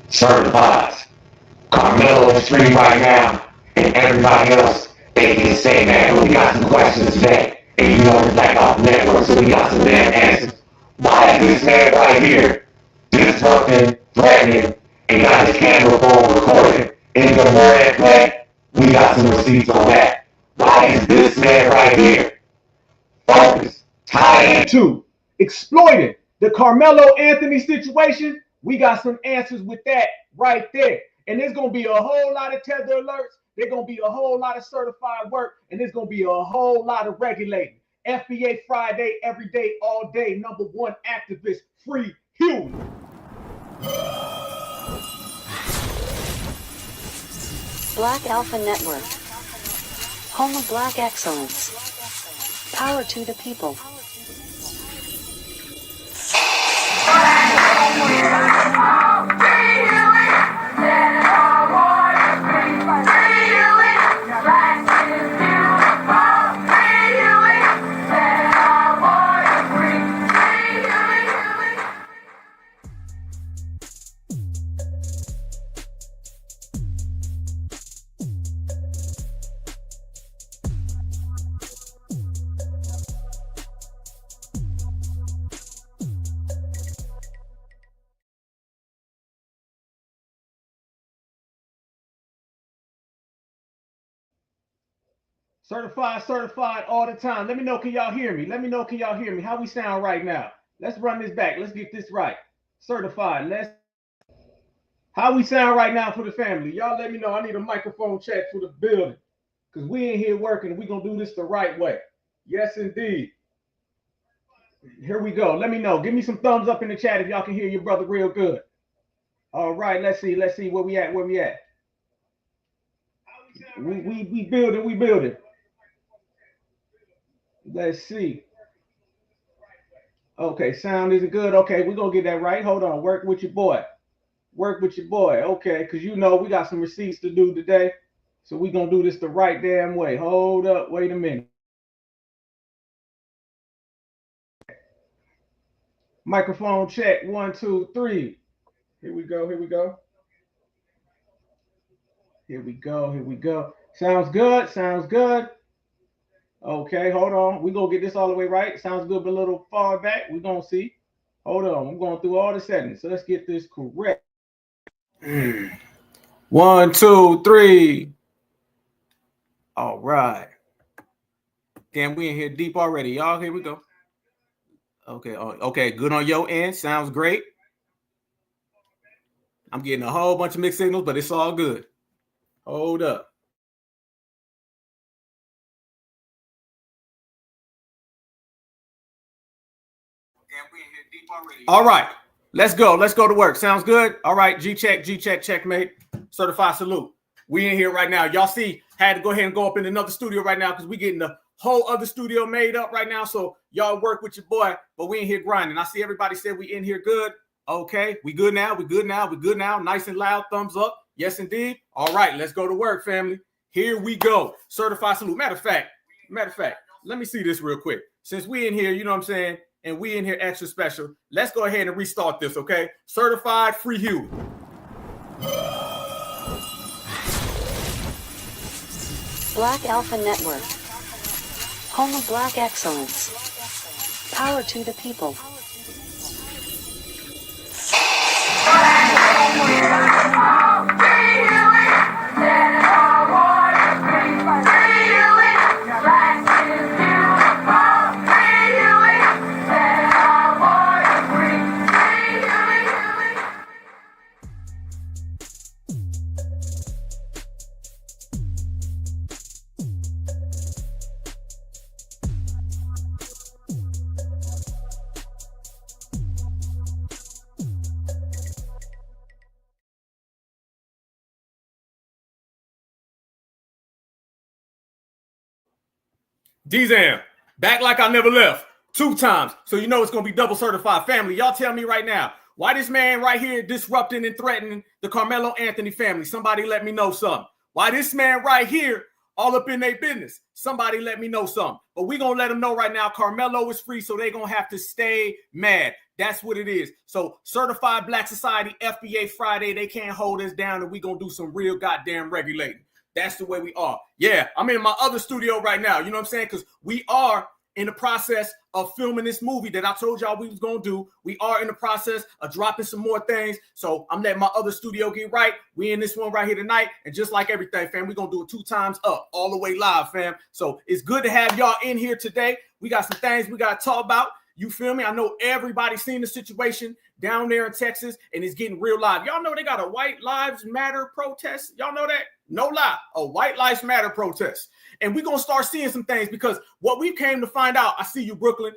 certifies. Karmelo is free right now, and everybody else, they can say, man, we got some questions today. And you know, it's like off network, so we got some damn answers. Why is this man right here disrupting, threatening, and got his camera phone recording in the red flag? We got some receipts on that. Why is this man right here focused, tied into, exploiting the Karmelo Anthony situation? We got some answers with that right there. And there's going to be a whole lot of Tether alerts. There's going to be a whole lot of certified work. And there's going to be a whole lot of regulating. FBA Friday, every day, all day. #1 activist, Free Huey. Black Alpha Network. Home of Black Excellence. Power to the people. Certified all the time. Let me know, can y'all hear me? How we sound right now? Let's run this back. Let's get this right. Certified. How we sound right now for the family? Y'all let me know. I need a microphone check for the building. Because we in here working and we going to do this the right way. Yes, indeed. Here we go. Let me know. Give me some thumbs up in the chat if y'all can hear your brother real good. All right, let's see where we at. We building. Let's see. Okay, sound isn't good. Okay, we're going to get that right. Hold on. Work with your boy. Okay, because you know we got some receipts to do today. So we're going to do this the right damn way. Hold up. Wait a minute. Microphone check. 1, 2, 3. Here we go. Sounds good. Okay, hold on. We're going to get this all the way right. Sounds good, but a little far back. We're going to see. Hold on. I'm going through all the settings. So let's get this correct. 1, 2, 3. All right. Damn, we in here deep already. Y'all, here we go. Okay, good on your end. Sounds great. I'm getting a whole bunch of mixed signals, but it's all good. Hold up. All right, let's go to work. Sounds good. All right, G check, checkmate. Certified salute. We in here right now. Y'all see, had to go ahead and go up in another studio right now because we getting the whole other studio made up right now. So y'all work with your boy, but we in here grinding. I see everybody said we in here good. Okay, we good now. Nice and loud, thumbs up. Yes, indeed. All right, let's go to work, family. Here we go. Certified salute. Matter of fact, let me see this real quick. Since we in here, you know what I'm saying, and we in here extra special, let's go ahead and restart this, okay? Certified Free Huey. Black Alpha Network. Home of Black Excellence. Power to the people. D-Zam, back like I never left. 2 times. So you know it's going to be double certified. Family, y'all tell me right now, why this man right here disrupting and threatening the Karmelo Anthony family? Somebody let me know something. Why this man right here all up in their business? Somebody let me know something. But we're going to let them know right now, Karmelo is free, so they're going to have to stay mad. That's what it is. So Certified Black Society, FBA Friday, they can't hold us down, and we going to do some real goddamn regulating. That's the way we are. Yeah, I'm in my other studio right now. You know what I'm saying? Because we are in the process of filming this movie that I told y'all we was going to do. We are in the process of dropping some more things. So I'm letting my other studio get right. We in this one right here tonight. And just like everything, fam, we're going to do it 2 times up, all the way live, fam. So it's good to have y'all in here today. We got some things we got to talk about. You feel me? I know everybody's seen the situation down there in Texas, and it's getting real live. Y'all know they got a White Lives Matter protest. Y'all know that? No lie. A White Lives Matter protest. And we're going to start seeing some things, because what we came to find out, I see you, Brooklyn.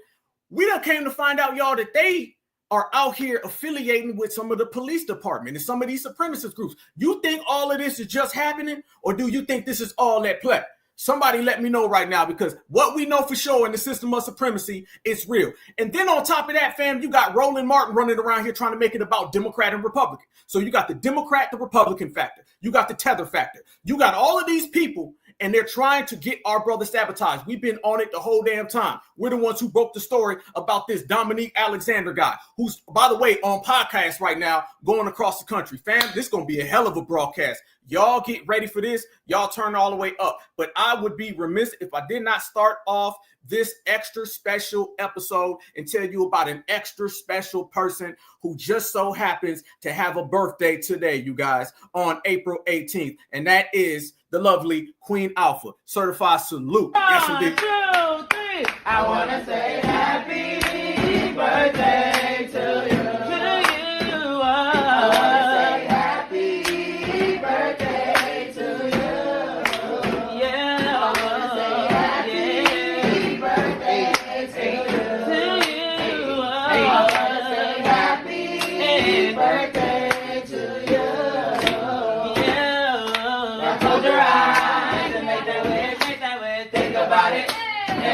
We done came to find out, y'all, that they are out here affiliating with some of the police department and some of these supremacist groups. You think all of this is just happening, or do you think this is all at play? Somebody let me know right now, because what we know for sure in the system of supremacy, it's real. And then on top of that, fam, you got Roland Martin running around here trying to make it about Democrat and Republican. So you got the Democrat, the Republican factor. You got the Tether factor. You got all of these people, and they're trying to get our brother sabotaged. We've been on it the whole damn time. We're the ones who broke the story about this Dominique Alexander guy, who's, by the way, on podcast right now, going across the country. Fam, this is going to be a hell of a broadcast. Y'all get ready for this. Y'all turn all the way up. But I would be remiss if I did not start off this extra special episode and tell you about an extra special person who just so happens to have a birthday today, you guys, on April 18th. And that is the lovely Queen Alpha. Certified salute. Yes, indeed. 1, 2, 3. I want to say happy birthday to you.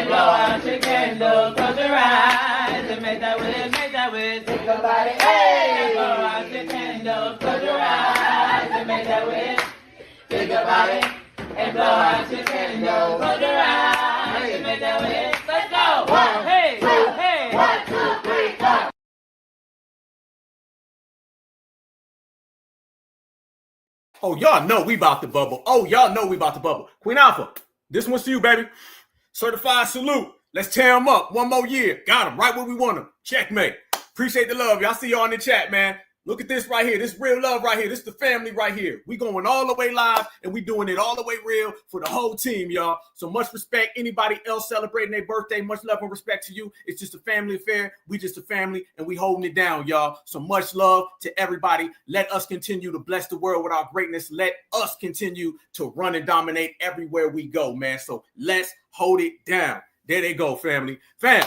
Blow out your candle, close your eyes, and make that wish, think about it, hey! Blow out your candle, close your eyes, and make that wish, think about it, and blow out your candle, close your eyes, and make that wish. Let's go! 1, 2, 3, 4. Oh, y'all know we about to bubble. Queen Alpha, this one's for you, baby. Certified salute. Let's tear them up. One more year. Got them right where we want them. Checkmate. Appreciate the love. Y'all see y'all in the chat, man. Look at this right here. This real love right here. This the family right here. We going all the way live, and we doing it all the way real for the whole team, y'all. So much respect. Anybody else celebrating their birthday, much love and respect to you. It's just a family affair. We just a family, and we holding it down, y'all. So much love to everybody. Let us continue to bless the world with our greatness. Let us continue to run and dominate everywhere we go, man. So let's hold it down. There they go, family. Fam,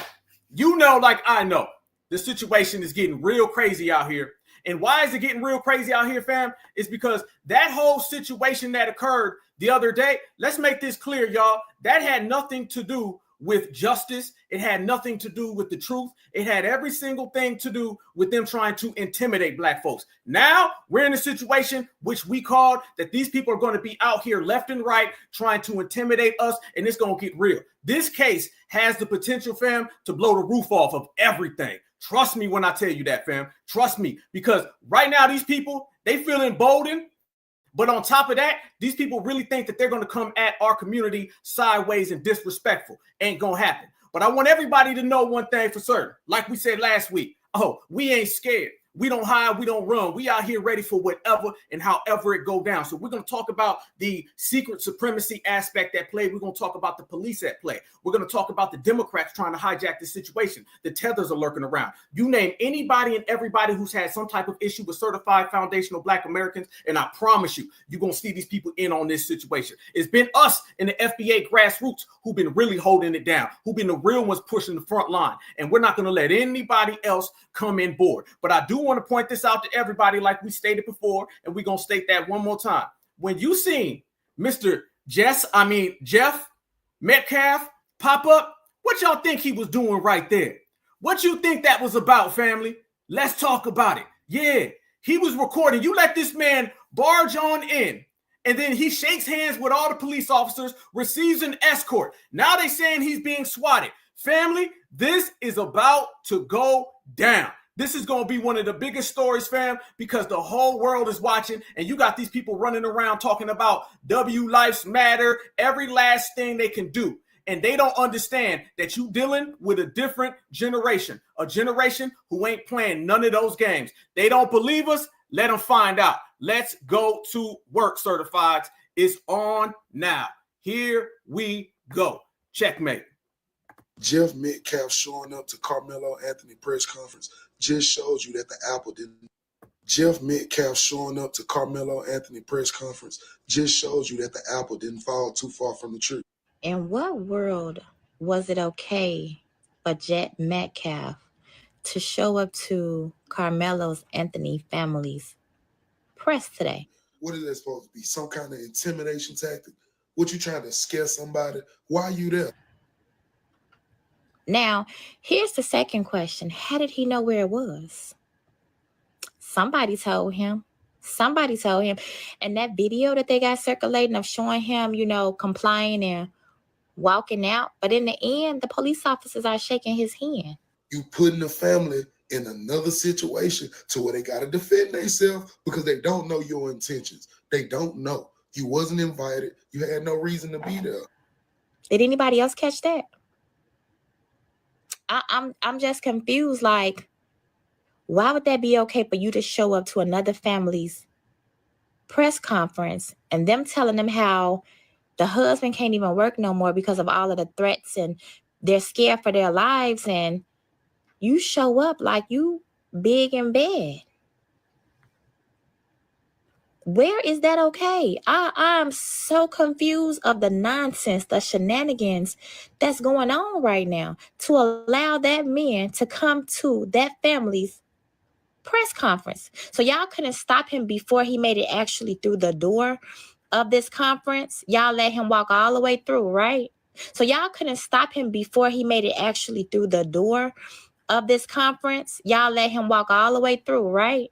you know, like I know, the situation is getting real crazy out here. And why is it getting real crazy out here, fam? It's because that whole situation that occurred the other day, let's make this clear, y'all. That had nothing to do with justice. It had nothing to do with the truth. It had every single thing to do with them trying to intimidate black folks. Now we're in a situation which we called that these people are going to be out here left and right trying to intimidate us, and it's going to get real. This case has the potential, fam, to blow the roof off of everything. Trust me when I tell you that, fam. Trust me, because right now these people, they feel emboldened. But on top of that, these people really think that they're going to come at our community sideways and disrespectful. Ain't going to happen. But I want everybody to know one thing for certain. Like we said last week, we ain't scared. We don't hide. We don't run. We out here ready for whatever and however it go down. So we're going to talk about the secret supremacy aspect at play. We're going to talk about the police at play. We're going to talk about the Democrats trying to hijack this situation. The Tethers are lurking around. You name anybody and everybody who's had some type of issue with certified foundational Black Americans, and I promise you, you're going to see these people in on this situation. It's been us in the FBA grassroots who've been really holding it down, who've been the real ones pushing the front line. And we're not going to let anybody else come in board. But I do want to point this out to everybody like we stated before, and we're going to state that one more time. When you seen Mr. Jeff Metcalf pop up, what y'all think he was doing right there? What you think that was about, family? Let's talk about it. Yeah, he was recording. You let this man barge on in, and then he shakes hands with all the police officers, receives an escort. Now they saying he's being swatted. Family, this is about to go down. This is going to be one of the biggest stories, fam, because the whole world is watching, and you got these people running around talking about W Lives Matter, every last thing they can do. And they don't understand that you dealing with a different generation, a generation who ain't playing none of those games. They don't believe us. Let them find out. Let's go to work, certifieds. It's on now. Here we go. Checkmate. Jeff Metcalf showing up to Karmelo Anthony press conference just shows you that the apple didn't. Jeff Metcalf showing up to Karmelo Anthony press conference just shows you that the apple didn't fall too far from the tree. In what world was it okay for Jeff Metcalf to show up to Karmelo Anthony family's press today? What is that supposed to be? Some kind of intimidation tactic? What, you trying to scare somebody? Why are you there? Now, here's the second question. How did he know where it was? Somebody told him. Somebody told him. And that video that they got circulating of showing him, complying and walking out. But in the end, the police officers are shaking his hand. You putting the family in another situation to where they got to defend themselves because they don't know your intentions. They don't know. You wasn't invited. You had no reason to be there. Did anybody else catch that? I'm just confused. Like, why would that be okay for you to show up to another family's press conference and them telling them how the husband can't even work no more because of all of the threats and they're scared for their lives, and you show up like you big and bad? Where is that okay? I'm so confused of the nonsense, the shenanigans that's going on right now to allow that man to come to that family's press conference. So y'all couldn't stop him before he made it actually through the door of this conference. Y'all let him walk all the way through, right? So y'all couldn't stop him before he made it actually through the door of this conference. Y'all let him walk all the way through, right?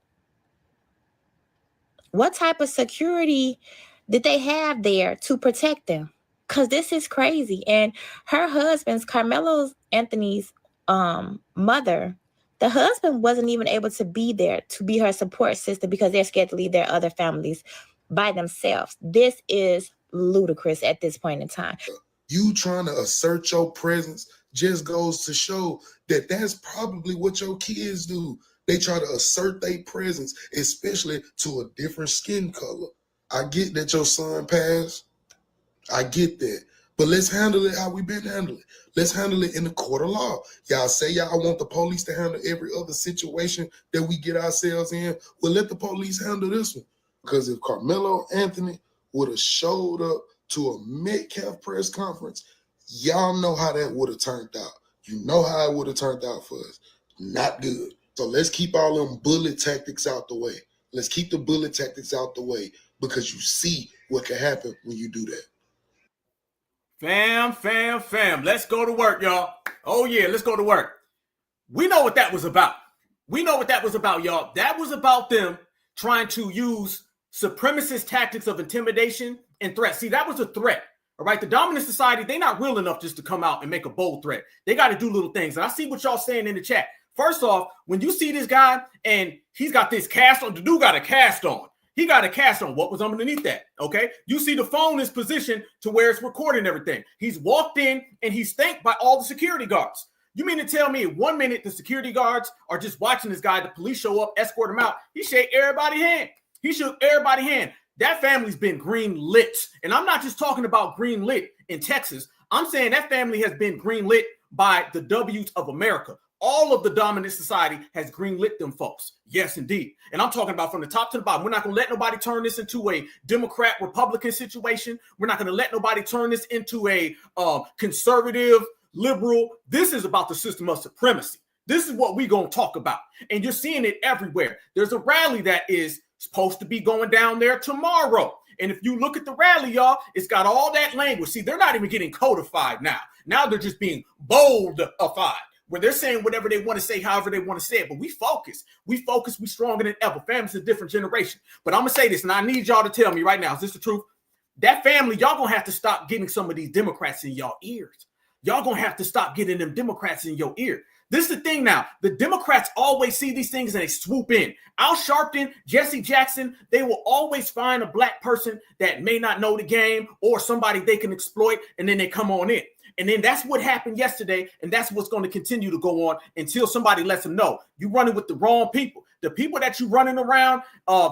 What type of security did they have there to protect them? Because this is crazy. And her husband's, Karmelo Anthony's mother, the husband wasn't even able to be there to be her support system because they're scared to leave their other families by themselves. This is ludicrous at this point in time. You trying to assert your presence just goes to show that that's probably what your kids do. They try to assert their presence, especially to a different skin color. I get that your son passed. I get that. But let's handle it how we've been handling it. Let's handle it in the court of law. Y'all say y'all want the police to handle every other situation that we get ourselves in. Well, let the police handle this one. Because if Karmelo Anthony would have showed up to a Metcalf press conference, y'all know how that would have turned out. You know how it would have turned out for us. Not good. So let's keep all them bullet tactics out the way. Let's keep the bullet tactics out the way because you see what can happen when you do that. Fam. Let's go to work, y'all. Oh, yeah, let's go to work. We know what that was about. Y'all. That was about them trying to use supremacist tactics of intimidation and threat. See, that was a threat. All right, the dominant society, they're not real enough just to come out and make a bold threat. They got to do little things. And I see what y'all saying in the chat. First off, when you see this guy and he's got this cast on, the dude got a cast on. He got a cast on. What was underneath that? Okay. You see the phone is positioned to where it's recording everything. He's walked in and he's thanked by all the security guards. You mean to tell me 1 minute the security guards are just watching this guy, the police show up, escort him out. He shake everybody's hand. He shook everybody's hand. That family's been green lit. And I'm not just talking about green lit in Texas. I'm saying that family has been green lit by the W's of America. All of the dominant society has greenlit them folks. Yes, indeed. And I'm talking about from the top to the bottom. We're not going to let nobody turn this into a Democrat-Republican situation. We're not going to let nobody turn this into a conservative, liberal. This is about the system of supremacy. This is what we're going to talk about. And you're seeing it everywhere. There's a rally that is supposed to be going down there tomorrow. And if you look at the rally, y'all, it's got all that language. See, they're not even getting codified now. Now they're just being boldified, where they're saying whatever they want to say, however they want to say it. But we focus. We stronger than ever. Family's a different generation. But I'm going to say this, and I need y'all to tell me right now, is this the truth? That family, y'all going to have to stop getting some of these Democrats in y'all ears. Y'all going to have to stop getting them Democrats in your ear. This is the thing now. The Democrats always see these things and they swoop in. Al Sharpton, Jesse Jackson, they will always find a black person that may not know the game or somebody they can exploit, and then they come on in. And then that's what happened yesterday, and that's what's going to continue to go on until somebody lets them know you're running with the wrong people. The people that you're running around,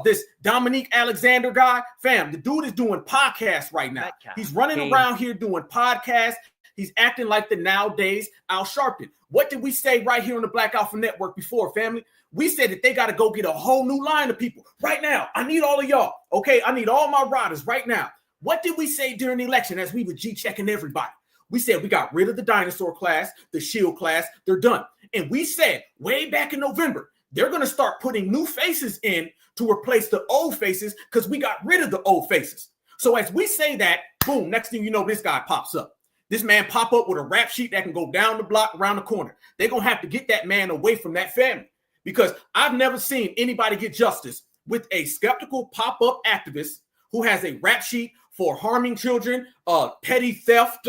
this Dominique Alexander guy, fam, the dude is doing podcasts right now. He's running around here doing podcasts. He's acting like the nowadays Al Sharpton. What did we say right here on the Black Alpha Network before, family? We said that they got to go get a whole new line of people right now. I need all of y'all. Okay, I need all my riders right now. What did we say during the election as we were G-checking everybody? We said we got rid of the dinosaur class, the shield class. They're done. And we said way back in November, they're going to start putting new faces in to replace the old faces because we got rid of the old faces. So as we say that, boom, next thing you know, this guy pops up. This man pop up with a rap sheet that can go down the block, around the corner. They're going to have to get that man away from that family because I've never seen anybody get justice with a skeptical pop-up activist who has a rap sheet for harming children, petty theft,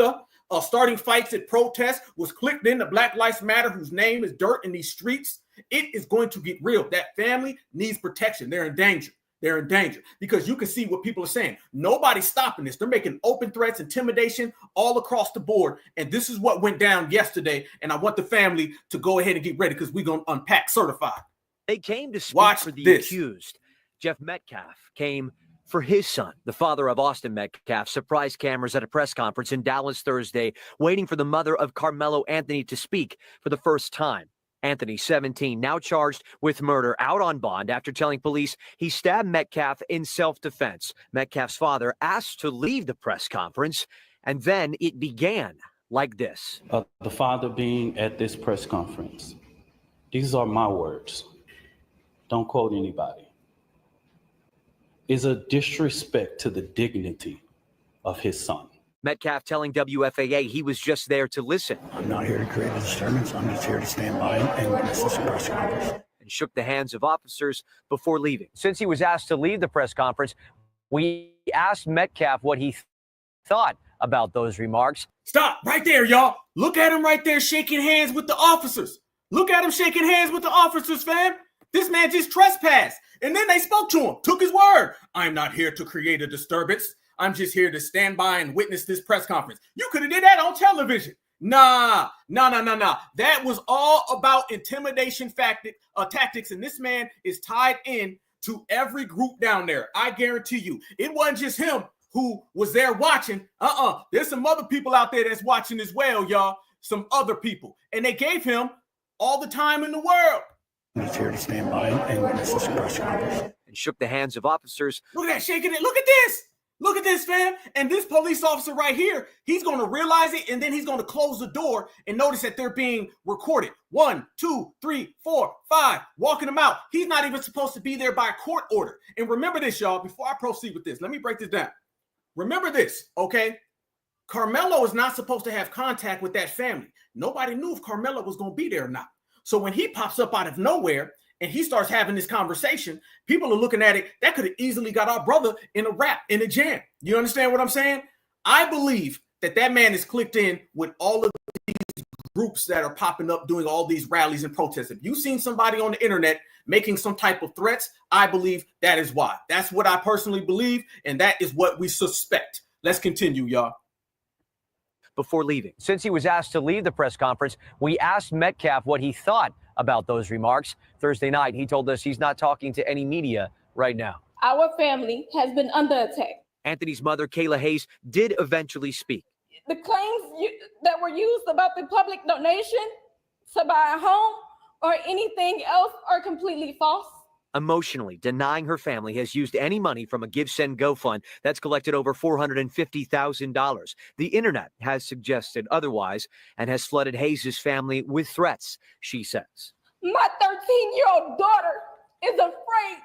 starting fights at protests, was clicked into Black Lives Matter, whose name is dirt in these streets. It is going to get real. That family needs protection. They're in danger. They're in danger because you can see what people are saying. Nobody's stopping this. They're making open threats, intimidation all across the board. And this is what went down yesterday. And I want the family to go ahead and get ready because we're going to unpack certified. They came to speak for the accused. Jeff Metcalf came for his son. The father of Austin Metcalf surprised cameras at a press conference in Dallas Thursday, waiting for the mother of Karmelo Anthony to speak for the first time. Anthony, 17, now charged with murder, out on bond after telling police he stabbed Metcalf in self-defense. Metcalf's father asked to leave the press conference, and then it began like this. The father being at this press conference. These are my words. Don't quote anybody. Is a disrespect to the dignity of his son. Metcalf telling WFAA he was just there to listen. I'm not here to create a disturbance. I'm just here to stand by and witness this press conference. And shook the hands of officers before leaving. Since he was asked to leave the press conference, we asked Metcalf what he thought about those remarks. Stop right there, y'all. Look at him right there shaking hands with the officers. Look at him shaking hands with the officers, fam. This man just trespassed. And then they spoke to him, took his word. I'm not here to create a disturbance. I'm just here to stand by and witness this press conference. You could have did that on television. Nah. That was all about intimidation tactics, and this man is tied in to every group down there. I guarantee you. It wasn't just him who was there watching. There's some other people out there that's watching as well, y'all. Some other people. And they gave him all the time in the world. I'm just here to stand by and witness this press conference. And shook the hands of officers. Look at that, shaking it. Look at this. Look at this, fam. And this police officer right here, he's going to realize it, and then he's going to close the door and notice that they're being recorded. 1, 2, 3, 4, 5, walking them out. He's not even supposed to be there by court order. And remember this, y'all, before I proceed with this, let me break this down. Remember this, okay? Karmelo is not supposed to have contact with that family. Nobody knew if Karmelo was going to be there or not. So when he pops up out of nowhere, and he starts having this conversation, people are looking at it. That could have easily got our brother in a rap, in a jam. You understand what I'm saying? I believe that man is clicked in with all of these groups that are popping up doing all these rallies and protests. If you've seen somebody on the internet making some type of threats, I believe that is why. That's what I personally believe, and that is what we suspect. Let's continue, y'all. Before leaving. Since he was asked to leave the press conference, we asked Metcalf what he thought about those remarks. Thursday night, he told us he's not talking to any media right now. Our family has been under attack. Anthony's mother, Kayla Hayes, did eventually speak. The claims that were used about the public donation to buy a home or anything else are completely false. Emotionally denying her family has used any money from a Give, Send, Go fund that's collected over $450,000. The internet has suggested otherwise and has flooded Hayes' family with threats, she says. My 13-year-old daughter is afraid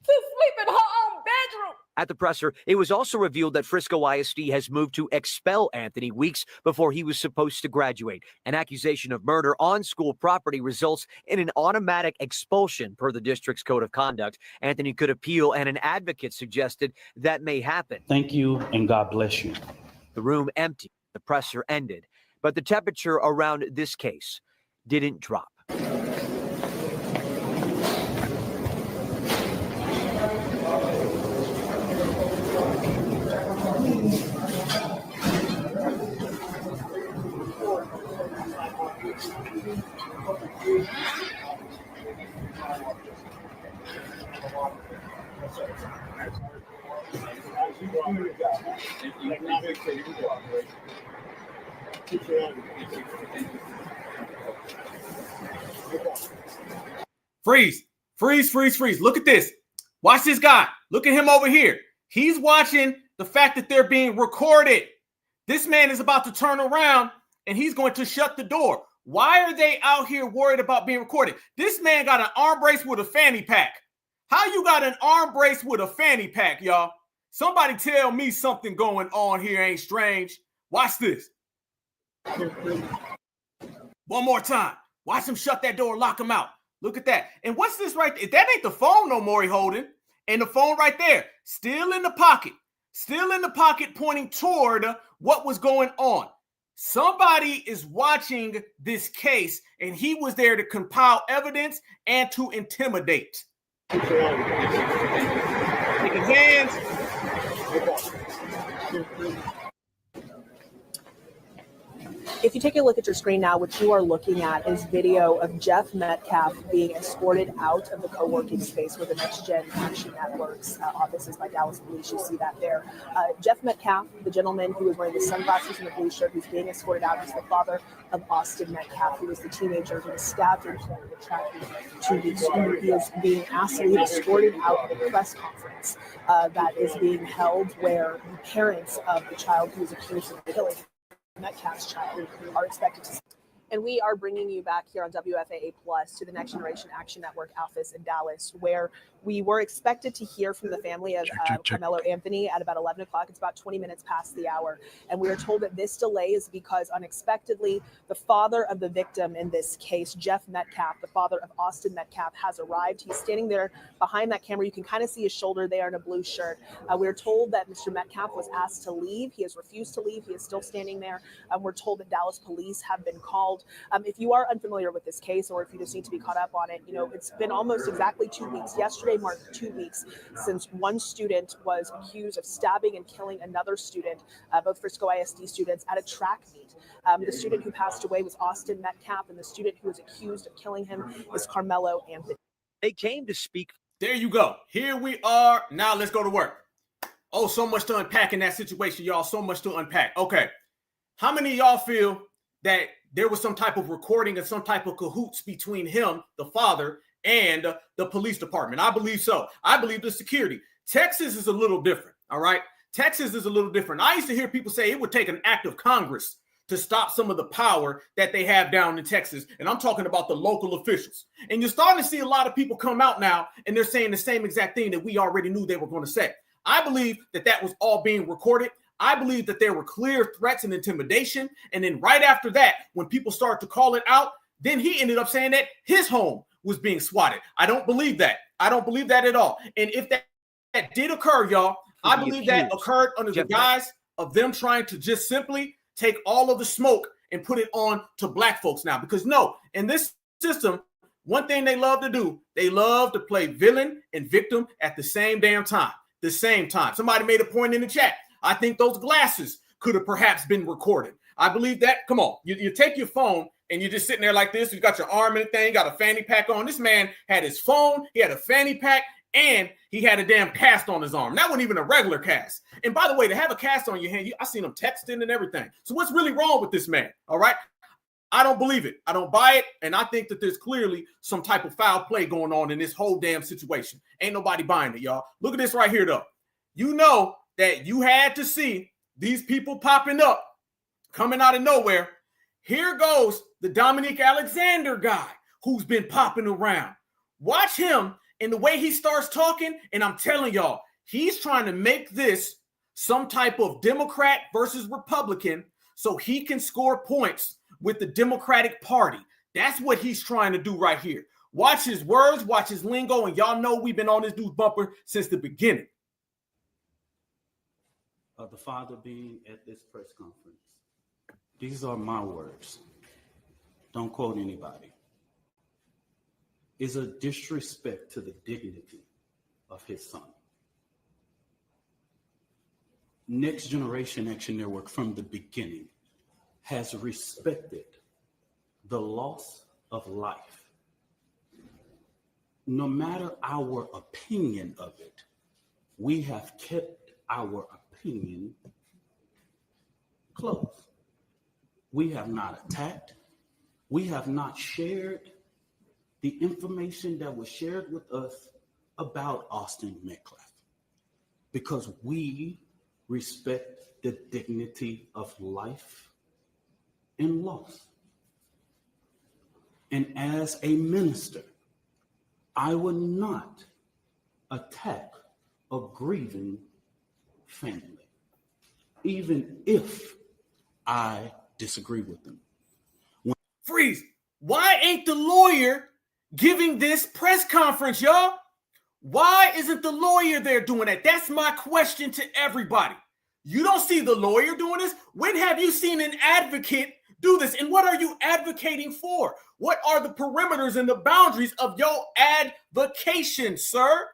to sleep in her own bedroom. At the presser, it was also revealed that Frisco ISD has moved to expel Anthony weeks before he was supposed to graduate. An accusation of murder on school property results in an automatic expulsion per the district's code of conduct. Anthony could appeal, and an advocate suggested that may happen. Thank you, and God bless you. The room empty. The presser ended. But the temperature around this case didn't drop. Freeze, freeze, freeze, freeze. Look at this. Watch this guy. Look at him over here. He's watching the fact that they're being recorded. This man is about to turn around and he's going to shut the door. Why are they out here worried about being recorded? This man got an arm brace with a fanny pack. How you got an arm brace with a fanny pack, y'all? Somebody tell me something going on here ain't strange. Watch this. One more time. Watch him shut that door, lock him out. Look at that. And what's this right there? That ain't the phone no more he holding. And the phone right there, still in the pocket. Still in the pocket pointing toward what was going on. Somebody is watching this case, and he was there to compile evidence and to intimidate. Take his hands. If you take a look at your screen now, what you are looking at is video of Jeff Metcalf being escorted out of the co-working space where the Next Gen Action Network's office is by Dallas Police. You see that there. Jeff Metcalf, the gentleman who was wearing the sunglasses and the blue shirt, who's being escorted out, is the father of Austin Metcalf, who was the teenager who was stabbed and killed with tracking 2 weeks. He is being asked to be escorted out of a press conference that is being held where the parents of the child who was accused of killing Metcalf's child are expected to. And we are bringing you back here on WFAA Plus to the Next Generation Action Network office in Dallas, where we were expected to hear from the family of Karmelo Anthony at about 11 o'clock. It's about 20 minutes past the hour. And we are told that this delay is because unexpectedly, the father of the victim in this case, Jeff Metcalf, the father of Austin Metcalf, has arrived. He's standing there behind that camera. You can kind of see his shoulder there in a blue shirt. We are told that Mr. Metcalf was asked to leave. He has refused to leave. He is still standing there. We're told that Dallas police have been called. If you are unfamiliar with this case, or if you just need to be caught up on it, you know, it's been almost exactly 2 weeks. Yesterday marked 2 weeks since one student was accused of stabbing and killing another student, both Frisco ISD students, at a track meet. The student who passed away was Austin Metcalf, and the student who was accused of killing him is Karmelo Anthony. They came to speak. There you go. Here we are. Now let's go to work. Oh, so much to unpack in that situation, y'all. So much to unpack. Okay. How many of y'all feel that there was some type of recording and some type of cahoots between him, the father, and the police department? I believe so. I believe the security. Texas is a little different, all right? Texas is a little different. I used to hear people say it would take an act of Congress to stop some of the power that they have down in Texas. And I'm talking about the local officials. And you're starting to see a lot of people come out now, and they're saying the same exact thing that we already knew they were going to say. I believe that that was all being recorded. I believe that there were clear threats and intimidation. And then right after that, when people start to call it out, then he ended up saying that his home was being swatted. I don't believe that. I don't believe that at all. And if that did occur, y'all, I believe that occurred under the guise of them trying to just simply take all of the smoke and put it on to black folks now. Because no, in this system, one thing they love to do, they love to play villain and victim at the same damn time. The same time. Somebody made a point in the chat. I think those glasses could have perhaps been recorded. I believe that. Come on. You take your phone and you're just sitting there like this. You got your arm in the thing, got a fanny pack on. This man had his phone, he had a fanny pack, and he had a damn cast on his arm. That wasn't even a regular cast. And by the way, to have a cast on your hand, I seen him texting and everything. So what's really wrong with this man? All right. I don't believe it. I don't buy it. And I think that there's clearly some type of foul play going on in this whole damn situation. Ain't nobody buying it, y'all. Look at this right here, though. You know that you had to see these people popping up, coming out of nowhere. Here goes the Dominique Alexander guy who's been popping around. Watch him and the way he starts talking. And I'm telling y'all, he's trying to make this some type of Democrat versus Republican so he can score points with the Democratic Party. That's what he's trying to do right here. Watch his words, watch his lingo, and y'all know we've been on this dude's bumper since the beginning. The father being at this press conference. These are my words. don't quote anybody, is a disrespect to the dignity of his son. Next Generation Action Network from the beginning has respected the loss of life. No matter our opinion of it, we have kept our opinion close. We have not attacked. We have not shared the information that was shared with us about Austin Metcalf, because we respect the dignity of life and loss. And as a minister, I would not attack a grieving family, even if I disagree with them. Freeze. Why ain't the lawyer giving this press conference, y'all? Why isn't the lawyer there doing that? That's my question to everybody. You don't see the lawyer doing this? When have you seen an advocate do this? And what are you advocating for? What are the perimeters and the boundaries of your advocation, sir?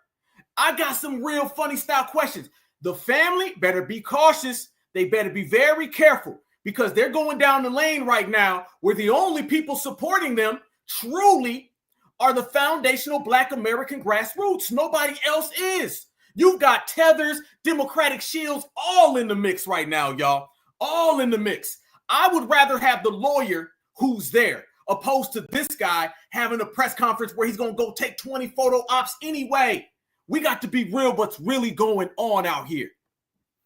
I got some real funny style questions. The family better be cautious. They better be very careful, because they're going down the lane right now where the only people supporting them truly are the foundational Black American grassroots. Nobody else is. You've got Tethers, Democratic Shields, all in the mix right now, y'all. All in the mix. I would rather have the lawyer who's there, opposed to this guy having a press conference where he's going to go take 20 photo ops anyway. We got to be real what's really going on out here.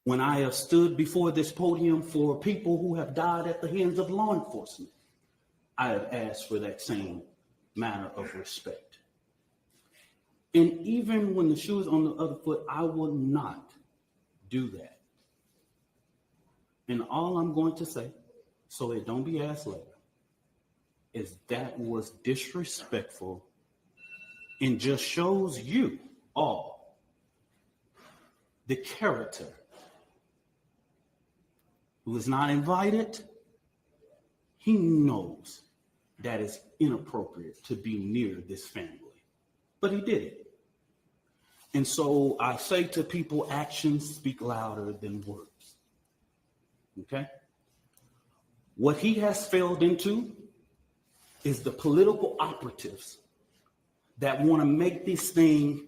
When I have stood before this podium for people who have died at the hands of law enforcement, I have asked for that same manner of respect. And even when the shoe is on the other foot, I will not do that. And all I'm going to say, so it don't be asked later, is that was disrespectful and just shows you all the character who is not invited. He knows that it's inappropriate to be near this family, but he did it. And so I say to people, actions speak louder than words. Okay? What he has failed into is the political operatives that want to make this thing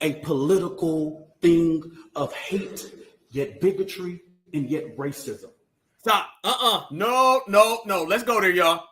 a political thing of hate, yet bigotry, and yet racism. Stop. No. Let's go there, y'all.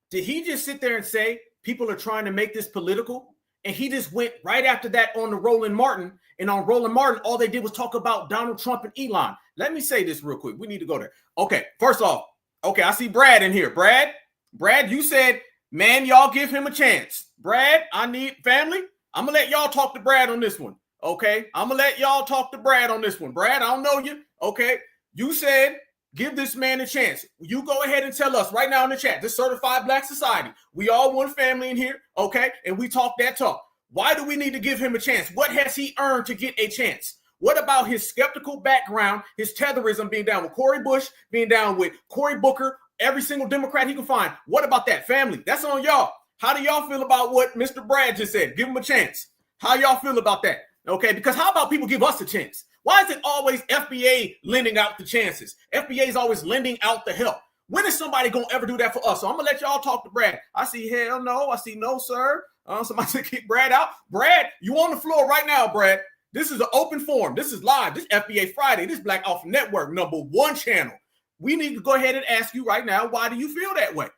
Did he just sit there and say people are trying to make this political? And he just went right after that on the Roland Martin. And on Roland Martin, all they did was talk about Donald Trump and Elon. Let me say this real quick. We need to go there. Okay, first off, I see Brad in here. Brad, you said, man, y'all give him a chance. Brad, I need family. I'm going to let y'all talk to Brad on this one. Okay, I'm going to let y'all talk to Brad on this one. Brad, I don't know you. Okay, you said give this man a chance. You go ahead and tell us right now in the chat, this Certified Black Society, we all one family in here, okay? And we talk that talk. Why do we need to give him a chance? What has he earned to get a chance? What about his skeptical background, his tetherism, being down with Cori Bush, being down with Cory Booker, every single Democrat he can find? What about that family? That's on y'all. How do y'all feel about what Mr. Brad just said? Give him a chance. How y'all feel about that? Okay, because how about people give us a chance? Why is it always FBA lending out the chances? FBA is always lending out the help. When is somebody going to ever do that for us? So I'm going to let y'all talk to Brad. I see hell no. I see no, sir. Somebody said kick Brad out. Brad, you on the floor right now, Brad. This is an open forum. This is live. This FBA Friday. This Black Alpha Network #1 channel. We need to go ahead and ask you right now, why do you feel that way?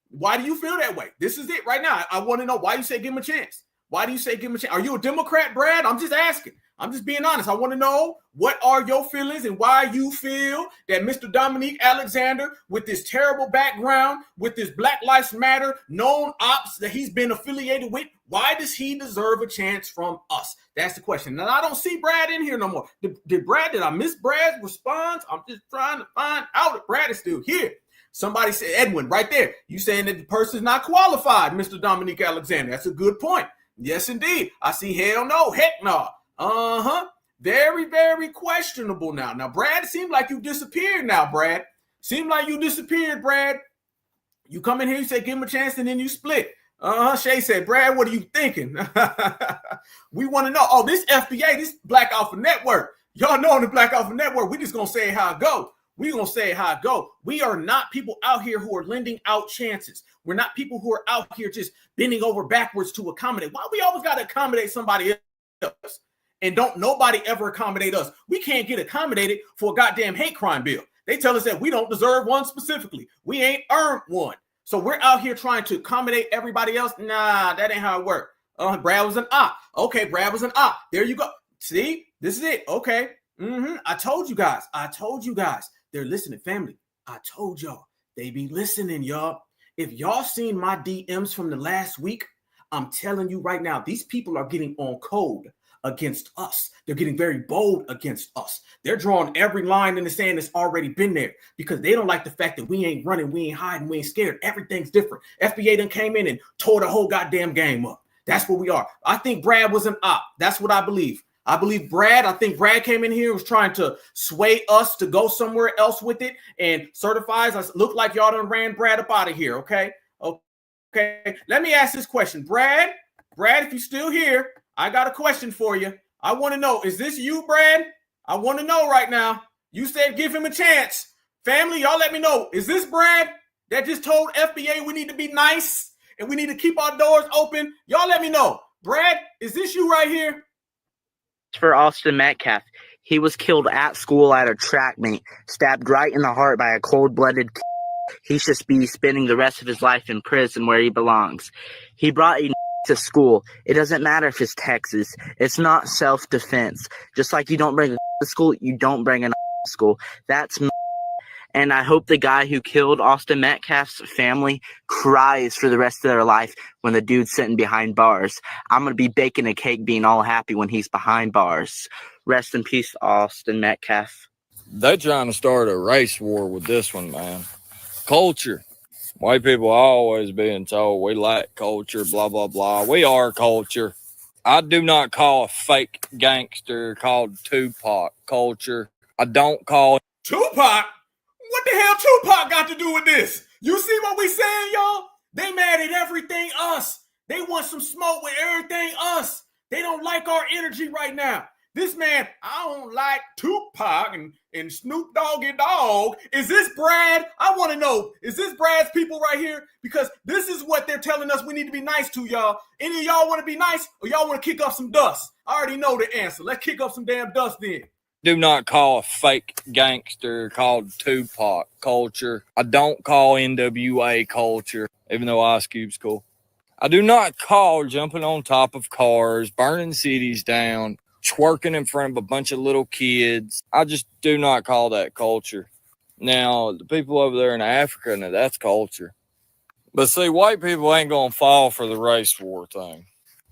Why do you feel that way? This is it right now. I want to know why you say give him a chance. Why do you say give him a chance? Are you a Democrat, Brad? I'm just asking. I'm just being honest. I want to know what are your feelings and why you feel that Mr. Dominique Alexander, with this terrible background, with this Black Lives Matter known ops that he's been affiliated with, why does he deserve a chance from us? That's the question. Now, I don't see Brad in here no more. Did I miss Brad's response? I'm just trying to find out if Brad is still here. Somebody said, Edwin, right there. You saying that the person's not qualified, Mr. Dominique Alexander. That's a good point. Yes, indeed. I see hell no, heck no. Very, very questionable now. Now, Brad, it seemed like you disappeared now, Brad. Seemed like you disappeared, Brad. You come in here, you say, give him a chance, and then you split. Shay said, Brad, what are you thinking? We want to know. Oh, this FBA, this Black Alpha Network. Y'all know on the Black Alpha Network, we just going to say how it go. We going to say how it go. We are not people out here who are lending out chances. We're not people who are out here just bending over backwards to accommodate. Why we always got to accommodate somebody else? And don't nobody ever accommodate us. We can't get accommodated for a goddamn hate crime bill. They tell us that we don't deserve one specifically. We ain't earned one. So we're out here trying to accommodate everybody else. Nah, that ain't how it works. Brad was an op. Okay, Brad was an op. There you go. See, this is it. Okay. I told you guys. They're listening, family. I told y'all. They be listening, y'all. If y'all seen my DMs from the last week, I'm telling you right now, these people are getting on code against us. They're getting very bold against us. They're drawing every line in the sand that's already been there because they don't like the fact that we ain't running, we ain't hiding, we ain't scared. Everything's different. FBA done came in and tore the whole goddamn game up. That's what we are. I think Brad was an op. That's what I believe. I think Brad came in here and was trying to sway us to go somewhere else with it and certifies us. Look like y'all done ran Brad up out of here, okay? Okay. Let me ask this question. Brad, if you're still here, I got a question for you. I want to know, is this you, Brad? I want to know right now. You said give him a chance. Family, y'all let me know. Is this Brad that just told FBA we need to be nice and we need to keep our doors open? Y'all let me know. Brad, is this you right here? For Austin Metcalf. He was killed at school at a track meet, stabbed right in the heart by a cold-blooded kid. He should be spending the rest of his life in prison where he belongs. He brought a to school. It doesn't matter if it's Texas. It's not self-defense. Just like you don't bring a to school, you don't bring a to school. That's and I hope the guy who killed Austin Metcalf's family cries for the rest of their life when the dude's sitting behind bars. I'm going to be baking a cake being all happy when he's behind bars. Rest in peace, Austin Metcalf. They're trying to start a race war with this one, man. Culture. White people are always being told we lack culture, blah, blah, blah. We are culture. I do not call a fake gangster called Tupac culture. I don't call Tupac? What the hell Tupac got to do with this? You see what we saying, y'all? They mad at everything us. They want some smoke with everything us. They don't like our energy right now. This man, I don't like Tupac and Snoop Doggy Dogg. Is this Brad? I want to know, is this Brad's people right here? Because this is what they're telling us we need to be nice to, y'all. Any of y'all want to be nice or y'all want to kick up some dust? I already know the answer. Let's kick up some damn dust then. Do not call a fake gangster called Tupac culture. I don't call NWA culture, even though Ice Cube's cool. I do not call jumping on top of cars, burning cities down, twerking in front of a bunch of little kids. I just do not call that culture. Now, the people over there in Africa, now that's culture. But see, white people ain't going to fall for the race war thing.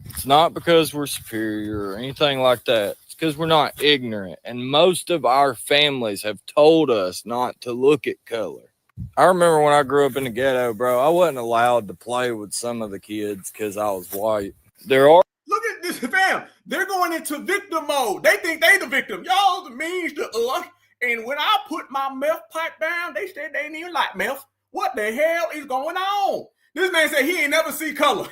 It's not because we're superior or anything like that. It's because we're not ignorant. And most of our families have told us not to look at color. I remember when I grew up in the ghetto, bro, I wasn't allowed to play with some of the kids because I was white. Look at this, fam. They're going into victim mode. They think they the victim. Y'all the means to us. And when I put my meth pipe down, they said they didn't even like meth. What the hell is going on? This man said he ain't never see color.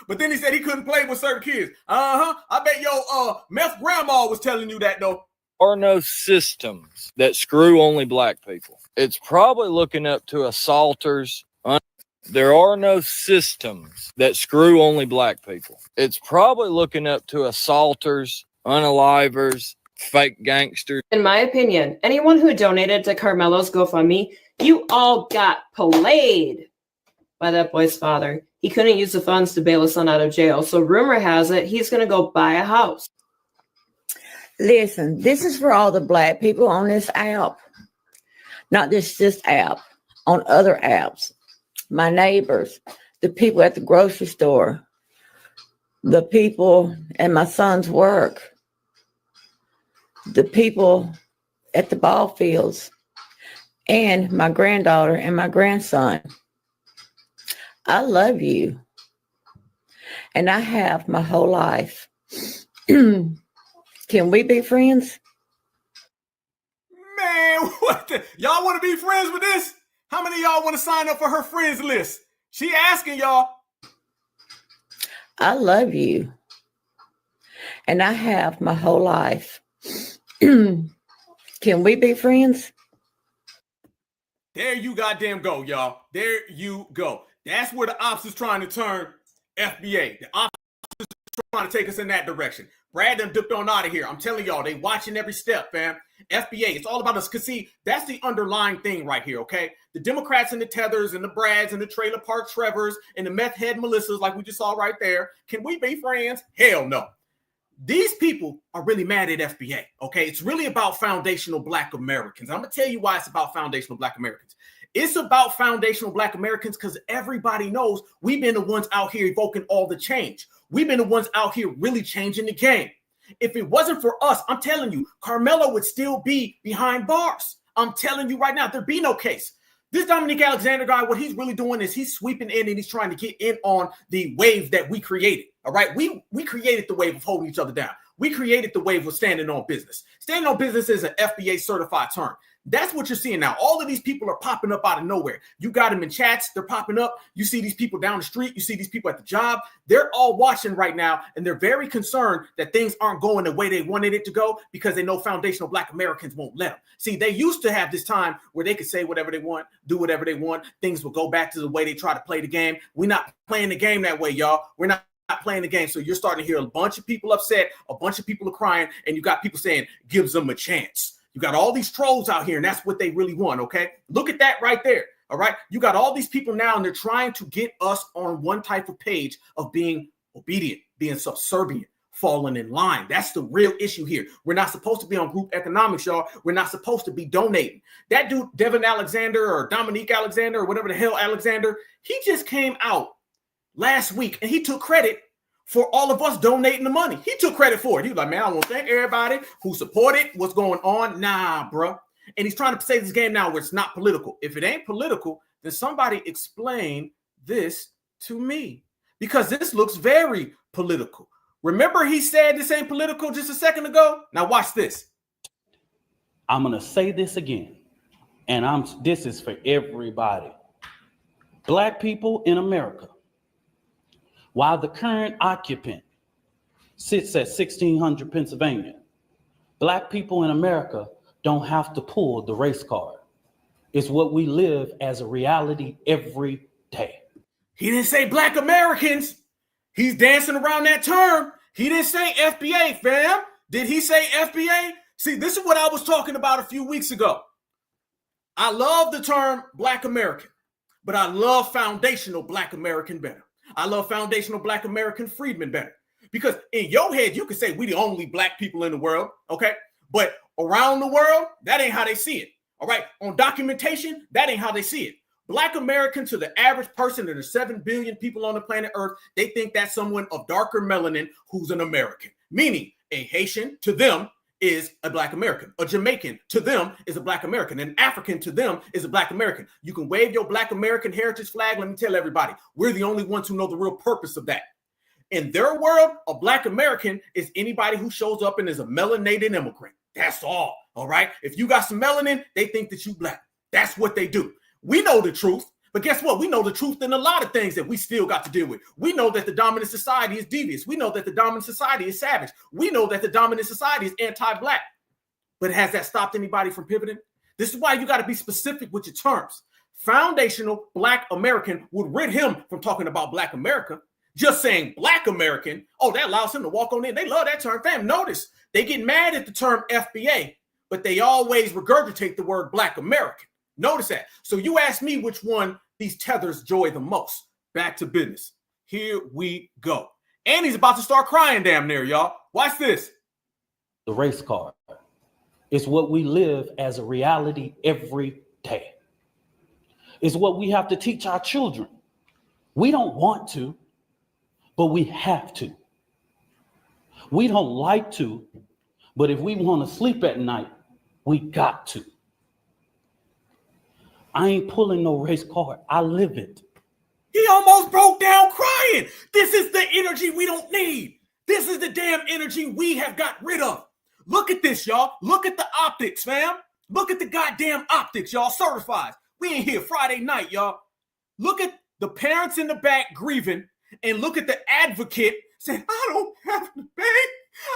But then he said he couldn't play with certain kids. I bet your meth grandma was telling you that, though. There are no systems that screw only black people. It's probably looking up to assaulters. There are no systems that screw only black people. It's probably looking up to assaulters, unalivers, fake gangsters. In my opinion, anyone who donated to Karmelo's GoFundMe, you all got played by that boy's father. He couldn't use the funds to bail his son out of jail. So rumor has it he's going to go buy a house. Listen, this is for all the black people on this app. Not this app, on other apps. My neighbors, the people at the grocery store, the people at my son's work, the people at the ball fields, and my granddaughter and my grandson. I love you. And I have my whole life. Can we be friends? Man, what the? Y'all want to be friends with this? How many of y'all want to sign up for her friends list? She asking y'all. I love you. And I have my whole life. Can we be friends? There you goddamn go, y'all. There you go. That's where the ops is trying to turn FBA. The ops is trying to take us in that direction. Brad done dipped on out of here. I'm telling y'all, they watching every step, fam. FBA, it's all about us. Because see, that's the underlying thing right here, okay? The Democrats and the Tethers and the Brads and the Trailer Park Trevors and the meth head Melissas, like we just saw right there. Can we be friends? Hell no. These people are really mad at FBA, okay? It's really about foundational Black Americans. I'm going to tell you why it's about foundational Black Americans. It's about foundational Black Americans because everybody knows we've been the ones out here evoking all the change. We've been the ones out here really changing the game. If it wasn't for us, I'm telling you, Karmelo would still be behind bars. I'm telling you right now, there'd be no case. This Dominique Alexander guy, what he's really doing is he's sweeping in and he's trying to get in on the wave that we created. All right. We created the wave of holding each other down. We created the wave of standing on business. Standing on business is an FBA certified term. That's what you're seeing now. All of these people are popping up out of nowhere. You got them in chats. They're popping up. You see these people down the street. You see these people at the job. They're all watching right now, and they're very concerned that things aren't going the way they wanted it to go because they know foundational Black Americans won't let them. See, they used to have this time where they could say whatever they want, do whatever they want. Things will go back to the way they try to play the game. We're not playing the game that way, y'all. We're not playing the game. So you're starting to hear a bunch of people upset. A bunch of people are crying, and you got people saying, gives them a chance. You got all these trolls out here, and that's what they really want, okay? Look at that right there, all right? You got all these people now, and they're trying to get us on one type of page of being obedient, being subservient, falling in line. That's the real issue here. We're not supposed to be on group economics, y'all. We're not supposed to be donating. That dude, Devin Alexander or Dominique Alexander or whatever the hell Alexander, he just came out last week, and he took credit for all of us donating the money. He took credit for it. He was like, man, I want to thank everybody who supported what's going on. Nah, bro. And he's trying to say this game now where it's not political. If it ain't political, then somebody explain this to me because this looks very political. Remember he said this ain't political just a second ago? Now watch this. I'm going to say this again, and this is for everybody. Black people in America, while the current occupant sits at 1600 Pennsylvania, Black people in America don't have to pull the race card. It's what we live as a reality every day. He didn't say Black Americans. He's dancing around that term. He didn't say FBA, fam. Did he say FBA? See, this is what I was talking about a few weeks ago. I love the term Black American, but I love foundational Black American better. I love foundational Black American freedmen better because in your head, you can say we the only Black people in the world, okay? But around the world, that ain't how they see it, all right? On documentation, that ain't how they see it. Black American to the average person, there's 7 billion people on the planet Earth, they think that's someone of darker melanin who's an American, meaning a Haitian to them is a Black American. A Jamaican to them is a Black American. An African to them is a Black American. You can wave your Black American heritage flag. Let me tell everybody, we're the only ones who know the real purpose of that. In their world, a Black American is anybody who shows up and is a melanated immigrant. That's all right? If you got some melanin, they think that you Black. That's what they do. We know the truth. But guess what? We know the truth in a lot of things that we still got to deal with. We know that the dominant society is devious. We know that the dominant society is savage. We know that the dominant society is anti-Black. But has that stopped anybody from pivoting? This is why you got to be specific with your terms. Foundational Black American would rid him from talking about Black America. Just saying Black American, oh, that allows him to walk on in. They love that term. Fam, notice they get mad at the term FBA, but they always regurgitate the word Black American. Notice that. So you ask me which one these tethers joy the most. Back to business. Here we go. And he's about to start crying damn near, y'all. Watch this. The race card. It's what we live as a reality every day. It's what we have to teach our children. We don't want to, but we have to. We don't like to, but if we want to sleep at night, we got to. I ain't pulling no race card. I live it. He almost broke down crying. This is the energy we don't need. This is the damn energy we have got rid of. Look at this, y'all. Look at the optics, fam. Look at the goddamn optics, y'all. Certified. We ain't here Friday night, y'all. Look at the parents in the back grieving, and look at the advocate saying, I don't have to pay.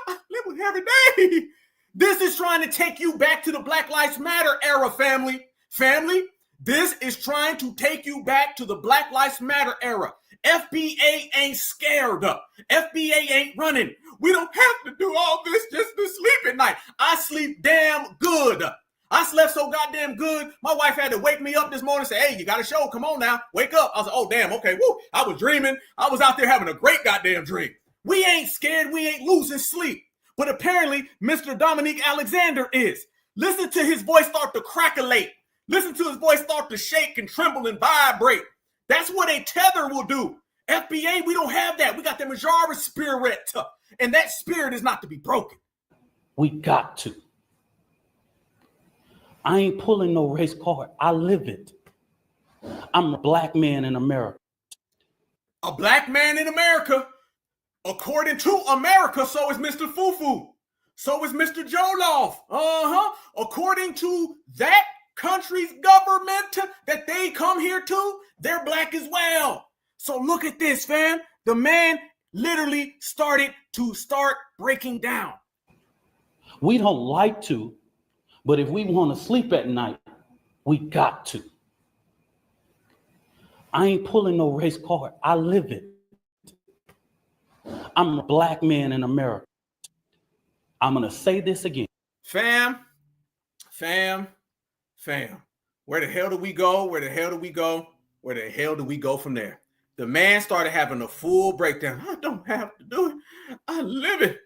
I live with every day. This is trying to take you back to the Black Lives Matter era, family. Family, this is trying to take you back to the Black Lives Matter era. FBA ain't scared up. FBA ain't running. We don't have to do all this just to sleep at night. I sleep damn good. I slept so goddamn good. My wife had to wake me up this morning and say, hey, you got a show. Come on now. Wake up. I was like, oh, damn. Okay. Woo. I was dreaming. I was out there having a great goddamn dream. We ain't scared. We ain't losing sleep. But apparently, Mr. Dominique Alexander is. Listen to his voice start to crackalate. Listen to his voice start to shake and tremble and vibrate. That's what a tether will do. FBA, we don't have that. We got the majority spirit. And that spirit is not to be broken. We got to. I ain't pulling no race card. I live it. I'm a black man in America. A black man in America. According to America, so is Mr. Fufu. So is Mr. Joloff. According to that country's government that they come here to, they're black as well. So look at this, fam. The man literally started to breaking down. We don't like to, but if we want to sleep at night, we got to. I ain't pulling no race card. I live it. I'm a black man in America. I'm going to say this again. Fam. Where the hell do we go? Where the hell do we go from there? The man started having a full breakdown. I don't have to do it. I live it.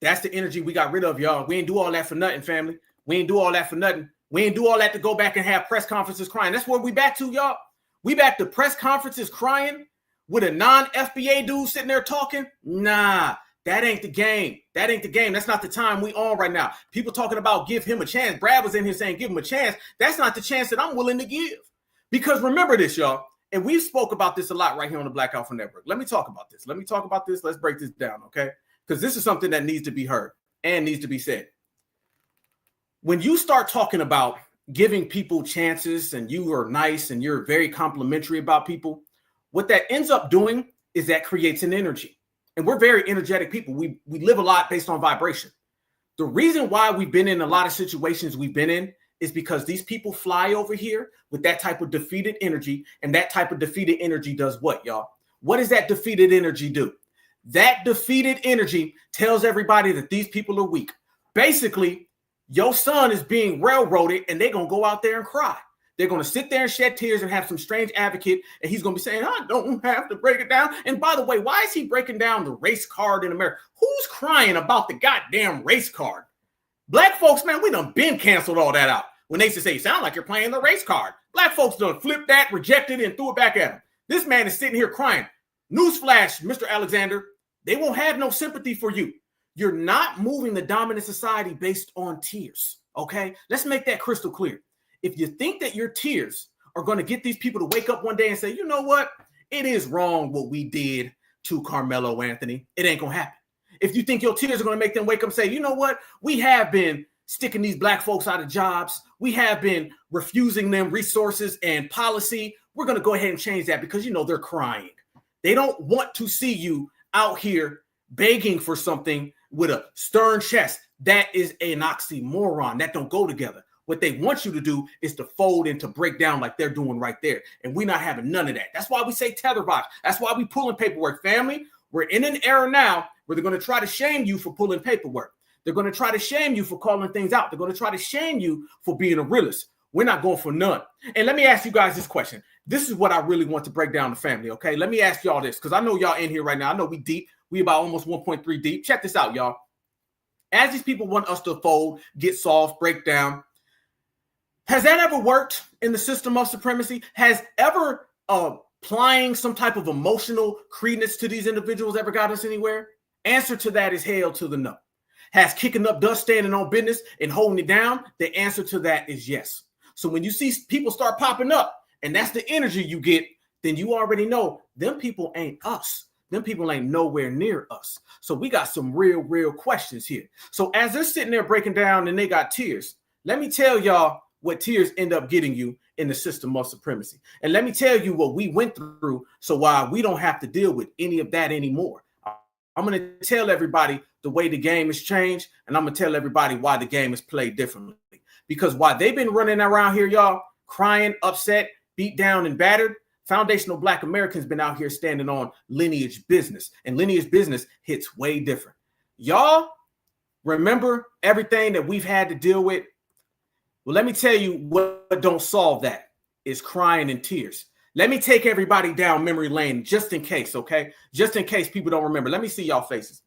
That's the energy we got rid of, y'all. We ain't do all that for nothing, family. We ain't do all that for nothing. We ain't do all that to go back and have press conferences crying. That's where we back to, y'all. We back to press conferences crying with a non-FBA dude sitting there talking. Nah, that ain't the game. That ain't the game. That's not the time we on right now. People talking about give him a chance. Brad was in here saying give him a chance. That's not the chance that I'm willing to give. Because remember this, y'all. And we've spoke about this a lot right here on the Black Alpha Network. Let me talk about this. Let's break this down, okay? Because this is something that needs to be heard and needs to be said. When you start talking about giving people chances and you are nice and you're very complimentary about people, what that ends up doing is that creates an energy. And we're very energetic people. We live a lot based on vibration. The reason why we've been in a lot of situations we've been in is because these people fly over here with that type of defeated energy, and that type of defeated energy does what, y'all? What does that defeated energy do? That defeated energy tells everybody that these people are weak. Basically, your son is being railroaded, and they're going to go out there and cry. They're going to sit there and shed tears and have some strange advocate, and he's going to be saying, I don't have to break it down. And by the way, why is he breaking down the race card in America? Who's crying about the goddamn race card? Black folks, man, we done been canceled all that out. When they used to say, sound like you're playing the race card. Black folks done flipped that, rejected it, and threw it back at him. This man is sitting here crying. Newsflash, Mr. Alexander, they won't have no sympathy for you. You're not moving the dominant society based on tears, okay? Let's make that crystal clear. If you think that your tears are going to get these people to wake up one day and say, you know what? It is wrong what we did to Karmelo Anthony. It ain't going to happen. If you think your tears are going to make them wake up and say, you know what? We have been sticking these black folks out of jobs. We have been refusing them resources and policy. We're going to go ahead and change that because, you know, they're crying. They don't want to see you out here begging for something with a stern chest. That is an oxymoron. That don't go together. What they want you to do is to fold and to break down like they're doing right there. And we're not having none of that. That's why we say tether box. That's why we pulling paperwork. Family, we're in an era now where they're going to try to shame you for pulling paperwork. They're going to try to shame you for calling things out. They're going to try to shame you for being a realist. We're not going for none. And let me ask you guys this question. This is what I really want to break down the family, okay? Let me ask y'all this, because I know y'all in here right now. I know we deep. We about almost 1.3 deep. Check this out, y'all. As these people want us to fold, get soft, break down, has that ever worked in the system of supremacy? Has ever applying some type of emotional credence to these individuals ever got us anywhere? Answer to that is hell to the no. Has kicking up dust, standing on business, and holding it down? The answer to that is yes. So when you see people start popping up, and that's the energy you get, then you already know them people ain't us. Them people ain't nowhere near us. So we got some real questions here. So as they're sitting there breaking down and they got tears, let me tell y'all what tears end up getting you in the system of supremacy. And let me tell you what we went through, so why we don't have to deal with any of that anymore. I'm going to tell everybody the way the game has changed, and I'm going to tell everybody why the game is played differently. Because while they've been running around here, y'all, crying, upset, beat down, and battered, foundational Black Americans been out here standing on lineage business, and lineage business hits way different. Y'all remember everything that we've had to deal with? Well, let me tell you what don't solve that is crying and tears. Let me take everybody down memory lane just in case, okay? Just in case people don't remember. Let me see y'all faces.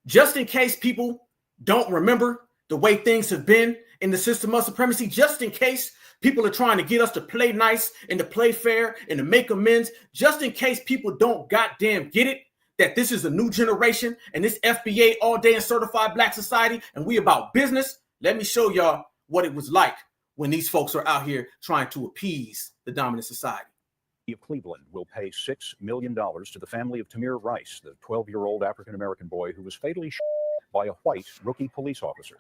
Just in case people don't remember the way things have been in the system of supremacy, just in case people are trying to get us to play nice and to play fair and to make amends, just in case people don't goddamn get it, that this is a new generation and this FBA all day and certified Black society and we about business. Let me show y'all what it was like when these folks are out here trying to appease the dominant society. Of Cleveland will pay $6 million to the family of Tamir Rice, the 12-year-old African-American boy who was fatally shot by a white rookie police officer.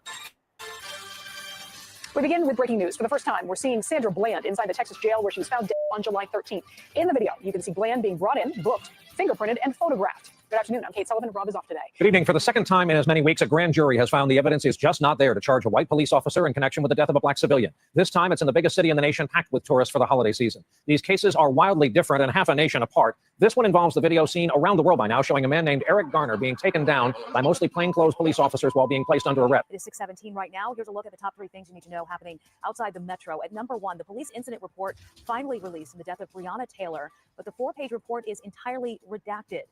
We begin with breaking news. For the first time, we're seeing Sandra Bland inside the Texas jail where she was found dead on July 13th. In the video, you can see Bland being brought in, booked, fingerprinted, and photographed. Good afternoon. I'm Kate Sullivan. Rob is off today. Good evening. For the second time in as many weeks, a grand jury has found the evidence is just not there to charge a white police officer in connection with the death of a Black civilian. This time, it's in the biggest city in the nation, packed with tourists for the holiday season. These cases are wildly different and half a nation apart. This one involves the video seen around the world by now, showing a man named Eric Garner being taken down by mostly plainclothes police officers while being placed under arrest. It is 6:17 right now. Here's a look at the top 3 things you need to know happening outside the metro. At number 1, the police incident report finally released in the death of Breonna Taylor, but the 4-page report is entirely redacted.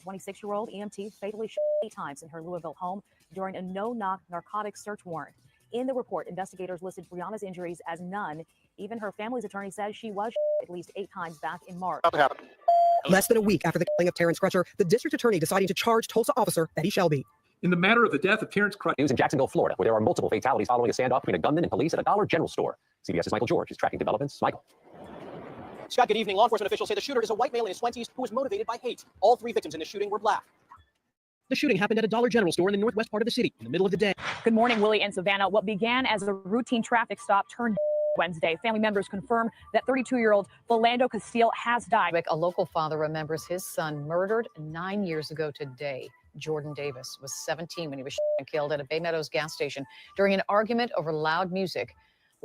26-year-old EMT fatally shot 8 times in her Louisville home during a no-knock narcotics search warrant. In the report, investigators listed Breonna's injuries as none. Even her family's attorney says she was shot at least 8 times back in March. Less than a week after the killing of Terrence Crutcher, the district attorney deciding to charge Tulsa officer Betty Shelby. In the matter of the death of Terrence Crutcher. News in Jacksonville, Florida, where there are multiple fatalities following a standoff between a gunman and police at a Dollar General store. CBS's Michael George is tracking developments. Michael. Scott, good evening. Law enforcement officials say the shooter is a white male in his 20s who was motivated by hate. All 3 victims in the shooting were Black. The shooting happened at a Dollar General store in the northwest part of the city in the middle of the day. Good morning, Willie and Savannah. What began as a routine traffic stop turned Wednesday. Family members confirm that 32-year-old Philando Castile has died. A local father remembers his son murdered 9 years ago today. Jordan Davis was 17 when he was shot and killed at a Bay Meadows gas station during an argument over loud music.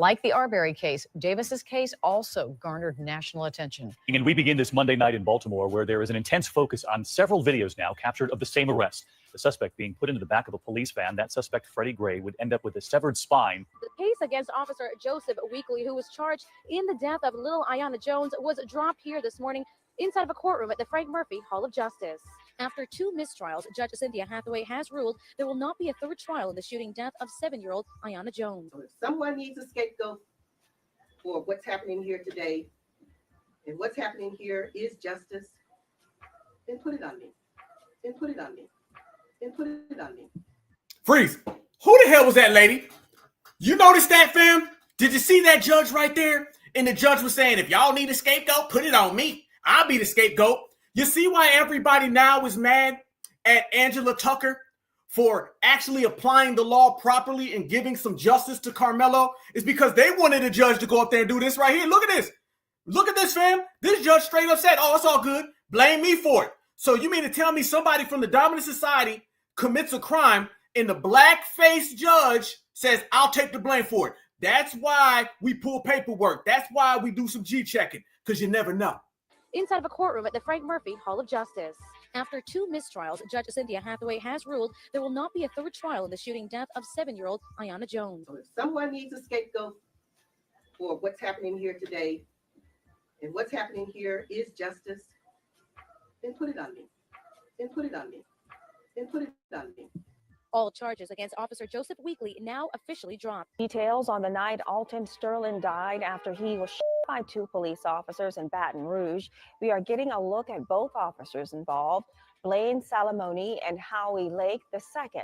Like the Arbery case, Davis's case also garnered national attention. And we begin this Monday night in Baltimore, where there is an intense focus on several videos now captured of the same arrest. The suspect being put into the back of a police van. That suspect, Freddie Gray, would end up with a severed spine. The case against Officer Joseph Weekly, who was charged in the death of little Ayanna Jones, was dropped here this morning inside of a courtroom at the Frank Murphy Hall of Justice. After 2 mistrials, Judge Cynthia Hathaway has ruled there will not be a 3rd trial in the shooting death of 7-year-old Ayanna Jones. Someone needs a scapegoat for what's happening here today, and what's happening here is justice, then put it on me. Then put it on me. Then put it on me. Freeze. Who the hell was that lady? You noticed that, fam? Did you see that judge right there? And the judge was saying, if y'all need a scapegoat, put it on me. I'll be the scapegoat. You see why everybody now is mad at Angela Tucker for actually applying the law properly and giving some justice to Karmelo? Is because they wanted a judge to go up there and do this right here. Look at this. Look at this, fam. This judge straight up said, oh, it's all good. Blame me for it. So you mean to tell me somebody from the dominant society commits a crime and the black-faced judge says, I'll take the blame for it? That's why we pull paperwork. That's why we do some G-checking, because you never know. Inside of a courtroom at the Frank Murphy Hall of Justice. After 2 mistrials, Judge Cynthia Hathaway has ruled there will not be a 3rd trial in the shooting death of 7-year-old Ayanna Jones. So if someone needs a scapegoat for what's happening here today, and what's happening here is justice, then put it on me. Then put it on me. Then put it on me. All charges against Officer Joseph Weekly now officially dropped. Details on the night Alton Sterling died after he was shot by 2 police officers in Baton Rouge. We are getting a look at both officers involved, Blaine Salamone and Howie Lake II.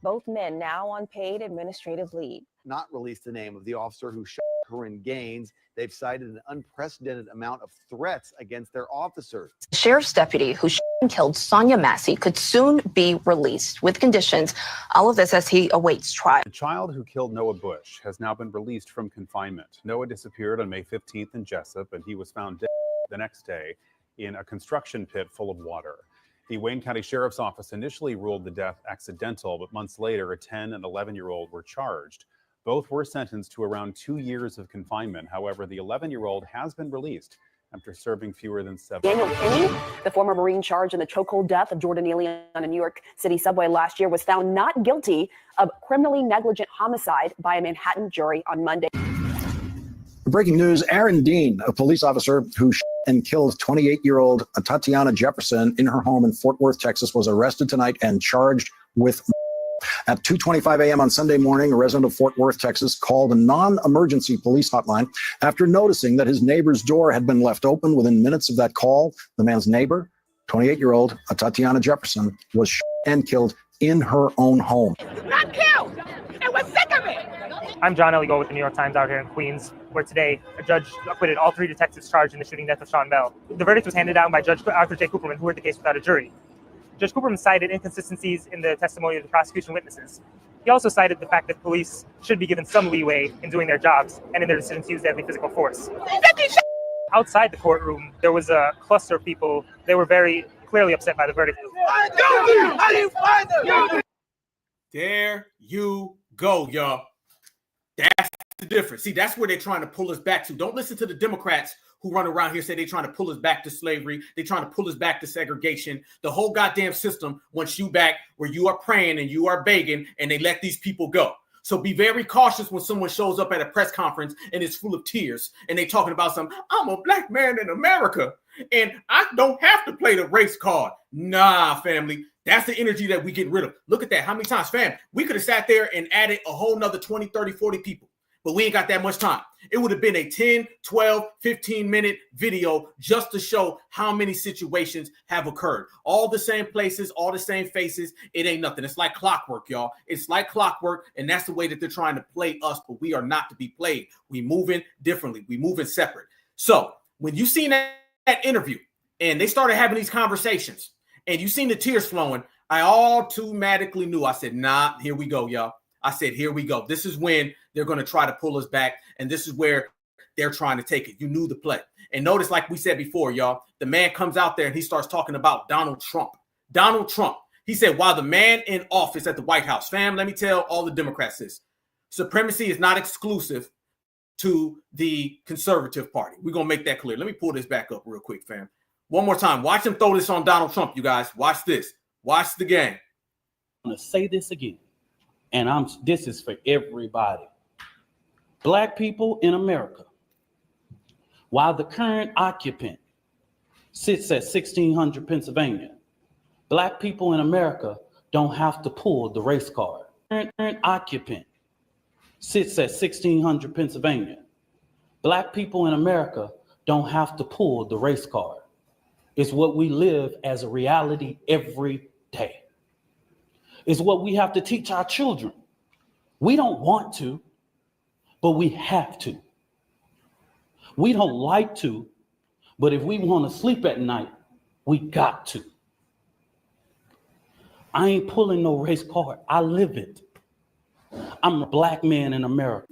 Both men now on paid administrative leave. Not released the name of the officer who shot Corinne Gaines. They've cited an unprecedented amount of threats against their officers. Sheriff's deputy who shot and killed Sonia Massey could soon be released with conditions. All of this as he awaits trial. The child who killed Noah Bush has now been released from confinement. Noah disappeared on May 15th in Jessup, and he was found dead the next day in a construction pit full of water. The Wayne County Sheriff's Office initially ruled the death accidental, but months later, a 10 and 11-year-old were charged. Both were sentenced to around 2 years of confinement. However, the 11-year-old has been released after serving fewer than 7. Daniel Kinney, the former Marine charged in the chokehold death of Jordan Neely on a New York City subway last year, was found not guilty of criminally negligent homicide by a Manhattan jury on Monday. Breaking news, Aaron Dean, a police officer who shot and killed 28-year-old Tatiana Jefferson in her home in Fort Worth, Texas, was arrested tonight and charged with. At 2:25 a.m. on Sunday morning, a resident of Fort Worth, Texas, called a non-emergency police hotline after noticing that his neighbor's door had been left open. Within minutes of that call, the man's neighbor, 28-year-old Tatiana Jefferson, was shot and killed in her own home. Not killed, and we're sick of it. I'm John Elligo with the New York Times out here in Queens, where today a judge acquitted all 3 detectives charged in the shooting death of Sean Bell. The verdict was handed down by Judge Arthur J. Cooperman, who heard the case without a jury. Judge Cooperman cited inconsistencies in the testimony of the prosecution witnesses. He also cited the fact that police should be given some leeway in doing their jobs and in their decision to use deadly physical force. Outside the courtroom, there was a cluster of people. They were very clearly upset by the verdict. There you go, y'all. That's the difference. See, that's where they're trying to pull us back to. Don't listen to the Democrats who run around here say they're trying to pull us back to slavery. They're trying to pull us back to segregation. The whole goddamn system wants you back where you are praying and you are begging, and they let these people go. So be very cautious when someone shows up at a press conference and is full of tears and they talking about something. I'm a black man in America and I don't have to play the race card. Nah, family. That's the energy that we get rid of. Look at that. How many times, fam? We could have sat there and added a whole nother 20, 30, 40 people. But we ain't got that much time. It would have been a 10, 12, 15-minute video just to show how many situations have occurred. All the same places, all the same faces. It ain't nothing. It's like clockwork, y'all. It's like clockwork, and that's the way that they're trying to play us, but we are not to be played. We moving differently. We moving separate. So when you seen that interview and they started having these conversations and you seen the tears flowing, I automatically knew. I said, nah, here we go, y'all. I said, here we go. This is when they're going to try to pull us back, and this is where they're trying to take it. You knew the play. And notice, like we said before, y'all, the man comes out there and he starts talking about Donald Trump. Donald Trump. He said, while the man in office at the White House, fam, let me tell all the Democrats this. Supremacy is not exclusive to the conservative party. We're going to make that clear. Let me pull this back up real quick, fam. One more time. Watch him throw this on Donald Trump, you guys. Watch this. Watch the game. I'm going to say this again, and this is for everybody. Black people in America, while the current occupant sits at 1600 Pennsylvania, Black people in America don't have to pull the race card. Current occupant sits at 1600 Pennsylvania. Black people in America don't have to pull the race card. It's what we live as a reality every day. It's what we have to teach our children. We don't want to, but we have to. We don't like to, but if we want to sleep at night, we got to. I ain't pulling no race card. I live it. I'm a black man in America.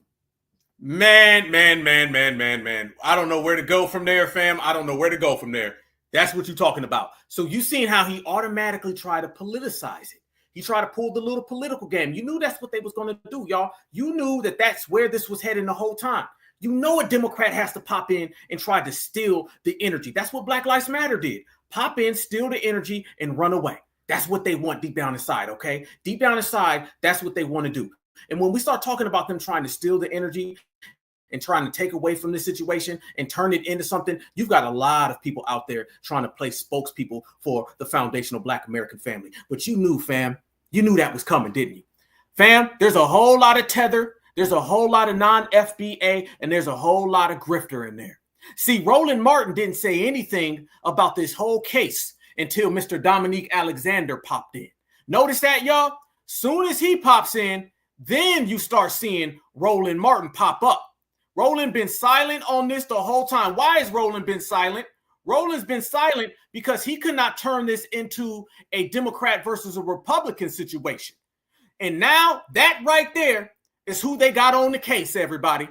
Man. I don't know where to go from there, fam. I don't know where to go from there. That's what you're talking about. So you seen how he automatically tried to politicize it. He tried to pull the little political game. You knew that's what they was going to do, y'all. You knew that that's where this was heading the whole time. You know a Democrat has to pop in and try to steal the energy. That's what Black Lives Matter did. Pop in, steal the energy, and run away. That's what they want deep down inside, okay? Deep down inside, that's what they want to do. And when we start talking about them trying to steal the energy and trying to take away from this situation and turn it into something, you've got a lot of people out there trying to play spokespeople for the foundational Black American family. But you knew, fam, you knew that was coming, didn't you? Fam, there's a whole lot of Tether, there's a whole lot of non-FBA, and there's a whole lot of grifter in there. See, Roland Martin didn't say anything about this whole case until Mr. Dominique Alexander popped in. Notice that, y'all? Soon as he pops in, then you start seeing Roland Martin pop up. Roland been silent on this the whole time. Why has Roland been silent? Roland's been silent because he could not turn this into a Democrat versus a Republican situation. And now that right there is who they got on the case, everybody.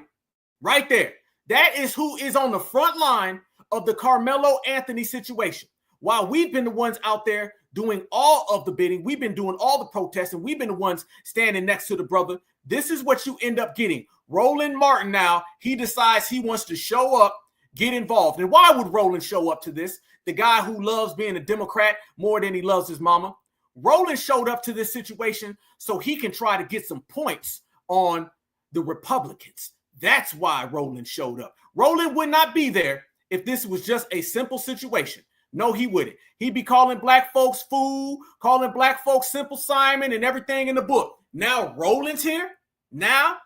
Right there. That is who is on the front line of the Karmelo Anthony situation. While we've been the ones out there doing all of the bidding, we've been doing all the protesting, we've been the ones standing next to the brother. This is what you end up getting. Roland Martin now, he decides he wants to show up, get involved. And why would Roland show up to this? The guy who loves being a Democrat more than he loves his mama. Roland showed up to this situation so he can try to get some points on the Republicans. That's why Roland showed up. Roland would not be there if this was just a simple situation. No, he wouldn't. He'd be calling black folks fool, calling black folks Simple Simon and everything in the book. Now Roland's here. Now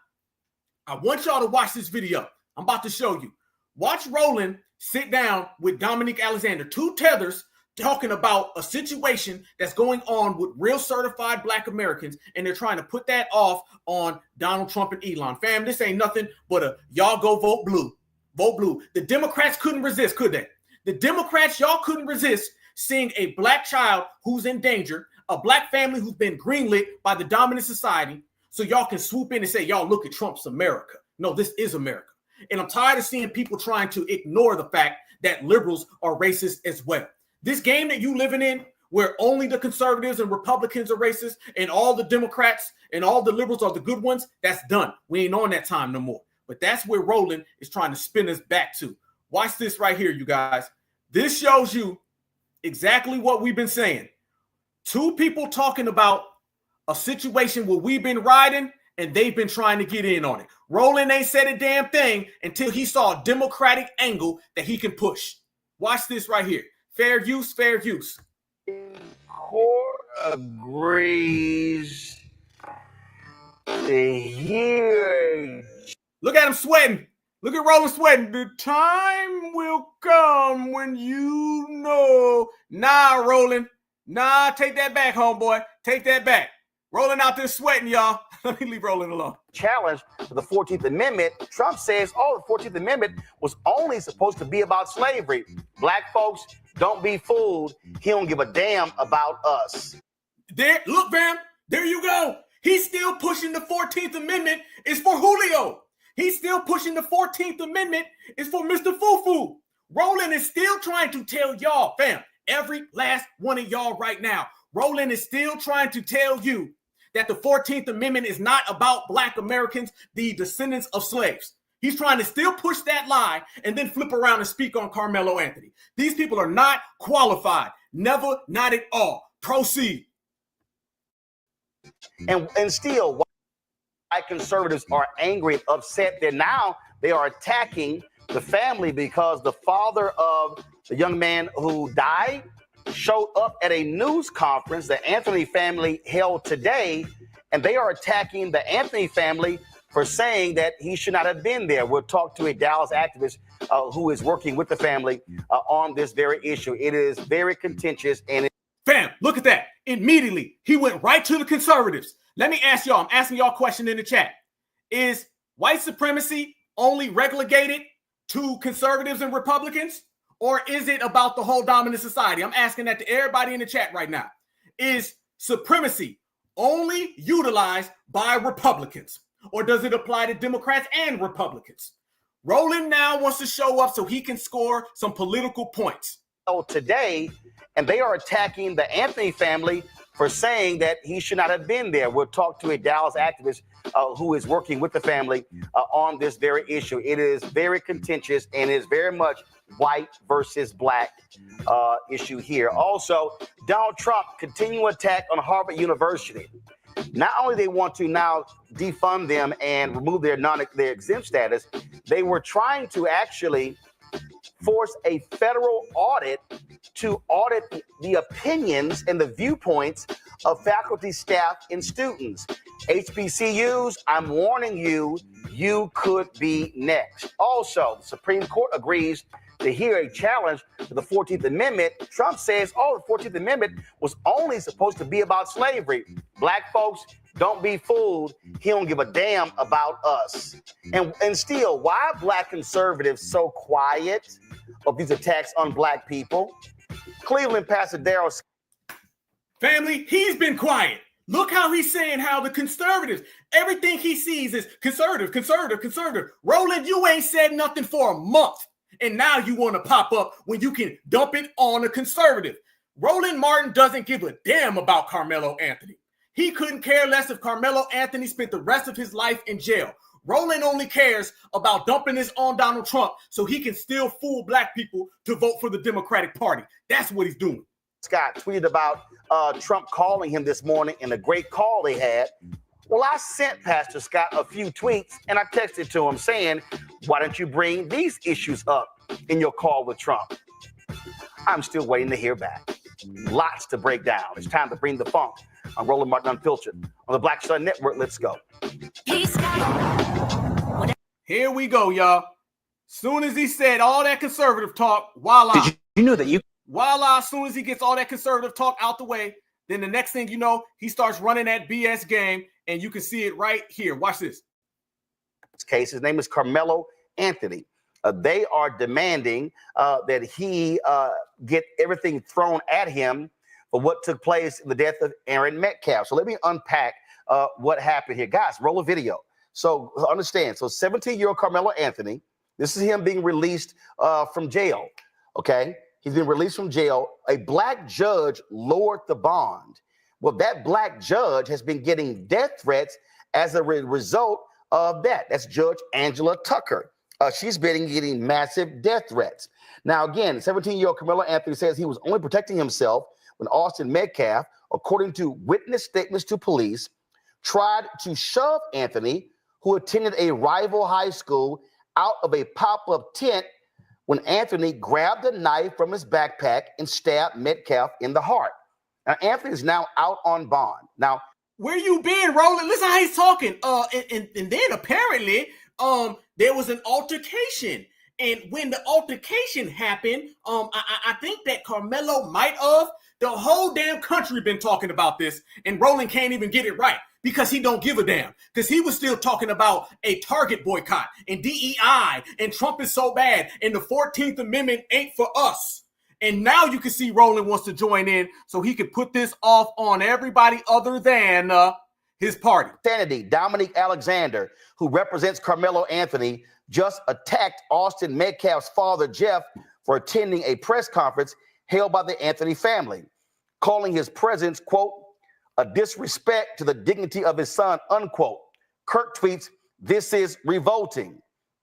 I want y'all to watch this video. I'm about to show you. Watch Roland sit down with Dominique Alexander, two tethers, talking about a situation that's going on with real certified black Americans, and they're trying to put that off on Donald Trump and Elon. Fam, this ain't nothing but a y'all go vote blue. Vote blue. The Democrats couldn't resist, could they? The Democrats, y'all couldn't resist seeing a black child who's in danger, a black family who's been greenlit by the dominant society, so y'all can swoop in and say, y'all look at Trump's America. No, this is America. And I'm tired of seeing people trying to ignore the fact that liberals are racist as well. This game that you living in, where only the conservatives and Republicans are racist and all the Democrats and all the liberals are the good ones, that's done. We ain't on that time no more. But that's where Roland is trying to spin us back to. Watch this right here, you guys. This shows you exactly what we've been saying. Two people talking about a situation where we've been riding and they've been trying to get in on it. Roland ain't said a damn thing until he saw a Democratic angle that he can push. Watch this right here. Fair use, fair use. Court agrees to hear. Look at him sweating. Look at Roland sweating. The time will come when you know. Nah, Roland. Nah, take that back, homeboy. Take that back. Roland out there sweating, y'all. Let me leave Roland alone. Challenge to the 14th Amendment. Trump says, the 14th Amendment was only supposed to be about slavery. Black folks, don't be fooled. He don't give a damn about us. There, look, fam. There you go. He's still pushing the 14th Amendment is for Julio. He's still pushing the 14th Amendment is for Mr. Fufu. Roland is still trying to tell y'all, fam, every last one of y'all right now, Roland is still trying to tell you that the 14th Amendment is not about black Americans, the descendants of slaves. He's trying to still push that lie and then flip around and speak on Karmelo Anthony. These people are not qualified. Never, not at all. Proceed. And still, white conservatives are angry and upset that now they are attacking the family because the father of the young man who died showed up at a news conference the Anthony family held today, and they are attacking the Anthony family for saying that he should not have been there. We'll talk to a Dallas activist who is working with the family on this very issue. It is very contentious. And fam, look at that. Immediately, he went right to the conservatives. Let me ask y'all, I'm asking y'all a question in the chat. Is white supremacy only relegated to conservatives and Republicans? Or is it about the whole dominant society? I'm asking that to everybody in the chat right now. Is supremacy only utilized by Republicans? Or does it apply to Democrats and Republicans? Roland now wants to show up so he can score some political points. Today, and they are attacking the Anthony family for saying that he should not have been there. We'll talk to a Dallas activist who is working with the family on this very issue. It is very contentious and is very much white versus black issue here. Also, Donald Trump continuing attack on Harvard University. Not only they want to now defund them and remove their exempt status, they were trying to actually force a federal audit to audit the opinions and the viewpoints of faculty, staff, and students. HBCUs, I'm warning you, you could be next. Also, the Supreme Court agrees to hear a challenge to the 14th Amendment. Trump says, the 14th Amendment was only supposed to be about slavery. Black folks, Don't be fooled. He don't give a damn about us. And still, why are black conservatives so quiet of these attacks on black people? Cleveland Pastor Darrell. Family, he's been quiet. Look how he's saying how the conservatives, everything he sees is conservative, conservative, conservative. Roland, you ain't said nothing for a month. And now you want to pop up when you can dump it on a conservative. Roland Martin doesn't give a damn about Karmelo Anthony. He couldn't care less if Karmelo Anthony spent the rest of his life in jail. Roland only cares about dumping this on Donald Trump so he can still fool black people to vote for the Democratic Party. That's what he's doing. Scott tweeted about Trump calling him this morning and a great call they had. Well, I sent Pastor Scott a few tweets and I texted to him saying, why don't you bring these issues up in your call with Trump? I'm still waiting to hear back. Lots to break down. It's time to bring the funk on Roland Martin Unfiltered on the Black Sun Network. Let's go. Here we go, y'all. Soon as he said all that conservative talk, voila. Did you know that you... Voila, as soon as he gets all that conservative talk out the way, then the next thing you know, he starts running that BS game, and you can see it right here. Watch this. This case, his name is Karmelo Anthony. They are demanding that he get everything thrown at him for what took place in the death of Aaron Metcalf. So let me unpack what happened here. Guys, roll a video. So understand, so 17-year-old Karmelo Anthony, this is him being released from jail, okay? He's been released from jail. A black judge lowered the bond. Well, that black judge has been getting death threats as a result of that. That's Judge Angela Tucker. She's been getting massive death threats. Now, again, 17-year-old Karmelo Anthony says he was only protecting himself when Austin Metcalf, according to witness statements to police, tried to shove Anthony, who attended a rival high school, out of a pop-up tent when Anthony grabbed a knife from his backpack and stabbed Metcalf in the heart. Now, Anthony is now out on bond. Now, where you been, Roland? Listen how he's talking. And then apparently, there was an altercation. And when the altercation happened, I think that Karmelo might have, the whole damn country been talking about this, and Roland can't even get it right because he don't give a damn. Because he was still talking about a Target boycott and DEI and Trump is so bad and the 14th Amendment ain't for us. And now you can see Roland wants to join in so he could put this off on everybody other than his party. Sanity, Dominique Alexander, who represents Karmelo Anthony, just attacked Austin Metcalf's father, Jeff, for attending a press conference held by the Anthony family, calling his presence, quote, a disrespect to the dignity of his son, unquote. Kirk tweets, this is revolting.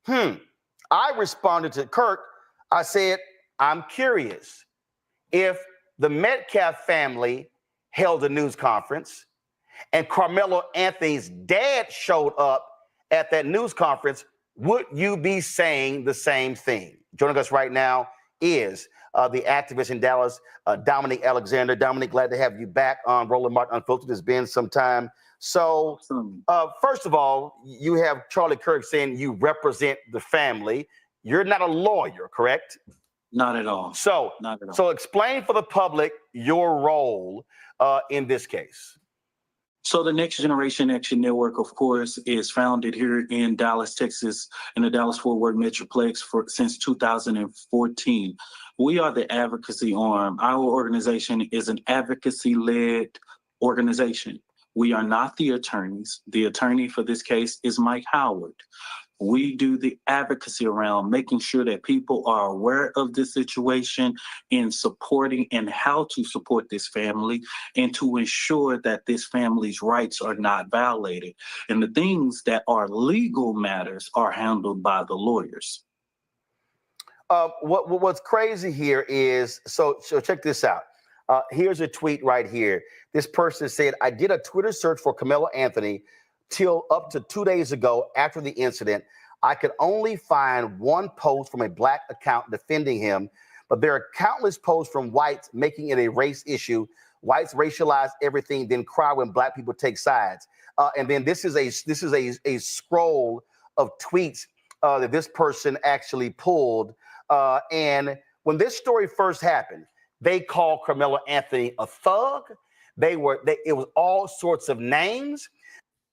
I responded to Kirk. I said, I'm curious. If the Metcalf family held a news conference and Karmelo Anthony's dad showed up at that news conference, would you be saying the same thing? Joining us right now is the activist in Dallas, Dominique Alexander. Dominique, glad to have you back on Roland Martin Unfiltered. It's been some time. So first of all, you have Charlie Kirk saying you represent the family. You're not a lawyer, correct? Not at all. So, Not at all. So explain for the public your role in this case. So the Next Generation Action Network, of course, is founded here in Dallas, Texas, in the Dallas-Fort Worth Metroplex since 2014. We are the advocacy arm. Our organization is an advocacy-led organization. We are not the attorneys. The attorney for this case is Mike Howard. We do the advocacy around making sure that people are aware of the situation and supporting and how to support this family and to ensure that this family's rights are not violated. And the things that are legal matters are handled by the lawyers. What's crazy here is, so check this out. Here's a tweet right here. This person said, I did a Twitter search for Karmelo Anthony till up to 2 days ago after the incident. I could only find one post from a black account defending him, but there are countless posts from whites making it a race issue. Whites racialize everything, then cry when black people take sides. And then this is a scroll of tweets that this person actually pulled. And when this story first happened, they called Karmelo Anthony a thug. It was all sorts of names.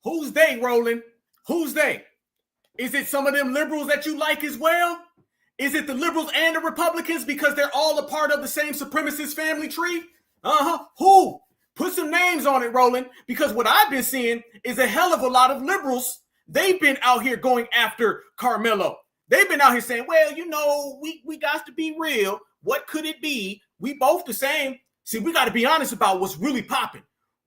Who's they, Roland? Who's they? Is it some of them liberals that you like as well? Is it the liberals and the Republicans because they're all a part of the same supremacist family tree? Who? Put some names on it, Roland, because what I've been seeing is a hell of a lot of liberals. They've been out here going after Karmelo. They've been out here saying, well, you know, we got to be real. What could it be? We both the same. See, we got to be honest about what's really popping.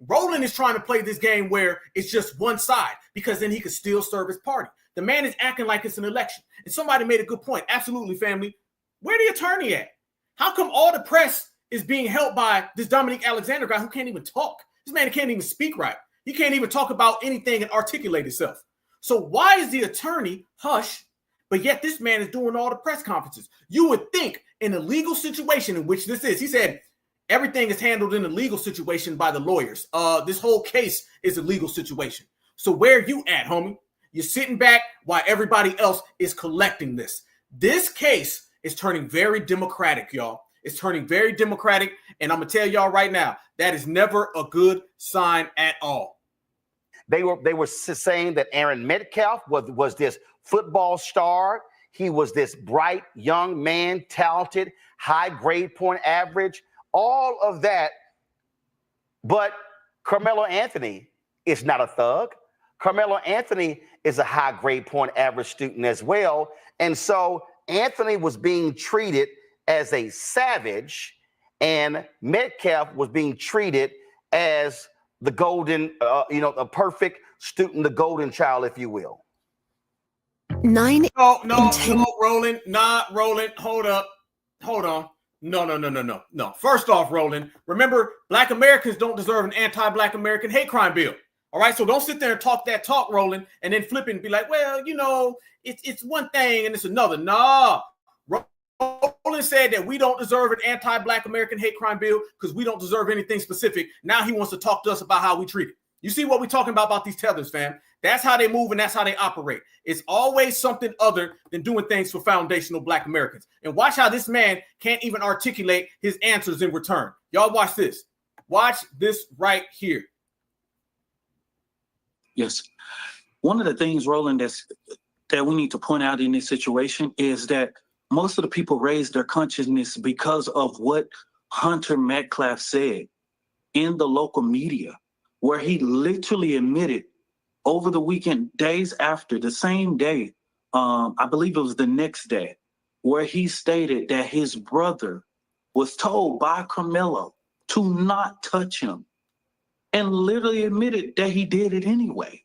Roland is trying to play this game where it's just one side because then he could still serve his party. The man is acting like it's an election. And somebody made a good point. Absolutely, family. Where the attorney at? How come all the press is being held by this Dominique Alexander guy who can't even talk? This man can't even speak right. He can't even talk about anything and articulate himself. So why is the attorney hush, but yet this man is doing all the press conferences? You would think in a legal situation in which this is, he said, everything is handled in a legal situation by the lawyers. This whole case is a legal situation. So where you at, homie? You're sitting back while everybody else is collecting this. This case is turning very democratic, y'all. It's turning very democratic. And I'm going to tell y'all right now, that is never a good sign at all. They were saying that Aaron Metcalf was this football star. He was this bright young man, talented, high grade point average, all of that. But Karmelo Anthony is not a thug. Karmelo Anthony is a high grade point average student as well. And so Anthony was being treated as a savage and Metcalf was being treated as the golden, a perfect student, the golden child, if you will. No, Roland, not Roland. Hold on. No. First off, Roland, remember, Black Americans don't deserve an anti-Black American hate crime bill. All right, so don't sit there and talk that talk, Roland, and then flip it and be like, well, you know, it's one thing and it's another. Nah, Roland said that we don't deserve an anti-Black American hate crime bill because we don't deserve anything specific. Now he wants to talk to us about how we treat it. You see what we're talking about these tethers, fam? That's how they move and that's how they operate. It's always something other than doing things for foundational Black Americans. And watch how this man can't even articulate his answers in return. Y'all watch this. Watch this right here. Yes. One of the things, Roland, that we need to point out in this situation is that most of the people raised their consciousness because of what Hunter Metcalf said in the local media, where he literally admitted over the weekend, days after, the same day, I believe it was the next day, where he stated that his brother was told by Karmelo to not touch him and literally admitted that he did it anyway.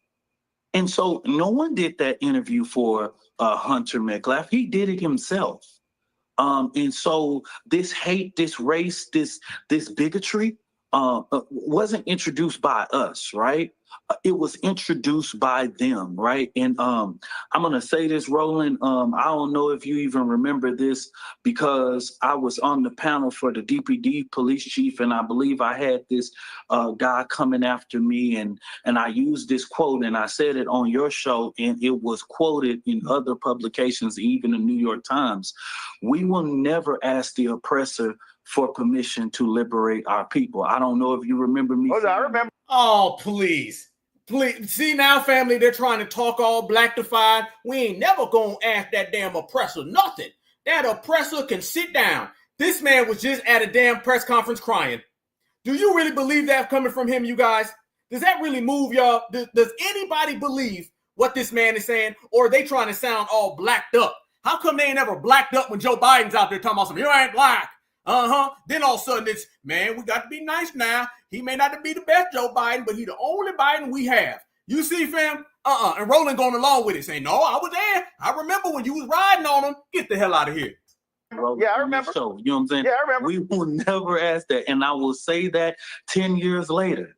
And so no one did that interview for Hunter Metcalf. He did it himself. And so this hate, this race, this bigotry wasn't introduced by us, right? It was introduced by them, right? And I'm going to say this, Roland. I don't know if you even remember this because I was on the panel for the DPD police chief, and I believe I had this guy coming after me, and I used this quote, and I said it on your show, and it was quoted in other publications, even the New York Times. We will never ask the oppressor for permission to liberate our people. I don't know if you remember me. Oh, I remember. Oh, please. See now, family, they're trying to talk all Black-defied. We ain't never gonna ask that damn oppressor nothing. That oppressor can sit down. This man was just at a damn press conference crying. Do you really believe that coming from him, you guys? Does that really move y'all? Does anybody believe what this man is saying? Or are they trying to sound all blacked up? How come they ain't ever blacked up when Joe Biden's out there talking about something? You ain't black. Then all of a sudden it's, man, we got to be nice now. He may not be the best Joe Biden, but he the only Biden we have. You see, fam? And Roland going along with it, saying, no, I was there. I remember when you was riding on him. Get the hell out of here. Yeah, I remember. So, you know what I'm saying? Yeah, I remember. We will never ask that. And I will say that 10 years later.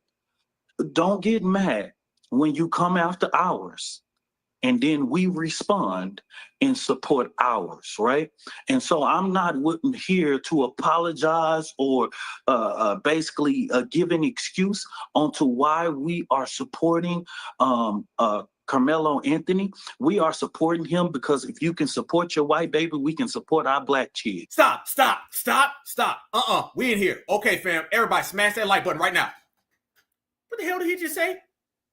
Don't get mad when you come after ours. And then we respond and support ours, right? And so I'm not here to apologize or basically give an excuse onto why we are supporting Karmelo Anthony. We are supporting him because if you can support your white baby, we can support our Black kids. Stop. We in here. Okay, fam. Everybody smash that like button right now. What the hell did he just say?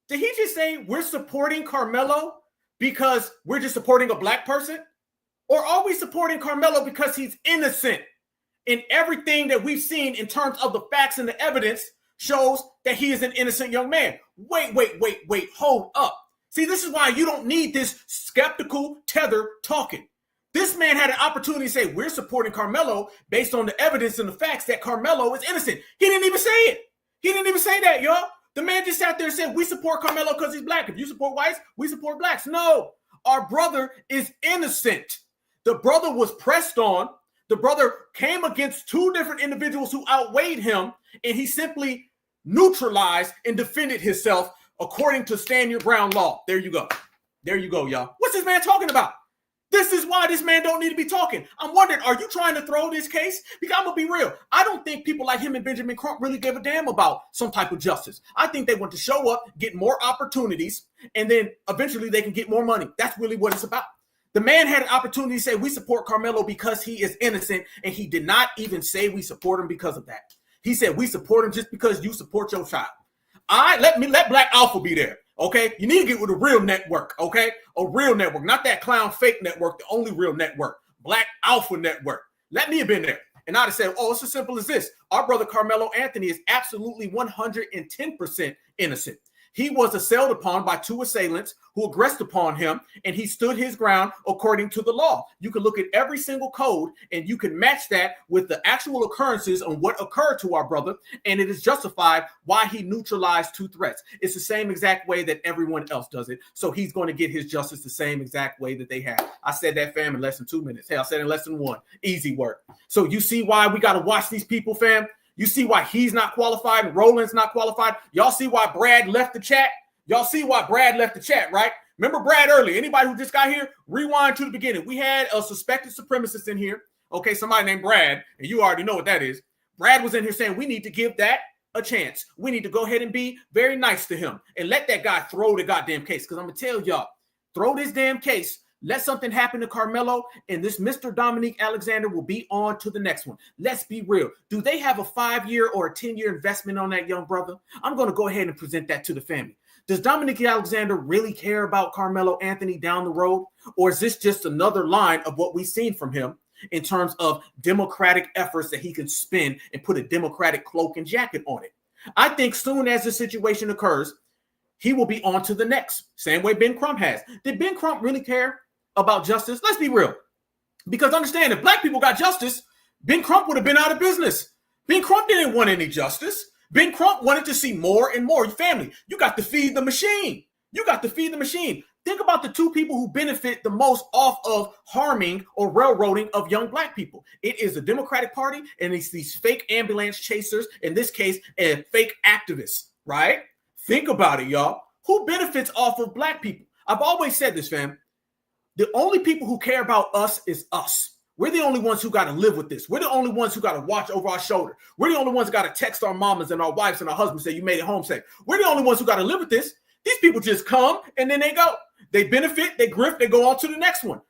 Did he just say we're supporting Karmelo because we're just supporting a black person? Or are we supporting Karmelo because he's innocent? And everything that we've seen in terms of the facts and the evidence shows that he is an innocent young man. Wait, hold up. See, this is why you don't need this skeptical Tether talking. This man had an opportunity to say, we're supporting Karmelo based on the evidence and the facts that Karmelo is innocent. He didn't even say it. He didn't even say that, y'all. The man just sat there and said, we support Karmelo because he's black. If you support whites, we support blacks. No, our brother is innocent. The brother was pressed on. The brother came against two different individuals who outweighed him, and he simply neutralized and defended himself according to stand your ground law. There you go. There you go, y'all. What's this man talking about? This is why this man don't need to be talking. I'm wondering, are you trying to throw this case? Because I'm going to be real. I don't think people like him and Benjamin Crump really give a damn about some type of justice. I think they want to show up, get more opportunities, and then eventually they can get more money. That's really what it's about. The man had an opportunity to say, we support Karmelo because he is innocent, and he did not even say we support him because of that. He said, we support him just because you support your child. Let Black Alpha be there. Okay, you need to get with a real network, okay? A real network, not that clown fake network, the only real network, Black Alpha Network. Let me have been there. And I'd have said, oh, it's as simple as this. Our brother Karmelo Anthony is absolutely 110% innocent. He was assailed upon by two assailants who aggressed upon him, and he stood his ground according to the law. You can look at every single code, and you can match that with the actual occurrences on what occurred to our brother, and it is justified why he neutralized two threats. It's the same exact way that everyone else does it, so he's going to get his justice the same exact way that they have. I said that, fam, in less than 2 minutes. Hey, I said in less than one. Easy work. So you see why we got to watch these people, fam? You see why he's not qualified and Roland's not qualified? Y'all see why Brad left the chat? Y'all see why Brad left the chat, right? Remember Brad earlier. Anybody who just got here, rewind to the beginning. We had a suspected supremacist in here. Okay, somebody named Brad, and you already know what that is. Brad was in here saying we need to give that a chance. We need to go ahead and be very nice to him and let that guy throw the goddamn case. Because I'm going to tell y'all, throw this damn case. Let something happen to Karmelo, and this Mr. Dominique Alexander will be on to the next one. Let's be real. Do they have a 5-year or a 10-year investment on that young brother? I'm going to go ahead and present that to the family. Does Dominique Alexander really care about Karmelo Anthony down the road? Or is this just another line of what we've seen from him in terms of democratic efforts that he can spin and put a democratic cloak and jacket on it? I think soon as the situation occurs, he will be on to the next. Same way Ben Crump has. Did Ben Crump really care about justice? Let's be real. Because understand, if black people got justice, Ben Crump would have been out of business. Ben Crump didn't want any justice. Ben Crump wanted to see more and more. Family, you got to feed the machine. You got to feed the machine. Think about the two people who benefit the most off of harming or railroading of young black people. It is the Democratic Party, and it's these fake ambulance chasers, in this case, and fake activists, right? Think about it, y'all. Who benefits off of black people? I've always said this, fam. The only people who care about us is us. We're the only ones who got to live with this. We're the only ones who got to watch over our shoulder. We're the only ones who got to text our mamas and our wives and our husbands, say you made it home safe. We're the only ones who got to live with this. These people just come and then they go. They benefit, they grift, they go on to the next one.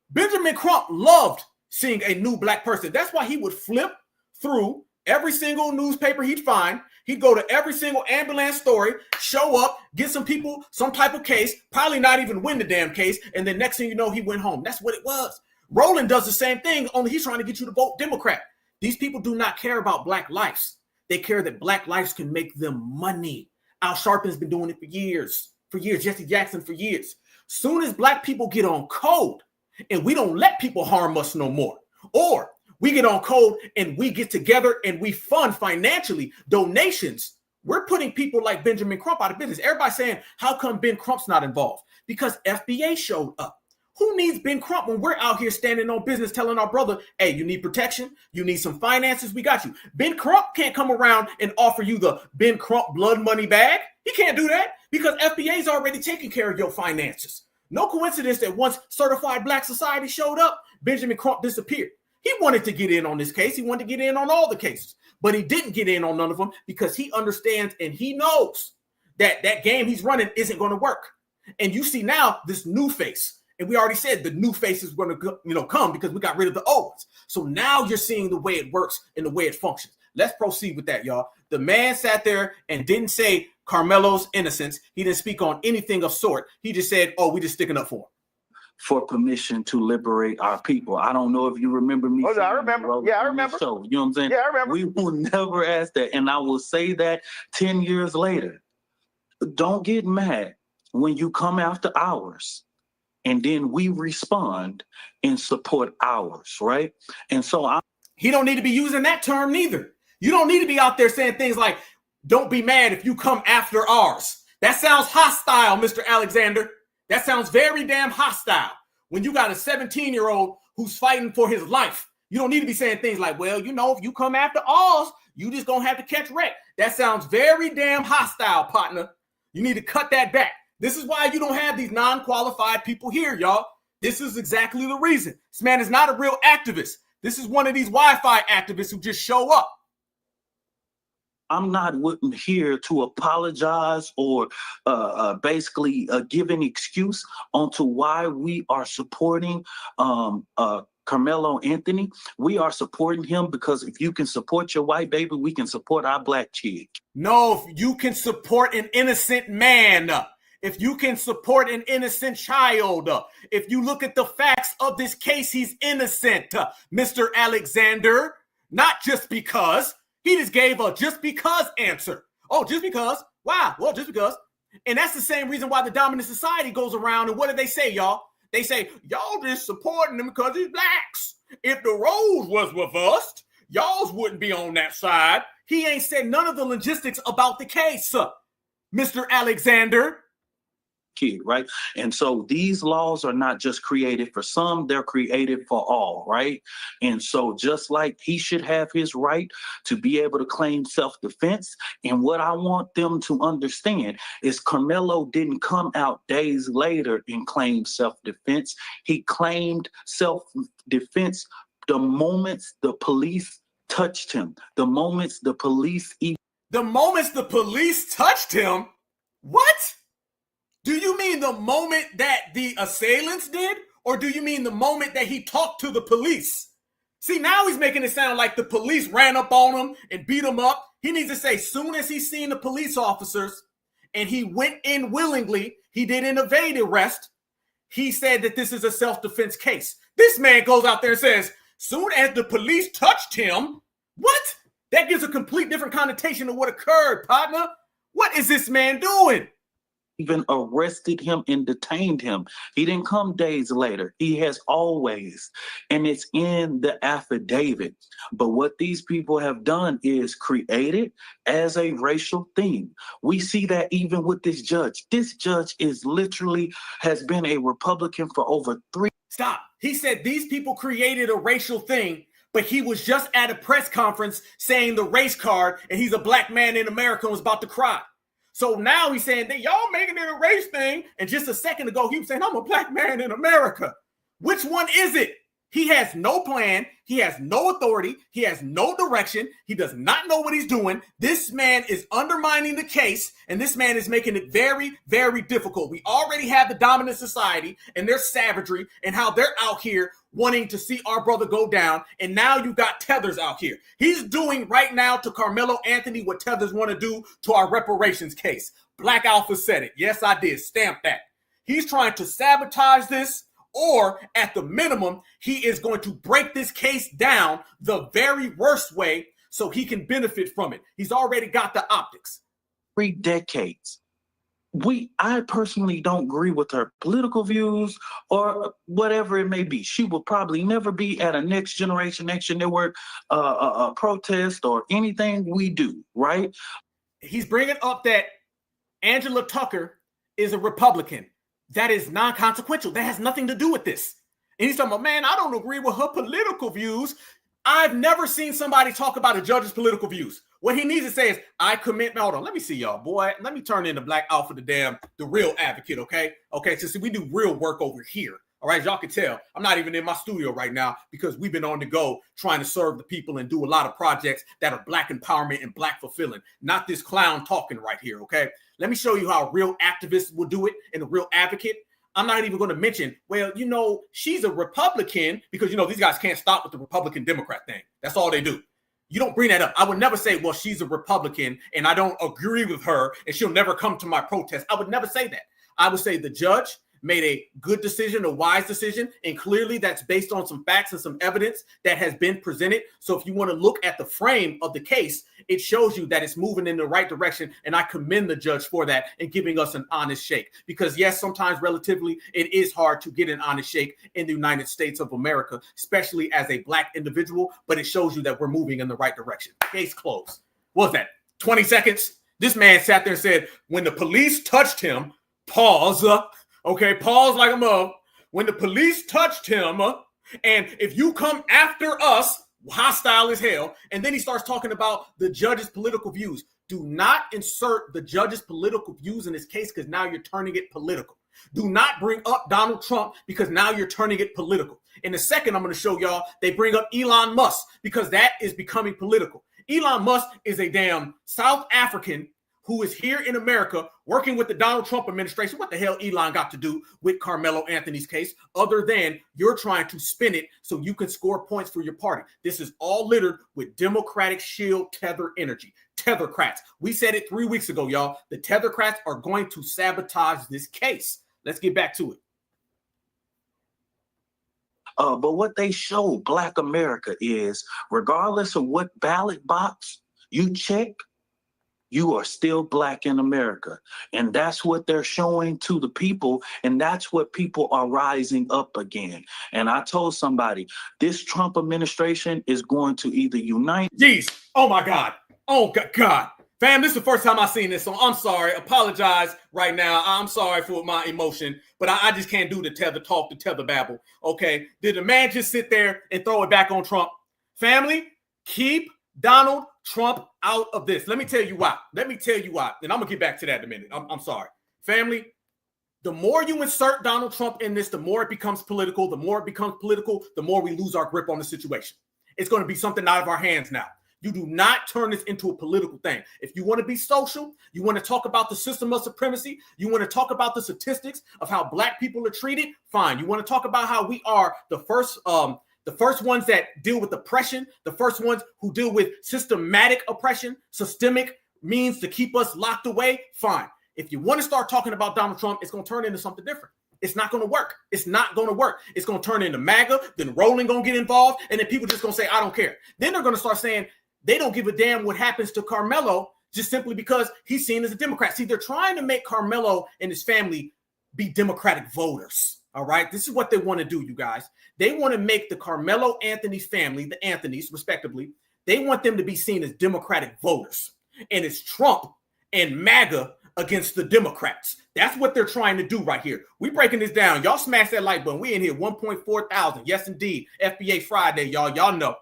Benjamin Crump loved seeing a new black person. That's why he would flip through every single newspaper he'd find. He'd go to every single ambulance story, show up, get some people, some type of case, probably not even win the damn case, and then next thing you know, he went home. That's what it was. Roland does the same thing, only he's trying to get you to vote Democrat. These people do not care about black lives. They care that black lives can make them money. Al Sharpton's been doing it for years. Jesse Jackson for years. Soon as black people get on code and we don't let people harm us no more, or we get on code and we get together and we fund financially donations, we're putting people like Benjamin Crump out of business. Everybody's saying, how come Ben Crump's not involved? Because FBA showed up. Who needs Ben Crump when we're out here standing on business telling our brother, hey, you need protection, you need some finances, we got you. Ben Crump can't come around and offer you the Ben Crump blood money bag. He can't do that because FBA's already taking care of your finances. No coincidence that once Certified Black Society showed up, Benjamin Crump disappeared. He wanted to get in on this case. He wanted to get in on all the cases, but he didn't get in on none of them because he understands and he knows that that game he's running isn't going to work. And you see now this new face. And we already said the new face is going to come because we got rid of the old ones. So now you're seeing the way it works and the way it functions. Let's proceed with that, y'all. The man sat there and didn't say Karmelo's innocence. He didn't speak on anything of sort. He just said, oh, we just sticking up for him. For permission to liberate our people. I don't know if you remember me. Oh, I remember. Yeah, I remember. So, you know what I'm saying? Yeah, I remember. We will never ask that. And I will say that 10 years later. Don't get mad when you come after ours. And then we respond and support ours, right? And so he don't need to be using that term neither. You don't need to be out there saying things like, don't be mad if you come after ours. That sounds hostile, Mr. Alexander. That sounds very damn hostile. When you got a 17-year-old who's fighting for his life, you don't need to be saying things like, well, you know, if you come after ours, you just gonna have to catch wreck. That sounds very damn hostile, partner. You need to cut that back. This is why you don't have these non-qualified people here, y'all. This is exactly the reason. This man is not a real activist. This is one of these Wi-Fi activists who just show up. I'm not here to apologize or basically give an excuse onto why we are supporting Karmelo Anthony. We are supporting him because if you can support your white baby, we can support our black kid. No, if you can support an innocent man, if you can support an innocent child, if you look at the facts of this case, he's innocent, Mr. Alexander, not just because. He just gave a just because answer. Oh, just because? Why? Well, just because. And that's the same reason why the dominant society goes around. And what do they say, y'all? They say, y'all just supporting him because he's blacks. If the roles was reversed, y'all wouldn't be on that side. He ain't said none of the logistics about the case, Mr. Alexander. Kid, right? And so these laws are not just created for some, they're created for all, right? And so just like he should have his right to be able to claim self-defense, and what I want them to understand is Karmelo didn't come out days later and claim self-defense. He claimed self-defense the moments the police touched him, the moments the police touched him? What? Do you mean the moment that the assailants did? Or do you mean the moment that he talked to the police? See, now he's making it sound like the police ran up on him and beat him up. He needs to say, soon as he seen the police officers and he went in willingly, he didn't evade arrest. He said that this is a self-defense case. This man goes out there and says, soon as the police touched him, what? That gives a complete different connotation of what occurred, partner. What is this man doing? Even arrested him and detained him. He didn't come days later. He has always, and it's in the affidavit. But what these people have done is create it as a racial theme. We see that even with this judge. This judge is literally has been a Republican for over 3. Stop. He said these people created a racial thing, but he was just at a press conference saying the race card, and he's a black man in America and was about to cry. So now he's saying that y'all making it a race thing. And just a second ago, he was saying, I'm a black man in America. Which one is it? He has no plan. He has no authority. He has no direction. He does not know what he's doing. This man is undermining the case, and this man is making it very, very difficult. We already have the dominant society and their savagery and how they're out here wanting to see our brother go down. And now you got Tethers out here. He's doing right now to Karmelo Anthony what Tethers want to do to our reparations case. Black Alpha said it. Yes, I did. Stamp that. He's trying to sabotage this. Or at the minimum, he is going to break this case down the very worst way so he can benefit from it. He's already got the optics. 3 decades. I personally don't agree with her political views or whatever it may be. She will probably never be at a Next Generation Action Network protest or anything we do, right? He's bringing up that Angela Tucker is a Republican. That is non-consequential. That has nothing to do with this. And he's talking about, man, I don't agree with her political views. I've never seen somebody talk about a judge's political views. What he needs to say is, I commit. Hold on, let me see y'all, boy. Let me turn into Black Alpha the real advocate, okay? Okay, so see, we do real work over here. All right, as y'all can tell, I'm not even in my studio right now because we've been on the go trying to serve the people and do a lot of projects that are Black empowerment and Black fulfilling. Not this clown talking right here, okay? Let me show you how a real activist will do it and a real advocate. I'm not even going to mention, well, you know, she's a Republican because, you know, these guys can't stop with the Republican Democrat thing. That's all they do. You don't bring that up. I would never say, well, she's a Republican and I don't agree with her and she'll never come to my protest. I would never say that. I would say the judge made a good decision, a wise decision, and clearly that's based on some facts and some evidence that has been presented. So if you want to look at the frame of the case, it shows you that it's moving in the right direction, and I commend the judge for that and giving us an honest shake. Because yes, sometimes relatively it is hard to get an honest shake in the United States of America, especially as a Black individual, but it shows you that we're moving in the right direction. Case closed. What was that, 20 seconds? This man sat there and said, when the police touched him, pause, okay, pause like a mug. When the police touched him, and if you come after us, hostile as hell. And then he starts talking about the judge's political views. Do not insert the judge's political views in this case because now you're turning it political. Do not bring up Donald Trump because now you're turning it political. In a second, I'm going to show y'all they bring up Elon Musk because that is becoming political. Elon Musk is a damn South African who is here in America working with the Donald Trump administration. What the hell Elon got to do with Karmelo Anthony's case other than you're trying to spin it so you can score points for your party? This is all littered with Democratic shield Tether energy. Tethercrats. We said it 3 weeks ago, y'all. The Tethercrats are going to sabotage this case. Let's get back to it. But what they show Black America is, regardless of what ballot box you check, you are still Black in America. And that's what they're showing to the people. And that's what people are rising up again. And I told somebody, this Trump administration is going to either unite. Jeez. Oh, my God. Oh, God. Fam, this is the first time I've seen this, so I'm sorry. Apologize right now. I'm sorry for my emotion, but I just can't do the tether talk, the tether babble. Okay. Did the man just sit there and throw it back on Trump? Family, keep Donald Trump out of this. Let me tell you why. And I'm going to get back to that in a minute. I'm sorry. Family, the more you insert Donald Trump in this, the more it becomes political. The more it becomes political, the more we lose our grip on the situation. It's going to be something out of our hands now. You do not turn this into a political thing. If you want to be social, you want to talk about the system of supremacy, you want to talk about the statistics of how Black people are treated, fine. You want to talk about how we are the first ones that deal with oppression, the first ones who deal with systematic oppression, systemic means to keep us locked away, fine. If you want to start talking about Donald Trump, it's going to turn into something different. It's not going to work. It's not going to work. It's going to turn into MAGA, then Roland going to get involved, and then people just going to say, I don't care. Then they're going to start saying they don't give a damn what happens to Karmelo just simply because he's seen as a Democrat. See, they're trying to make Karmelo and his family be Democratic voters. All right. This is what they want to do, you guys. They want to make the Karmelo Anthony family, the Anthonys, respectively, they want them to be seen as Democratic voters. And it's Trump and MAGA against the Democrats. That's what they're trying to do right here. We breaking this down. Y'all smash that like button. We in here 1.4 thousand. Yes, indeed. FBA Friday, y'all. Y'all know.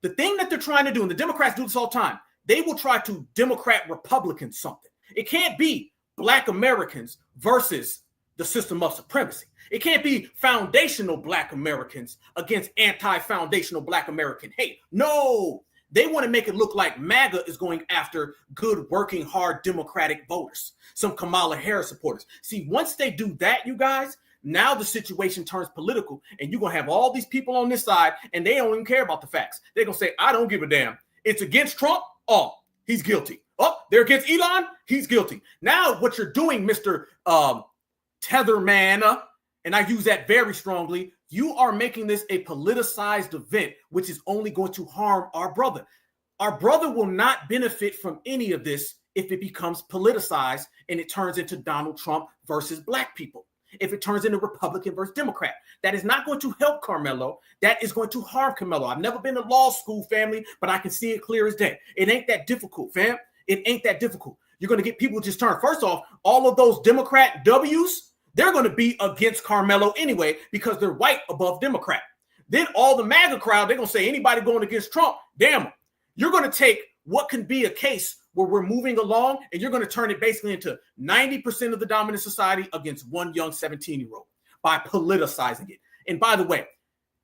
The thing that they're trying to do, and the Democrats do this all the time, they will try to Democrat Republican something. It can't be Black Americans versus the system of supremacy. It can't be foundational Black Americans against anti-foundational Black American hate. No, they want to make it look like MAGA is going after good, working, hard Democratic voters, some Kamala Harris supporters. See, once they do that, you guys, now the situation turns political, and you're going to have all these people on this side, and they don't even care about the facts. They're going to say, I don't give a damn. It's against Trump. Oh, he's guilty. Oh, they're against Elon. He's guilty. Now what you're doing, Mr. Tetherman, and I use that very strongly, you are making this a politicized event, which is only going to harm our brother. Our brother will not benefit from any of this if it becomes politicized and it turns into Donald Trump versus Black people. If it turns into Republican versus Democrat, that is not going to help Karmelo. That is going to harm Karmelo. I've never been to law school, family, but I can see it clear as day. It ain't that difficult, fam. It ain't that difficult. You're going to get people just turn. First off, all of those Democrat W's, they're going to be against Karmelo anyway because they're white above Democrat. Then all the MAGA crowd, they're going to say anybody going against Trump, damn them. You're going to take what can be a case where we're moving along, and you're going to turn it basically into 90% of the dominant society against one young 17-year-old by politicizing it. And by the way,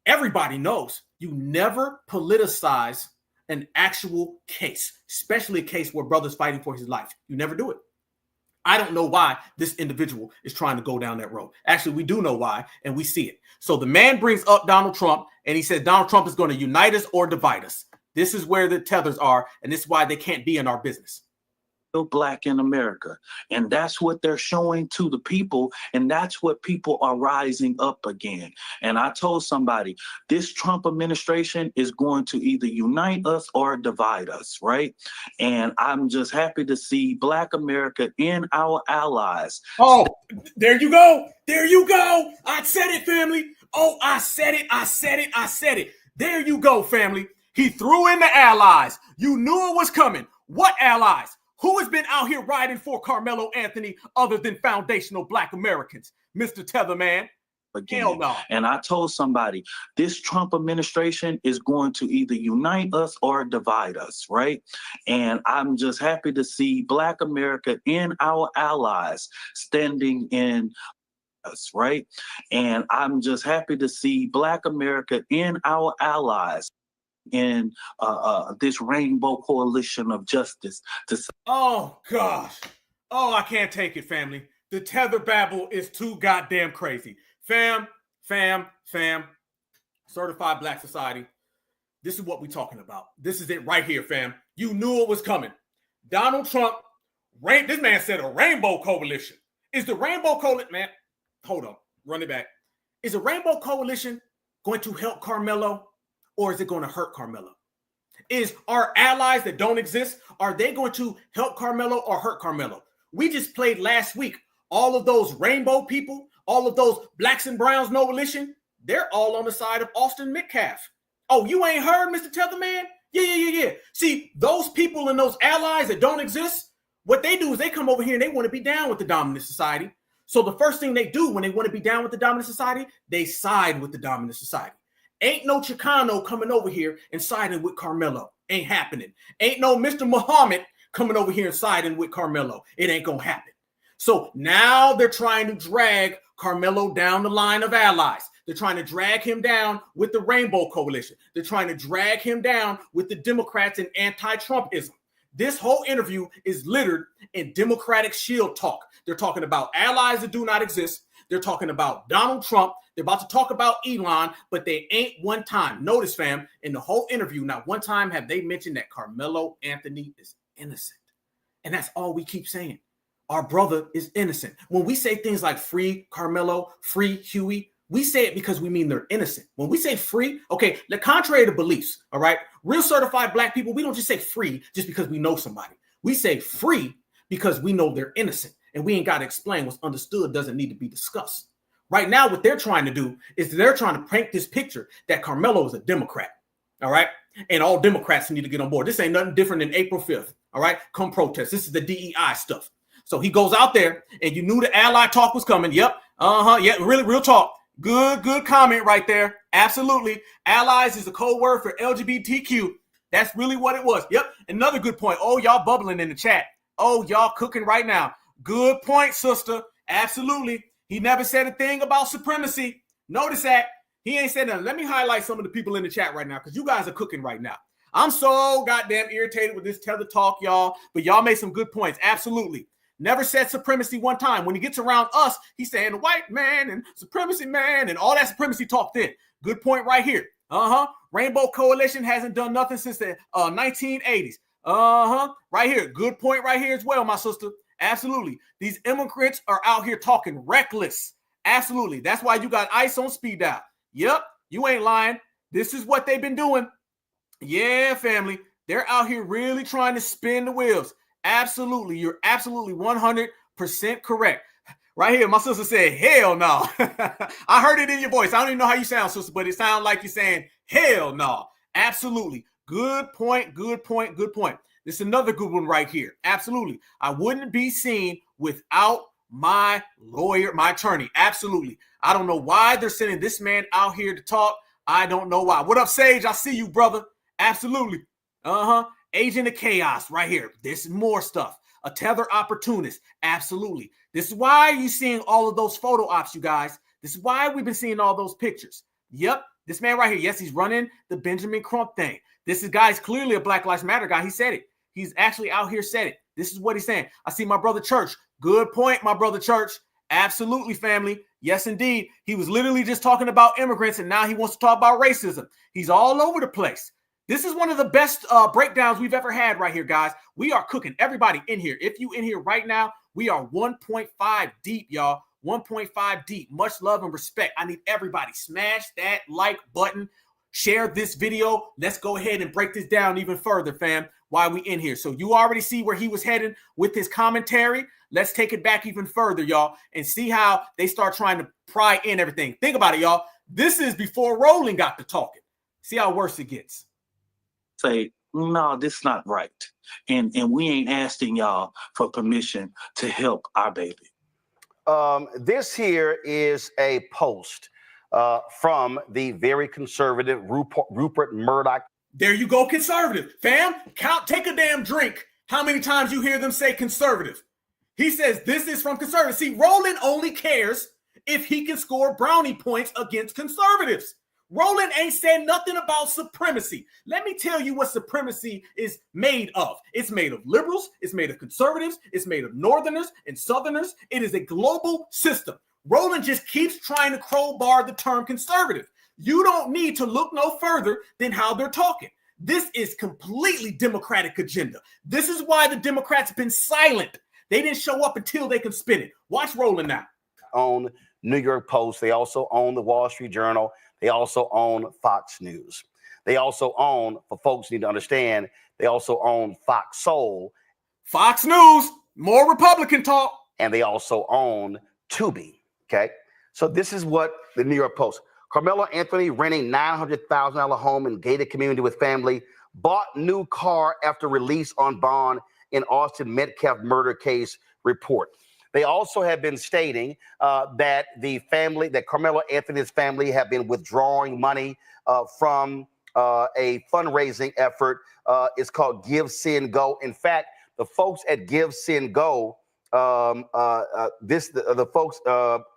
everybody knows you never politicize an actual case, especially a case where brother's fighting for his life. You never do it. I don't know why this individual is trying to go down that road. Actually, we do know why, and we see it. So the man brings up Donald Trump, and he says Donald Trump is going to unite us or divide us. This is where the tethers are, and this is why they can't be in our business. Black in America. And that's what they're showing to the people. And that's what people are rising up again. And I told somebody, this Trump administration is going to either unite us or divide us, right? And I'm just happy to see Black America and our allies. Oh, there you go. There you go. I said it, family. Oh, I said it. I said it. I said it. There you go, family. He threw in the allies. You knew it was coming. What allies? Who has been out here riding for Karmelo Anthony other than foundational Black Americans? Mr. Tetherman. Again. Hell no. And I told somebody, this Trump administration is going to either unite us or divide us, right? And I'm just happy to see Black America and our allies standing in us, right? And I'm just happy to see Black America and our allies in this rainbow coalition of justice. Oh, gosh. Oh, I can't take it, family. The tether babble is too goddamn crazy. Fam. Certified Black Society. This is what we're talking about. This is it right here, fam. You knew it was coming. Donald Trump, this man said a rainbow coalition. Is the rainbow coalition, man, hold on, run it back. Is a rainbow coalition going to help Karmelo? Or is it going to hurt Karmelo? Is our allies that don't exist, are they going to help Karmelo or hurt Karmelo? We just played last week. All of those rainbow people, all of those blacks and browns, no religion, they're all on the side of Austin Metcalf. Oh, you ain't heard, Mr. Tetherman? Yeah. See, those people and those allies that don't exist, what they do is they come over here and they want to be down with the dominant society. So the first thing they do when they want to be down with the dominant society, they side with the dominant society. Ain't no Chicano coming over here and siding with Karmelo. Ain't happening. Ain't no Mr. Muhammad coming over here and siding with Karmelo. It ain't gonna happen. So now they're trying to drag Karmelo down the line of allies. They're trying to drag him down with the Rainbow Coalition. They're trying to drag him down with the Democrats and anti-Trumpism. This whole interview is littered in Democratic shield talk. They're talking about allies that do not exist. They're talking about Donald Trump. They're about to talk about Elon, but they ain't one time. Notice, fam, in the whole interview, not one time have they mentioned that Karmelo Anthony is innocent. And that's all we keep saying. Our brother is innocent. When we say things like free Karmelo, free Huey, we say it because we mean they're innocent. When we say free, okay, the contrary to beliefs, all right? Real certified Black people, we don't just say free just because we know somebody. We say free because we know they're innocent. And we ain't got to explain what's understood doesn't need to be discussed. Right now, what they're trying to do is they're trying to paint this picture that Karmelo is a Democrat, all right? And all Democrats need to get on board. This ain't nothing different than April 5th, all right? Come protest. This is the DEI stuff. So he goes out there, and you knew the ally talk was coming. Yep, yeah, really, real talk. Good comment right there. Absolutely. Allies is a code word for LGBTQ. That's really what it was. Yep, another good point. Oh, y'all bubbling in the chat. Oh, y'all cooking right now. Good point, sister. Absolutely. He never said a thing about supremacy. Notice that. He ain't said nothing. Let me highlight some of the people in the chat right now because you guys are cooking right now. I'm so goddamn irritated with this tether talk, y'all. But y'all made some good points. Absolutely. Never said supremacy one time. When he gets around us, he's saying the white man and supremacy man and all that supremacy talk then. Good point right here. Rainbow Coalition hasn't done nothing since the 1980s. Right here. Good point right here as well, my sister. Absolutely. These immigrants are out here talking reckless. Absolutely. That's why you got ICE on speed dial. Yep. You ain't lying. This is what they've been doing. Yeah, family. They're out here really trying to spin the wheels. Absolutely. You're absolutely 100% correct. Right here, my sister said, hell no. I heard it in your voice. I don't even know how you sound, sister, but it sounds like you're saying, hell no. Absolutely. Good point. This is another good one right here. Absolutely. I wouldn't be seen without my lawyer, my attorney. Absolutely. I don't know why they're sending this man out here to talk. I don't know why. What up, Sage? I see you, brother. Absolutely. Agent of chaos right here. This is more stuff. A tether opportunist. Absolutely. This is why you're seeing all of those photo ops, you guys. This is why we've been seeing all those pictures. Yep. This man right here. Yes, he's running the Benjamin Crump thing. This is guy's clearly a Black Lives Matter guy. He said it. He's actually out here said it. This is what he's saying. I see my brother Church. Good point, my brother Church. Absolutely, family. Yes, indeed. He was literally just talking about immigrants, and now he wants to talk about racism. He's all over the place. This is one of the best breakdowns we've ever had right here, guys. We are cooking. Everybody in here. If you in here right now, we are 1.5 deep, y'all. 1.5 deep. Much love and respect. I need everybody. Smash that like button. Share this video. Let's go ahead and break this down even further, fam, while we in here. So you already see where he was heading with his commentary. Let's take it back even further, y'all, and see how they start trying to pry in everything. Think about it, y'all. This is before Roland got to talking. See how worse it gets. Say, no, this is not right. And we ain't asking y'all for permission to help our baby. This here is a post from the very conservative Rupert Murdoch. There you go, conservative. Fam, take a damn drink. How many times you hear them say conservative? He says this is from conservatives. See, Roland only cares if he can score brownie points against conservatives. Roland ain't said nothing about supremacy. Let me tell you what supremacy is made of. It's made of liberals. It's made of conservatives. It's made of northerners and southerners. It is a global system. Roland just keeps trying to crowbar the term conservative. You don't need to look no further than how they're talking. This is completely Democratic agenda. This is why the Democrats have been silent. They didn't show up until they can spin it. Watch Roland now. Own New York Post. They also own the Wall Street Journal. They also own Fox News. They also own, for folks need to understand, they also own Fox Soul. Fox News, more Republican talk. And they also own Tubi, okay? So this is what the New York Post. Karmelo Anthony renting $900,000 home in gated community with family, bought new car after release on bond in Austin Metcalf murder case report. They also have been stating that the family, that Karmelo Anthony's family have been withdrawing money from a fundraising effort. It's called Give, Send, Go. In fact, the folks at Give, Send, Go, the folks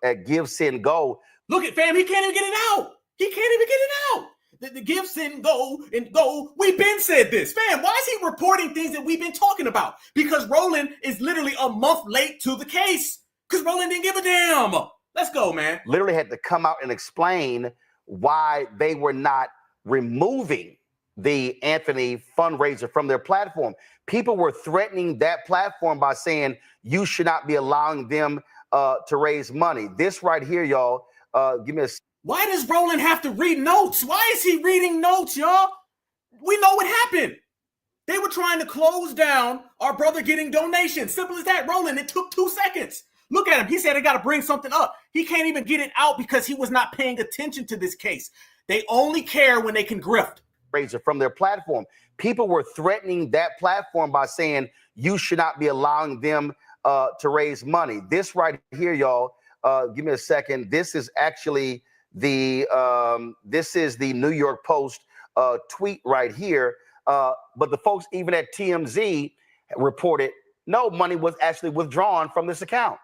at Give, Send, Go. Look at fam, he can't even get it out. He can't even get it out. The give, send, go, and go. We've been said this. Fam, why is he reporting things that we've been talking about? Because Roland is literally a month late to the case. Because Roland didn't give a damn. Let's go, man. Literally had to come out and explain why they were not removing the Anthony fundraiser from their platform. People were threatening that platform by saying, you should not be allowing them to raise money. This right here, y'all, give me a... Why does Roland have to read notes? Why is he reading notes, y'all? We know what happened. They were trying to close down our brother getting donations. Simple as that, Roland. It took 2 seconds. Look at him. He said I got to bring something up. He can't even get it out because he was not paying attention to this case. They only care when they can grift. From their platform. People were threatening that platform by saying, you should not be allowing them to raise money. This right here, y'all, give me a second. This is actually the New York Post tweet right here. But the folks even at TMZ reported no money was actually withdrawn from this account.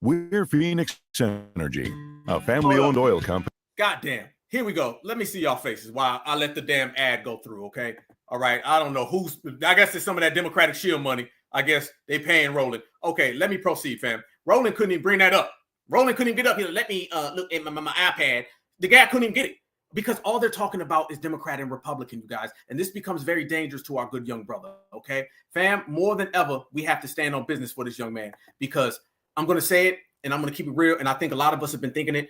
We're Phoenix Energy, a family-owned oil company. Goddamn. Here we go. Let me see y'all faces while I let the damn ad go through, okay? All right. I don't know who's... I guess it's some of that Democratic Shield money. I guess they paying Roland. Okay, let me proceed, fam. Roland couldn't even bring that up. Roland couldn't even get up here. Let me look at my iPad. The guy couldn't even get it because all they're talking about is Democrat and Republican, you guys. And this becomes very dangerous to our good young brother, okay? Fam, more than ever, we have to stand on business for this young man because I'm going to say it and I'm going to keep it real. And I think a lot of us have been thinking it.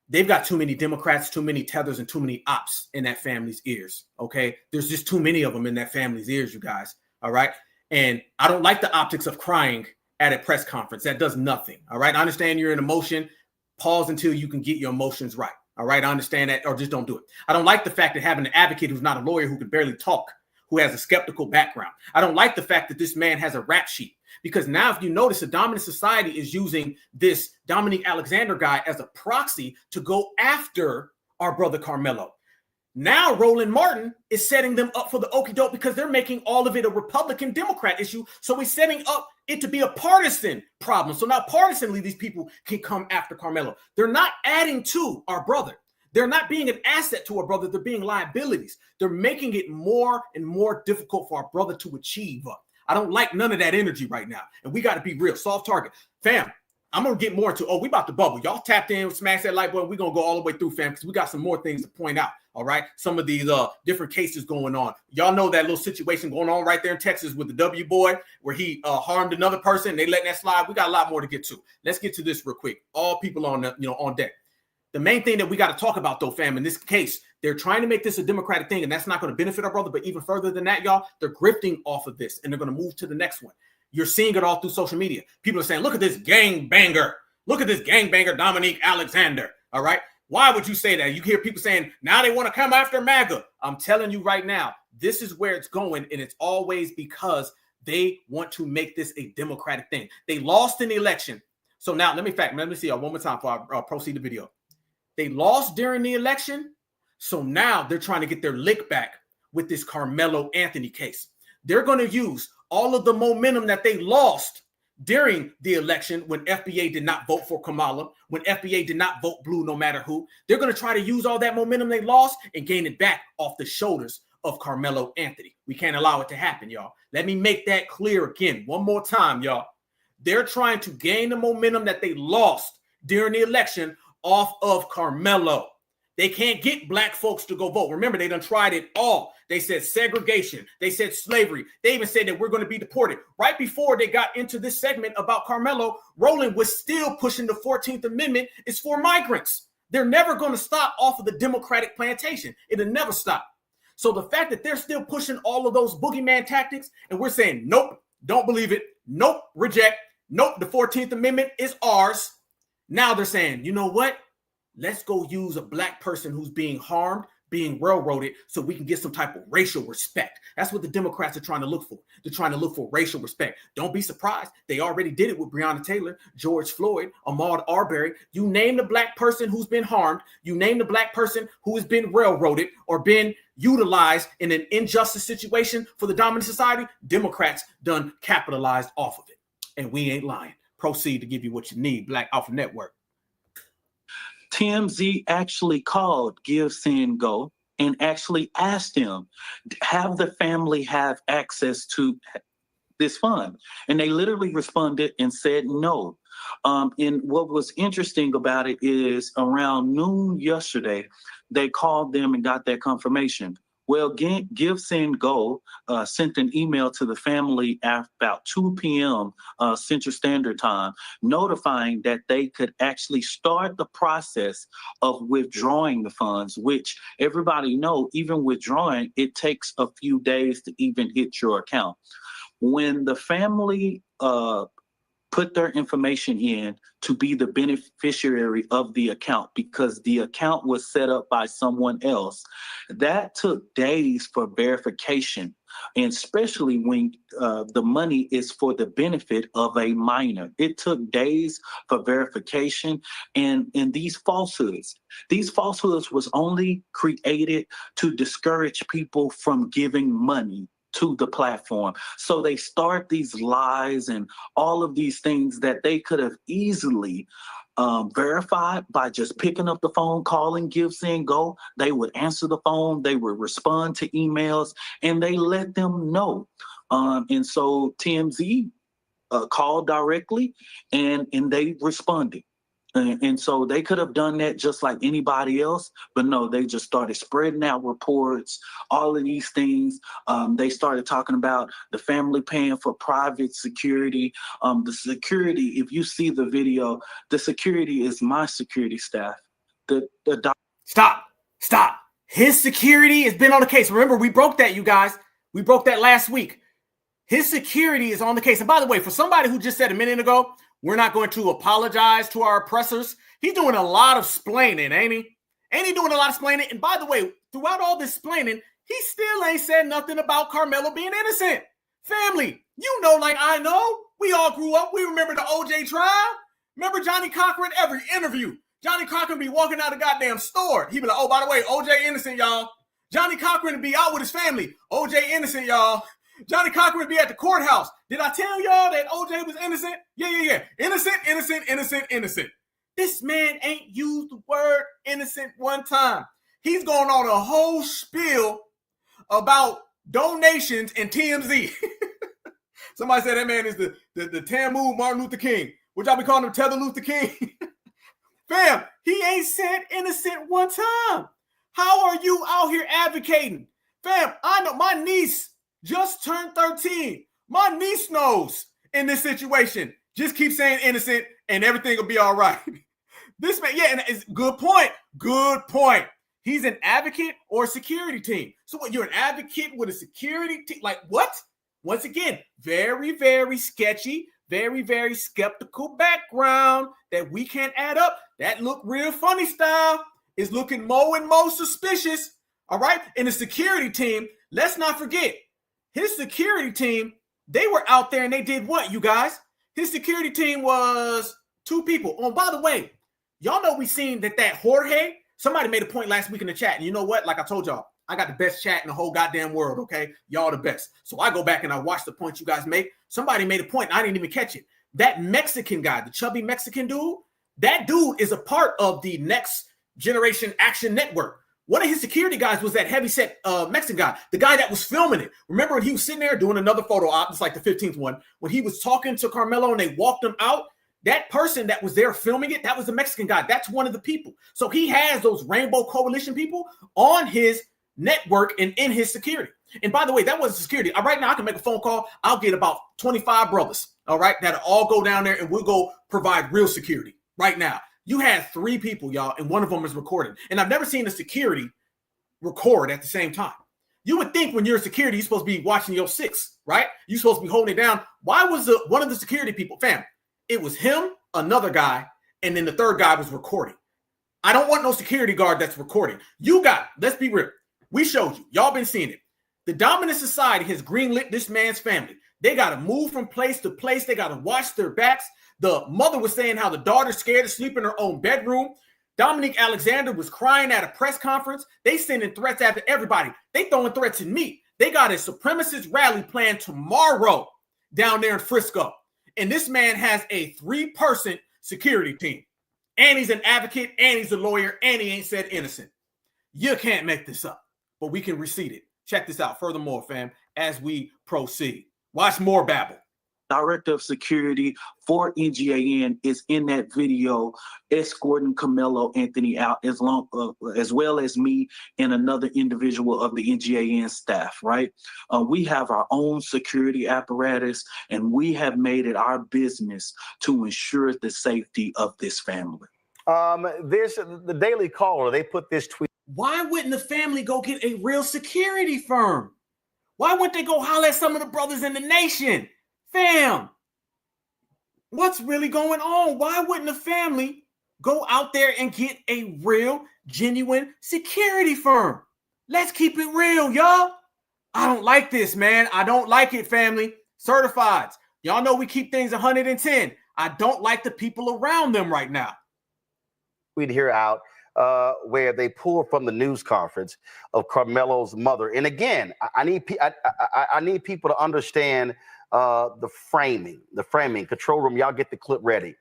They've got too many Democrats, too many Tethers, and too many ops in that family's ears, okay? There's just too many of them in that family's ears, you guys, all right? And I don't like the optics of crying at a press conference. That does nothing, all right? I understand you're in emotion. Pause until you can get your emotions right, all right? I understand that, or just don't do it. I don't like the fact that having an advocate who's not a lawyer who can barely talk, who has a skeptical background. I don't like the fact that this man has a rap sheet. Because now, if you notice, the dominant society is using this Dominique Alexander guy as a proxy to go after our brother Karmelo. Now, Roland Martin is setting them up for the okie doke because they're making all of it a Republican Democrat issue. So he's setting up it to be a partisan problem. So now, partisanly, these people can come after Karmelo. They're not adding to our brother. They're not being an asset to our brother. They're being liabilities. They're making it more and more difficult for our brother to achieve. I don't like none of that energy right now. And we got to be real. Soft target. Fam, I'm going to get more into, we about to bubble. Y'all tapped in, smash that like button. We're going to go all the way through, fam, because we got some more things to point out, all right? Some of these different cases going on. Y'all know that little situation going on right there in Texas with the W boy where he harmed another person. They letting that slide. We got a lot more to get to. Let's get to this real quick. All people on on deck. The main thing that we got to talk about, though, fam, in this case, they're trying to make this a democratic thing, and that's not going to benefit our brother. But even further than that, y'all, they're grifting off of this, and they're going to move to the next one. You're seeing it all through social media. People are saying, look at this gangbanger. Look at this gangbanger, Dominique Alexander. All right. Why would you say that? You hear people saying, now they want to come after MAGA. I'm telling you right now, this is where it's going. And it's always because they want to make this a democratic thing. They lost in the election. So now let me see y'all one more time before I proceed the video. They lost during the election. So now they're trying to get their lick back with this Karmelo Anthony case. They're going to use all of the momentum that they lost during the election when FBA did not vote for Kamala, when FBA did not vote blue no matter who. They're going to try to use all that momentum they lost and gain it back off the shoulders of Karmelo Anthony. We can't allow it to happen, y'all. Let me make that clear again one more time, y'all. They're trying to gain the momentum that they lost during the election off of Karmelo. They can't get black folks to go vote. Remember, they done tried it all. They said segregation. They said slavery. They even said that we're going to be deported. Right before they got into this segment about Karmelo, Roland was still pushing the 14th Amendment is for migrants. They're never going to stop off of the Democratic plantation. It'll never stop. So the fact that they're still pushing all of those boogeyman tactics, and we're saying, nope, don't believe it. Nope, reject. Nope, the 14th Amendment is ours. Now they're saying, you know what? Let's go use a black person who's being harmed, being railroaded, so we can get some type of racial respect. That's what the Democrats are trying to look for. They're trying to look for racial respect. Don't be surprised. They already did it with Breonna Taylor, George Floyd, Ahmaud Arbery. You name the black person who's been harmed. You name the black person who has been railroaded or been utilized in an injustice situation for the dominant society. Democrats done capitalized off of it. And we ain't lying. Proceed to give you what you need. Black Alpha Network. TMZ actually called Give, Send, Go and actually asked him, have the family have access to this fund? And they literally responded and said no. And what was interesting about it is around noon yesterday, they called them and got that confirmation. Well, Give, Send, Go sent an email to the family at about 2 p.m. Central Standard Time, notifying that they could actually start the process of withdrawing the funds, which everybody know, even withdrawing, it takes a few days to even hit your account. When the family put their information in to be the beneficiary of the account because the account was set up by someone else, that took days for verification, and especially when the money is for the benefit of a minor. It took days for verification, and these falsehoods was only created to discourage people from giving money to the platform. So they start these lies and all of these things that they could have easily verified by just picking up the phone, calling Give, Send, Go. They would answer the phone, they would respond to emails, and they let them know. And so TMZ called directly and they responded. And so they could have done that just like anybody else, but no, they just started spreading out reports, all of these things. They started talking about the family paying for private security. The security, if you see the video, the security is my security staff. Stop. His security has been on the case. Remember, we broke that, you guys. We broke that last week. His security is on the case. And by the way, for somebody who just said a minute ago, we're not going to apologize to our oppressors, he's doing a lot of splaining, ain't he? Ain't he doing a lot of splaining? And by the way, throughout all this splaining, he still ain't said nothing about Karmelo being innocent. Family, you know, like I know, we all grew up. We remember the OJ trial. Remember Johnny Cochran? Every interview, Johnny Cochran be walking out of the goddamn store. He'd be like, oh, by the way, OJ innocent, y'all. Johnny Cochran would be out with his family. OJ innocent, y'all. Johnny Cochran would be at the courthouse. Did I tell y'all that OJ was innocent? Yeah. Innocent. This man ain't used the word innocent one time. He's going on a whole spiel about donations and TMZ. Somebody said that man is the Tamu Martin Luther King. Would y'all be calling him Tether Luther King? Fam, he ain't said innocent one time. How are you out here advocating? Fam, I know my niece just turned 13. My niece knows in this situation. Just keep saying innocent and everything will be all right. This man, yeah, and it's good point. Good point. He's an advocate or a security team. So what, you're an advocate with a security team? Like what? Once again, very, very sketchy, very, very skeptical background that we can't add up. That look real funny style is looking more and more suspicious. All right. And the security team, let's not forget, his security team, they were out there and they did what, you guys? His security team was 2 people. Oh, by the way, y'all know we seen that Jorge, somebody made a point last week in the chat. And you know what? Like I told y'all, I got the best chat in the whole goddamn world, okay? Y'all the best. So I go back and I watch the points you guys make. Somebody made a point and I didn't even catch it. That Mexican guy, the chubby Mexican dude, that dude is a part of the Next Generation Action Network. One of his security guys was that heavyset Mexican guy, the guy that was filming it. Remember when he was sitting there doing another photo op, it's like the 15th one, when he was talking to Karmelo and they walked him out, that person that was there filming it, that was the Mexican guy. That's one of the people. So he has those Rainbow Coalition people on his network and in his security. And by the way, that wasn't security. Right now, I can make a phone call. I'll get about 25 brothers, all right, that'll all go down there and we'll go provide real security right now. You had 3 people, y'all, and one of them is recording. And I've never seen a security record at the same time. You would think when you're a security, you're supposed to be watching your 6, right? You're supposed to be holding it down. Why was one of the security people, fam? It was him, another guy, and then the third guy was recording. I don't want no security guard that's recording. You got, let's be real. We showed you. Y'all been seeing it. The dominant society has greenlit this man's family. They got to move from place to place. They got to watch their backs. The mother was saying how the daughter's scared to sleep in her own bedroom. Dominique Alexander was crying at a press conference. They sending threats after everybody. They throwing threats at me. They got a supremacist rally planned tomorrow down there in Frisco. And this man has a 3-person security team. And he's an advocate, and he's a lawyer, and he ain't said innocent. You can't make this up, but we can receipt it. Check this out. Furthermore, fam, as we proceed. Watch more babble. Director of Security for NGAN is in that video escorting Karmelo Anthony out as well as me and another individual of the NGAN staff, right? We have our own security apparatus and we have made it our business to ensure the safety of this family. The Daily Caller, they put this tweet. Why wouldn't the family go get a real security firm? Why wouldn't they go holler at some of the brothers in the nation? Fam, what's really going on? Why wouldn't the family go out there and get a real, genuine security firm? Let's keep it real, y'all. I don't like this, man. I don't like it, family. Certifieds. Y'all know we keep things 110. I don't like the people around them right now. We'd hear out where they pulled from the news conference of Karmelo's mother. And again, I need people to understand the framing. Control room, y'all get the clip ready.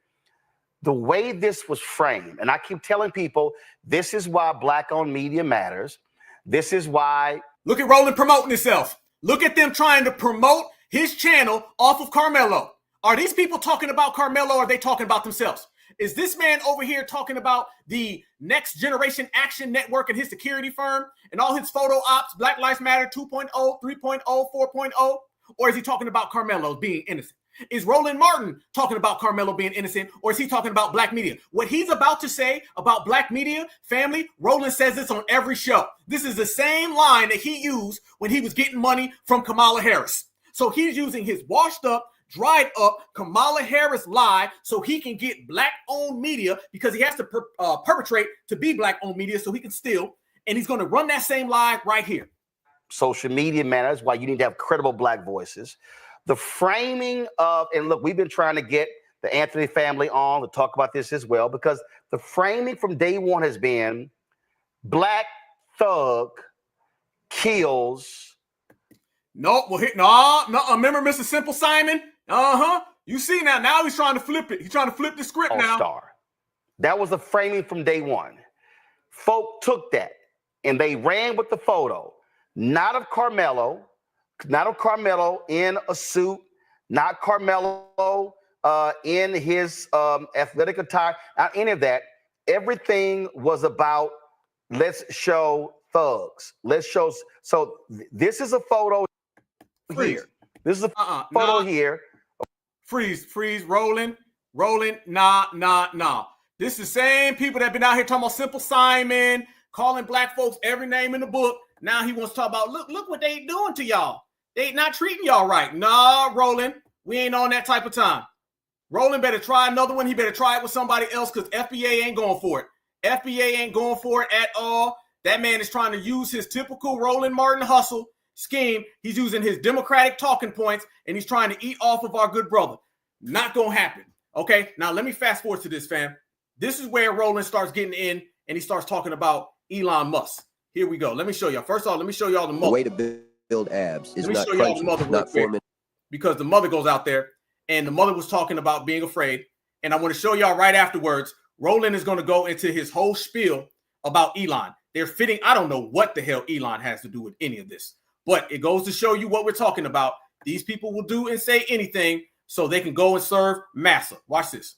The way this was framed, and I keep telling people, this is why Black-owned media matters. This is why. Look at Roland promoting himself. Look at them trying to promote his channel off of Karmelo. Are these people talking about Karmelo or are they talking about themselves? Is this man over here talking about the Next Generation Action Network and his security firm and all his photo ops, Black Lives Matter 2.0, 3.0, 4.0? Or is he talking about Karmelo being innocent? Is Roland Martin talking about Karmelo being innocent, or is he talking about Black media? What he's about to say about Black media, family, Roland says this on every show. This is the same line that he used when he was getting money from Kamala Harris. So he's using his washed up, dried up Kamala Harris lie so he can get Black-owned media because he has to perpetrate to be Black-owned media so he can steal. And he's going to run that same lie right here. Social media matters, why you need to have credible Black voices. The framing of, and look, we've been trying to get the Anthony family on to talk about this as well, because the framing from day one has been Black thug kills. No, remember Mr. Simple Simon? You see now he's trying to flip it. He's trying to flip the script now. Star. That was the framing from day one. Folk took that and they ran with the photo, not of Karmelo in a suit, not Karmelo in his athletic attire, not any of that. Everything was about let's show thugs. Let's show. So this is a photo here. This is a photo here. Freeze, rolling. Nah. This is the same people that been out here talking about Simple Simon, calling black folks every name in the book. Now he wants to talk about, look what they doing to y'all. They not treating y'all right. Nah, Roland, we ain't on that type of time. Roland better try another one. He better try it with somebody else because FBA ain't going for it. FBA ain't going for it at all. That man is trying to use his typical Roland Martin hustle scheme. He's using his Democratic talking points, and he's trying to eat off of our good brother. Not going to happen. Okay, now let me fast forward to this, fam. This is where Roland starts getting in, and he starts talking about Elon Musk. Here we go. Let me show y'all. First of all, let me show y'all the mother. The way to build abs is not show y'all the mother not forming. Because the mother goes out there, and the mother was talking about being afraid. And I want to show y'all right afterwards, Roland is going to go into his whole spiel about Elon. They're fitting. I don't know what the hell Elon has to do with any of this, but it goes to show you what we're talking about. These people will do and say anything so they can go and serve massa. Watch this.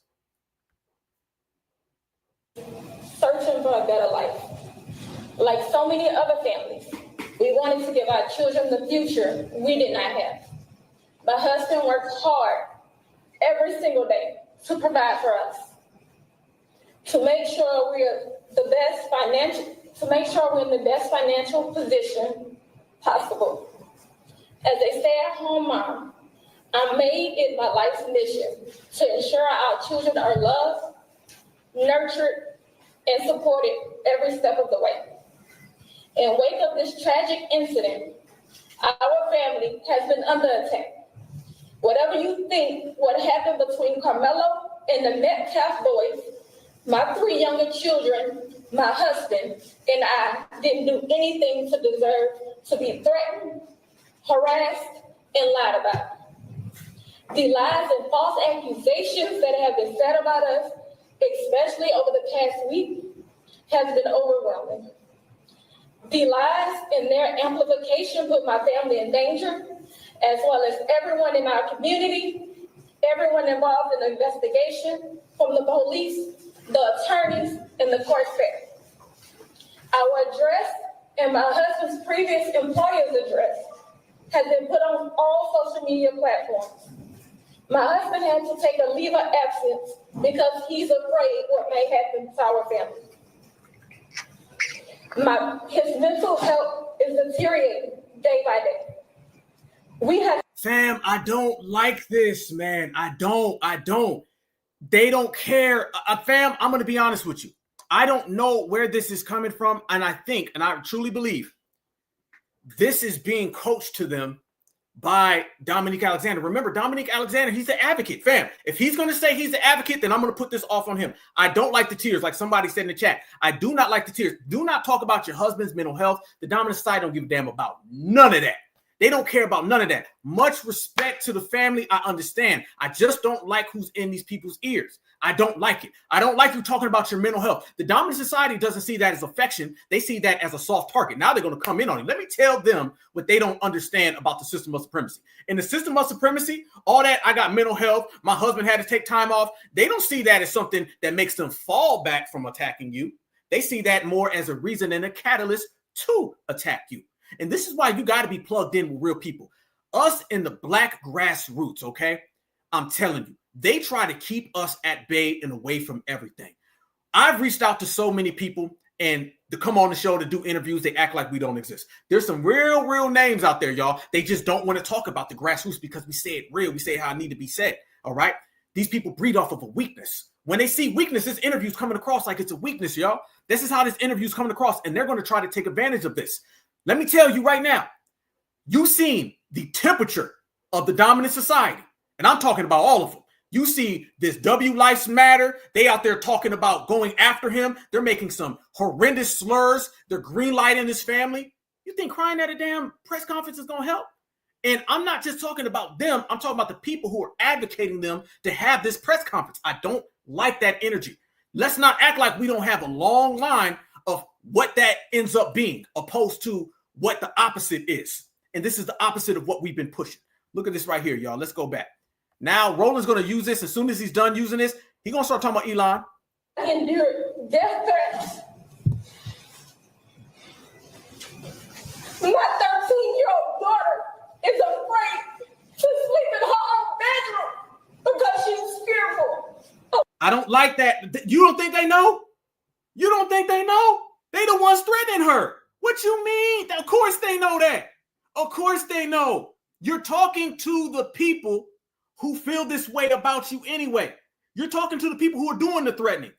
Searching for a better life. Like so many other families, we wanted to give our children the future we did not have. My husband worked hard every single day to provide for us, to make sure we're in the best financial position possible. As a stay-at-home mom, I made it my life's mission to ensure our children are loved, nurtured, and supported every step of the way. In wake of this tragic incident, our family has been under attack. Whatever you think what happened between Karmelo and the Metcalf boys, my 3 younger children, my husband, and I didn't do anything to deserve to be threatened, harassed, and lied about. The lies and false accusations that have been said about us, especially over the past week, has been overwhelming. The lies and their amplification put my family in danger, as well as everyone in our community, everyone involved in the investigation, from the police, the attorneys, and the court staff. Our address and my husband's previous employer's address has been put on all social media platforms. My husband had to take a leave of absence because he's afraid what may happen to our family. His mental health is deteriorating day by day. Fam, I don't like this, man. I don't. They don't care. Fam, I'm going to be honest with you. I don't know where this is coming from. And I think, and I truly believe, this is being coached to them by Dominique Alexander. Remember, Dominique Alexander, he's the advocate. Fam, if he's going to say he's the advocate, then I'm going to put this off on him. I don't like the tears, like somebody said in the chat. I do not like the tears. Do not talk about your husband's mental health. The dominant society don't give a damn about none of that. They don't care about none of that. Much respect to the family. I understand. I just don't like who's in these people's ears. I don't like it. I don't like you talking about your mental health. The dominant society doesn't see that as affection. They see that as a soft target. Now they're going to come in on it. Let me tell them what they don't understand about the system of supremacy. In the system of supremacy, all that, I got mental health, my husband had to take time off, they don't see that as something that makes them fall back from attacking you. They see that more as a reason and a catalyst to attack you. And this is why you got to be plugged in with real people. Us in the black grassroots, okay? I'm telling you, they try to keep us at bay and away from everything. I've reached out to so many people, and to come on the show to do interviews, they act like we don't exist. There's some real names out there, y'all. They just don't want to talk about the grassroots because we say it real. We say how it need to be said, all right? These people breed off of a weakness. When they see weakness, this interview's coming across like it's a weakness, y'all. This is how this interview's coming across, and they're going to try to take advantage of this. Let me tell you right now, you've seen the temperature of the dominant society, and I'm talking about all of them. You see this W Lives Matter. They out there talking about going after him. They're making some horrendous slurs. They're greenlighting his family. You think crying at a damn press conference is going to help? And I'm not just talking about them. I'm talking about the people who are advocating them to have this press conference. I don't like that energy. Let's not act like we don't have a long line of what that ends up being, opposed to what the opposite is. And this is the opposite of what we've been pushing. Look at this right here, y'all. Let's go back. Now Roland's going to use this. As soon as he's done using this, he's going to start talking about Elon. I endured death threats. My 13-year-old daughter is afraid to sleep in her own bedroom because she's fearful. I don't like that. You don't think they know? You don't think they know? They the ones threatening her. What you mean? Of course they know that. Of course they know. You're talking to the people who feel this way about you anyway. You're talking to the people who are doing the threatening.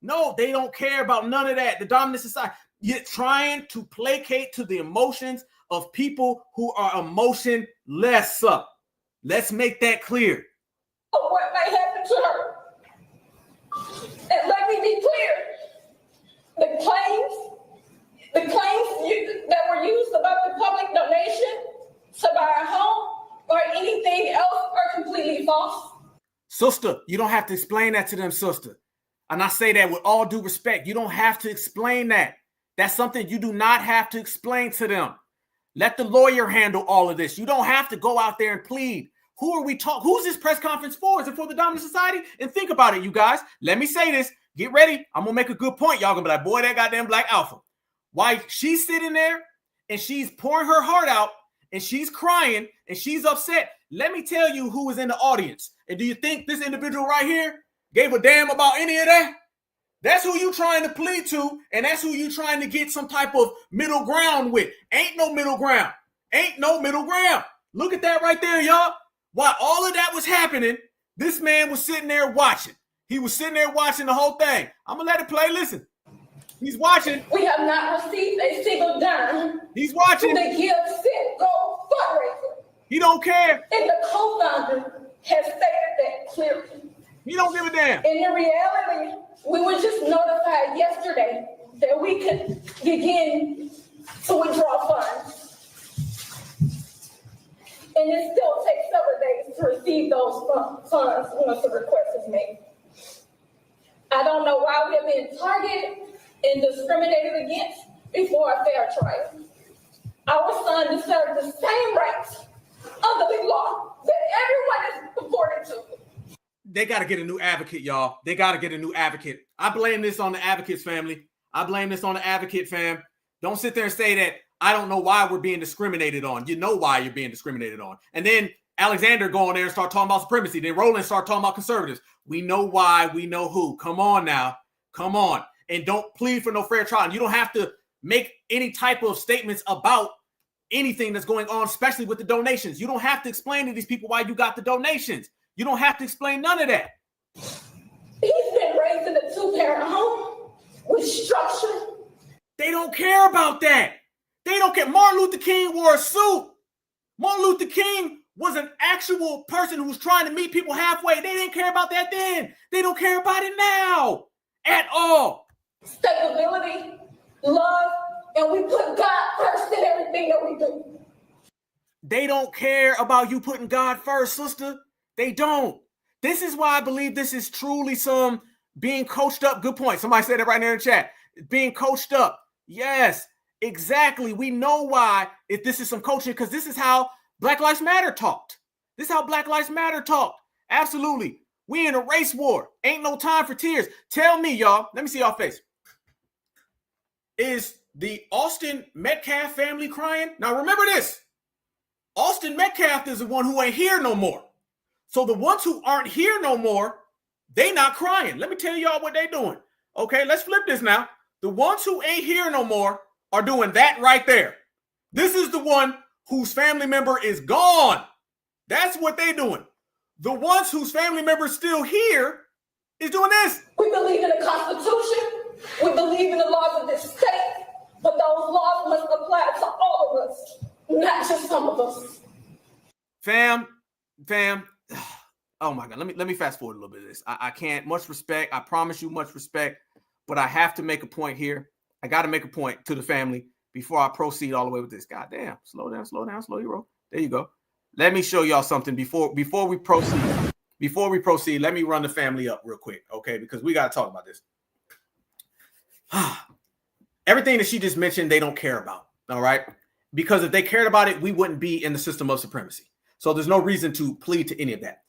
No, they don't care about none of that. The dominant society. You're trying to placate to the emotions of people who are emotionless. Let's make that clear. What may happen to her? And let me be clear. The claims that were used about the public donation to buy a home or anything else are completely false. Sister, you don't have to explain that to them, sister. And I say that with all due respect. You don't have to explain that. That's something you do not have to explain to them. Let the lawyer handle all of this. You don't have to go out there and plead. Who are we talking? Who's this press conference for? Is it for the dominant society? And think about it, you guys. Let me say this. Get ready. I'm going to make a good point. Y'all going to be like, boy, that goddamn black alpha. Why she's sitting there and she's pouring her heart out and she's crying and she's upset. Let me tell you who is in the audience. And do you think this individual right here gave a damn about any of that? That's who you trying to plead to, and that's who you trying to get some type of middle ground with. Ain't no middle ground. Ain't no middle ground. Look at that right there, y'all. While all of that was happening, this man was sitting there watching. He was sitting there watching the whole thing. I'm going to let it play. Listen. He's watching. We have not received a single dime. He's watching. The Give Send Go fundraiser. He don't care. And the co-founder has stated that clearly. He don't give a damn. And in reality, we were just notified yesterday that we could begin to withdraw funds. And it still takes several days to receive those funds once the request is made. I don't know why we have been targeted and discriminated against before a fair trial. Our son deserves the same rights under the law that everyone is reported to. They got to get a new advocate, y'all. They got to get a new advocate. I blame this on the advocates, family. I blame this on the advocate, fam. Don't sit there and say that I don't know why we're being discriminated on. You know why you're being discriminated on. And then Alexander go on there and start talking about supremacy. Then Roland start talking about conservatives. We know why. We know who. Come on now. Come on. And don't plead for no fair trial. You don't have to make any type of statements about anything that's going on, especially with the donations. You don't have to explain to these people why you got the donations. You don't have to explain none of that. He's been raised in a two-parent home with structure. They don't care about that. They don't care. Martin Luther King wore a suit. Martin Luther King was an actual person who was trying to meet people halfway. They didn't care about that then. They don't care about it now at all. Stability, love, and we put God first in everything that we do. They don't care about you putting God first, sister. They don't. This is why I believe this is truly some being coached up. Good point. Somebody said it right there in the chat. Being coached up. Yes, exactly. We know why. If this is some coaching, because this is how Black Lives Matter talked. This is how Black Lives Matter talked. Absolutely. We in a race war. Ain't no time for tears. Tell me, y'all. Let me see y'all face. Is the Austin Metcalf family crying? Now remember this. Austin Metcalf is the one who ain't here no more. So the ones who aren't here no more, they not crying. Let me tell y'all what they doing. Okay, let's flip this now. The ones who ain't here no more are doing that right there. This is the one whose family member is gone. That's what they doing. The ones whose family member is still here is doing this. We believe in the Constitution. We believe in the laws of this state. But those laws must apply to all of us, not just some of us. Fam. Oh my God. Let me fast forward a little bit of this. I can't. Much respect. I promise you much respect. But I have to make a point here. I got to make a point to the family before I proceed all the way with this. God damn. Slow down, slow your roll. There you go. Let me show y'all something before we proceed. Before we proceed, let me run the family up real quick, okay? Because we got to talk about this. Everything that she just mentioned, they don't care about, all right? Because if they cared about it, we wouldn't be in the system of supremacy. So there's no reason to plead to any of that.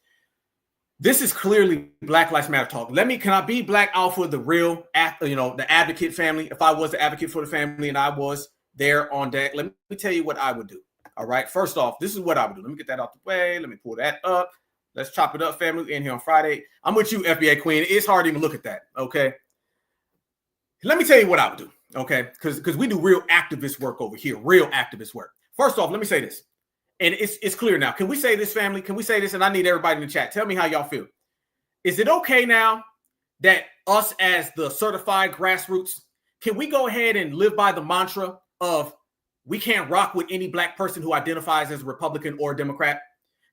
This is clearly Black Lives Matter talk. Can I be Black Alpha, the real, the advocate family? If I was the advocate for the family and I was there on deck, let me tell you what I would do. All right. First off, this is what I would do. Let me get that out the way. Let me pull that up. Let's chop it up, family. In here on Friday. I'm with you, FBA Queen. It's hard to even look at that. Okay. Let me tell you what I would do. Okay. Because we do real activist work over here. Real activist work. First off, let me say this. And it's clear now. Can we say this, family? Can we say this? And I need everybody in the chat. Tell me how y'all feel. Is it okay now that us as the certified grassroots, can we go ahead and live by the mantra of we can't rock with any Black person who identifies as Republican or Democrat?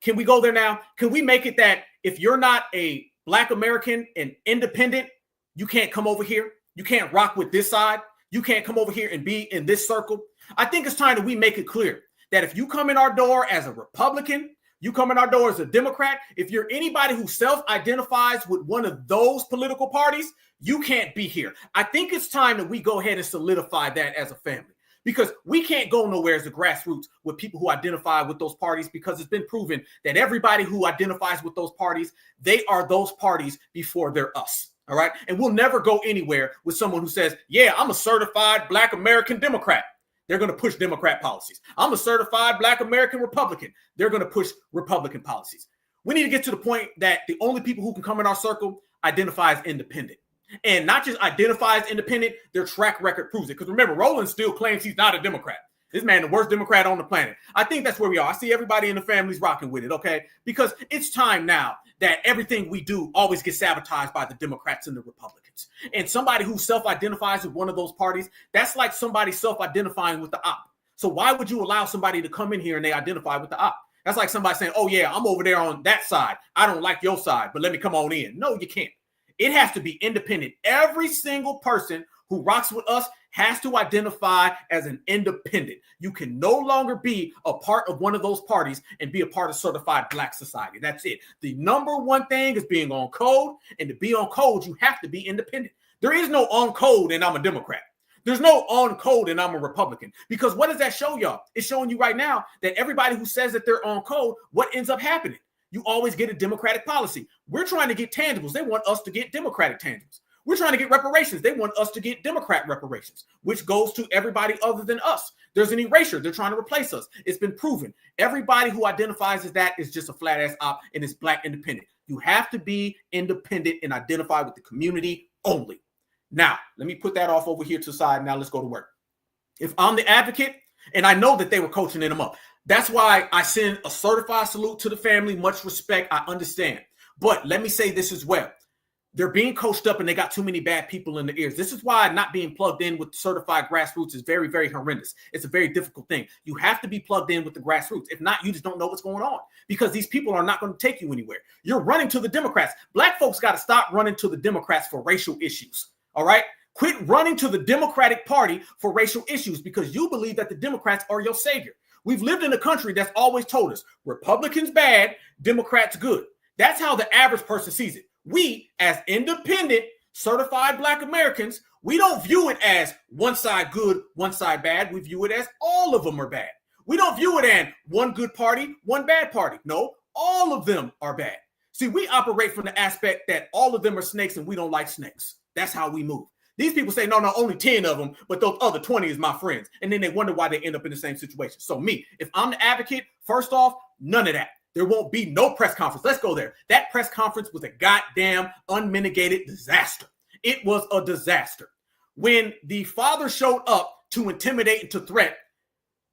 Can we go there now? Can we make it that if you're not a Black American and independent, you can't come over here? You can't rock with this side. You can't come over here and be in this circle. I think it's time that we make it clear that if you come in our door as a Republican, you come in our door as a Democrat, if you're anybody who self-identifies with one of those political parties, you can't be here. I think it's time that we go ahead and solidify that as a family, because we can't go nowhere as a grassroots with people who identify with those parties, because it's been proven that everybody who identifies with those parties, they are those parties before they're us. All right. And we'll never go anywhere with someone who says, yeah, I'm a certified Black American Democrat. They're going to push Democrat policies. I'm a certified Black American Republican. They're going to push Republican policies. We need to get to the point that the only people who can come in our circle identify as independent. And not just identify as independent, their track record proves it. Because remember, Roland still claims he's not a Democrat. This man, the worst Democrat on the planet. I think that's where we are. I see everybody in the family's rocking with it, okay? Because it's time now that everything we do always gets sabotaged by the Democrats and the Republicans. And somebody who self-identifies with one of those parties, that's like somebody self-identifying with the op. So why would you allow somebody to come in here and they identify with the op? That's like somebody saying, oh yeah, I'm over there on that side. I don't like your side, but let me come on in. No, you can't. It has to be independent. Every single person who rocks with us has to identify as an independent. You can no longer be a part of one of those parties and be a part of certified Black society. That's it. The number one thing is being on code, and to be on code, you have to be independent. There is no on code and I'm a Democrat. There's no on code and I'm a Republican, because what does that show y'all? It's showing you right now that everybody who says that they're on code, what ends up happening? You always get a Democratic policy. We're trying to get tangibles. They want us to get Democratic tangibles. We're trying to get reparations. They want us to get Democrat reparations, which goes to everybody other than us. There's an erasure. They're trying to replace us. It's been proven. Everybody who identifies as that is just a flat ass op and is Black independent. You have to be independent and identify with the community only. Now, let me put that off over here to the side. Now let's go to work. If I'm the advocate, and I know that they were coaching them up, that's why I send a certified salute to the family. Much respect. I understand. But let me say this as well. They're being coached up and they got too many bad people in the ears. This is why not being plugged in with certified grassroots is very, very horrendous. It's a very difficult thing. You have to be plugged in with the grassroots. If not, you just don't know what's going on, because these people are not going to take you anywhere. You're running to the Democrats. Black folks got to stop running to the Democrats for racial issues. All right. Quit running to the Democratic Party for racial issues, because you believe that the Democrats are your savior. We've lived in a country that's always told us Republicans bad, Democrats good. That's how the average person sees it. We, as independent, certified Black Americans, we don't view it as one side good, one side bad. We view it as all of them are bad. We don't view it as one good party, one bad party. No, all of them are bad. See, we operate from the aspect that all of them are snakes and we don't like snakes. That's how we move. These people say, no, only 10 of them, but those other 20 is my friends. And then they wonder why they end up in the same situation. So me, if I'm the advocate, first off, none of that. There won't be no press conference. Let's go there. That press conference was a goddamn unmitigated disaster. It was a disaster. When the father showed up to intimidate and to threat,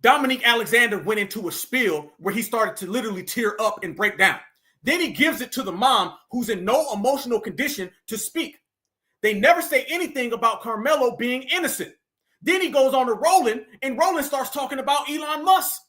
Dominique Alexander went into a spiel where he started to literally tear up and break down. Then he gives it to the mom, who's in no emotional condition to speak. They never say anything about Karmelo being innocent. Then he goes on to Roland, and Roland starts talking about Elon Musk.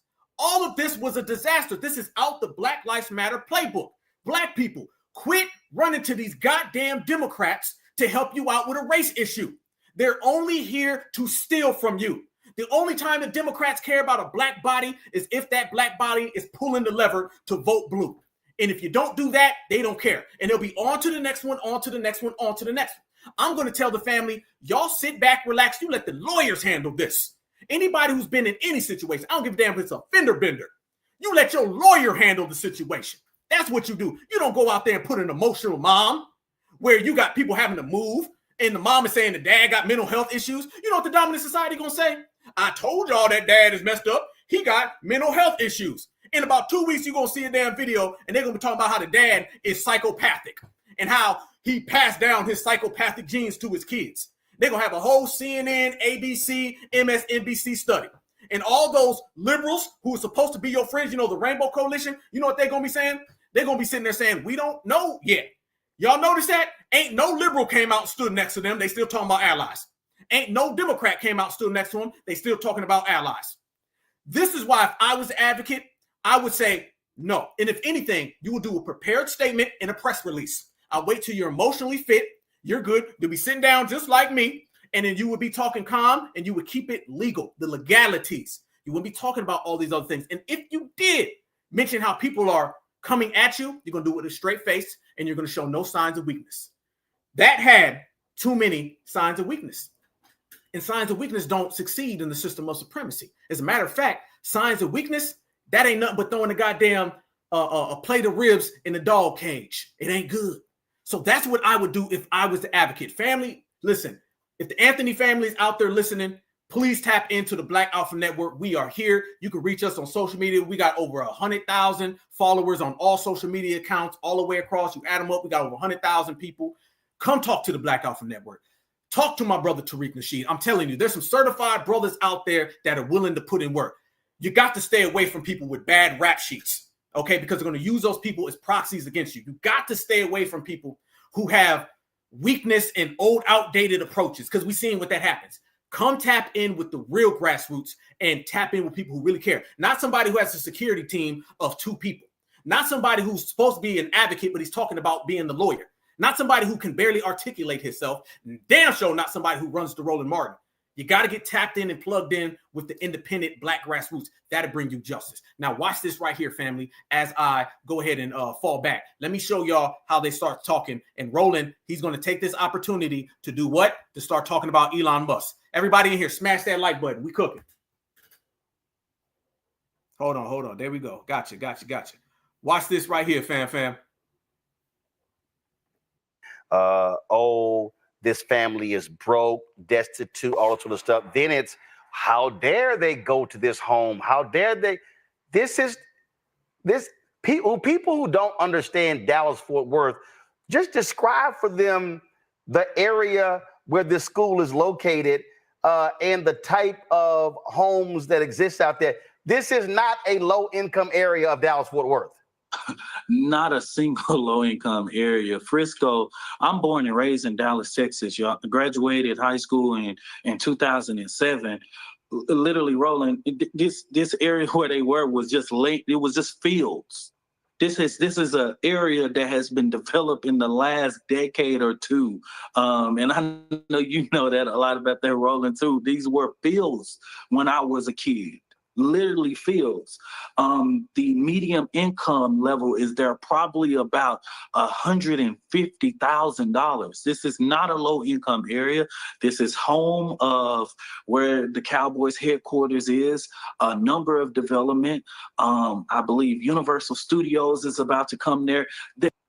All of this was a disaster. This is out the Black Lives Matter playbook. Black people, quit running to these goddamn Democrats to help you out with a race issue. They're only here to steal from you. The only time the Democrats care about a black body is if that black body is pulling the lever to vote blue. And if you don't do that, they don't care. And they'll be on to the next one, on to the next one, on to the next one. I'm going to tell the family, y'all sit back, relax. You let the lawyers handle this. Anybody who's been in any situation, I don't give a damn if it's a fender bender. You let your lawyer handle the situation. That's what you do. You don't go out there and put an emotional mom where you got people having to move and the mom is saying the dad got mental health issues. You know what the dominant society gonna say? I told y'all that dad is messed up. He got mental health issues. In about 2 weeks, you're gonna see a damn video and they're gonna be talking about how the dad is psychopathic and how he passed down his psychopathic genes to his kids. They're gonna have a whole CNN, ABC, MSNBC study. And all those liberals who are supposed to be your friends, you know, the Rainbow Coalition, you know what they're gonna be saying? They're gonna be sitting there saying, we don't know yet. Y'all notice that? Ain't no liberal came out and stood next to them. They still talking about allies. Ain't no Democrat came out and stood next to them. They still talking about allies. This is why if I was the advocate, I would say no. And if anything, you will do a prepared statement and a press release. I'll wait till you're emotionally fit. You're good. You'll be sitting down just like me. And then you would be talking calm and you would keep it legal, the legalities. You wouldn't be talking about all these other things. And if you did mention how people are coming at you, you're going to do it with a straight face and you're going to show no signs of weakness. That had too many signs of weakness. And signs of weakness don't succeed in the system of supremacy. As a matter of fact, signs of weakness, that ain't nothing but throwing a goddamn a plate of ribs in the dog cage. It ain't good. So that's what I would do if I was the advocate. Family, listen, if the Anthony family is out there listening, please tap into the Black Alpha Network. We are here. You can reach us on social media. We got over 100,000 followers on all social media accounts all the way across. You add them up, we got over 100,000 people. Come talk to the Black Alpha Network. Talk to my brother Tariq Nasheed. I'm telling you, there's some certified brothers out there that are willing to put in work. You got to stay away from people with bad rap sheets, okay? Because they're going to use those people as proxies against you. You got to stay away from people who have weakness and old, outdated approaches, because we've seen what that happens. Come tap in with the real grassroots and tap in with people who really care. Not somebody who has a security team of 2 people. Not somebody who's supposed to be an advocate, but he's talking about being the lawyer. Not somebody who can barely articulate himself. Damn sure not somebody who runs the Roland Martin. You got to get tapped in and plugged in with the independent Black grassroots. That'll bring you justice. Now watch this right here, family, as I go ahead and fall back. Let me show y'all how they start talking. And Roland, he's going to take this opportunity to do what? To start talking about Elon Musk. Everybody in here, smash that like button. We cooking. Hold on. There we go. Gotcha. Watch this right here, fam. This family is broke, destitute, all that sort of stuff. Then it's, how dare they go to this home? How dare they? People who don't understand Dallas-Fort Worth, just describe for them the area where this school is located and the type of homes that exist out there. This is not a low-income area of Dallas-Fort Worth. Not a single low-income area. Frisco, I'm born and raised in Dallas, Texas. Y'all graduated high school in 2007. Literally, Roland, this area where they were was just late. It was just fields. This is an area that has been developed in the last decade or two. And I know you know that a lot about that, Roland, too. These were fields when I was a kid. Literally fields. The medium income level is there probably about $150,000. This is not a low income area. This is home of where the Cowboys headquarters is, a number of development. I believe Universal Studios is about to come there.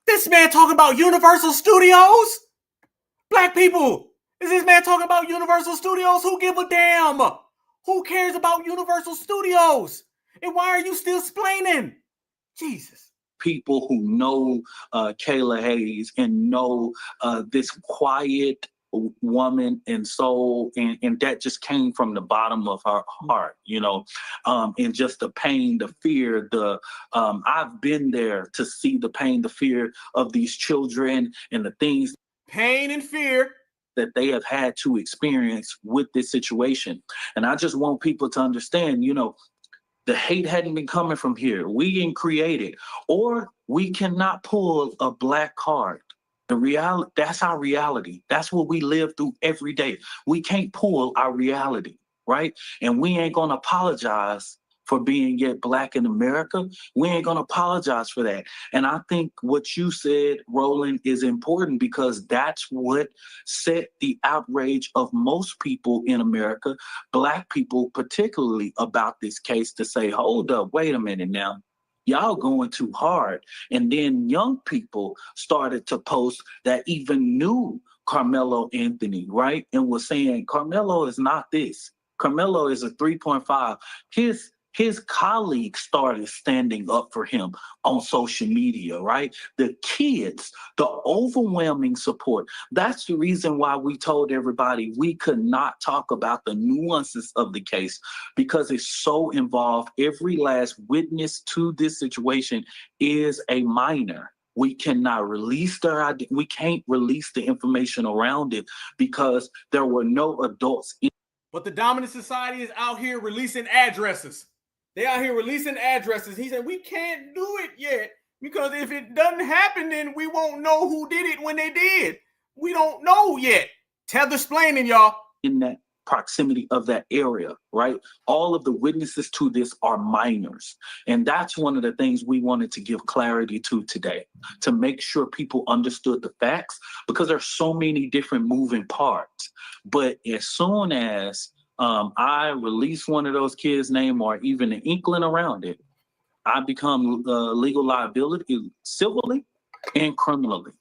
This man talking about Universal Studios? Black people, is this man talking about Universal Studios? Who give a damn? Who cares about Universal Studios? And why are you still explaining? Jesus. People who know Kayla Hayes and know this quiet woman and soul, and that just came from the bottom of her heart, and just the pain, the fear, I've been there to see the pain, the fear of these children and the things. Pain and fear that they have had to experience with this situation. And I just want people to understand, the hate hadn't been coming from here. We didn't create it. Or we cannot pull a black card. The reality, that's our reality. That's what we live through every day. We can't pull our reality, right? And we ain't gonna apologize for being yet black in America. We ain't gonna apologize for that. And I think what you said, Roland, is important because that's what set the outrage of most people in America, black people particularly, about this case, to say, hold up, wait a minute now. Y'all going too hard. And then young people started to post that even knew Karmelo Anthony, right? And was saying, Karmelo is not this. Karmelo is a 3.5. His colleagues started standing up for him on social media, right? The kids, the overwhelming support. That's the reason why we told everybody we could not talk about the nuances of the case, because it's so involved. Every last witness to this situation is a minor. We cannot release we can't release the information around it because there were no adults in. But the dominant society is out here releasing addresses. They out here releasing addresses. He said, we can't do it yet because if it doesn't happen, then we won't know who did it when they did. We don't know yet. Tether explaining, y'all. In that proximity of that area, right? All of the witnesses to this are minors. And that's one of the things we wanted to give clarity to today, to make sure people understood the facts, because there's so many different moving parts. But as soon as I release one of those kids' name or even an inkling around it, I become legal liability civilly and criminally.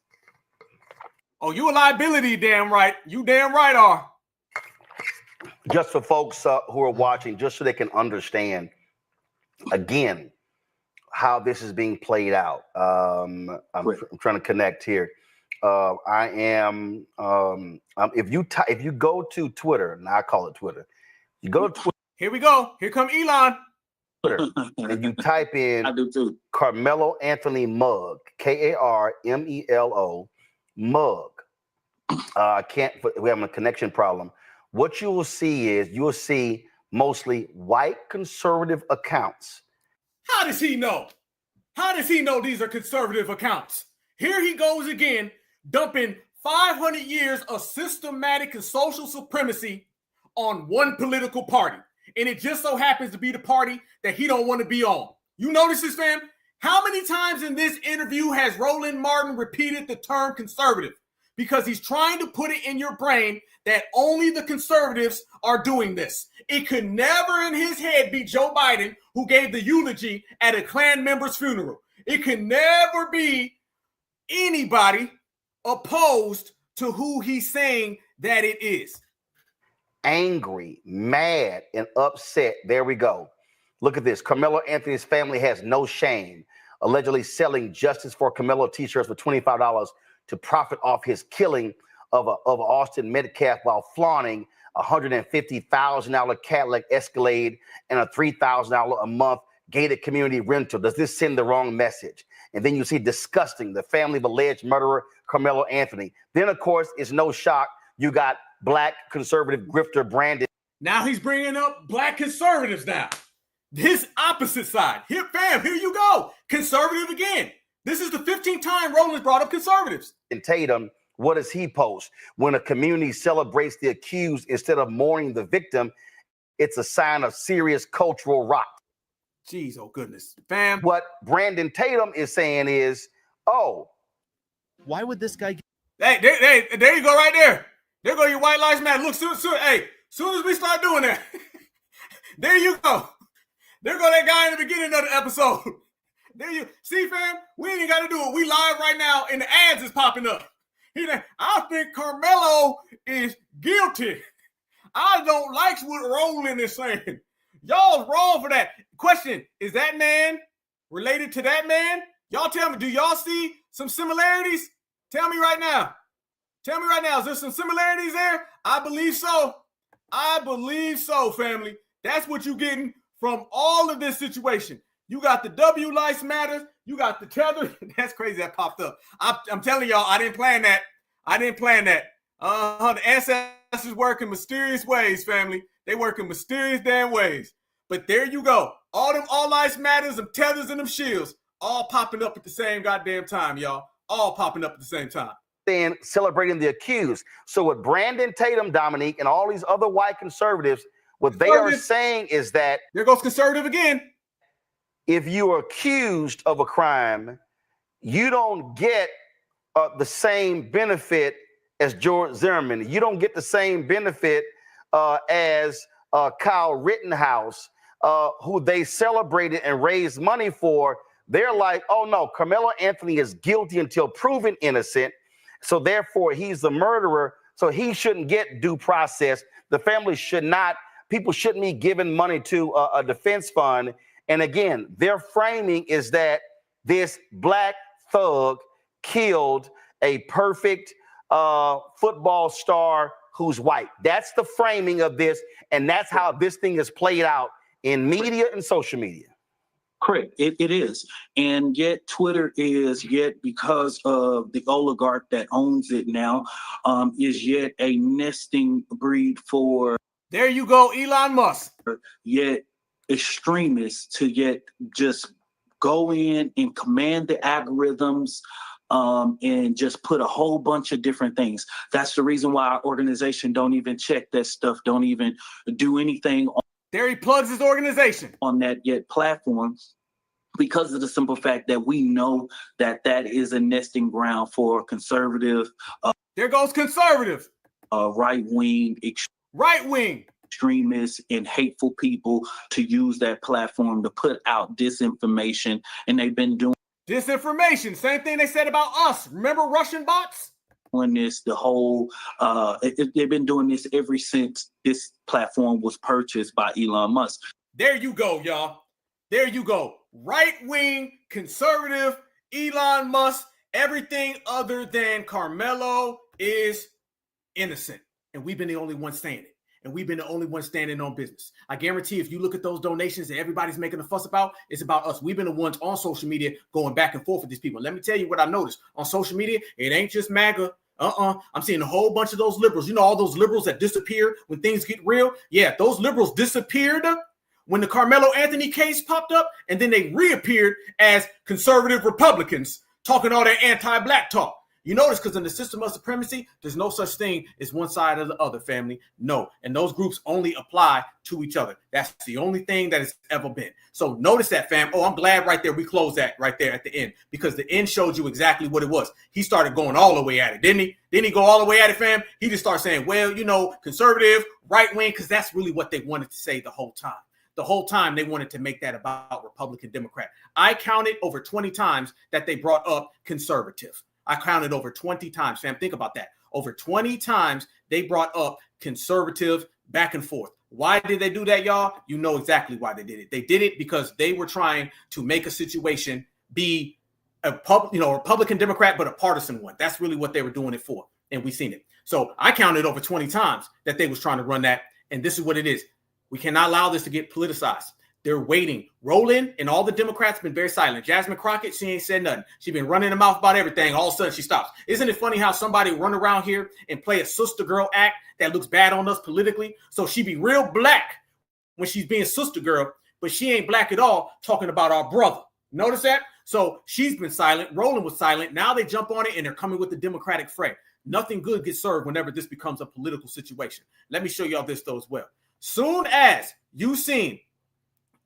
Oh, you a liability, damn right. You damn right are. Just for folks who are watching, just so they can understand, again, how this is being played out. I'm trying to connect here. If you go to Twitter, and I call it Twitter, you go to Twitter. Here we go. Here come Elon. Twitter, and you type in Karmelo Anthony mug, Karmelo mug. We're having a connection problem. What you will see is mostly white conservative accounts. How does he know? How does he know these are conservative accounts? Here he goes again, dumping 500 years of systematic and social supremacy on one political party. And it just so happens to be the party that he don't want to be on. You notice this, fam? How many times in this interview has Roland Martin repeated the term conservative? Because he's trying to put it in your brain that only the conservatives are doing this. It could never in his head be Joe Biden who gave the eulogy at a Klan member's funeral. It could never be anybody opposed to who he's saying that it is. Angry, mad, and upset. There we go. Look at this. Karmelo Anthony's family has no shame, allegedly selling Justice for Karmelo t-shirts for $25 to profit off his killing of Austin Metcalf while flaunting a $150,000 Cadillac Escalade and a $3,000 a month gated community rental. Does this send the wrong message? And then you see disgusting, the family of alleged murderer Karmelo Anthony. Then, of course, it's no shock you got black conservative grifter Brandon. Now he's bringing up black conservatives now. His opposite side. Here, fam, here you go. Conservative again. This is the 15th time Roland's brought up conservatives. And Tatum, what does he post? When a community celebrates the accused instead of mourning the victim, it's a sign of serious cultural rot. Jeez, oh goodness. Fam. What Brandon Tatum is saying is, oh, why would this guy Hey, there you go right there. There go your white lives matter. Look, soon as we start doing that, there you go. There go that guy in the beginning of the episode. There you see, fam. We ain't got to do it. We live right now, and the ads is popping up. I think Karmelo is guilty. I don't like what Roland is saying. Y'all's wrong for that. Question: is that man related to that man? Y'all tell me. Do y'all see some similarities? Tell me right now. Tell me right now. Is there some similarities there? I believe so. I believe so, family. That's what you're getting from all of this situation. You got the W Lives Matter. You got the Tether. That's crazy that popped up. I'm telling y'all, I didn't plan that. The ancestors work in mysterious ways, family. They work in mysterious damn ways. But there you go. All them All Lives Matters, them Tethers, and them shields, all popping up at the same goddamn time, y'all. All popping up at the same time. Then celebrating the accused. So with Brandon Tatum, Dominique, and all these other white conservatives, what they are saying is that there goes conservative again. If you are accused of a crime, you don't get the same benefit as George Zimmerman. You don't get the same benefit as Kyle Rittenhouse, who they celebrated and raised money for They're like, oh no, Karmelo Anthony is guilty until proven innocent. So therefore he's the murderer. So he shouldn't get due process. The family should not, people shouldn't be giving money to a defense fund. And again, their framing is that this black thug killed a perfect football star who's white. That's the framing of this. And that's how this thing is played out in media and social media. Correct. It is. And yet Twitter is yet, because of the oligarch that owns it now, is yet a nesting breed for. There you go, Elon Musk. Yet extremists to yet just go in and command the algorithms and just put a whole bunch of different things. That's the reason why our organization don't even check that stuff, don't even do anything on. There he plugs his organization on that yet platform, because of the simple fact that we know that that is a nesting ground for conservative. There goes conservative. Right-wing. Right-wing. Extremists and hateful people to use that platform to put out disinformation. And they've been doing disinformation. Same thing they said about us. Remember Russian bots? Doing this, the whole, they've been doing this ever since this platform was purchased by Elon Musk. There you go, y'all. There you go. Right-wing, conservative, Elon Musk, everything other than Karmelo is innocent. And we've been the only ones saying it. And we've been the only ones standing on business. I guarantee if you look at those donations that everybody's making a fuss about, it's about us. We've been the ones on social media going back and forth with these people. Let me tell you what I noticed on social media. It ain't just MAGA. I'm seeing a whole bunch of those liberals. You know, all those liberals that disappear when things get real. Yeah, those liberals disappeared when the Karmelo Anthony case popped up, and then they reappeared as conservative Republicans talking all that anti-black talk. You notice, because in the system of supremacy, there's no such thing as one side or the other, family. No. And those groups only apply to each other. That's the only thing that has ever been. So notice that, fam. Oh, I'm glad right there we closed that right there at the end, because the end showed you exactly what it was. He started going all the way at it, didn't he? Didn't he go all the way at it, fam? He just started saying, well, you know, conservative, right wing, because that's really what they wanted to say the whole time. The whole time they wanted to make that about Republican, Democrat. I counted over 20 times that they brought up conservative. I counted over 20 times, fam. Think about that. Over 20 times they brought up conservative back and forth. Why did they do that, y'all? You know exactly why they did it. They did it because they were trying to make a situation be a Republican, Democrat, but a partisan one. That's really what they were doing it for. And we've seen it. So I counted over 20 times that they was trying to run that. And this is what it is. We cannot allow this to get politicized. They're waiting. Roland and all the Democrats have been very silent. Jasmine Crockett, she ain't said nothing. She's been running her mouth about everything. All of a sudden, she stops. Isn't it funny how somebody run around here and play a sister girl act that looks bad on us politically? So she be real black when she's being sister girl, but she ain't black at all talking about our brother. Notice that? So she's been silent. Roland was silent. Now they jump on it and they're coming with the Democratic fray. Nothing good gets served whenever this becomes a political situation. Let me show y'all this though as well. Soon as you seen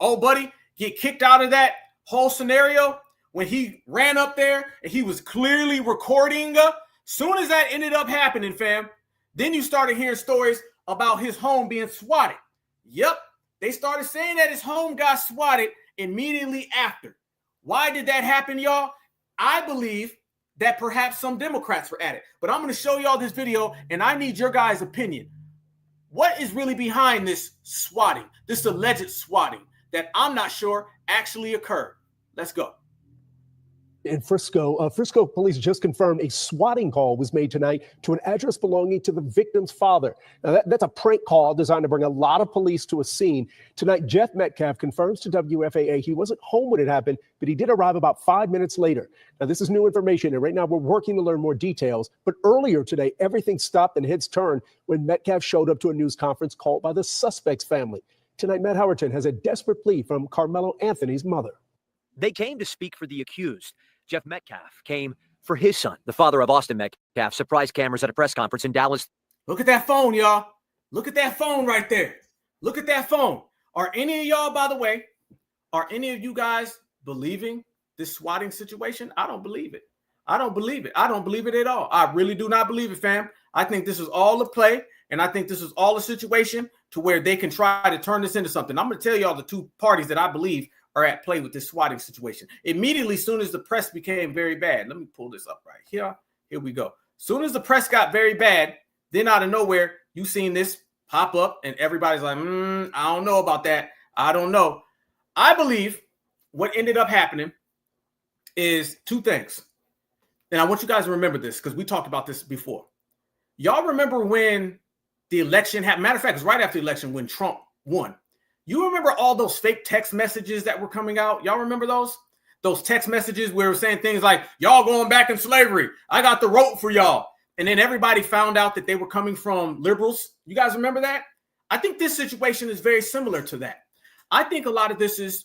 old buddy get kicked out of that whole scenario when he ran up there and he was clearly recording, soon as that ended up happening, fam, then you started hearing stories about his home being swatted. Yep, they started saying that his home got swatted immediately after. Why did that happen, y'all? I believe that perhaps some Democrats were at it. But I'm going to show y'all this video, and I need your guys' opinion. What is really behind this swatting, this alleged swatting that I'm not sure actually occurred? Let's go. In Frisco, Frisco police just confirmed a swatting call was made tonight to an address belonging to the victim's father. Now, that's a prank call designed to bring a lot of police to a scene. Tonight, Jeff Metcalf confirms to WFAA he wasn't home when it happened, but he did arrive about 5 minutes later. Now, this is new information, and right now we're working to learn more details. But earlier today, everything stopped and heads turned when Metcalf showed up to a news conference called by the suspect's family. Tonight, Matt Howerton has a desperate plea from Karmelo Anthony's mother. They came to speak for the accused. Jeff Metcalf came for his son, the father of Austin Metcalf, surprise cameras at a press conference in Dallas. Look at that phone, y'all. Look at that phone right there. Look at that phone. Are any of y'all, by the way, are any of you guys believing this swatting situation? I don't believe it. I don't believe it. I don't believe it at all. I really do not believe it, fam. I think this is all a play, and I think this is all a situation to where they can try to turn this into something. I'm going to tell y'all the two parties that I believe are at play with this swatting situation. Immediately, soon as the press became very bad, let me pull this up right here. Here we go. Soon as the press got very bad, then out of nowhere, you seen this pop up and everybody's like, I don't know about that. I don't know. I believe what ended up happening is two things. And I want you guys to remember this because we talked about this before. Y'all remember when the election happened? Matter of fact, it's right after the election when Trump won. You remember all those fake text messages that were coming out? Y'all remember those? Those text messages where we're saying things like, y'all going back in slavery. I got the rope for y'all. And then everybody found out that they were coming from liberals. You guys remember that? I think this situation is very similar to that. I think a lot of this is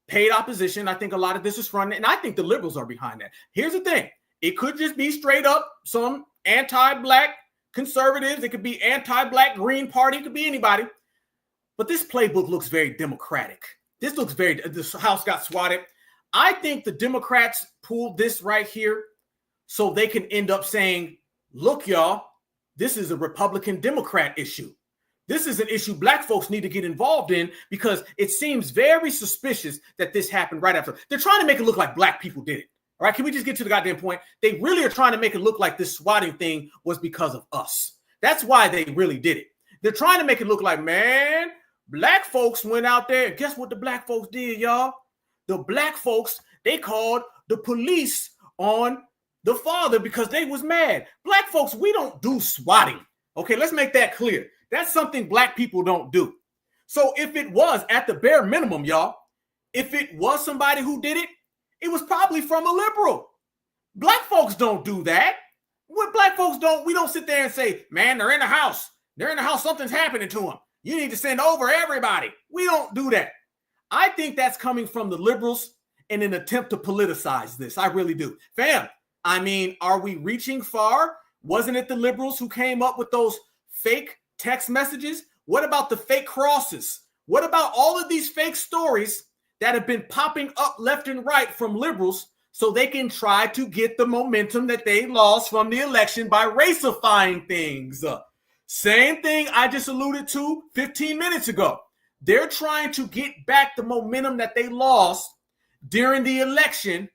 paid opposition. I think a lot of this is fronted, and I think the liberals are behind that. Here's the thing. It could just be straight up some anti-black conservatives. It could be anti-black Green Party. It could be anybody. But this playbook looks very democratic. This house got swatted. I think the Democrats pulled this right here so they can end up saying, look, y'all, this is a Republican-Democrat issue. This is an issue black folks need to get involved in because it seems very suspicious that this happened right after. They're trying to make it look like black people did it. All right, can we just get to the goddamn point? They really are trying to make it look like this swatting thing was because of us. That's why they really did it. They're trying to make it look like, man, black folks went out there. And guess what the black folks did, y'all? The black folks, they called the police on the father because they was mad. Black folks, we don't do swatting. Okay, let's make that clear. That's something black people don't do. So if it was at the bare minimum, y'all, if it was somebody who did it, it was probably from a liberal. Black folks don't do that. What black folks don't, we don't sit there and say, man, they're in the house. They're in the house. Something's happening to them. You need to send over everybody. We don't do that. I think that's coming from the liberals in an attempt to politicize this. I really do. Fam, I mean, are we reaching far? Wasn't it the liberals who came up with those fake text messages? What about the fake crosses? What about all of these fake stories that have been popping up left and right from liberals so they can try to get the momentum that they lost from the election by racifying things? Same thing I just alluded to 15 minutes ago. They're trying to get back the momentum that they lost during the election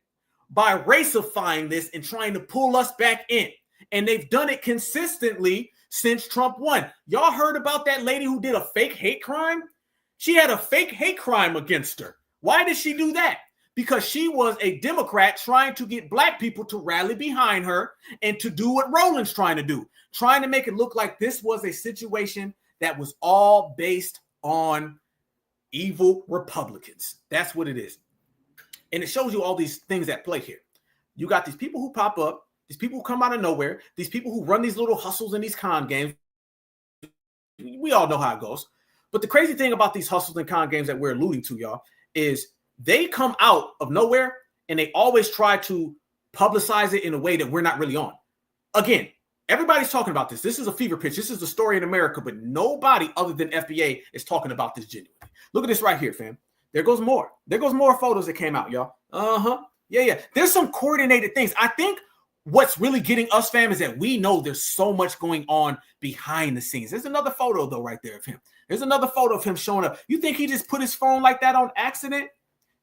by racifying this and trying to pull us back in. And they've done it consistently since Trump won. Y'all heard about that lady who did a fake hate crime? She had a fake hate crime against her. Why did she do that? Because she was a Democrat trying to get black people to rally behind her and to do what Roland's trying to do, trying to make it look like this was a situation that was all based on evil Republicans. That's what it is. And it shows you all these things at play here. You got these people who pop up, these people who come out of nowhere, these people who run these little hustles in these con games. We all know how it goes. But the crazy thing about these hustles and con games that we're alluding to, y'all, is they come out of nowhere and they always try to publicize it in a way that we're not really on. Again, everybody's talking about this. This is a fever pitch. This is the story in America, but nobody other than FBA is talking about this genuinely. Look at this right here, fam. There goes more. There goes more photos that came out, y'all. Yeah. There's some coordinated things. I think what's really getting us, fam, is that we know there's so much going on behind the scenes. There's another photo, though, right there of him. There's another photo of him showing up. You think he just put his phone like that on accident?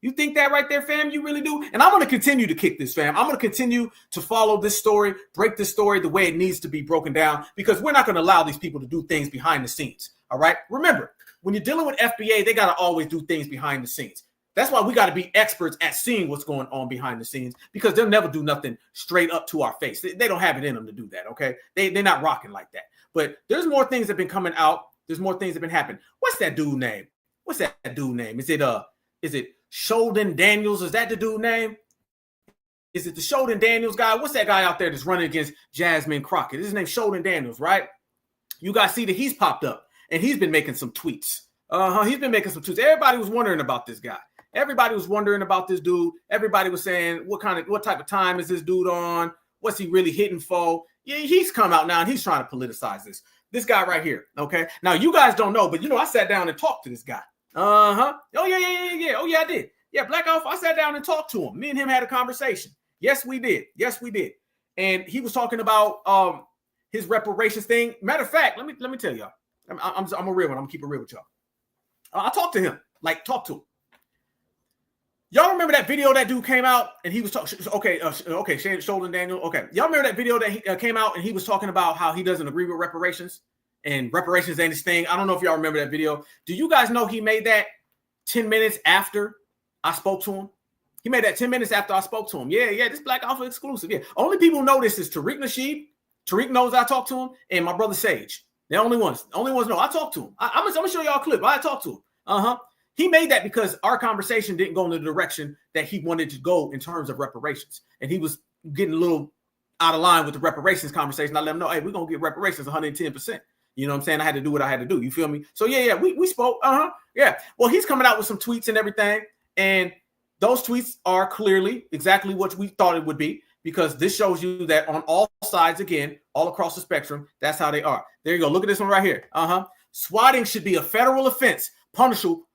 You think that right there, fam? You really do? And I'm going to continue to kick this, fam. I'm going to continue to follow this story, break this story the way it needs to be broken down, because we're not going to allow these people to do things behind the scenes, all right? Remember, when you're dealing with FBA, they got to always do things behind the scenes. That's why we got to be experts at seeing what's going on behind the scenes, because they'll never do nothing straight up to our face. They don't have it in them to do that, okay? They're not rocking like that. But there's more things that have been coming out. There's more things that have been happening. What's that dude name? Is it Sheldon Daniels? Is that the dude name? Is it the Sheldon Daniels guy? What's that guy out there that's running against Jasmine Crockett? His name's Sheldon Daniels, right? You guys see that he's popped up and he's been making some tweets. He's been making some tweets. Everybody was wondering about this guy. Everybody was wondering about this dude. Everybody was saying, what type of time is this dude on? What's he really hitting for? Yeah, he's come out now and he's trying to politicize this. This guy right here, okay? Now, you guys don't know, but, I sat down and talked to this guy. Oh, yeah. Oh, yeah, I did. Yeah, Black Alpha, I sat down and talked to him. Me and him had a conversation. Yes, we did. And he was talking about his reparations thing. Matter of fact, let me tell y'all. I'm a real one. I'm going to keep it real with y'all. I talked to him. Talk to him. Y'all remember that video that dude came out and he was talking? Okay, Sheldon Daniel. Okay, y'all remember that video that he came out and he was talking about how he doesn't agree with reparations and reparations ain't his thing. I don't know if y'all remember that video. Do you guys know he made that 10 minutes after I spoke to him? He made that 10 minutes after I spoke to him. Yeah, this Black Alpha exclusive. Yeah, only people who know this is Tariq Nasheed. Tariq knows I talked to him, and my brother Sage. The only ones know I talked to him. I'm gonna show y'all a clip. I talked to him. He made that because our conversation didn't go in the direction that he wanted to go in terms of reparations. And he was getting a little out of line with the reparations conversation. I let him know, hey, we're going to get reparations 110%. You know what I'm saying? I had to do what I had to do. You feel me? So, we spoke. Yeah. Well, he's coming out with some tweets and everything. And those tweets are clearly exactly what we thought it would be, because this shows you that on all sides, again, all across the spectrum, that's how they are. There you go. Look at this one right here. Swatting should be a federal offense, punishable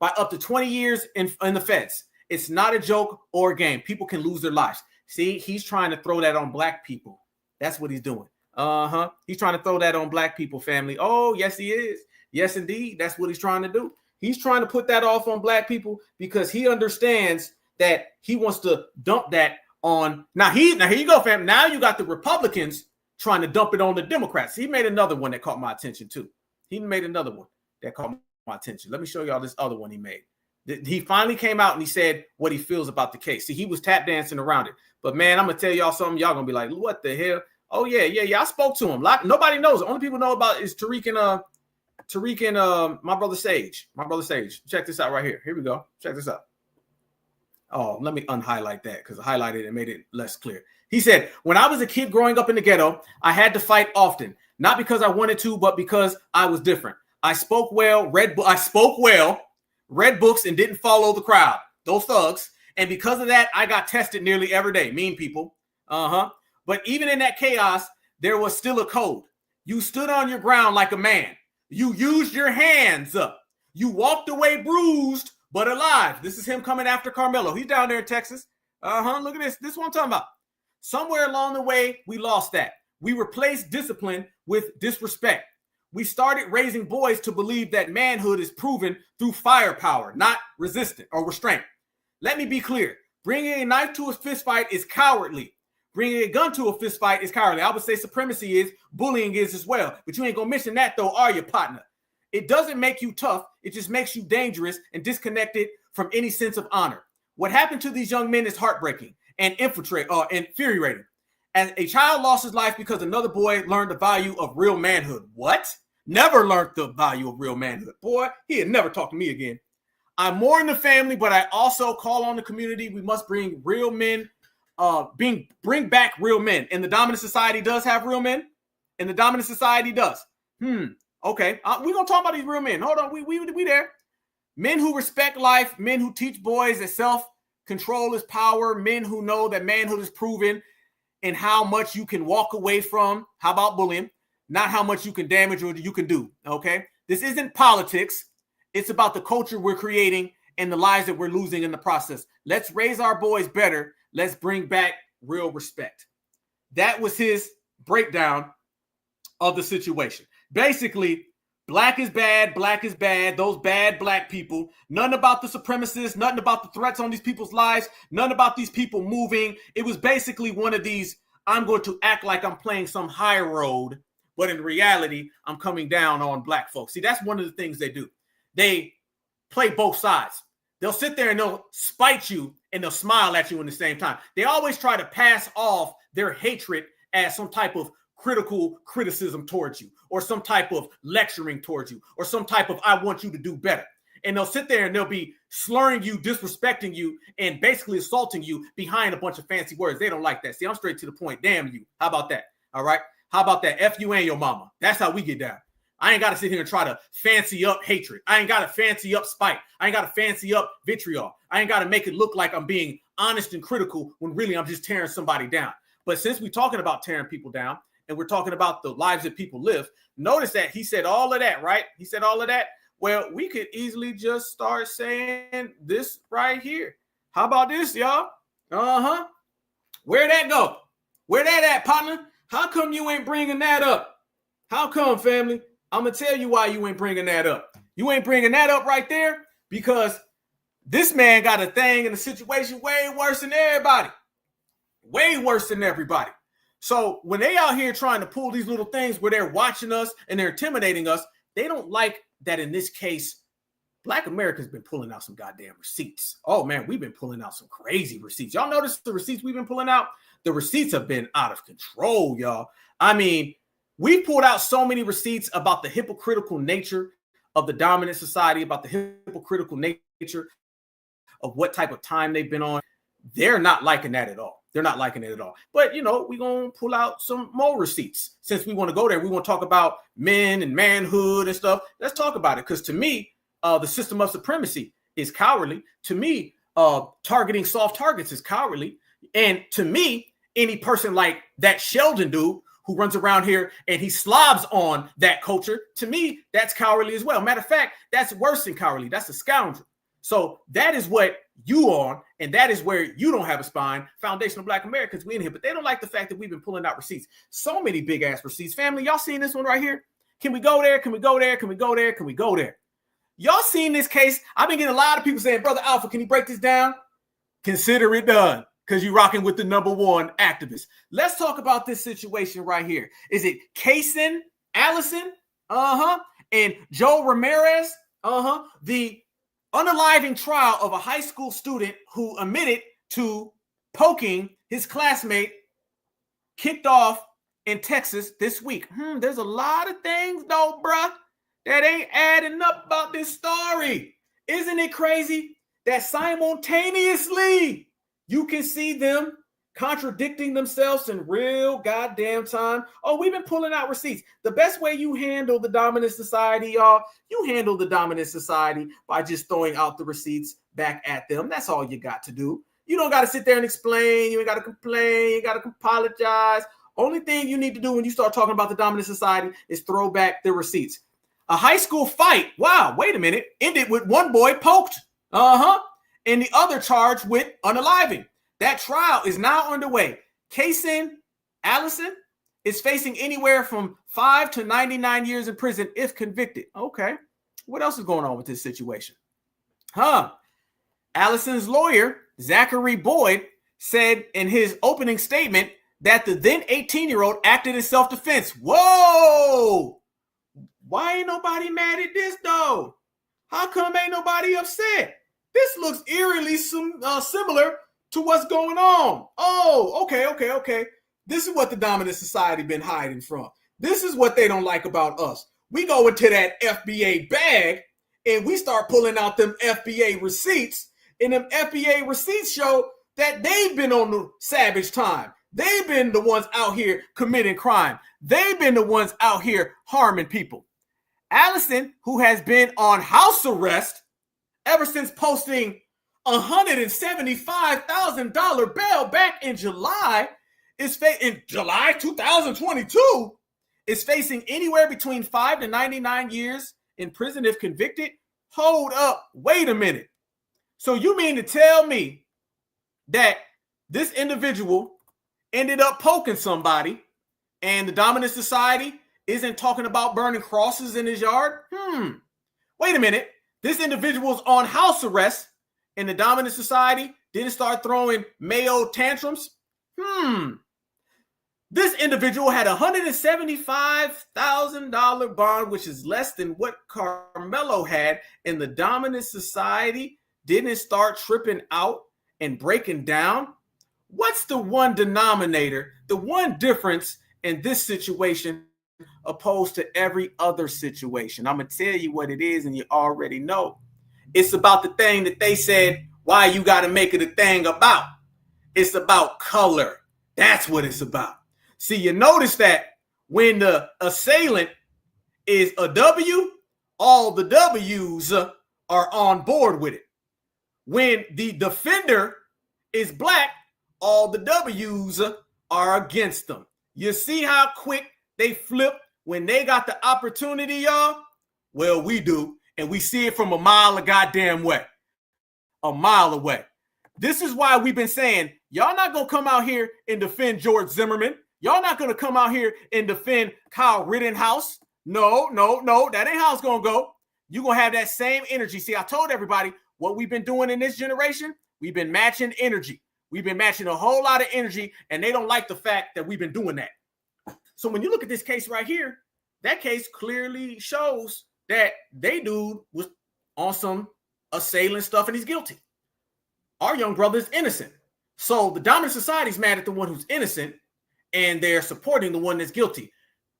by up to 20 years in the feds. It's not a joke or a game. People can lose their lives. See, he's trying to throw that on black people. That's what he's doing. He's trying to throw that on black people, family. Oh, yes, he is. Yes, indeed. That's what he's trying to do. He's trying to put that off on black people because he understands that he wants to dump that on. Now here you go, fam. Now you got the Republicans trying to dump it on the Democrats. He made another one that caught my attention too. He made another one that caught my attention. Let me show y'all this other one he made. He finally came out and he said what he feels about the case. See, he was tap dancing around it. But man, I'm gonna tell y'all something. Y'all gonna be like, what the hell? Oh yeah. I spoke to him. Nobody knows. The only people know about is Tariq and my brother Sage. Check this out right here. Here we go. Check this out. Oh, let me unhighlight that because I highlighted it and made it less clear. He said, when I was a kid growing up in the ghetto, I had to fight often, not because I wanted to, but because I was different. I spoke well, read books, and didn't follow the crowd, those thugs. And because of that, I got tested nearly every day. Mean people. But even in that chaos, there was still a code. You stood on your ground like a man. You used your hands up. You walked away bruised, but alive. This is him coming after Karmelo. He's down there in Texas. Look at this. This is what I'm talking about. Somewhere along the way, we lost that. We replaced discipline with disrespect. We started raising boys to believe that manhood is proven through firepower, not resistance or restraint. Let me be clear. Bringing a knife to a fist fight is cowardly. Bringing a gun to a fist fight is cowardly. I would say supremacy is, bullying is as well. But you ain't going to mention that, though, are you, partner? It doesn't make you tough. It just makes you dangerous and disconnected from any sense of honor. What happened to these young men is heartbreaking and infuriating. And a child lost his life because another boy learned the value of real manhood. What? Never learned the value of real manhood. Boy, he'd never talk to me again. I mourn the family, but I also call on the community. We must bring real men, bring back real men. And the dominant society does have real men. And the dominant society does. Okay. We're going to talk about these real men. Hold on. We there. Men who respect life, men who teach boys that self-control is power, men who know that manhood is proven and how much you can walk away from. How about bullying? Not how much you can damage or you can do, okay? This isn't politics. It's about the culture we're creating and the lives that we're losing in the process. Let's raise our boys better. Let's bring back real respect. That was his breakdown of the situation. Basically, black is bad, those bad black people. None about the supremacists, nothing about the threats on these people's lives, none about these people moving. It was basically one of these, I'm going to act like I'm playing some high road, but in reality, I'm coming down on black folks. See, that's one of the things they do. They play both sides. They'll sit there and they'll spite you and they'll smile at you in the same time. They always try to pass off their hatred as some type of criticism towards you, or some type of lecturing towards you, or some type of I want you to do better. And they'll sit there and they'll be slurring you, disrespecting you, and basically assaulting you behind a bunch of fancy words. They don't like that. See, I'm straight to the point. Damn you. How about that? All right. How about that? F you and your mama. That's how we get down. I ain't got to sit here and try to fancy up hatred. I ain't got to fancy up spite. I ain't got to fancy up vitriol. I ain't got to make it look like I'm being honest and critical when really I'm just tearing somebody down. But since we're talking about tearing people down and we're talking about the lives that people live, notice that he said all of that, right? He said all of that. Well, we could easily just start saying this right here. How about this, y'all? Where'd that go? Where that at, partner? How come you ain't bringing that up? How come, family? I'm going to tell you why you ain't bringing that up. You ain't bringing that up right there because This man got a thing in a situation way worse than everybody. Way worse than everybody. So when they out here trying to pull these little things where they're watching us and they're intimidating us, they don't like that in this case, Black America's been pulling out some goddamn receipts. Oh man, we've been pulling out some crazy receipts. Y'all notice the receipts we've been pulling out? The receipts have been out of control, y'all. I mean, we've pulled out so many receipts about the hypocritical nature of the dominant society, about the hypocritical nature of what type of time they've been on. They're not liking that at all. They're not liking it at all. But, you know, we're going to pull out some more receipts. Since we want to go there, we want to talk about men and manhood and stuff. Let's talk about it. Because to me, the system of supremacy is cowardly. To me, targeting soft targets is cowardly. And to me, any person like that Sheldon dude who runs around here and he slobs on that culture, to me, that's cowardly as well. Matter of fact, that's worse than cowardly. That's a scoundrel. So that is what you on, and that is where you don't have a spine. Foundational Black Americans, we in here, but they don't like the fact that we've been pulling out receipts. So many big ass receipts. Family, y'all seen this one right here? Can we go there? Can we go there? Can we go there? Can we go there? Y'all seen this case? I've been getting a lot of people saying, Brother Alpha, can you break this down? Consider it done, because you're rocking with the #1 activist. Let's talk about this situation right here. Is it Kaysen Allison? And Joe Ramirez? The unaliving trial of a high school student who admitted to poking his classmate kicked off in Texas this week. There's a lot of things though, bruh, that ain't adding up about this story. Isn't it crazy that simultaneously you can see them contradicting themselves in real goddamn time? Oh, we've been pulling out receipts. The best way you handle the dominant society, y'all, you handle the dominant society by just throwing out the receipts back at them. That's all you got to do. You don't got to sit there and explain. You ain't got to complain. You got to apologize. Only thing you need to do when you start talking about the dominant society is throw back the receipts. A high school fight, wow, wait a minute, ended with one boy poked, and the other charged with unaliving. That trial is now underway. Kaysen Allison is facing anywhere from 5 to 99 years in prison if convicted. Okay, what else is going on with this situation? Allison's lawyer, Zachary Boyd, said in his opening statement that the then 18-year-old acted in self-defense. Whoa! Why ain't nobody mad at this, though? How come ain't nobody upset? This looks eerily similar to what's going on. Oh, okay. This is what the dominant society been hiding from. This is what they don't like about us. We go into that FBA bag and we start pulling out them FBA receipts, and them FBA receipts show that they've been on the savage time. They've been the ones out here committing crime. They've been the ones out here harming people. Allison, who has been on house arrest ever since posting $175,000 bail back in July, in July 2022, is facing anywhere between 5 to 99 years in prison if convicted. Hold up, wait a minute. So you mean to tell me that this individual ended up poking somebody and the dominant society isn't talking about burning crosses in his yard? Wait a minute. This individual's on house arrest and the dominant society didn't start throwing Mayo tantrums? This individual had a $175,000 bond, which is less than what Karmelo had, and the dominant society didn't start tripping out and breaking down. What's the one denominator, the one difference in this situation opposed to every other situation? I'm going to tell you what it is, and you already know. It's about the thing that they said, why you got to make it a thing about. It's about color. That's what it's about. See, you notice that when the assailant is a W, all the W's are on board with it. When the defender is black, all the W's are against them. You see how quick they flip when they got the opportunity, y'all? Well, we do, and we see it from a mile a goddamn way. A mile away. This is why we've been saying, y'all not going to come out here and defend George Zimmerman. Y'all not going to come out here and defend Kyle Rittenhouse. No, that ain't how it's going to go. You're going to have that same energy. See, I told everybody, what we've been doing in this generation, we've been matching energy. We've been matching a whole lot of energy, and they don't like the fact that we've been doing that. So when you look at this case right here, that case clearly shows that they dude was on some assailant stuff and he's guilty. Our young brother is innocent. So the dominant society is mad at the one who's innocent, and they're supporting the one that's guilty.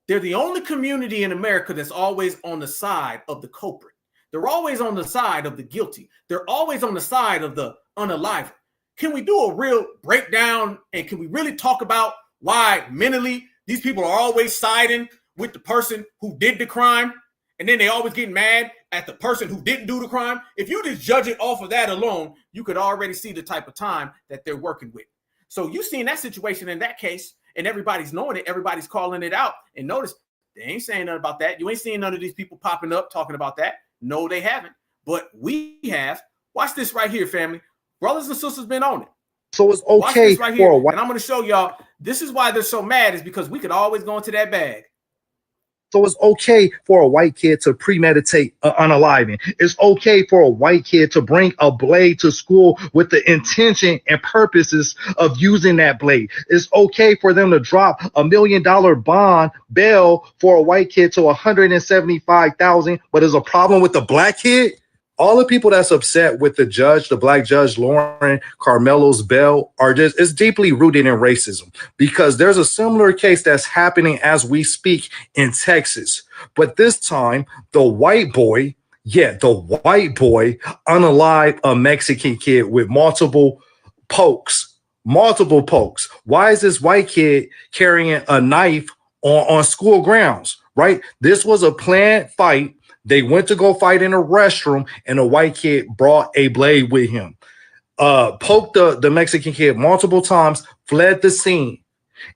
They're the only community in America that's always on the side of the culprit. They're always on the side of the guilty. They're always on the side of the unalive. Can we do a real breakdown, and can we really talk about why mentally these people are always siding with the person who did the crime, and then they always get mad at the person who didn't do the crime? If you just judge it off of that alone, you could already see the type of time that they're working with. So you've seen that situation in that case, and everybody's knowing it. Everybody's calling it out. And notice, they ain't saying nothing about that. You ain't seeing none of these people popping up talking about that. No, they haven't. But we have. Watch this right here, family. Brothers and sisters been on it. So it's Watch okay this right for here. a white. And I'm going to show y'all, this is why they're so mad, is because we could always go into that bag. So it's okay for a white kid to premeditate unaliving. It's okay for a white kid to bring a blade to school with the intention and purposes of using that blade. It's okay for them to drop $1 million bond bail for a white kid to $175,000. But there's a problem with the black kid. All the people that's upset with the judge, the black judge, Lauren Karmelo's bail, are just, it's deeply rooted in racism, because there's a similar case that's happening as we speak in Texas. But this time, the white boy unalived a Mexican kid with multiple pokes. Why is this white kid carrying a knife on school grounds, right? This was a planned fight. They went to go fight in a restroom, and a white kid brought a blade with him, poked the Mexican kid multiple times, fled the scene,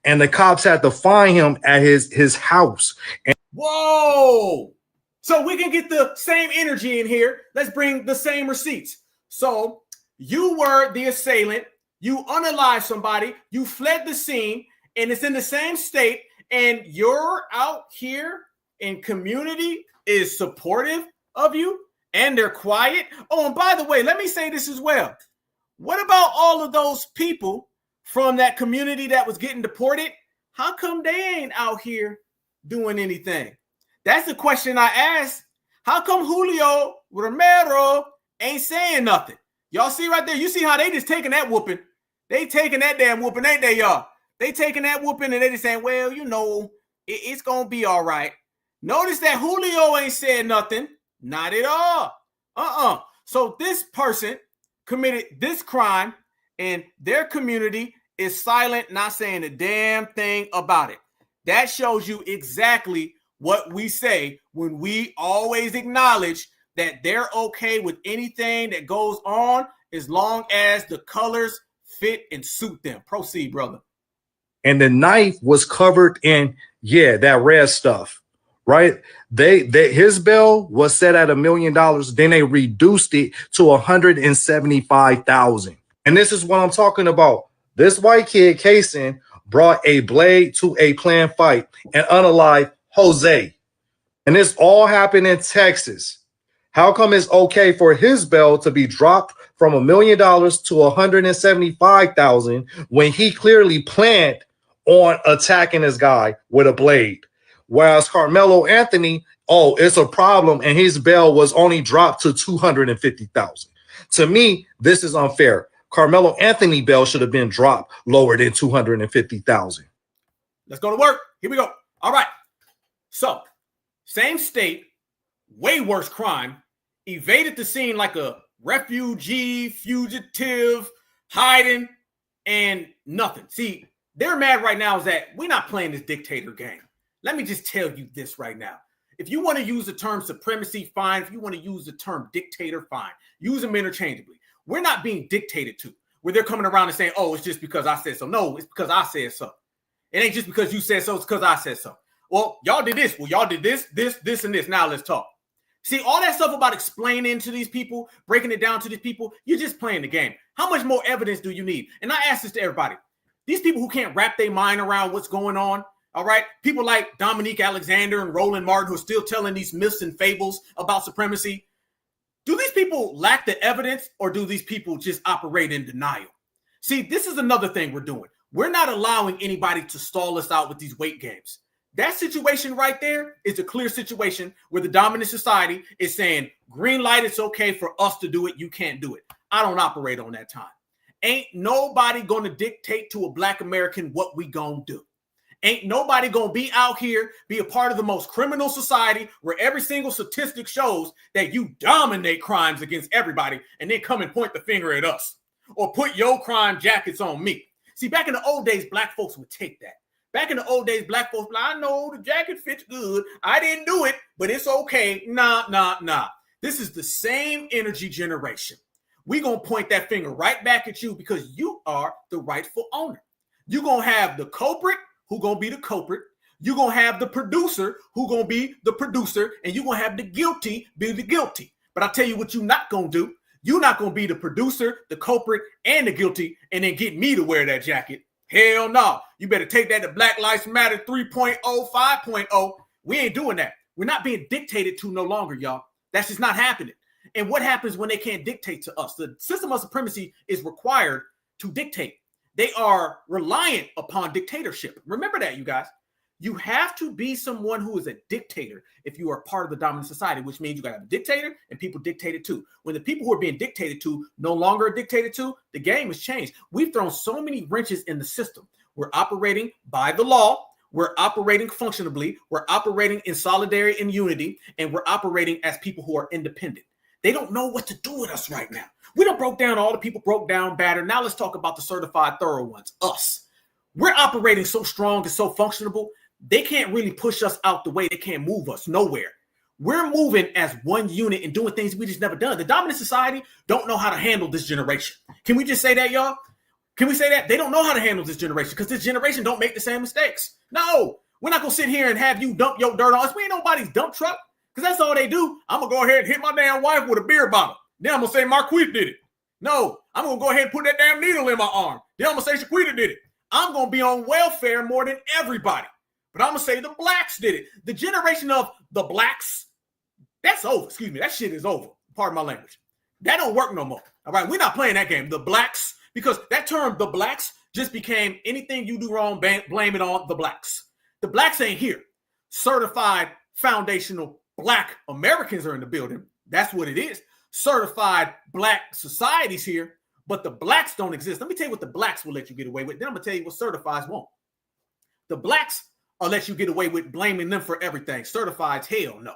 and the cops had to find him at his house. And whoa! So we can get the same energy in here. Let's bring the same receipts. So you were the assailant. You unalived somebody. You fled the scene, and it's in the same state, and you're out here in community is supportive of you, and they're quiet. Oh, and by the way, let me say this as well. What about all of those people from that community that was getting deported? How come they ain't out here doing anything? That's the question I asked. How come Julio Romero ain't saying nothing? Y'all see right there? You see how they just taking that whooping? They taking that damn whooping, ain't they, y'all? They taking that whooping, and they just saying, well, you know, it's going to be all right. Notice that Julio ain't said nothing. Not at all. So this person committed this crime, and their community is silent, not saying a damn thing about it. That shows you exactly what we say when we always acknowledge that they're okay with anything that goes on as long as the colors fit and suit them. Proceed, brother. And the knife was covered in, that red stuff. Right? His bail was set at $1 million. Then they reduced it to $175,000. And this is what I'm talking about. This white kid, Kaysen, brought a blade to a planned fight and unalived Jose. And this all happened in Texas. How come it's okay for his bail to be dropped from $1 million to $175,000 when he clearly planned on attacking this guy with a blade? Whereas Karmelo Anthony, it's a problem, and his bail was only dropped to $250,000. To me, this is unfair. Karmelo Anthony bail should have been dropped lower than $250,000. Let's go to work. Here we go. All right. So, same state, way worse crime, evaded the scene like a refugee, fugitive, hiding, and nothing. See, they're mad right now is that we're not playing this dictator game. Let me just tell you this right now. If you want to use the term supremacy, fine. If you want to use the term dictator, fine. Use them interchangeably. We're not being dictated to, where they're coming around and saying, oh, it's just because I said so. No, it's because I said so. It ain't just because you said so. It's because I said so. Well, y'all did this. Well, y'all did this, and this. Now let's talk. See, all that stuff about explaining to these people, breaking it down to these people, you're just playing the game. How much more evidence do you need? And I ask this to everybody. These people who can't wrap their mind around what's going on, all right? People like Dominique Alexander and Roland Martin who are still telling these myths and fables about supremacy. Do these people lack the evidence, or do these people just operate in denial? See, this is another thing we're doing. We're not allowing anybody to stall us out with these weight games. That situation right there is a clear situation where the dominant society is saying, green light, it's okay for us to do it. You can't do it. I don't operate on that time. Ain't nobody going to dictate to a Black American what we going to do. Ain't nobody going to be out here, be a part of the most criminal society where every single statistic shows that you dominate crimes against everybody and then come and point the finger at us or put your crime jackets on me. See, back in the old days, Black folks would take that. Back in the old days, Black folks, I know the jacket fits good. I didn't do it, but it's okay. Nah. This is the same energy generation. We're going to point that finger right back at you because you are the rightful owner. You're going to have the culprit who going to be the culprit. You're going to have the producer who going to be the producer. And you're going to have the guilty be the guilty. But I'll tell you what you're not going to do. You're not going to be the producer, the culprit, and the guilty, and then get me to wear that jacket. Hell no. You better take that to Black Lives Matter 3.0, 5.0. We ain't doing that. We're not being dictated to no longer, y'all. That's just not happening. And what happens when they can't dictate to us? The system of supremacy is required to dictate. They are reliant upon dictatorship. Remember that, you guys. You have to be someone who is a dictator if you are part of the dominant society, which means you got to have a dictator and people dictated to. When the people who are being dictated to no longer are dictated to, the game has changed. We've thrown so many wrenches in the system. We're operating by the law. We're operating functionally. We're operating in solidarity and unity, and we're operating as people who are independent. They don't know what to do with us right now. We done broke down all the people, broke down, battered. Now let's talk about the certified thorough ones, us. We're operating so strong and so functionable. They can't really push us out the way. They can't move us nowhere. We're moving as one unit and doing things we just never done. The dominant society don't know how to handle this generation. Can we just say that, y'all? Can we say that? They don't know how to handle this generation because this generation don't make the same mistakes. No, we're not going to sit here and have you dump your dirt on us. We ain't nobody's dump truck because that's all they do. I'm going to go ahead and hit my damn wife with a beer bottle. Then I'm going to say Marquise did it. No, I'm going to go ahead and put that damn needle in my arm. Then I'm going to say Shaquita did it. I'm going to be on welfare more than everybody. But I'm going to say the Blacks did it. The generation of the Blacks, that's over. Excuse me. That shit is over. Pardon my language. That don't work no more. All right. We're not playing that game. The Blacks, because that term, the Blacks, just became anything you do wrong, blame it on the Blacks. The Blacks ain't here. Certified foundational Black Americans are in the building. That's what it is. Certified Black societies here, but the Blacks don't exist. Let me tell you what the Blacks will let you get away with. Then I'm going to tell you what certifieds won't. The Blacks will let you get away with blaming them for everything. Certifieds, hell no.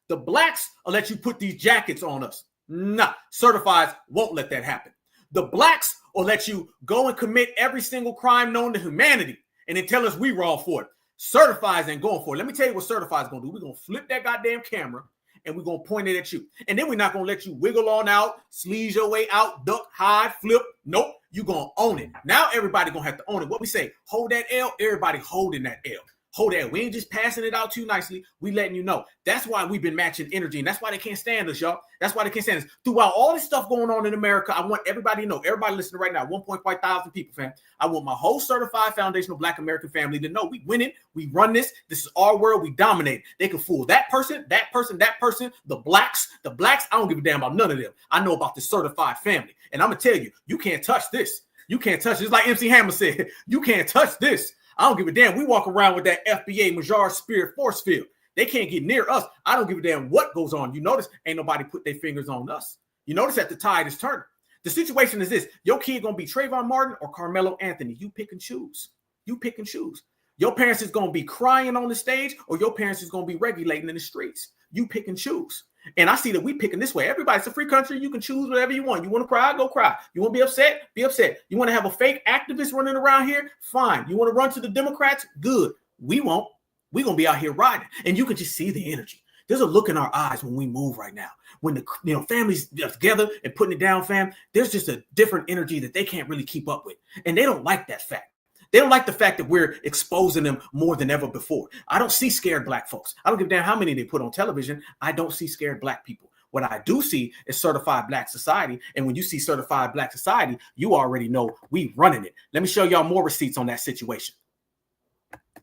The Blacks will let you put these jackets on us. Nah, certifieds won't let that happen. The Blacks will let you go and commit every single crime known to humanity and then tell us we wrong for it. Certifieds ain't going for it. Let me tell you what certifieds going to do. We're going to flip that goddamn camera and we're going to point it at you. And then we're not going to let you wiggle on out, sleaze your way out, duck, hide, flip. Nope. You're going to own it. Now everybody going to have to own it. What we say, hold that L, everybody holding that L. Hold that. We ain't just passing it out to you nicely. We letting you know. That's why we've been matching energy, and that's why they can't stand us, y'all. That's why they can't stand us. Throughout all this stuff going on in America, I want everybody to know, everybody listening right now, 1.5 thousand people, fam. I want my whole certified foundational Black American family to know we winning. We run this. This is our world. We dominate. They can fool that person, that person, that person, the Blacks. I don't give a damn about none of them. I know about this certified family, and I'm going to tell you, you can't touch this. You can't touch this. Like MC Hammer said, you can't touch this. I don't give a damn. We walk around with that FBA Major Spirit force field. They can't get near us. I don't give a damn what goes on. You notice ain't nobody put their fingers on us. You notice that the tide is turning. The situation is this. Your kid going to be Trayvon Martin or Karmelo Anthony. You pick and choose. You pick and choose. Your parents is going to be crying on the stage or your parents is going to be regulating in the streets. You pick and choose. And I see that we picking this way. Everybody's a free country. You can choose whatever you want. You want to cry? Go cry. You want to be upset? Be upset. You want to have a fake activist running around here? Fine. You want to run to the Democrats? Good. We won't. We're going to be out here riding. And you can just see the energy. There's a look in our eyes when we move right now. When the families together and putting it down, fam, there's just a different energy that they can't really keep up with. And they don't like that fact. They don't like the fact that we're exposing them more than ever before. I don't see scared Black folks. I don't give a damn how many they put on television. I don't see scared Black people. What I do see is certified Black society. And when you see certified Black society, you already know we running it. Let me show y'all more receipts on that situation.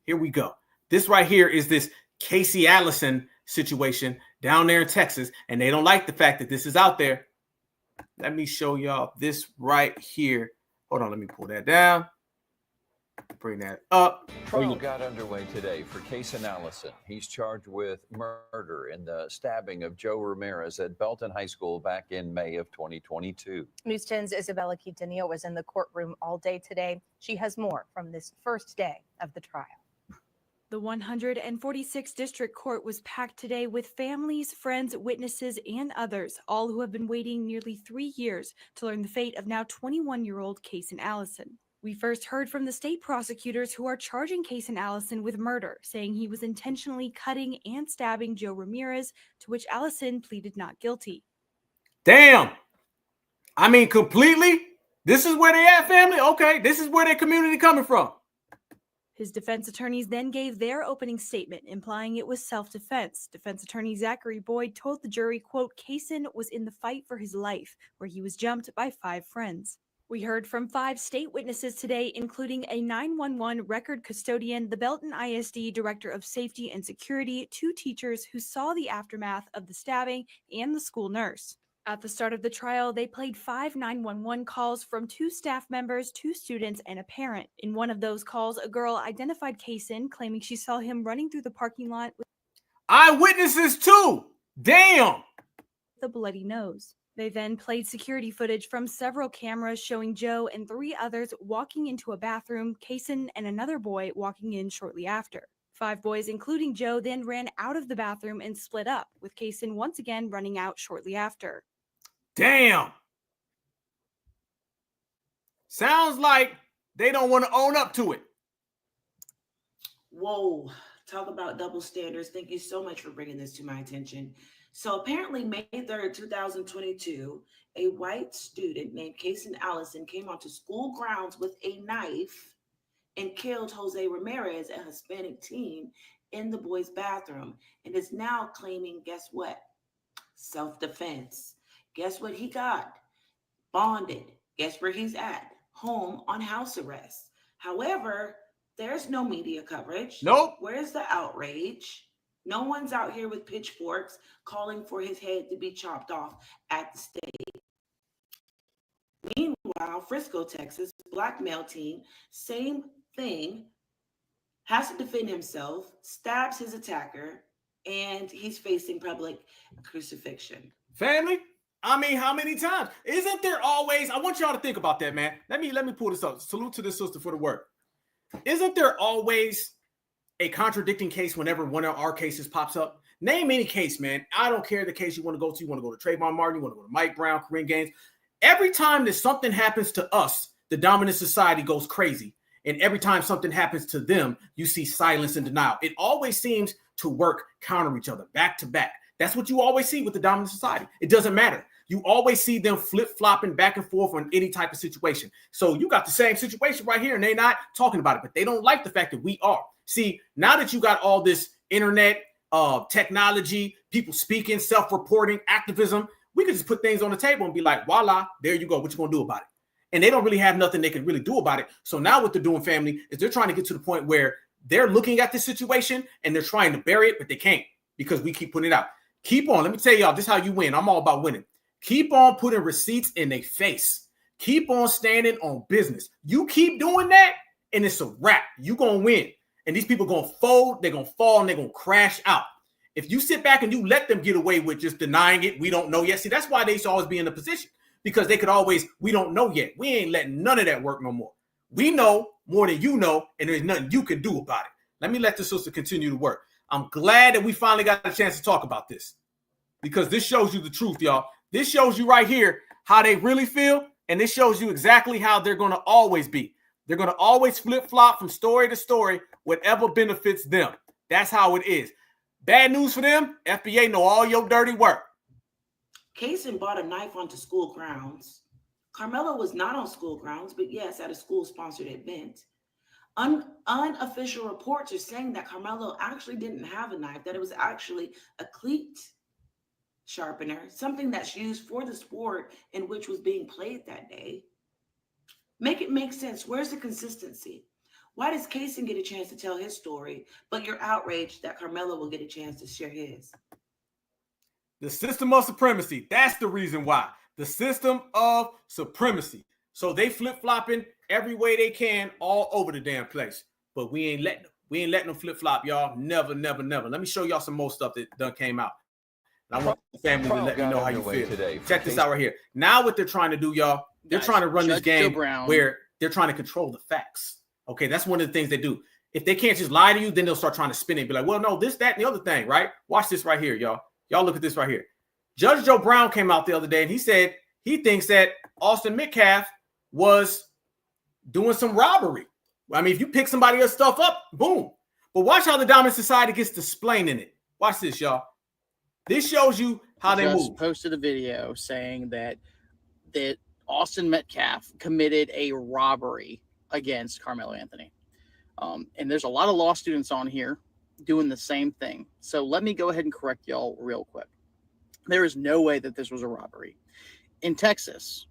Here we go. This right here is this Casey Allison situation down there in Texas, and they don't like the fact that this is out there. Let me show y'all this right here. Hold on, let me pull that down. Bring that up. Trial got underway today for Kason Allison. He's charged with murder in the stabbing of Joe Ramirez at Belton High School back in May of 2022. News 10's Isabella Quintanilla was in the courtroom all day today. She has more from this first day of the trial. The 146th District Court was packed today with families, friends, witnesses, and others, all who have been waiting nearly 3 years to learn the fate of now 21-year-old Kason Allison. We first heard from the state prosecutors who are charging Kason Allison with murder, saying he was intentionally cutting and stabbing Joe Ramirez, to which Allison pleaded not guilty. Damn. I mean, completely? This is where they at, family? Okay, this is where their community coming from. His defense attorneys then gave their opening statement, implying it was self-defense. Defense attorney Zachary Boyd told the jury, quote, Kason was in the fight for his life, where he was jumped by 5 friends. We heard from 5 state witnesses today, including a 911 record custodian, the Belton ISD Director of Safety and Security, 2 teachers who saw the aftermath of the stabbing, and the school nurse. At the start of the trial, they played 5 911 calls from 2 staff members, 2 students, and a parent. In one of those calls, a girl identified Kason, claiming she saw him running through the parking lot with eyewitnesses too. Damn. The bloody nose. They then played security footage from several cameras showing Joe and 3 others walking into a bathroom, Kason and another boy walking in shortly after. 5 boys, including Joe, then ran out of the bathroom and split up, with Kason once again running out shortly after. Damn. Sounds like they don't want to own up to it. Whoa, talk about double standards. Thank you so much for bringing this to my attention. So apparently May 3rd, 2022, a white student named Kason Allison came onto school grounds with a knife and killed Jose Ramirez, a Hispanic teen, in the boys' bathroom, and is now claiming, guess what? Self-defense. Guess what he got? Bonded. Guess where he's at? Home on house arrest. However, there's no media coverage. Nope. Where's the outrage? No one's out here with pitchforks calling for his head to be chopped off at the stake. Meanwhile, Frisco, Texas, black male teen, same thing, has to defend himself, stabs his attacker, and he's facing public crucifixion. Family, I mean, how many times? Isn't there always, I want y'all to think about that, man. Let me pull this up. Salute to this sister for the work. Isn't there always a contradicting case whenever one of our cases pops up? Name any case, man. I don't care the case you want to go to. You want to go to Trayvon Martin, you want to go to Mike Brown, Corinne Gaines. Every time that something happens to us, the dominant society goes crazy. And every time something happens to them, you see silence and denial. It always seems to work counter each other, back to back. That's what you always see with the dominant society. It doesn't matter. You always see them flip-flopping back and forth on any type of situation. So you got the same situation right here, and they're not talking about it, but they don't like the fact that we are. See, now that you got all this internet, technology, people speaking, self-reporting, activism, we could just put things on the table and be like, voila, there you go. What you gonna do about it? And they don't really have nothing they can really do about it. So now what they're doing, family, is they're trying to get to the point where they're looking at this situation and they're trying to bury it, but they can't because we keep putting it out. Keep on. Let me tell y'all, this is how you win. I'm all about winning. Keep on putting receipts in their face. Keep on standing on business. You keep doing that, and it's a wrap. You're going to win. And these people going to fold, they're going to fall, and they're going to crash out. If you sit back and you let them get away with just denying it, we don't know yet. See, that's why they used to always be in the position, because they could always, we don't know yet. We ain't letting none of that work no more. We know more than you know, and there's nothing you can do about it. Let me let the sister continue to work. I'm glad that we finally got a chance to talk about this, because this shows you the truth, y'all. This shows you right here how they really feel, and this shows you exactly how they're going to always be. They're going to always flip-flop from story to story, whatever benefits them. That's how it is. Bad news for them, FBA know all your dirty work. Kason bought a knife onto school grounds. Karmelo was not on school grounds, but yes, at a school-sponsored event. Unofficial reports are saying that Karmelo actually didn't have a knife, that it was actually a cleat sharpener, something that's used for the sport in which was being played that day. Make it make sense. Where's the consistency? Why does Kason get a chance to tell his story, but you're outraged that Karmelo will get a chance to share his? The system of supremacy. That's the reason why. The system of supremacy. So they flip-flopping every way they can all over the damn place. But we ain't letting them. We ain't letting them flip-flop, y'all. Never, never, never. Let me show y'all some more stuff that done came out. And I want the family to let me know how you feel. Check this out right here. Now what they're trying to do, y'all, they're trying to run this game where they're trying to control the facts. Okay, that's one of the things they do. If they can't just lie to you, then they'll start trying to spin it and be like, well, no, this, that, and the other thing, right? Watch this right here, y'all. Y'all look at this right here. Judge Joe Brown came out the other day and he said he thinks that Austin Metcalf was doing some robbery. I mean, if you pick somebody else's stuff up, boom. But watch how the dominant society gets displaying in it. Watch this, y'all. This shows you how they move. Posted a video saying that Austin Metcalf committed a robbery against Karmelo Anthony. And there's a lot of law students on here doing the same thing. So let me go ahead and correct y'all real quick. There is no way that this was a robbery. In Texas,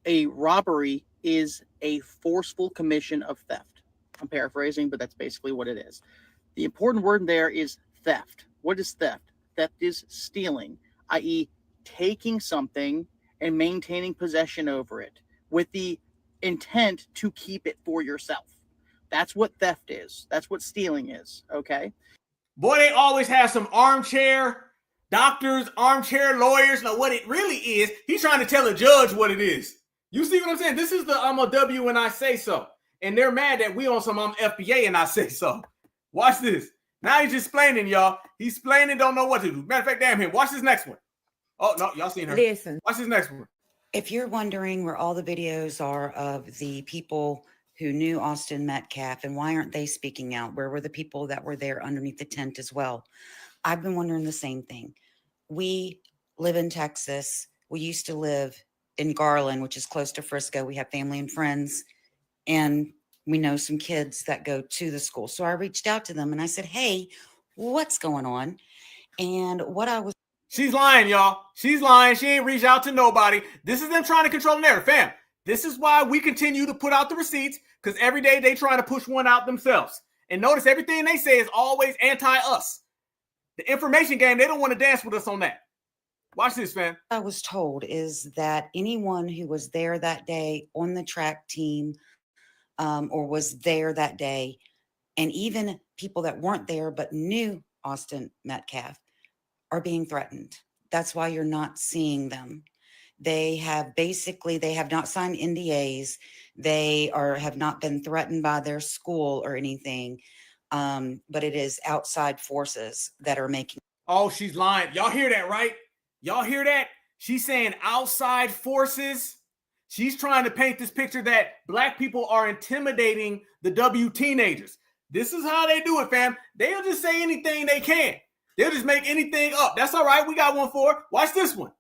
a robbery is a forceful commission of theft. I'm paraphrasing, but that's basically what it is. The important word there is theft. What is theft? Theft is stealing, i.e. taking something and maintaining possession over it with the intent to keep it for yourself. That's what theft is. That's what stealing is, okay? Boy, they always have some armchair doctors, armchair lawyers. Now, what it really is, he's trying to tell a judge what it is. You see what I'm saying? This is the I'm a W and I say so. And they're mad that we on some I'm FBA and I say so. Watch this. Now he's just explaining, y'all. He's explaining, don't know what to do. Matter of fact, damn him. Watch this next one. Oh, no, y'all seen her. Listen. Watch this next one. If you're wondering where all the videos are of the people who knew Austin Metcalf and why aren't they speaking out? Where were the people that were there underneath the tent as well? I've been wondering the same thing. We live in Texas. We used to live in Garland, which is close to Frisco. We have family and friends, and we know some kids that go to the school. So I reached out to them and I said, hey, what's going on? And what I was... She's lying, y'all. She's lying. She ain't reached out to nobody. This is them trying to control the narrative. Fam, this is why we continue to put out the receipts, because every day they trying to push one out themselves. And notice everything they say is always anti-us. The information game, they don't want to dance with us on that. Watch this, fam. I was told is that anyone who was there that day on the track team or was there that day, and even people that weren't there but knew Austin Metcalf, are being threatened. That's why you're not seeing them. They have not signed NDAs. They have not been threatened by their school or anything. But it is outside forces that are making. Oh, she's lying. Y'all hear that, right? Y'all hear that? She's saying outside forces. She's trying to paint this picture that black people are intimidating the W teenagers. This is how they do it, fam. They'll just say anything they can. They'll just make anything up. That's all right. We got one for her. Watch this one.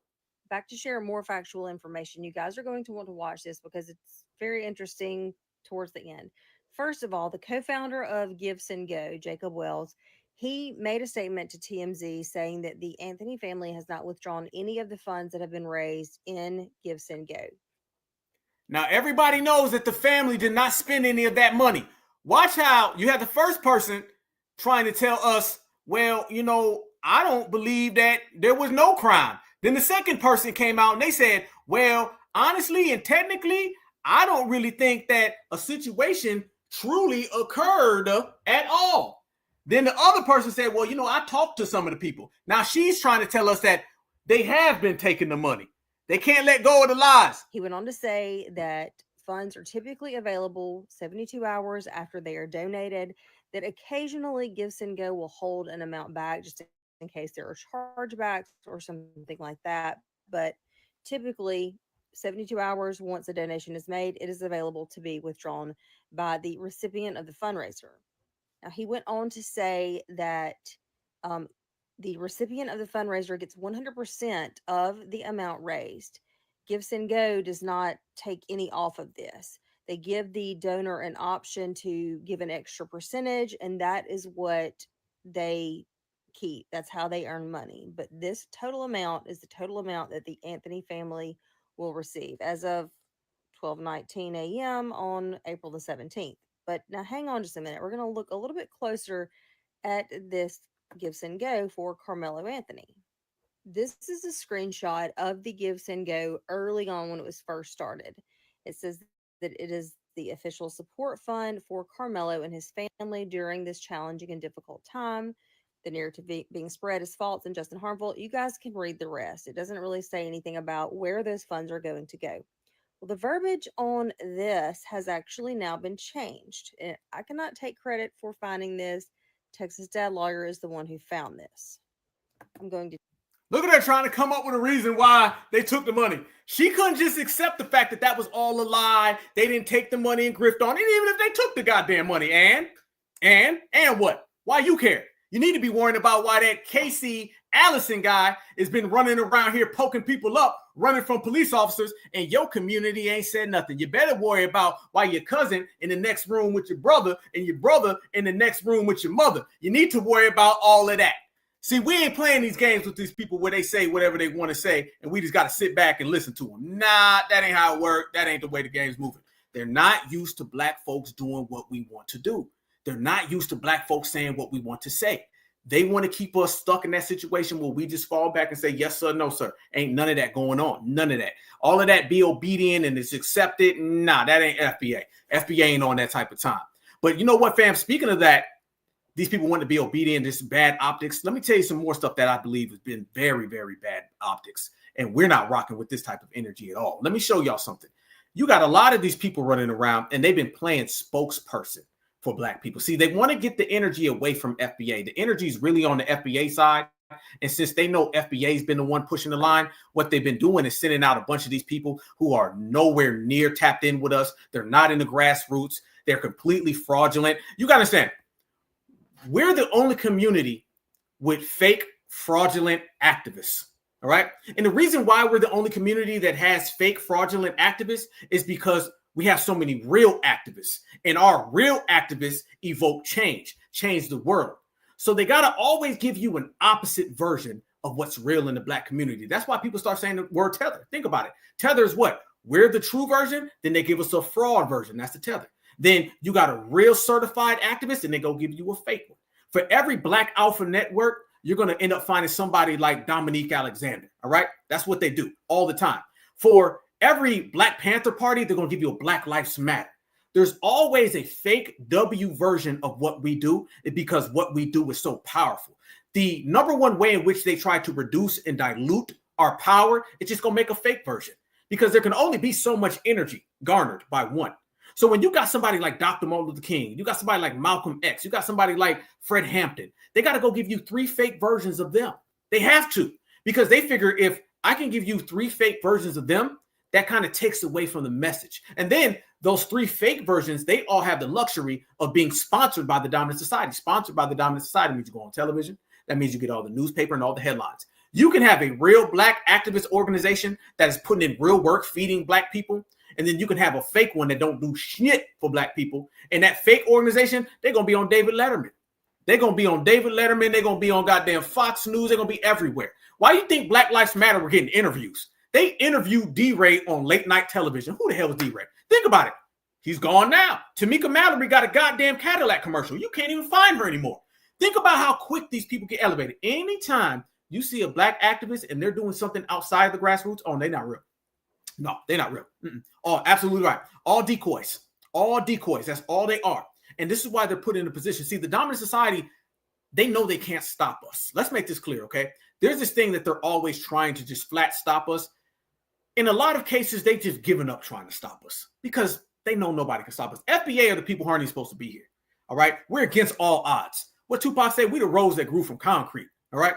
Back to share more factual information. You guys are going to want to watch this because it's very interesting towards the end. First of all, the co-founder of Give Send Go, Jacob Wells, he made a statement to TMZ saying that the Anthony family has not withdrawn any of the funds that have been raised in Give Send Go. Now, everybody knows that the family did not spend any of that money. Watch how you have the first person trying to tell us, well, I don't believe that there was no crime. Then the second person came out and they said, well, honestly and technically, I don't really think that a situation truly occurred at all. Then the other person said, well, I talked to some of the people. Now she's trying to tell us that they have been taking the money. They can't let go of the lies. He went on to say that funds are typically available 72 hours after they are donated, that occasionally Give Send Go will hold an amount back just in case there are chargebacks or something like that. But typically 72 hours once a donation is made, it is available to be withdrawn by the recipient of the fundraiser. Now, he went on to say that the recipient of the fundraiser gets 100% of the amount raised. Give Send Go does not take any off of this. They give the donor an option to give an extra percentage, and that is what they keep. That's how they earn money. But this total amount is the total amount that the Anthony family will receive as of 12:19 a.m. on April the 17th. But now hang on just a minute. We're going to look a little bit closer at this Give Send Go for Karmelo Anthony. This is a screenshot of the Give Send Go early on when it was first started. It says that it is the official support fund for Karmelo and his family during this challenging and difficult time. The narrative being spread is false, unjust, and harmful. You guys can read the rest. It doesn't really say anything about where those funds are going to go. Well, the verbiage on this has actually now been changed. And I cannot take credit for finding this. Texas Dad Lawyer is the one who found this. I'm going to Look at her trying to come up with a reason why they took the money. She couldn't just accept the fact that that was all a lie. They didn't take the money and grift on it, even if they took the goddamn money. And what? Why you care? You need to be worrying about why that Casey Allison guy has been running around here poking people up, running from police officers, and your community ain't said nothing. You better worry about why your cousin in the next room with your brother and your brother in the next room with your mother. You need to worry about all of that. See, we ain't playing these games with these people where they say whatever they want to say, and we just got to sit back and listen to them. Nah, that ain't how it works. That ain't the way the game's moving. They're not used to black folks doing what we want to do. They're not used to black folks saying what we want to say. They want to keep us stuck in that situation where we just fall back and say, yes, sir, no, sir. Ain't none of that going on. None of that. All of that be obedient and it's accepted. Nah, that ain't FBA. FBA ain't on that type of time. But you know what, fam? Speaking of that, these people want to be obedient. This bad optics. Let me tell you some more stuff that I believe has been very, very bad optics. And we're not rocking with this type of energy at all. Let me show y'all something. You got a lot of these people running around and they've been playing spokesperson for black people. See, they want to get the energy away from FBA. The energy is really on the FBA side. And since they know FBA has been the one pushing the line, what they've been doing is sending out a bunch of these people who are nowhere near tapped in with us. They're not in the grassroots. They're completely fraudulent. You got to understand. We're the only community with fake, fraudulent activists, all right? And the reason why we're the only community that has fake, fraudulent activists is because we have so many real activists, and our real activists evoke change the world. So they got to always give you an opposite version of what's real in the black community. That's why people start saying the word Tether. Think about it. Tether is what? We're the true version, then they give us a fraud version. That's the Tether. Then you got a real certified activist and they go give you a fake one. For every Black Alpha network, you're going to end up finding somebody like Dominique Alexander. All right. That's what they do all the time. For every Black Panther party, they're going to give you a Black Lives Matter. There's always a fake W version of what we do because what we do is so powerful. The number one way in which they try to reduce and dilute our power is just going to make a fake version because there can only be so much energy garnered by one. So when you got somebody like Dr. Martin Luther King, you got somebody like Malcolm X, you got somebody like Fred Hampton, they got to go give you 3 fake versions of them. They have to, because they figure if I can give you 3 fake versions of them, that kind of takes away from the message. And then those 3 fake versions, they all have the luxury of being sponsored by the dominant society. Sponsored by the dominant society means you go on television. That means you get all the newspaper and all the headlines. You can have a real Black activist organization that is putting in real work, feeding Black people. And then you can have a fake one that don't do shit for Black people. And that fake organization, they're going to be on David Letterman. They're going to be on David Letterman. They're going to be on goddamn Fox News. They're going to be everywhere. Why do you think Black Lives Matter were getting interviews? They interviewed D-Ray on late night television. Who the hell is D-Ray? Think about it. He's gone now. Tamika Mallory got a goddamn Cadillac commercial. You can't even find her anymore. Think about how quick these people get elevated. Anytime you see a Black activist and they're doing something outside of the grassroots, oh, they're not real. No, they're not real. Oh, absolutely right. All decoys. All decoys. That's all they are. And this is why they're put in a position. See, the dominant society, they know they can't stop us. Let's make this clear, okay? There's this thing that they're always trying to just flat stop us. In a lot of cases, they just given up trying to stop us because they know nobody can stop us. FBA are the people who aren't even supposed to be here, all right? We're against all odds. What Tupac said, we the rose that grew from concrete, all right?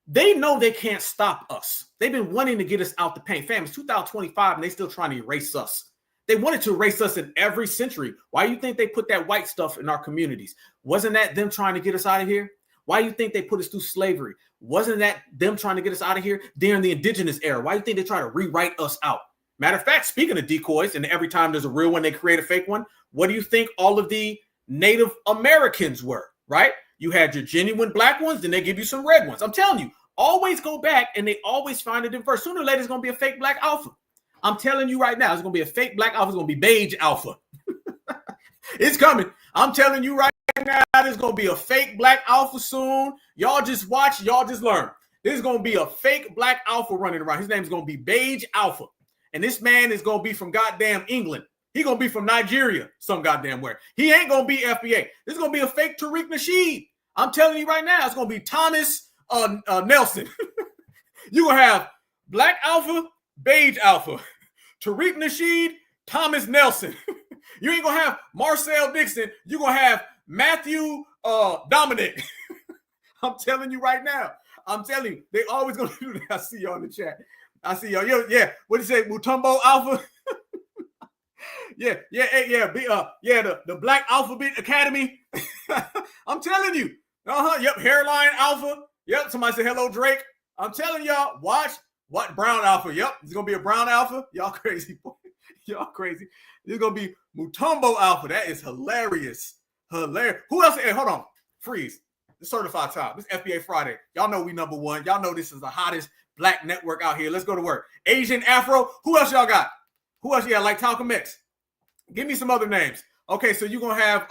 They know they can't stop us. They've been wanting to get us out the paint. Fam, it's 2025 and they still trying to erase us. They wanted to erase us in every century. Why do you think they put that white stuff in our communities? Wasn't that them trying to get us out of here? Why do you think they put us through slavery? Wasn't that them trying to get us out of here during the indigenous era? Why do you think they try to rewrite us out? Matter of fact, speaking of decoys, and every time there's a real one, they create a fake one. What do you think all of the Native Americans were, right? You had your genuine Black ones, then they give you some red ones. I'm telling you, always go back and they always find it in verse. Sooner or later, it's going to be a fake Black alpha. I'm telling you right now, it's going to be a fake Black alpha. It's going to be beige alpha. It's coming. I'm telling you right now, there's going to be a fake Black alpha soon. Y'all just watch. Y'all just learn. There's going to be a fake black alpha running around. His name is going to be Beige Alpha. And this man is going to be from goddamn England. He's going to be from Nigeria, some goddamn where. He ain't going to be FBA. This is going to be a fake Tariq Nasheed. I'm telling you right now, it's going to be Thomas Nelson. You're going to have Black Alpha, Beige Alpha, Tariq Nasheed, Thomas Nelson. You ain't going to have Marcel Dixon. You're going to have Matthew Dominic. I'm telling you right now. I'm telling you, they always going to do that. I see y'all in the chat. I see y'all. Yeah, what do you say, Mutombo Alpha? The Black Alphabet Academy. I'm telling you. Yep, Hairline Alpha. Yep, somebody said hello, Drake. I'm telling y'all, watch what Brown Alpha. Yep, it's gonna be a Brown Alpha. Y'all crazy, boy. Y'all crazy. This is gonna be Mutombo Alpha. That is hilarious. Hilarious. Who else? Hey, hold on. Freeze. The certified time. This FBA Friday. Y'all know we number one. Y'all know this is the hottest black network out here. Let's go to work. Asian Afro. Who else y'all got? Who else you got? Like Talcum X. Give me some other names. Okay, so you're gonna have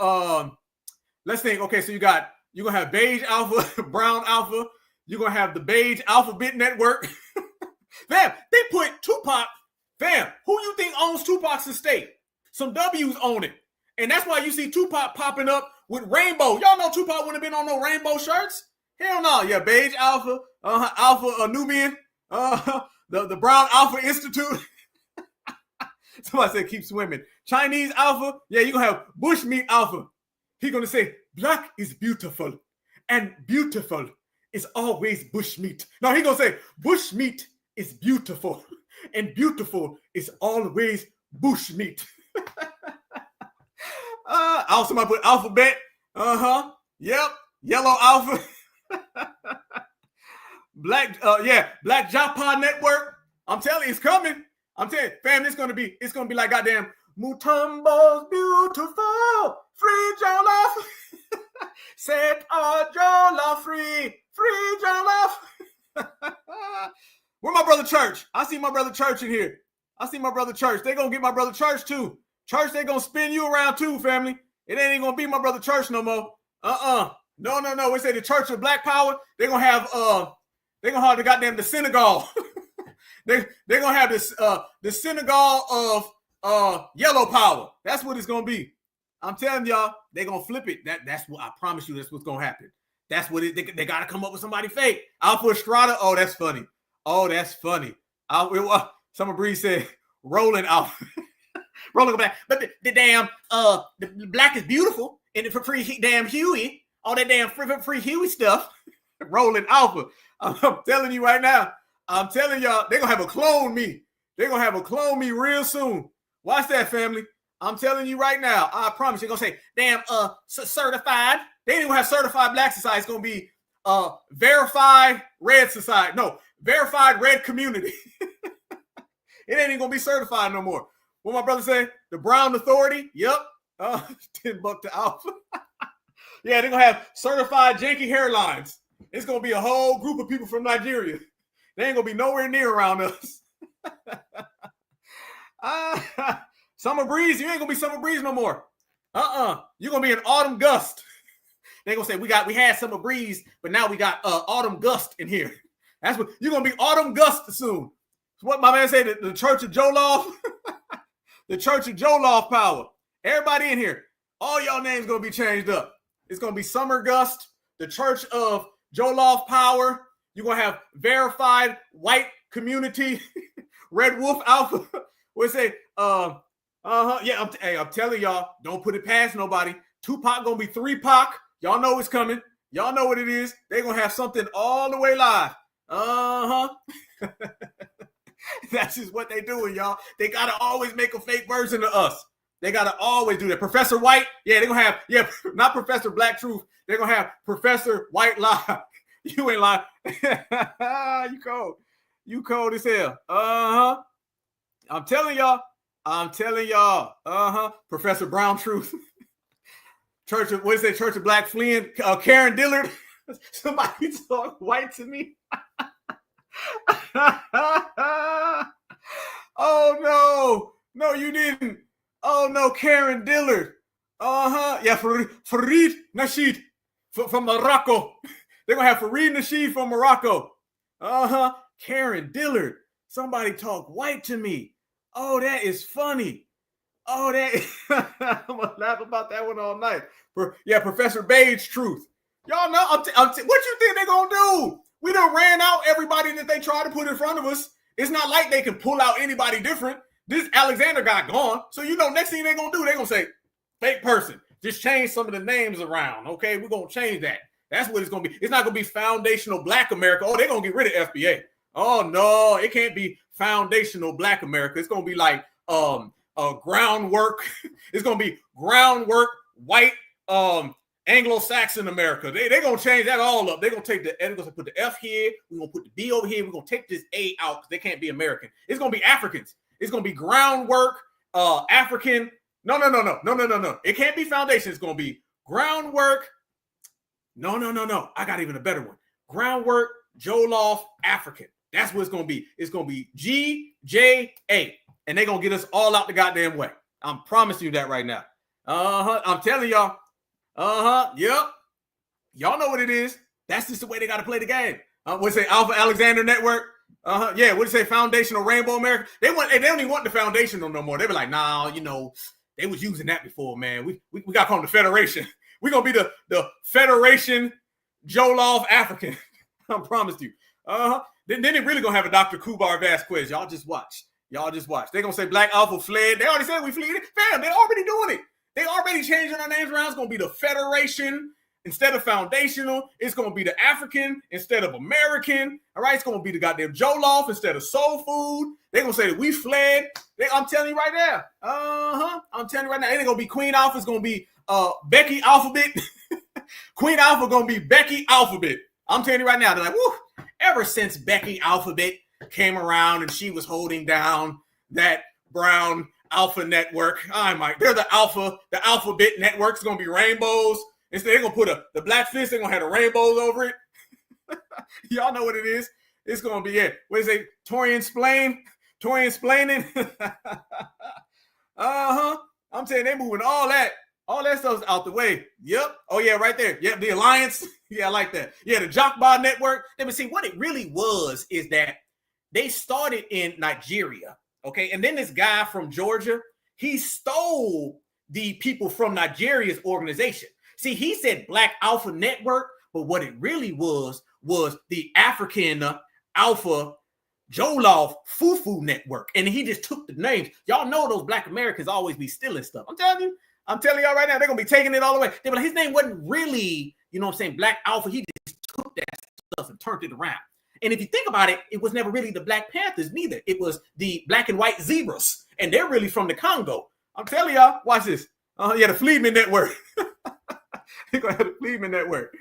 let's think. Okay, so you're gonna have Beige Alpha, Brown Alpha. You're gonna have the Beige Alphabet Network. Fam, they put Tupac. Fam, who you think owns Tupac's estate? Some W's own it. And that's why you see Tupac popping up with rainbow. Y'all know Tupac wouldn't have been on no rainbow shirts. Hell no. Yeah, Beige Alpha, Alpha Nubian, the Brown Alpha Institute. Somebody said keep swimming. Chinese Alpha. Yeah, you're going to have Bushmeat Alpha. He's going to say black is beautiful and beautiful is always bushmeat. No, he's going to say bushmeat is beautiful and beautiful is always bushmeat. Also, I put alphabet. Yep. Yellow Alpha. Black Japa Network. I'm telling you, it's coming. I'm telling you, fam, it's gonna be like goddamn Mutombo's beautiful. Free Jollof. Set Jollof free. Free Jollof. Where my brother Church? I see my brother Church in here. I see my brother Church. They gonna get my brother Church too. Church, they gonna spin you around too, family. It ain't gonna be my brother Church no more. No. We say the Church of Black Power. They're gonna have the goddamn the synagogue. they're gonna have this the synagogue of yellow power. That's what it's gonna be. I'm telling y'all, they're gonna flip it. That's what I promise you. That's what's gonna happen. That's what they gotta come up with somebody fake. Alpha Estrada. Oh, that's funny. Summer Breeze said Roland Alpha. Rolling back, but the damn the black is beautiful and for free damn Huey, all that damn free Huey stuff. Rolling Alpha. I'm telling you right now. I'm telling y'all, they're gonna have a clone me. They're gonna have a clone me real soon. Watch that, family. I'm telling you right now. I promise you're gonna say, damn, certified. They ain't gonna have certified black society. It's gonna be verified red society. No, verified red community. It ain't even gonna be certified no more. What my brother say? The Brown Authority? Yep. $10 to Alpha. Yeah, they're going to have certified janky hairlines. It's going to be a whole group of people from Nigeria. They ain't going to be nowhere near around us. Summer Breeze, you ain't going to be Summer Breeze no more. You're going to be an Autumn Gust. They're going to say, we had Summer Breeze, but now we got Autumn Gust in here. That's what you're going to be Autumn Gust soon. It's what my man said, the Church of Jollof. The Church of Jollof Power. Everybody in here, all y'all names going to be changed up. It's going to be Summer Gust, the Church of Jollof Power. You're going to have verified white community, Red Wolf Alpha. What say? Yeah, I'm telling y'all, don't put it past nobody. Tupac going to be 3 Pac. Y'all know it's coming. Y'all know what it is. They're going to have something all the way live. That's just what they doing, y'all. They got to always make a fake version of us. They got to always do that. Professor White, yeah, they're going to have, not Professor Black Truth. They're going to have Professor White Live. You ain't lying. You cold. You cold as hell. I'm telling y'all. Professor Brown Truth. Church of Black Flynn. Karen Dillard. Somebody talk white to me. Oh no, you didn't. Oh no, Karen Dillard. Yeah, Farid Nasheed from Morocco. They're gonna have Farid Nasheed from Morocco. Karen Dillard. Somebody talk white to me. Oh, that is funny. Oh, that I'm gonna laugh about that one all night. Professor Beige Truth. Y'all know what you think they're gonna do? We done ran out everybody that they try to put in front of us. It's not like they can pull out anybody different. This Alexander got gone. So next thing they're gonna do, they're gonna say, fake person. Just change some of the names around. Okay, we're gonna change that. That's what it's gonna be. It's not gonna be foundational Black America. Oh, they're gonna get rid of FBA. Oh no, it can't be foundational Black America. It's gonna be like groundwork. It's gonna be groundwork white Anglo-Saxon America. They're gonna change that all up. They're gonna take they're gonna put the F here, we're gonna put the B over here, we're gonna take this A out because they can't be American. It's gonna be Africans. It's gonna be groundwork African. No. It can't be foundation. It's gonna be groundwork. No. I got even a better one. Groundwork Jollof African. That's what it's gonna be. It's gonna be GJA. And they're gonna get us all out the goddamn way. I'm promising you that right now. I'm telling y'all. Yep. Y'all know what it is. That's just the way they gotta play the game. What's it say? Alpha Alexander Network. Yeah, what'd it say? Foundational Rainbow America. They don't even want the foundational no more. They be like, nah, they was using that before, man. We got to call them the Federation. We're gonna be the Federation Jollof African. I promise you. Then they really gonna have a Dr. Kubar Vasquez. Y'all just watch. They're gonna say Black Alpha fled. They already said we fled. Fam, they're already doing it. They already changing our names around. It's gonna be the Federation instead of foundational. It's gonna be the African instead of American. All right, it's gonna be the goddamn Jollof instead of soul food. They're gonna say that we fled. I'm telling you right now. I'm telling you right now. It ain't gonna be Queen Alpha. It's gonna be Becky Alphabet. Queen Alpha gonna be Becky Alphabet. I'm telling you right now. They're like, woo. Ever since Becky Alphabet came around and she was holding down that brown Alpha network. They're the Alphabet network. It's gonna be rainbows. Instead, they're gonna put the black fist, they're gonna have the rainbows over it. Y'all know what it is. It's gonna be it. What is it? Torian splaining. I'm saying they moving all that stuff's out the way. Yep. Oh yeah, right there. Yep, the Alliance. Yeah, I like that. Yeah, the Jockbar Network. But see, what it really was is that they started in Nigeria. Okay, and then this guy from Georgia, he stole the people from Nigeria's organization. See, he said Black Alpha Network, but what it really was the African Alpha Jollof Fufu Network. And he just took the names. Y'all know those Black Americans always be stealing stuff. I'm telling y'all right now, they're going to be taking it all the way. They be like, his name wasn't really, Black Alpha. He just took that stuff and turned it around. And if you think about it, it was never really the Black Panthers neither. It was the black and white zebras. And they're really from the Congo. I'm telling y'all, watch this. The Fleetman Network. They're going to have the Fleetman Network.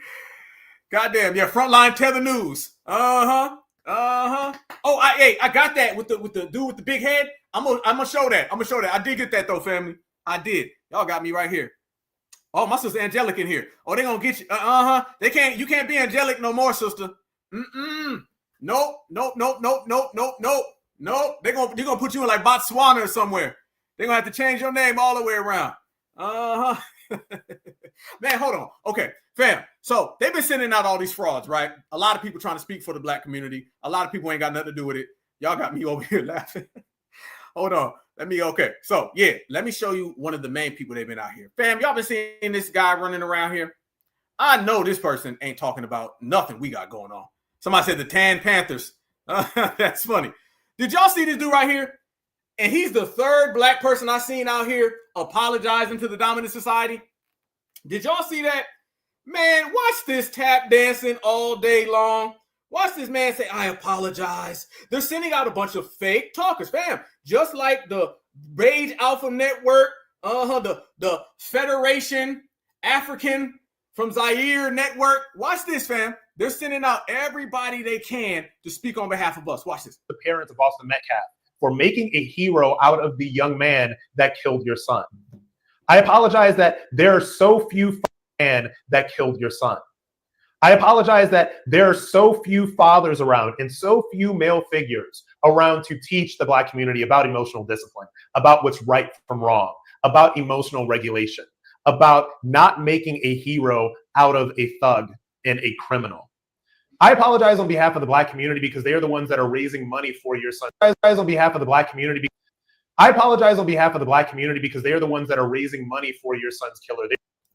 Goddamn, yeah, Frontline Tether News. Oh, I got that with the dude with the big head. I'm gonna show that. I did get that though, family. I did. Y'all got me right here. Oh, my sister Angelic in here. Oh, they gonna get you. You can't be angelic no more, sister. Nope. You're gonna put you in like Botswana or somewhere. They're gonna have to change your name all the way around. Man, hold on. Okay, fam. So they've been sending out all these frauds, right? A lot of people trying to speak for the Black community. A lot of people ain't got nothing to do with it. Y'all got me over here laughing. Hold on. Let me show you one of the main people they've been out here. Fam, y'all been seeing this guy running around here? I know this person ain't talking about nothing we got going on. Somebody said the Tan Panthers. That's funny. Did y'all see this dude right here? And he's the third Black person I've seen out here apologizing to the dominant society. Did y'all see that? Man, watch this tap dancing all day long. Watch this man say, I apologize. They're sending out a bunch of fake talkers, fam. Just like the Rage Alpha Network, the Federation African from Zaire Network. Watch this, fam. They're sending out everybody they can to speak on behalf of us. Watch this. The parents of Austin Metcalf for making a hero out of the young man that killed your son. I apologize that there are so few men that killed your son. I apologize that there are so few fathers around and so few male figures around to teach the Black community about emotional discipline, about what's right from wrong, about emotional regulation, about not making a hero out of a thug and a criminal. I apologize on behalf of the Black community because they are the ones that are raising money for your son. I apologize on behalf of the Black community. I apologize on behalf of the Black community because they are the ones that are raising money for your son's killer.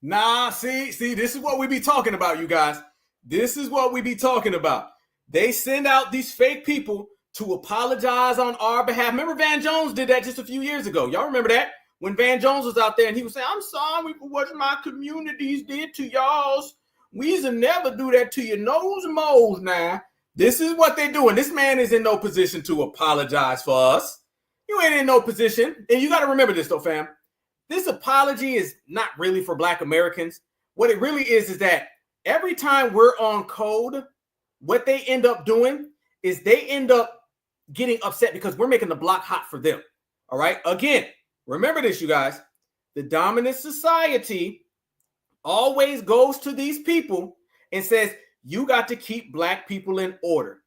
Nah, see, this is what we be talking about, you guys. This is what we be talking about. They send out these fake people to apologize on our behalf. Remember Van Jones did that just a few years ago. Y'all remember that? When Van Jones was out there and he was saying, I'm sorry for what my communities did to y'all's. We's never do that to your nose moles now. This is what they're doing. This man is in no position to apologize for us. You ain't in no position. And you got to remember this, though, fam. This apology is not really for Black Americans. What it really is that every time we're on code, what they end up doing is they end up getting upset because we're making the block hot for them. All right. Again, remember this, you guys. The dominant society always goes to these people and says, you got to keep Black people in order.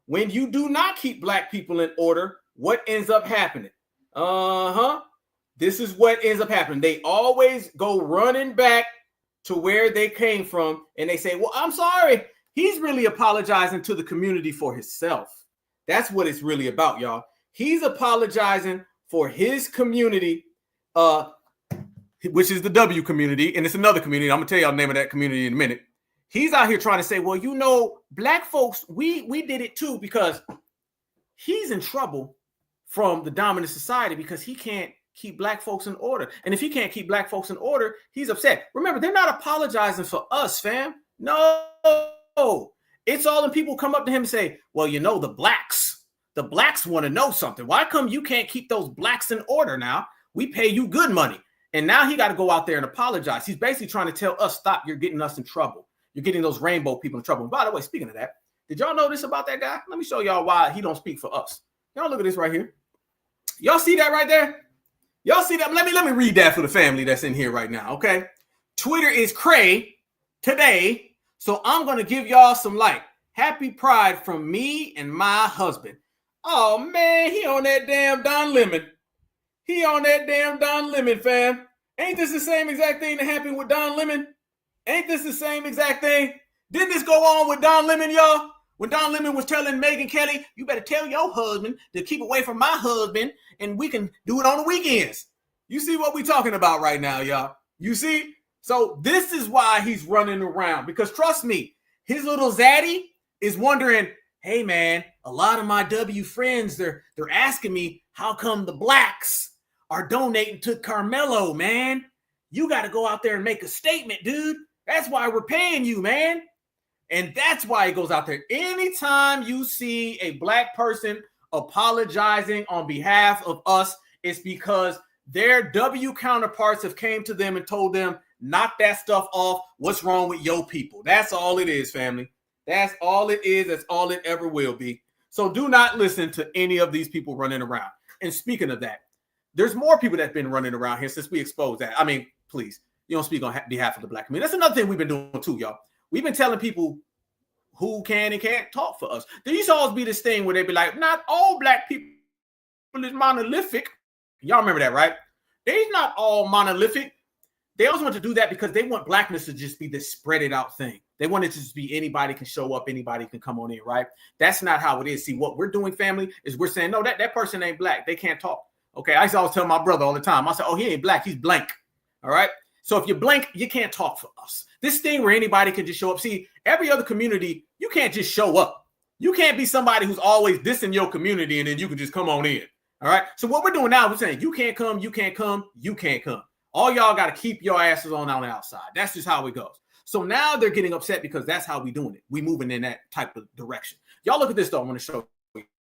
When you do not keep Black people in order, what ends up happening? This is what ends up happening. They always go running back to where they came from and they say, well, I'm sorry. He's really apologizing to the community for himself. That's what it's really about, y'all. He's apologizing for his community, which is the W community, and it's another community. I'm gonna tell y'all the name of that community in a minute. He's out here trying to say, well, you know, Black folks, we did it too, because he's in trouble from the dominant society because he can't keep Black folks in order. And if he can't keep Black folks in order, he's upset. Remember, they're not apologizing for us, fam. No, it's all the people come up to him and say, well, you know, the blacks want to know something. Why come you can't keep those Blacks in order now? We pay you good money. And now he got to go out there and apologize. He's basically trying to tell us, stop, you're getting us in trouble. You're getting those rainbow people in trouble. And by the way, speaking of that, did y'all know this about that guy? Let me show y'all why he don't speak for us. Y'all look at this right here. Y'all see that right there? Y'all see that? Let me read that for the family that's in here right now, okay? Twitter is cray today, so I'm going to give y'all some like happy pride from me and my husband. Oh, man, he on that damn Don Lemon. He on that damn Don Lemon, fam. Ain't this the same exact thing that happened with Don Lemon? Ain't this the same exact thing? Didn't this go on with Don Lemon, y'all? When Don Lemon was telling Megyn Kelly, you better tell your husband to keep away from my husband and we can do it on the weekends. You see what we talking about right now, y'all? You see? So this is why he's running around, because trust me, his little zaddy is wondering, hey, man, a lot of my W friends, they're asking me, how come the Blacks are donating to Karmelo, man? You got to go out there and make a statement, dude. That's why we're paying you, man. And that's why it goes out there. Anytime you see a Black person apologizing on behalf of us, it's because their W counterparts have came to them and told them, knock that stuff off. What's wrong with your people? That's all it is, family. That's all it is. That's all it ever will be. So do not listen to any of these people running around. And speaking of that, there's more people that's been running around here since we exposed that. I mean, please, you don't speak on behalf of the Black community. That's another thing we've been doing too, y'all. We've been telling people who can and can't talk for us. There used to always be this thing where they'd be like, not all Black people is monolithic. Y'all remember that, right? They're not all monolithic. They always want to do that because they want Blackness to just be this spread it out thing. They want it to just be anybody can show up, anybody can come on in, right? That's not how it is. See, what we're doing, family, is we're saying, no, that person ain't Black. They can't talk. Okay, I used to always tell my brother all the time. I said, oh, he ain't Black, he's blank. All right? So if you're blank, you can't talk for us. This thing where anybody can just show up. See, every other community, you can't just show up. You can't be somebody who's always dissing your community and then you can just come on in. All right? So what we're doing now, we're saying you can't come, you can't come, you can't come. All y'all got to keep your asses on the outside. That's just how it goes. So now they're getting upset because that's how we doing it. We moving in that type of direction. Y'all look at this, though. I want to show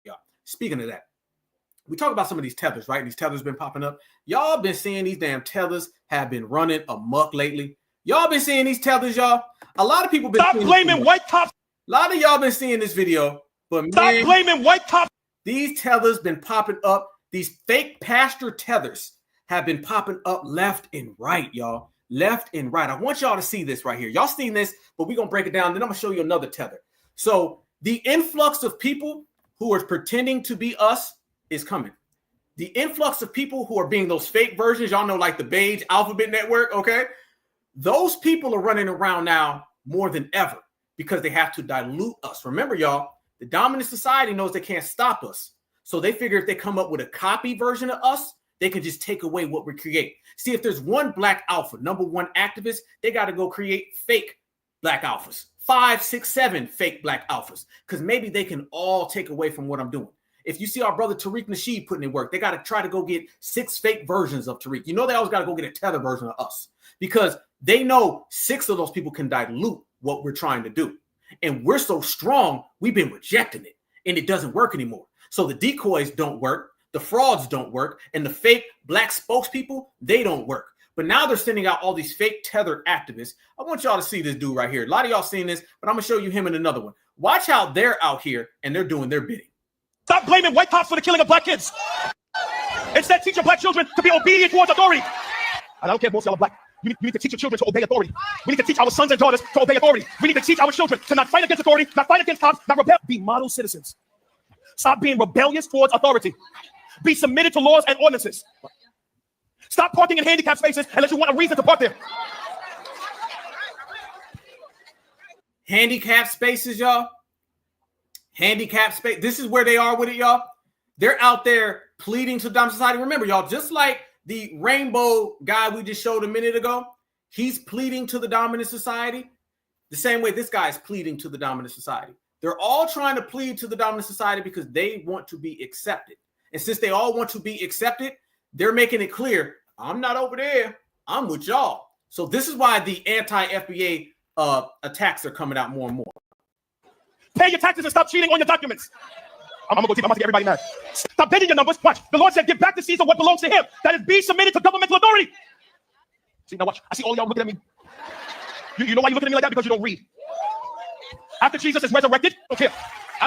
y'all. Speaking of that, we talk about some of these tethers, right? These tethers been popping up. Y'all been seeing these damn tethers have been running amok lately. Y'all been seeing these tethers, y'all. A lot of people been stop blaming white cops. A lot of y'all been seeing this video, but stop blaming white cops. These tethers been popping up. These fake pastor tethers have been popping up left and right, y'all. Left and right. I want y'all to see this right here. Y'all seen this, but we're going to break it down. Then I'm going to show you another tether. So the influx of people who are pretending to be us is coming. The influx of people who are being those fake versions, y'all know, like the Beige Alphabet Network, okay? Those people are running around now more than ever. because they have to dilute us. Remember, y'all, the dominant society knows they can't stop us. So they figure if they come up with a copy version of us, they can just take away what we create. See, if there's one black alpha, number one activist, they got to go create fake black alphas, 5, 6, 7 fake black alphas, because maybe they can all take away from what I'm doing. If you see our brother Tariq Nasheed putting in work, they got to try to go get 6 fake versions of Tariq. You know, they always got to go get a Tether version of us because they know 6 of those people can dilute what we're trying to do. And we're so strong, we've been rejecting it and it doesn't work anymore. So the decoys don't work, the frauds don't work, and the fake black spokespeople, they don't work. But now they're sending out all these fake Tether activists. I want y'all to see this dude right here. A lot of y'all seen this, but I'm going to show you him in another one. Watch how they're out here and they're doing their bidding. Stop blaming white cops for the killing of black kids. Instead, teach your black children to be obedient towards authority. And I don't care if most of y'all are black. You need to teach your children to obey authority. We need to teach our sons and daughters to obey authority. We need to teach our children to not fight against authority, not fight against cops, not rebel. Be model citizens. Stop being rebellious towards authority. Be submitted to laws and ordinances. Stop parking in handicapped spaces unless you want a reason to park there. Handicapped spaces, y'all. Handicapped space. This is where they are with it, y'all. They're out there pleading to the dominant society. Remember, y'all, just like the rainbow guy we just showed a minute ago, he's pleading to the dominant society. The same way this guy is pleading to the dominant society. They're all trying to plead to the dominant society because they want to be accepted. And since they all want to be accepted, they're making it clear, I'm not over there. I'm with y'all. So this is why the anti-FBA attacks are coming out more and more. Pay your taxes and stop cheating on your documents. I'm gonna go deep. I'm about to get everybody mad. Stop bending your numbers. Watch. The Lord said, give back to Caesar what belongs to him. That is, be submitted to governmental authority. See, now watch. I see all y'all looking at me. You know why you're looking at me like that? Because you don't read. After Jesus is resurrected, I don't care. I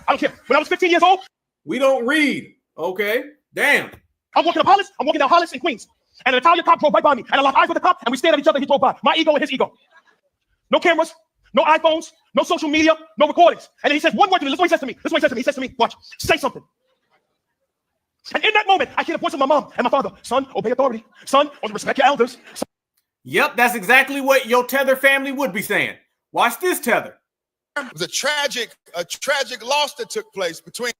don't care. When I was 15 years old, we don't read. Okay. Damn. I'm walking up Hollis. I'm walking down Hollis in Queens. And an Italian cop drove right by me. And I locked eyes with the cop, and we stared at each other. He drove by. My ego and his ego. No cameras. No iPhones, no social media, no recordings. And then he says one word to me. This is what he says to me. This is what he says to me. He says to me, watch, say something. And in that moment, I hear the voice of my mom and my father. Son, obey authority. Son, respect your elders. Son. Yep, that's exactly what your Tether family would be saying. Watch this, Tether. It was a tragic loss that took place between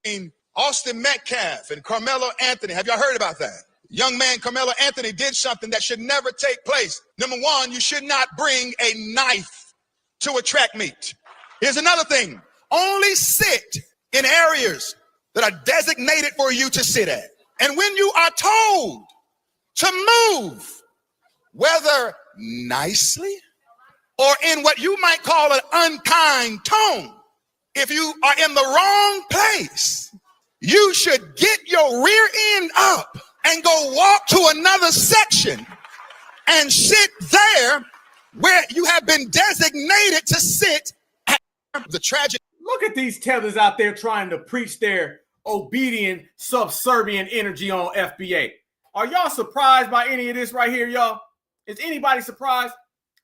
Austin Metcalf and Karmelo Anthony. Have y'all heard about that? Young man Karmelo Anthony did something that should never take place. Number one, you should not bring a knife to a track meet. Here's another thing. Only sit in areas that are designated for you to sit at. And when you are told to move, whether nicely or in what you might call an unkind tone, if you are in the wrong place, you should get your rear end up and go walk to another section and sit there where you have been designated to sit at the tragic. Look at these tethers out there trying to preach their obedient, subservient energy on FBA. Are y'all surprised by any of this right here, y'all? Is anybody surprised?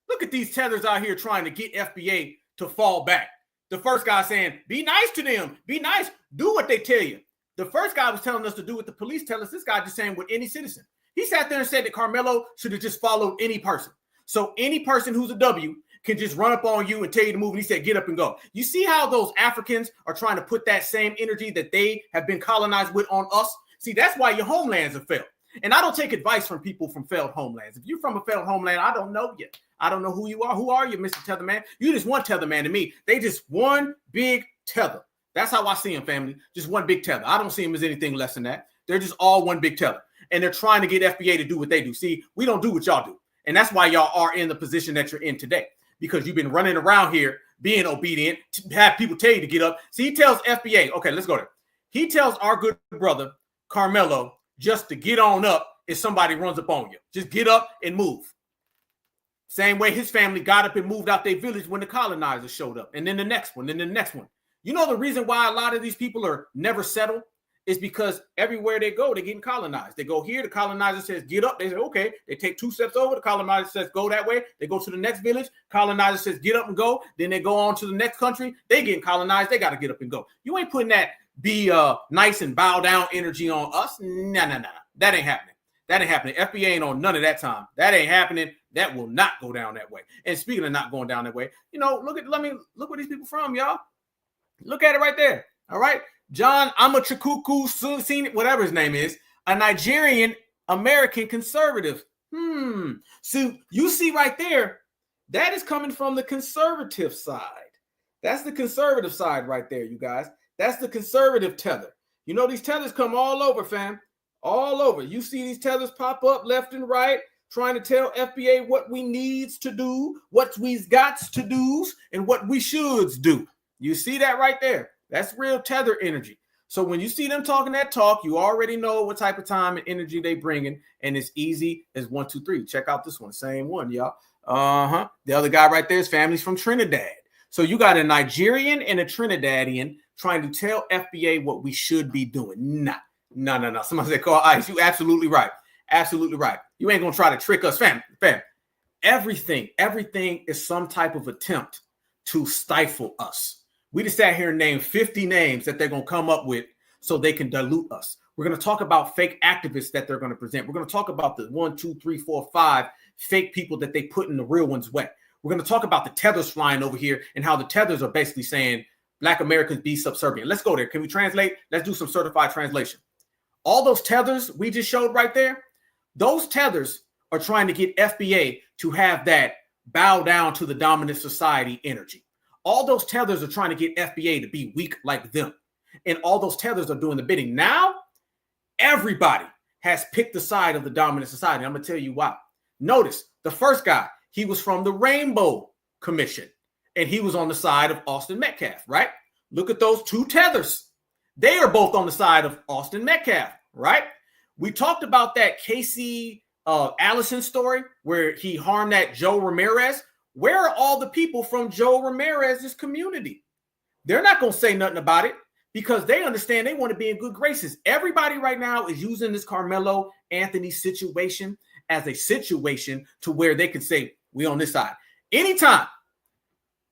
Look at these tethers out here trying to get FBA to fall back. The first guy saying, be nice to them. Be nice. Do what they tell you. The first guy was telling us to do what the police tell us. This guy just saying with any citizen. He sat there and said that Karmelo should have just followed any person. So any person who's a W can just run up on you and tell you to move. And he said, get up and go. You see how those Africans are trying to put that same energy that they have been colonized with on us? See, that's why your homelands have failed. And I don't take advice from people from failed homelands. If you're from a failed homeland, I don't know you. I don't know who you are. Who are you, Mr. Tetherman? You just one Tetherman to me. They just one big tether. That's how I see them, family. Just one big tether. I don't see them as anything less than that. They're just all one big tether. And they're trying to get FBA to do what they do. See, we don't do what y'all do. And that's why y'all are in the position that you're in today, because you've been running around here being obedient to have people tell you to get up. See, he tells FBA, okay, let's go there. He tells our good brother, Karmelo, just to get on up if somebody runs up on you. Just get up and move. Same way his family got up and moved out their village when the colonizers showed up. And then the next one, and then the next one. You know the reason why a lot of these people are never settled? Is because everywhere they go, they're getting colonized. They go here, the colonizer says, get up. They say, okay. They take 2 steps over. The colonizer says, go that way. They go to the next village. Colonizer says, get up and go. Then they go on to the next country. They getting colonized. They got to get up and go. You ain't putting that be nice and bow down energy on us. No. That ain't happening. That ain't happening. FBA ain't on none of that time. That ain't happening. That will not go down that way. And speaking of not going down that way, you know, look where these people from, y'all. Look at it right there. All right. John Amachukwuku, seen whatever his name is, a Nigerian American conservative. So you see right there, that is coming from the conservative side. That's the conservative side right there, you guys. That's the conservative tether. You know, these tethers come all over, fam. All over. You see these tethers pop up left and right, trying to tell FBA what we needs to do, what we's got to do, and what we shoulds do. You see that right there. That's real tether energy. So when you see them talking that talk, you already know what type of time and energy they bringing, and it's easy as 1, 2, 3. Check out this one, same one, y'all. The other guy right there is families from Trinidad. So you got a Nigerian and a Trinidadian trying to tell FBA what we should be doing. No. Somebody said, call ICE. You absolutely right. Absolutely right. You ain't gonna try to trick us, fam. Everything is some type of attempt to stifle us. We just sat here and named 50 names that they're going to come up with so they can dilute us. We're going to talk about fake activists that they're going to present. We're going to talk about the 1, 2, 3, 4, 5 fake people that they put in the real ones wet. We're going to talk about the tethers flying over here and how the tethers are basically saying Black Americans be subservient. Let's go there. Can we translate? Let's do some certified translation. All those tethers we just showed right there, those tethers are trying to get FBA to have that bow down to the dominant society energy. All those tethers are trying to get FBA to be weak like them. And all those tethers are doing the bidding. Now, everybody has picked the side of the dominant society. I'm going to tell you why. Notice the first guy, he was from the Rainbow Commission, and he was on the side of Austin Metcalf, right? Look at those two tethers. They are both on the side of Austin Metcalf, right? We talked about that Casey Allison story where he harmed that Joe Ramirez. Where are all the people from Joe Ramirez's community? They're not going to say nothing about it because they understand they want to be in good graces. Everybody right now is using this Karmelo Anthony situation as a situation to where they can say, we on this side. Anytime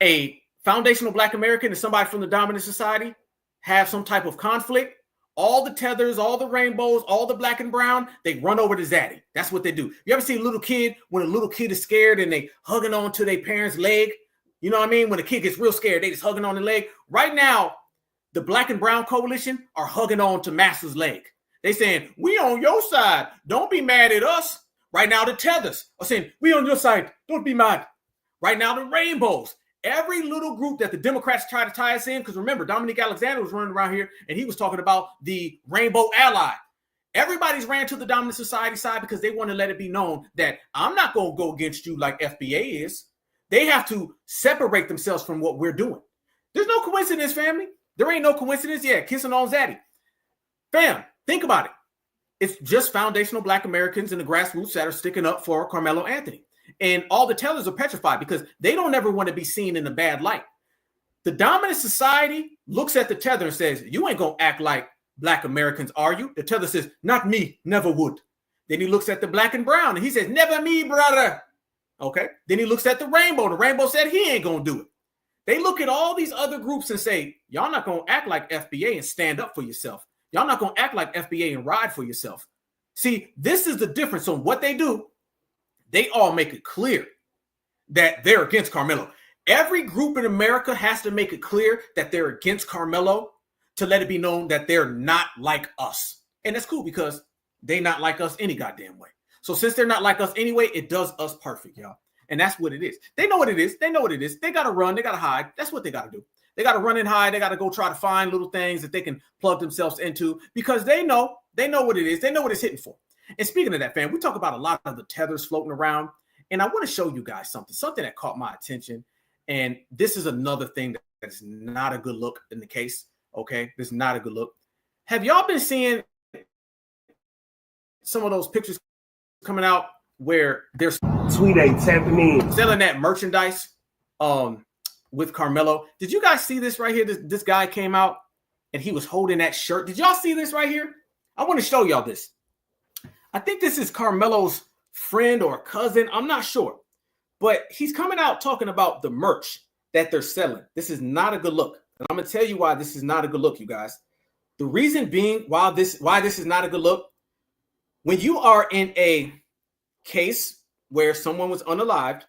a foundational Black American and somebody from the dominant society have some type of conflict, all the tethers, all the rainbows, all the black and brown, they run over to Zaddy. That's what they do. You ever see a little kid when a little kid is scared and they hugging on to their parents' leg? You know what I mean? When a kid gets real scared, they just hugging on the leg. Right now, the Black and Brown Coalition are hugging on to Master's leg. They saying, we on your side. Don't be mad at us. Right now, the tethers are saying, we on your side. Don't be mad. Right now, the rainbows. Every little group that the Democrats try to tie us in, because remember, Dominique Alexander was running around here and he was talking about the rainbow ally. Everybody's ran to the dominant society side because they want to let it be known that I'm not going to go against you like FBA is. They have to separate themselves from what we're doing. There's no coincidence, family. There ain't no coincidence. Yeah, kissing on Zaddy. Fam, think about it. It's just foundational Black Americans and the grassroots that are sticking up for Karmelo Anthony. And all the tellers are petrified because they don't ever want to be seen in a bad light. The dominant society looks at the tether and says, you ain't going to act like Black Americans, are you? The tether says, not me, never would. Then he looks at the black and brown and he says, never me, brother. Okay. Then he looks at the rainbow. The rainbow said he ain't going to do it. They look at all these other groups and say, y'all not going to act like FBA and stand up for yourself. Y'all not going to act like FBA and ride for yourself. See, this is the difference on what they do. They all make it clear that they're against Karmelo. Every group in America has to make it clear that they're against Karmelo to let it be known that they're not like us. And that's cool because they not like us any goddamn way. So since they're not like us anyway, it does us perfect, y'all. And that's what it is. They know what it is. They know what it is. They got to run. They got to hide. That's what they got to do. They got to run and hide. They got to go try to find little things that they can plug themselves into because they know what it is. They know what it's hitting for. And speaking of that, fam, we talk about a lot of the tethers floating around. And I want to show you guys something that caught my attention. And this is another thing that's not a good look in the case. Okay, this is not a good look. Have y'all been seeing some of those pictures coming out where they're selling that merchandise with Karmelo? Did you guys see this right here? This guy came out and he was holding that shirt. Did y'all see this right here? I want to show y'all this. I think this is Karmelo's friend or cousin. I'm not sure. But he's coming out talking about the merch that they're selling. This is not a good look. And I'm going to tell you why this is not a good look, you guys. The reason being why this is not a good look, when you are in a case where someone was unalived,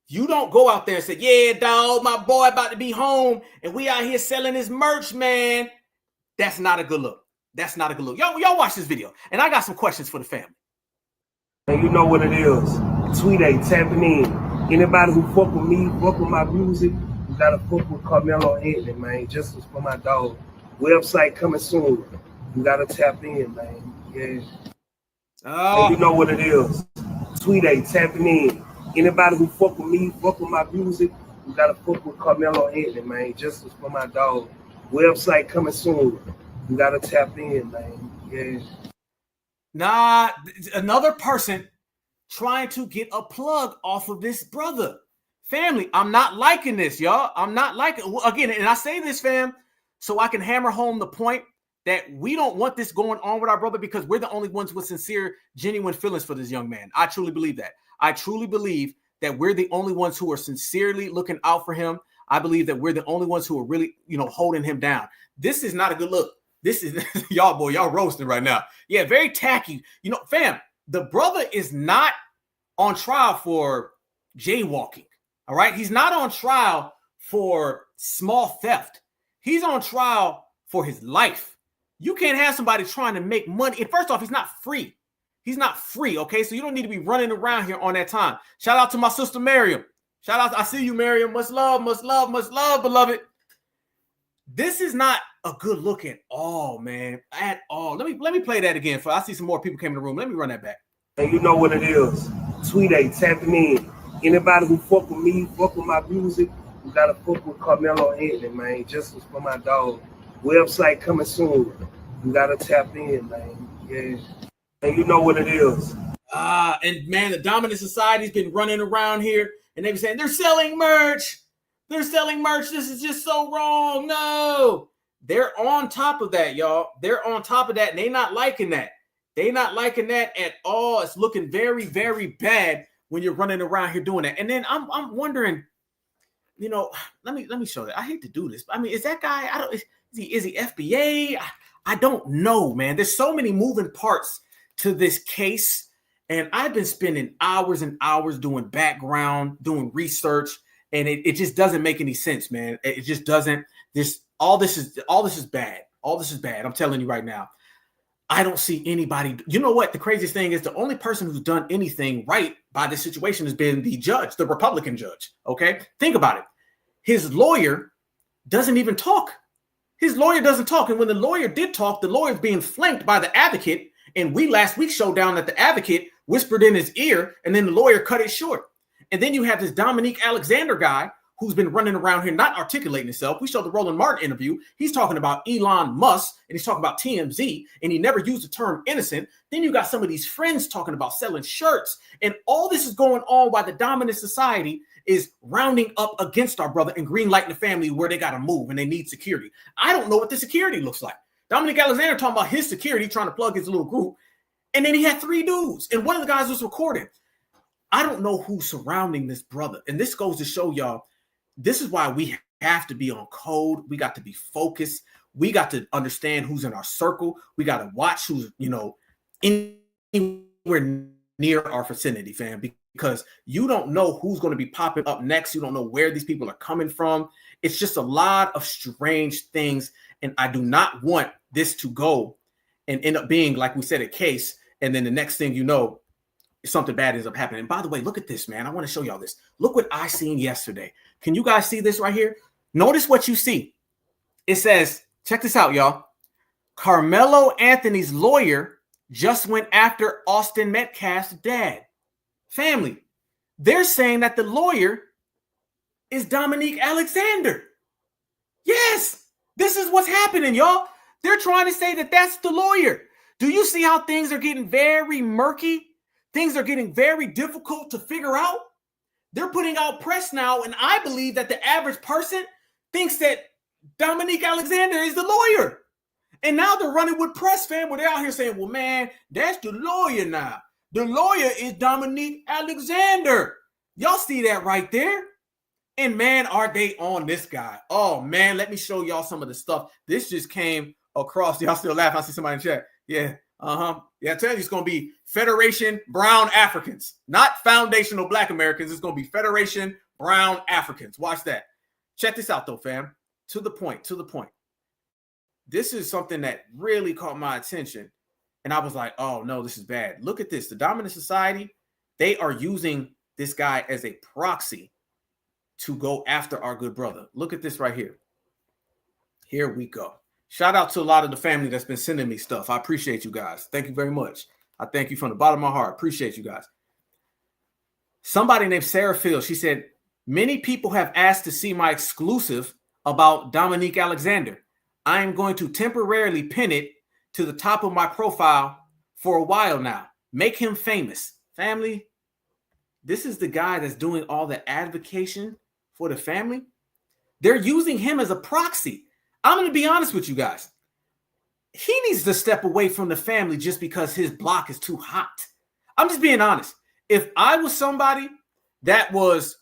you don't go out there and say, yeah, dog, my boy about to be home and we out here selling his merch, man. That's not a good look. That's not a good look. Y'all watch this video. And I got some questions for the family. And you know what it is. Tweet A, tapping in. Anybody who fuck with me, fuck with my music, you gotta fuck with Karmelo Anthony, man. Justice for my dog. Website coming soon. You gotta tap in, man. Yeah. And you know what it is. Tweet A, tapping in. Anybody who fuck with me, fuck with my music, you gotta fuck with Karmelo Anthony, man. Justice for my dog. Website coming soon. You gotta tap in, man. Yeah. Nah, another person trying to get a plug off of this brother. Family, I'm not liking this, y'all. I'm not liking again, and I say this, fam, so I can hammer home the point that we don't want this going on with our brother because we're the only ones with sincere, genuine feelings for this young man. I truly believe that. I truly believe that we're the only ones who are sincerely looking out for him. I believe that we're the only ones who are really, holding him down. This is not a good look. This is y'all roasting right now. Yeah, very tacky. Fam, the brother is not on trial for jaywalking. All right. He's not on trial for small theft. He's on trial for his life. You can't have somebody trying to make money. And first off, he's not free. He's not free. Okay. So you don't need to be running around here on that time. Shout out to my sister, Miriam. Shout out. I see you, Miriam. Much love, beloved. This is not a good look at all, man. At all. Let me play that again. I see some more people came in the room. Let me run that back. And you know what it is. Tweet A, tapping in. Anybody who fuck with me, fuck with my music, you gotta fuck with Karmelo Anthony, man. Justice for my dog. Website coming soon. You gotta tap in, man. Yeah. And you know what it is. And man, the dominant society's been running around here and they've been saying they're selling merch. They're selling merch. This is just so wrong. No, they're on top of that, y'all. They're on top of that, and they're not liking that. They're not liking that at all. It's looking very, very bad when you're running around here doing that. And then I'm wondering, let me show that. I hate to do this, but I mean, is that guy? Is he FBA? I don't know, man. There's so many moving parts to this case, and I've been spending hours and hours doing background, doing research. And it just doesn't make any sense, man. It just doesn't. All this is bad. All this is bad. I'm telling you right now. I don't see anybody. You know what? The craziest thing is the only person who's done anything right by this situation has been the judge, the Republican judge. Okay? Think about it. His lawyer doesn't even talk. His lawyer doesn't talk. And when the lawyer did talk, the lawyer's being flanked by the advocate. And we last week showed down that the advocate whispered in his ear and then the lawyer cut it short. And then you have this Dominique Alexander guy who's been running around here not articulating himself. We showed the Roland Martin interview. He's talking about Elon Musk and he's talking about TMZ and he never used the term innocent. Then you got some of these friends talking about selling shirts. And all this is going on while the dominant society is rounding up against our brother and greenlighting the family where they got to move and they need security. I don't know what the security looks like. Dominique Alexander talking about his security, trying to plug his little group. And then he had 3 dudes and one of the guys was recording. I don't know who's surrounding this brother. And this goes to show y'all, this is why we have to be on code. We got to be focused. We got to understand who's in our circle. We got to watch who's, anywhere near our vicinity, fam, because you don't know who's going to be popping up next. You don't know where these people are coming from. It's just a lot of strange things. And I do not want this to go and end up being, like we said, a case. And then the next thing you know, something bad ends up happening. And by the way, look at this, man. I want to show y'all this. Look what I seen yesterday. Can you guys see this right here? Notice what you see. It says, check this out, y'all. Karmelo Anthony's lawyer just went after Austin Metcalf's dad. Family, they're saying that the lawyer is Dominique Alexander. Yes, this is what's happening, y'all. They're trying to say that that's the lawyer. Do you see how things are getting very murky? Things are getting very difficult to figure out. They're putting out press now, and I believe that the average person thinks that Dominique Alexander is the lawyer. And now they're running with press, fam, where they're out here saying, well, man, that's the lawyer now. The lawyer is Dominique Alexander. Y'all see that right there? And, man, are they on this guy? Oh, man, let me show y'all some of the stuff. This just came across. Y'all still laughing. I see somebody in chat. Yeah, Yeah, I tell you, it's going to be Federation Brown Africans, not foundational Black Americans. It's going to be Federation Brown Africans. Watch that. Check this out, though, fam. To the point. This is something that really caught my attention. And I was like, oh, no, this is bad. Look at this. The dominant society, they are using this guy as a proxy to go after our good brother. Look at this right here. Here we go. Shout out to a lot of the family that's been sending me stuff. I appreciate you guys. Thank you very much. I thank you from the bottom of my heart. Appreciate you guys. Somebody named Sarah Fields, she said, many people have asked to see my exclusive about Dominique Alexander. I am going to temporarily pin it to the top of my profile for a while now. Make him famous. Family, this is the guy that's doing all the advocation for the family. They're using him as a proxy. I'm going to be honest with you guys. He needs to step away from the family just because his block is too hot. I'm just being honest. If I was somebody that was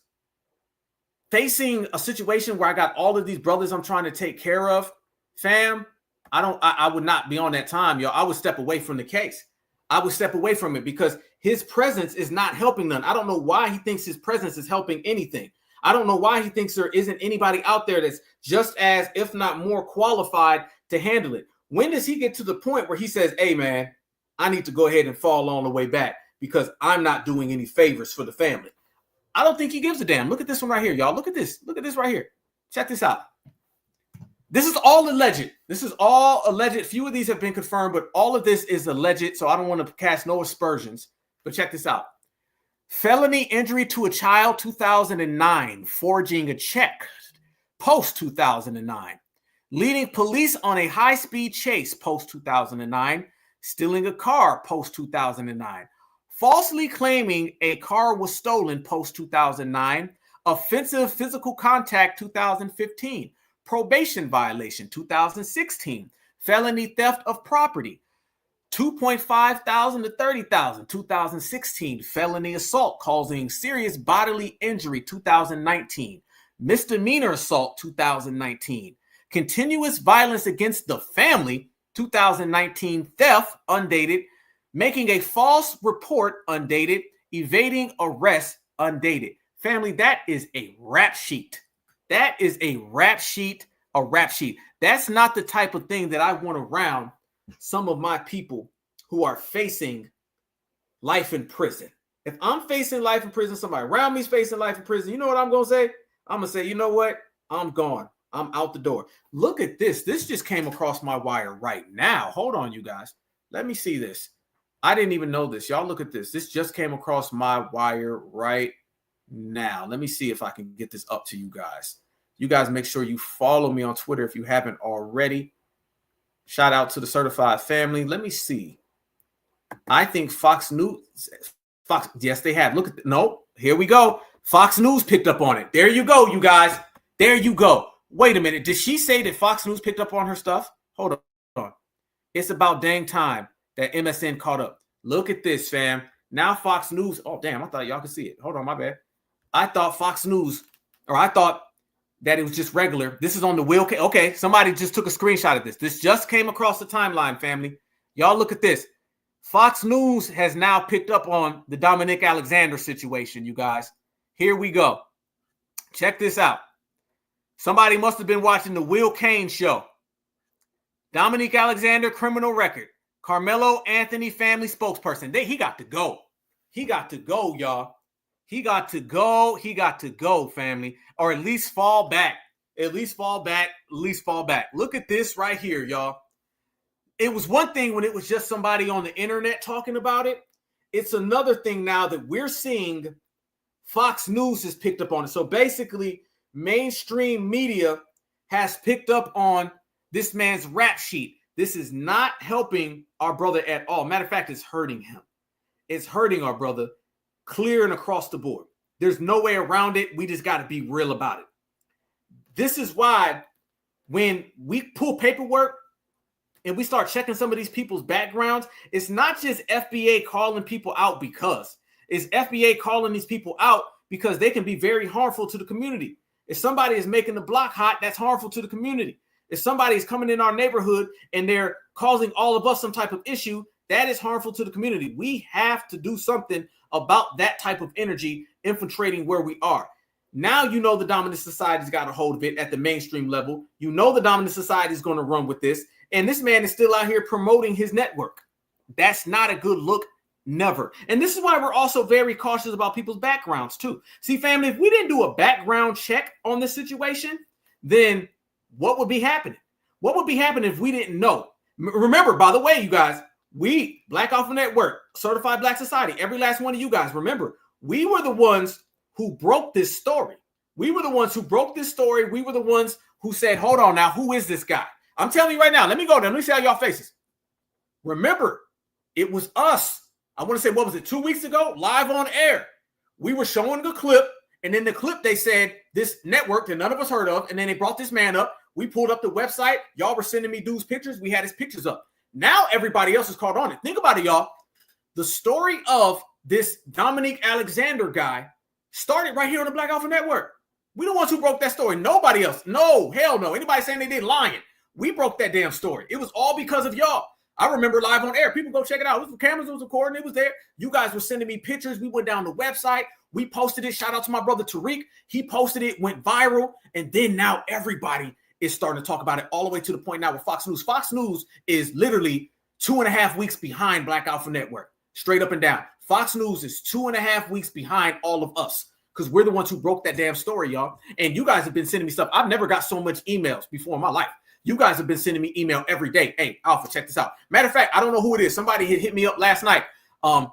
facing a situation where I got all of these brothers I'm trying to take care of, fam, I would not be on that time, yo. I would step away from the case. I would step away from it because his presence is not helping none. I don't know why he thinks his presence is helping anything. I don't know why he thinks there isn't anybody out there that's just as, if not more qualified to handle it. When does he get to the point where he says, hey, man, I need to go ahead and fall on the way back because I'm not doing any favors for the family? I don't think he gives a damn. Look at this one right here, y'all. Look at this. Look at this right here. Check this out. This is all alleged. This is all alleged. Few of these have been confirmed, but all of this is alleged, so I don't want to cast no aspersions. But check this out. Felony injury to a child, 2009. Forging a check, post 2009. Leading police on a high-speed chase, post 2009. Stealing a car, post 2009. Falsely claiming a car was stolen, post 2009. Offensive physical contact, 2015. Probation violation, 2016. Felony theft of property, $2,500 to $30,000, 2016. Felony assault causing serious bodily injury, 2019. Misdemeanor assault, 2019. Continuous violence against the family, 2019. Theft, undated. Making a false report, undated. Evading arrest, undated. Family, that is a rap sheet. That is a rap sheet, a rap sheet. That's not the type of thing that I want around some of my people who are facing life in prison. If I'm facing life in prison, somebody around me is facing life in prison, you know what I'm going to say? I'm going to say, you know what? I'm gone. I'm out the door. Look at this. This just came across my wire right now. Hold on, you guys. Let me see this. I didn't even know this. Y'all look at this. This just came across my wire right now. Let me see if I can get this up to you guys. You guys make sure you follow me on Twitter if you haven't already. Shout out to the certified family. Let me see. I think Fox News, yes, they have. Look at, no, here we go. Fox News picked up on it. There you go, you guys. There you go. Wait a minute. Did she say that Fox News picked up on her stuff? Hold on. It's about dang time that MSN caught up. Look at this, fam. Now Fox News. Oh, damn. I thought y'all could see it. Hold on, my bad. I thought Fox News, or I thought that it was just regular. This is on the wheel. Okay, somebody just took a screenshot of this. This just came across the timeline, family. Y'all look at this. Fox News has now picked up on the Dominique Alexander situation, you guys. Here we go. Check this out. Somebody must have been watching the Will Kane show. Dominique Alexander, criminal record. Karmelo Anthony family spokesperson. He got to go. He got to go, y'all. He got to go. He got to go, family. Or at least fall back. At least fall back. At least fall back. Look at this right here, y'all. It was one thing when it was just somebody on the internet talking about it. It's another thing now that we're seeing Fox News has picked up on it. So basically, mainstream media has picked up on this man's rap sheet. This is not helping our brother at all. Matter of fact, it's hurting him. It's hurting our brother clear and across the board. There's no way around it. We just got to be real about it. This is why when we pull paperwork and we start checking some of these people's backgrounds, it's not just FBA calling people out because. It's FBA calling these people out because they can be very harmful to the community. If somebody is making the block hot, that's harmful to the community. If somebody is coming in our neighborhood and they're causing all of us some type of issue, That is harmful to the community. We have to do something about that type of energy infiltrating where we are. Now you know the dominant society's got a hold of it at the mainstream level. You know the dominant society is going to run with this. And this man is still out here promoting his network. That's not a good look. Never. And this is why we're also very cautious about people's backgrounds too. See, family, if we didn't do a background check on this situation, then what would be happening? What would be happening if we didn't know? Remember, by the way, you guys, we, Black Alpha Network, Certified Black Society, every last one of you guys, remember, we were the ones who broke this story. We were the ones who broke this story. We were the ones who said, hold on now, who is this guy? I'm telling you right now, let me go there. Let me see how y'all faces. Remember, it was us. I want to say, what was it, 2 weeks ago? Live on air. We were showing the clip, and in the clip, they said this network that none of us heard of, and then they brought this man up. We pulled up the website. Y'all were sending me dudes pictures. We had his pictures up. Now everybody else is caught on it. Think about it, y'all. The story of this Dominique Alexander guy started right here on the Black Alpha Network. We the ones who broke that story. Nobody else. No, hell no. Anybody saying they did lying. We broke that damn story. It was all because of y'all. I remember live on air. People go check it out. It was the cameras, it was recording. It was there. You guys were sending me pictures. We went down the website. We posted it. Shout out to my brother Tariq. He posted it, went viral. And then now everybody is starting to talk about it all the way to the point now with Fox News. Fox News is literally 2.5 weeks behind Black Alpha Network. Straight up and down. Fox News is 2.5 weeks behind all of us because we're the ones who broke that damn story, y'all. And you guys have been sending me stuff. I've never got so much emails before in my life. You guys have been sending me email every day. Hey, Alpha, check this out. Matter of fact, I don't know who it is. Somebody had hit me up last night.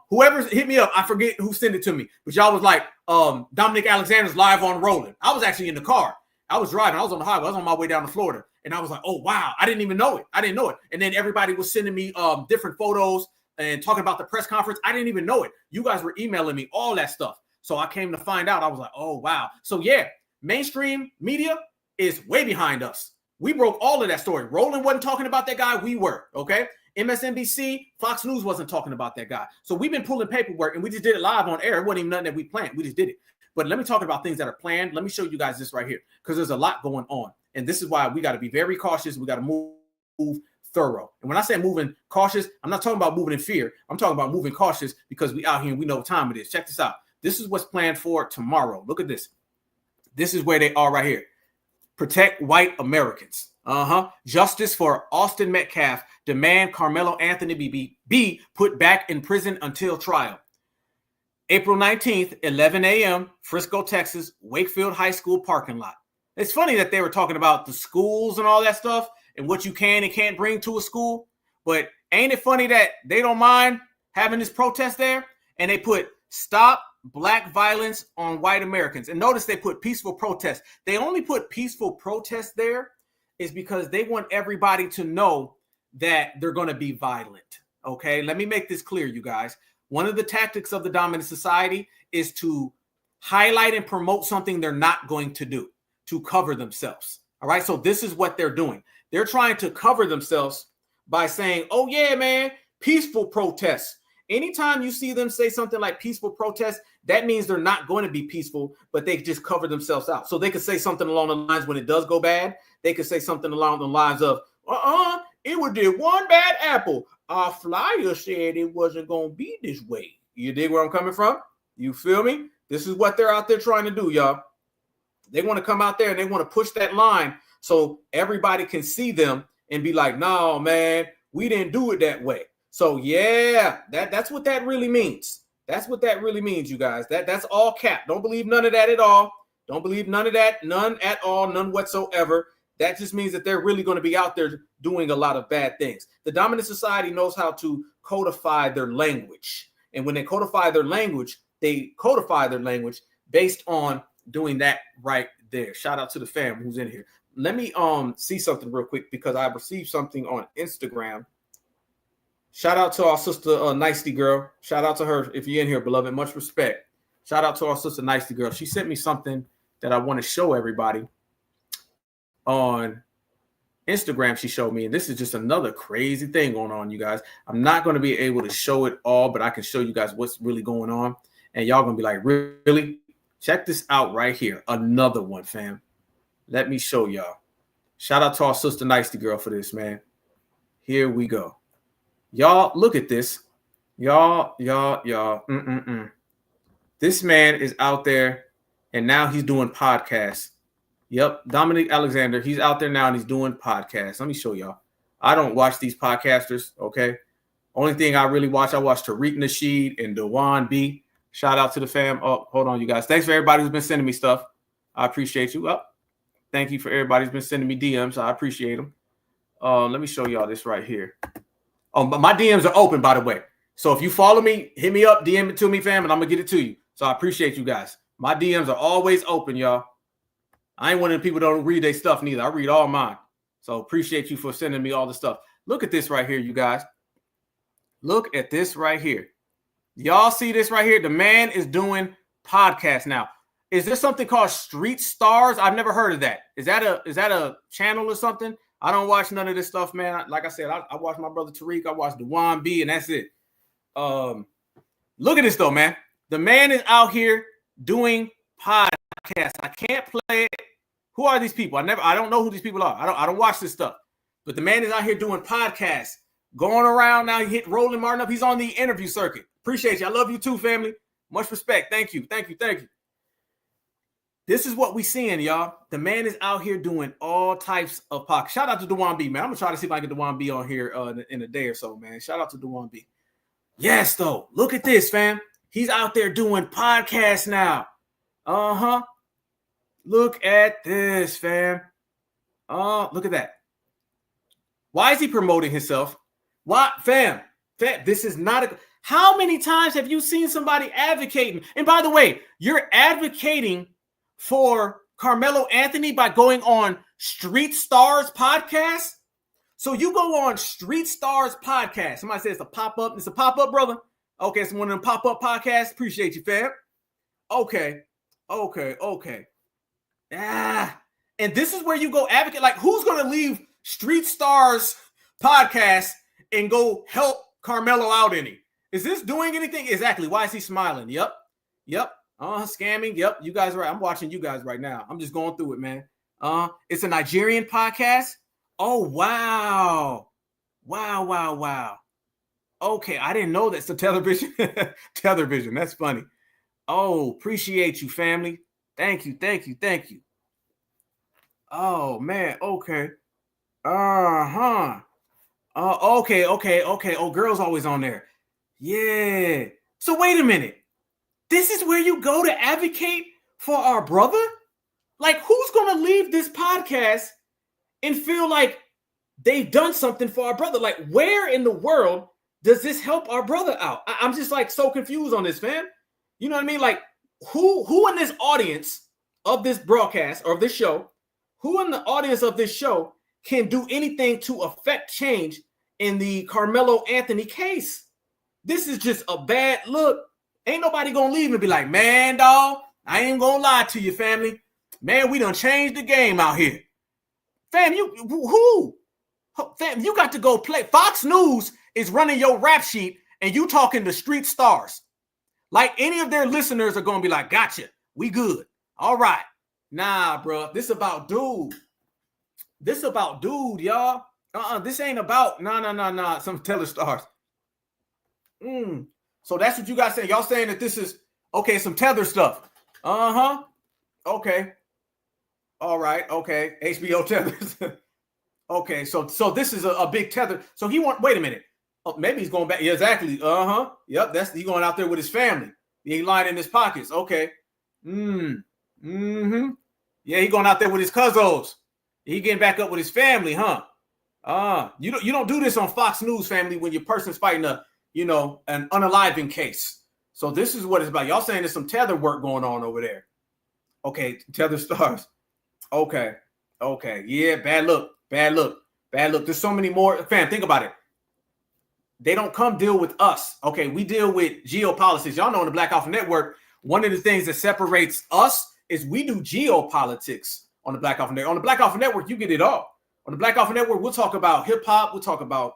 Whoever hit me up, I forget who sent it to me. But y'all was like, Dominique Alexander's live on Roland. I was actually in the car. I was driving. I was on the highway. I was on my way down to Florida. And I was like, oh, wow. I didn't even know it. I didn't know it. And then everybody was sending me different photos and talking about the press conference. I didn't even know it. You guys were emailing me all that stuff. So I came to find out. I was like, oh, wow. So, yeah, mainstream media is way behind us. We broke all of that story. Roland wasn't talking about that guy. We were, okay? MSNBC, Fox News wasn't talking about that guy. So we've been pulling paperwork, and we just did it live on air. It wasn't even nothing that we planned. We just did it. But let me talk about things that are planned. Let me show you guys this right here because there's a lot going on. And this is why we got to be very cautious. We got to move thorough. And when I say moving cautious, I'm not talking about moving in fear. I'm talking about moving cautious because we out here and we know what time it is. Check this out. This is what's planned for tomorrow. Look at this. This is where they are right here. Protect white Americans. Justice for Austin Metcalf. Demand Karmelo Anthony be put back in prison until trial. April 19th, 11 a.m., Frisco, Texas, Wakefield High School parking lot. It's funny that they were talking about the schools and all that stuff and what you can and can't bring to a school. But ain't it funny that they don't mind having this protest there? And they put stop Black violence on white Americans. And notice they put peaceful protest. They only put peaceful protest there is because they want everybody to know that they're going to be violent. Okay, let me make this clear, you guys. One of the tactics of the dominant society is to highlight and promote something they're not going to do, to cover themselves. All right, so this is what they're doing. They're trying to cover themselves by saying, oh yeah, man, peaceful protests. Anytime you see them say something like peaceful protest, that means they're not going to be peaceful, but they just cover themselves out. So they could say something along the lines when it does go bad. They could say something along the lines of, it would do one bad apple. Our flyer said it wasn't going to be this way. You dig where I'm coming from? You feel me? This is what they're out there trying to do, y'all. They want to come out there and they want to push that line so everybody can see them and be like, no, man, we didn't do it that way. So, yeah, that's what that really means. That's what that really means, you guys. That's all cap. Don't believe none of that at all. Don't believe none of that. None at all. None whatsoever. That just means that they're really going to be out there doing a lot of bad things. The dominant society knows how to codify their language. And when they codify their language based on doing that right there. Shout out to the fam who's in here. Let me see something real quick because I received something on Instagram. Shout out to our sister, Nicety Girl. Shout out to her if you're in here, beloved. Much respect. Shout out to our sister, Nicety Girl. She sent me something that I want to show everybody on Instagram. She showed me, and this is just another crazy thing going on, you guys. I'm not going to be able to show it all, but I can show you guys what's really going on. And y'all going to be like, really? Check this out right here. Another one, fam. Let me show y'all. Shout out to our sister, Nicety Girl, for this, man. Here we go. Y'all, look at this. Y'all. This man is out there, and now he's doing podcasts. Yep, Dominique Alexander. He's out there now, and he's doing podcasts. Let me show y'all. I don't watch these podcasters, okay? Only thing I really watch, I watch Tariq Nasheed and Dewan B. Shout out to the fam. Oh, hold on, you guys. Thanks for everybody who's been sending me stuff. I appreciate you. Thank you for everybody who's been sending me DMs. I appreciate them. Let me show y'all this right here. Oh, but my DMs are open, by the way. So if you follow me, hit me up, DM it to me, fam, and I'm going to get it to you. So I appreciate you guys. My DMs are always open, y'all. I ain't one of the people that don't read their stuff neither. I read all mine. So appreciate you for sending me all the stuff. Look at this right here, you guys. Look at this right here. Y'all see this right here? The man is doing podcasts now. Is there something called Street Stars? I've never heard of that. Is that a channel or something? I don't watch none of this stuff, man. Like I said, I watch my brother Tariq. I watch Dewan B, and that's it. Look at this though, man. The man is out here doing podcasts. I can't play it. Who are these people? I don't know who these people are. I don't watch this stuff. But the man is out here doing podcasts, going around now. He hit Roland Martin up. He's on the interview circuit. Appreciate you. I love you too, family. Much respect. Thank you. This is what we seeing, y'all. The man is out here doing all types of podcasts. Shout out to Dewan B, man. I'm gonna try to see if I can get Dewan B on here in a day or so, man. Shout out to Dewan B. Yes, though. Look at this, fam. He's out there doing podcasts now. Look at this, fam. Look at that. Why is he promoting himself? Why, fam? This is not a. How many times have you seen somebody advocating? And by the way, you're advocating for Karmelo Anthony by going on Street Stars podcast. So you go on Street Stars podcast. Somebody says it's a pop-up. It's a pop-up, brother. Okay, it's one of them pop-up podcasts. Appreciate you, fam. Okay. And this is where you go advocate. Like, who's going to leave Street Stars podcast and go help Karmelo out any? Is this doing anything? Exactly. Why is he smiling? Yep. Scamming. Yep. You guys are right. I'm watching you guys right now. I'm just going through it, man. It's a Nigerian podcast. Oh, wow. Okay. I didn't know that's the television. Television. That's funny. Oh, appreciate you, family. Thank you. Oh, man. Okay. Okay. Oh, girls always on there. Yeah. So wait a minute. This is where you go to advocate for our brother? Like, who's going to leave this podcast and feel like they've done something for our brother? Like, where in the world does this help our brother out? I'm just like so confused on this, fam. You know what I mean? Like, who in this audience of this broadcast or of this show, who in the audience of this show can do anything to affect change in the Karmelo Anthony case? This is just a bad look. Ain't nobody gonna leave and be like, man, dog, I ain't gonna lie to you, family. Man, we done changed the game out here. Fam, Fam, you got to go play. Fox News is running your rap sheet and you talking to Street Stars. Like, any of their listeners are gonna be like, gotcha, we good. All right. Nah, bro, this about dude. Y'all. This ain't about, nah, some Tether stars. So that's what you guys say. Y'all saying that this is, okay, some Tether stuff. Okay. All right. Okay. HBO Tethers. Okay. So this is a big Tether. So wait a minute. Oh, maybe he's going back. Yeah, exactly. Yep. He going out there with his family. He ain't lying in his pockets. Okay. Yeah, he going out there with his cousins. He getting back up with his family, huh? You don't do this on Fox News, family, when your person's fighting an unaliving case. So this is what it's about. Y'all saying there's some Tether work going on over there. Okay, Tether stars. Okay. Yeah, bad look. There's so many more. Fam, think about it. They don't come deal with us. Okay, we deal with geopolitics. Y'all know on the Black Alpha Network, one of the things that separates us is we do geopolitics on the Black Alpha Network. On the Black Alpha Network, you get it all. On the Black Alpha Network, we'll talk about hip hop. We'll talk about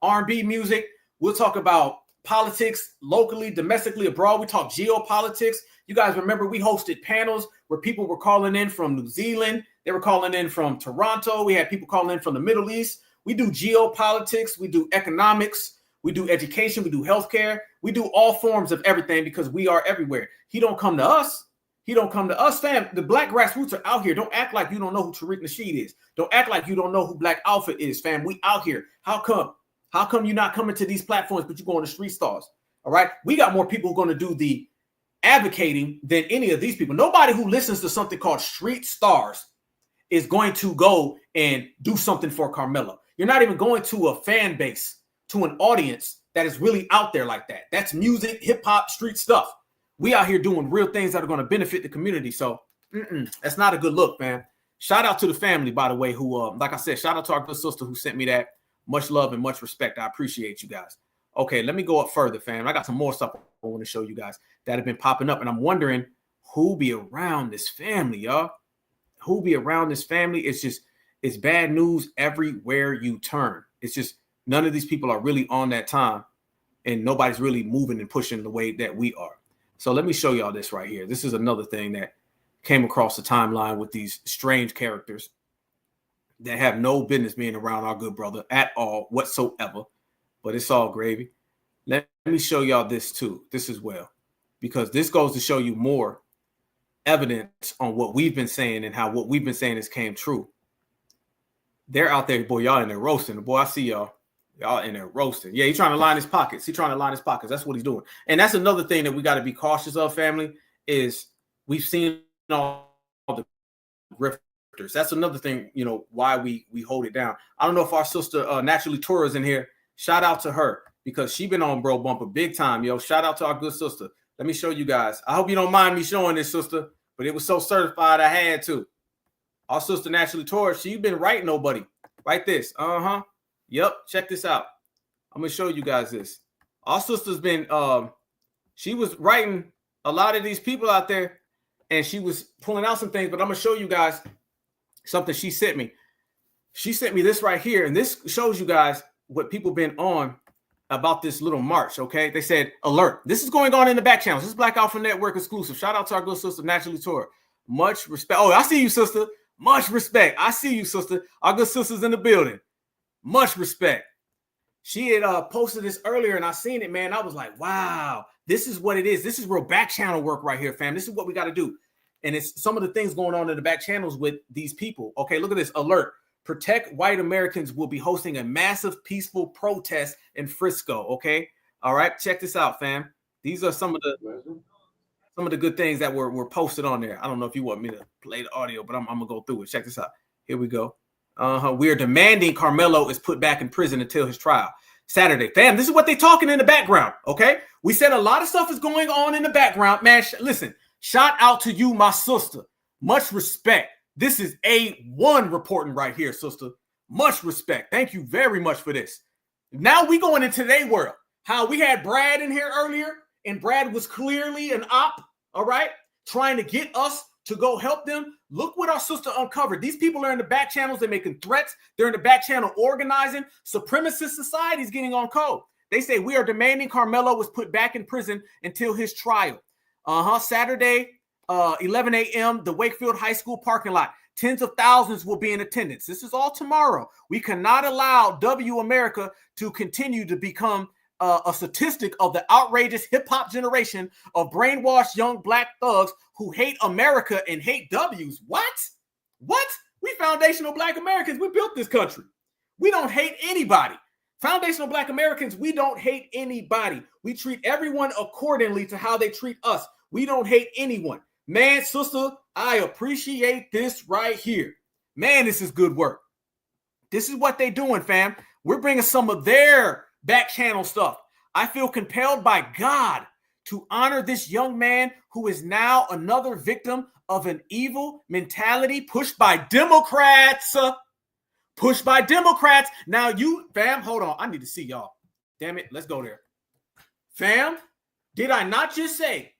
R&B music. We'll talk about politics locally, domestically, abroad. We talk geopolitics. You guys remember we hosted panels where people were calling in from New Zealand. They were calling in from Toronto. We had people calling in from the Middle East. We do geopolitics. We do economics. We do education. We do healthcare. We do all forms of everything because we are everywhere. He don't come to us. He don't come to us, fam. The Black Grassroots are out here. Don't act like you don't know who Tariq Nasheed is. Don't act like you don't know who Black Alpha is, fam. We out here. How come? How come you're not coming to these platforms, but you're going to Street Stars? All right. We got more people going to do the advocating than any of these people. Nobody who listens to something called Street Stars is going to go and do something for Karmelo. You're not even going to a fan base, to an audience that is really out there like that. That's music, hip hop, street stuff. We out here doing real things that are going to benefit the community. So that's not a good look, man. Shout out to the family, by the way, who, like I said, shout out to our good sister who sent me that. Much love and much respect. I appreciate you guys. Okay, let me go up further, fam. I got some more stuff I want to show you guys that have been popping up. And I'm wondering who be around this family, y'all. Who be around this family? It's bad news everywhere you turn. It's just none of these people are really on that time. And nobody's really moving and pushing the way that we are. So let me show y'all this right here. This is another thing that came across the timeline with these strange characters that have no business being around our good brother at all whatsoever. But it's all gravy. Let me show y'all this too, this as well, because this goes to show you more evidence on what we've been saying and how what we've been saying has came true. They're out there, boy, y'all in there roasting. Boy, I see y'all. Y'all in there roasting. Yeah, he's trying to line his pockets. He's trying to line his pockets. That's what he's doing. And that's another thing that we got to be cautious of, family, is we've seen all the grifters. That's another thing, you know, why we hold it down. I don't know if our sister Naturally Tora is in here. Shout out to her because she been on Bro Bumper big time, yo. Shout out to our good sister. Let me show you guys. I hope you don't mind me showing this, sister, but it was so certified I had to. Our sister Naturally Tora, she been writing nobody. Write this. Yep, check this out. I'm gonna show you guys this. Our sister's been she was writing a lot of these people out there, and she was pulling out some things, but I'm gonna show you guys something she sent me. She sent me this right here, and this shows you guys what people been on about this little march. Okay, they said alert. This is going on in the back channels. This is Black Alpha Network exclusive. Shout out to our good sister Naturally Tora. Much respect. Oh, I see you, sister. Much respect. I see you, sister. Our good sisters in the building. Much respect. She had posted this earlier and I seen it, man. I was like, wow, this is what it is. This is real back channel work right here, fam. This is what we got to do. And it's some of the things going on in the back channels with these people. Okay, look at this alert. Protect White Americans will be hosting a massive peaceful protest in Frisco. Okay. All right. Check this out, fam. These are some of the good things that were posted on there. I don't know if you want me to play the audio, but I'm gonna go through it. Check this out. Here we go. We are demanding Karmelo is put back in prison until his trial. Saturday. Fam, this is what they talking in the background, okay? We said a lot of stuff is going on in the background. Man, listen, shout out to you, my sister. Much respect. This is A1 reporting right here, sister. Much respect. Thank you very much for this. Now we going into today's world. How we had Brad in here earlier, and Brad was clearly an op, all right? Trying to get us to go help them. Look what our sister uncovered. These people are in the back channels. They're making threats. They're in the back channel organizing. Supremacist society is getting on code. They say we are demanding Karmelo was put back in prison until his trial. Saturday, 11 a.m., the Wakefield High School parking lot. Tens of thousands will be in attendance. This is all tomorrow. We cannot allow W America to continue to become a statistic of the outrageous hip-hop generation of brainwashed young Black thugs who hate America and hate W's. What? We foundational Black Americans, we built this country. We don't hate anybody. Foundational Black Americans, we don't hate anybody. We treat everyone accordingly to how they treat us. We don't hate anyone. Man, sister, I appreciate this right here. Man, this is good work. This is what they doing, fam. We're bringing some of their back channel stuff. I feel compelled by God to honor this young man who is now another victim of an evil mentality pushed by Democrats. Now you, fam, hold on. I need to see y'all. Damn it. Let's go there. Fam, did I not just say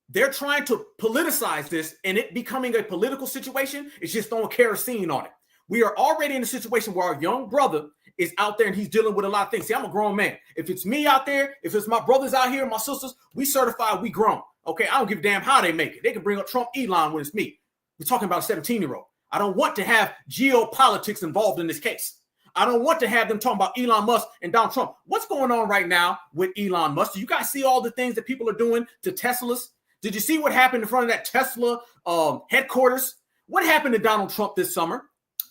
they're trying to politicize this and it becoming a political situation? It's just throwing kerosene on it. We are already in a situation where our young brother is out there and he's dealing with a lot of things. See, I'm a grown man. If it's me out there, if it's my brothers out here, my sisters, we certified, we grown. Okay, I don't give a damn how they make it. They can bring up Trump Elon when it's me. We're talking about a 17-year-old. I don't want to have geopolitics involved in this case. I don't want to have them talking about Elon Musk and Donald Trump. What's going on right now with Elon Musk? Do you guys see all the things that people are doing to Teslas? Did you see what happened in front of that Tesla headquarters? What happened to Donald Trump this summer?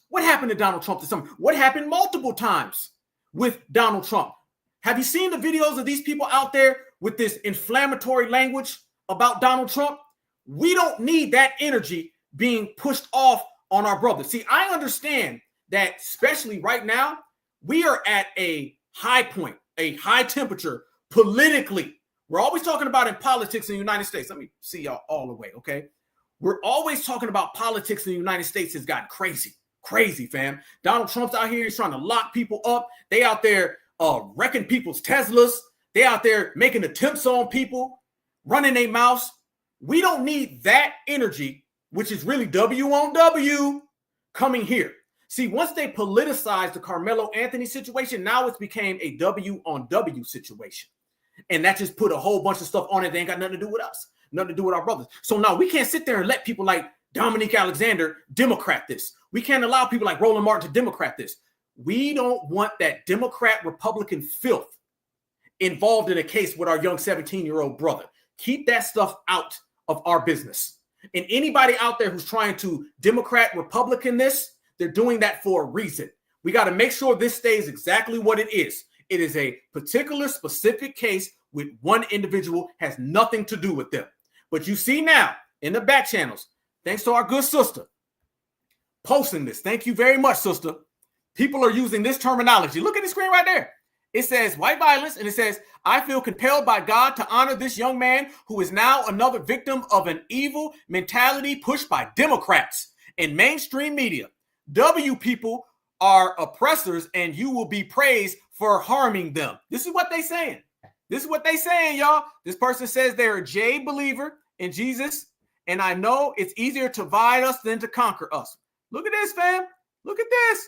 What happened to Donald Trump this summer? What happened multiple times with Donald Trump? Have you seen the videos of these people out there with this inflammatory language about Donald Trump? We don't need that energy being pushed off on our brothers. See, I understand that, especially right now, we are at a high point, a high temperature politically. We're always talking about in politics in the United States. Let me see y'all all the way, okay? We're always talking about politics in the United States has gotten crazy. Crazy, fam. Donald Trump's out here. He's trying to lock people up. They out there wrecking people's Teslas. They out there making attempts on people, running their mouths. We don't need that energy, which is really W on W, coming here. See, once they politicized the Karmelo Anthony situation, now it's became a W on W situation. And that just put a whole bunch of stuff on it. They ain't got nothing to do with us, nothing to do with our brothers. So now we can't sit there and let people like Dominique Alexander Democrat this. We can't allow people like Roland Martin to Democrat this. We don't want that Democrat Republican filth involved in a case with our young 17-year-old brother. Keep that stuff out of our business. And anybody out there who's trying to Democrat Republican this, they're doing that for a reason. We got to make sure this stays exactly what it is. It is a particular specific case with one individual, has nothing to do with them. But you see now in the back channels, thanks to our good sister posting this. Thank you very much, sister. People are using this terminology. Look at the screen right there. It says white violence, and it says, I feel compelled by God to honor this young man who is now another victim of an evil mentality pushed by Democrats and mainstream media. W people are oppressors, and you will be praised for harming them. This is what they saying. This is what they saying, y'all. This person says they're a J believer in Jesus, and I know it's easier to divide us than to conquer us. Look at this, fam. Look at this.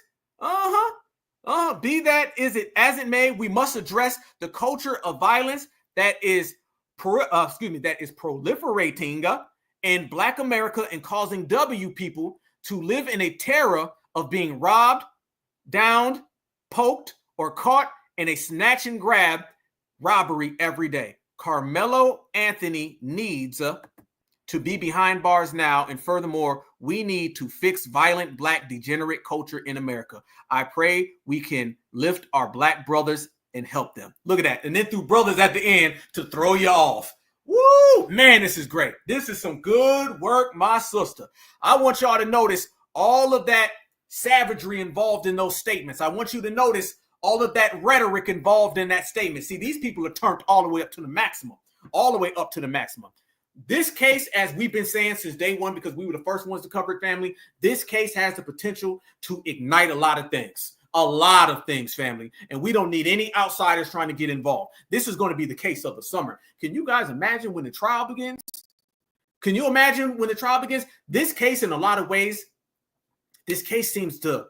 Be that is it as it may, we must address the culture of violence that is proliferating in Black America and causing W people to live in a terror of being robbed, downed, poked, or caught in a snatch and grab robbery every day. Karmelo Anthony needs to be behind bars now, and furthermore, we need to fix violent Black degenerate culture in America. I pray we can lift our Black brothers and help them. Look at that. And then threw brothers at the end to throw you off. Woo! Man, this is great. This is some good work, my sister. I want y'all to notice all of that savagery involved in those statements. I want you to notice all of that rhetoric involved in that statement. See, these people are turned all the way up to the maximum, all the way up to the maximum. This case, as we've been saying since day one, because we were the first ones to cover it, family, this case has the potential to ignite a lot of things, family. And we don't need any outsiders trying to get involved. This is going to be the case of the summer. Can you guys imagine when the trial begins? Can you imagine when the trial begins? This case, in a lot of ways, this case seems to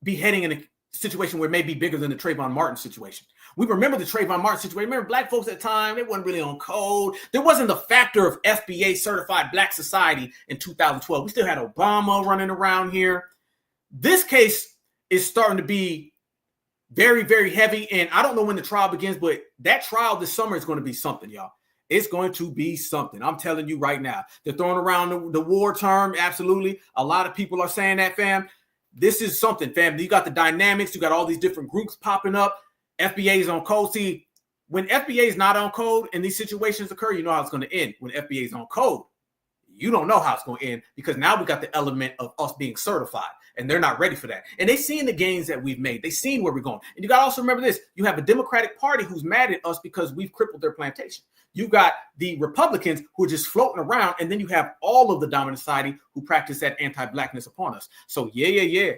be heading in a situation where it may be bigger than the Trayvon Martin situation. We remember the Trayvon Martin situation. Remember, Black folks at the time, they weren't really on code. There wasn't the factor of FBA certified Black society in 2012. We still had Obama running around here. This case is starting to be very, very heavy. And I don't know when the trial begins, but that trial this summer is going to be something, y'all. It's going to be something. I'm telling you right now. They're throwing around the war term. Absolutely. A lot of people are saying that, fam. This is something, fam. You got the dynamics. You got all these different groups popping up. FBA is on code. See, when FBA is not on code and these situations occur, you know how it's going to end. When FBA is on code, you don't know how it's going to end, because now we got the element of us being certified, and they're not ready for that. And they've seen the gains that we've made. They've seen where we're going. And you got to also remember this. You have a Democratic Party who's mad at us because we've crippled their plantation. You've got the Republicans who are just floating around, and then you have all of the dominant society who practice that anti-Blackness upon us. So yeah.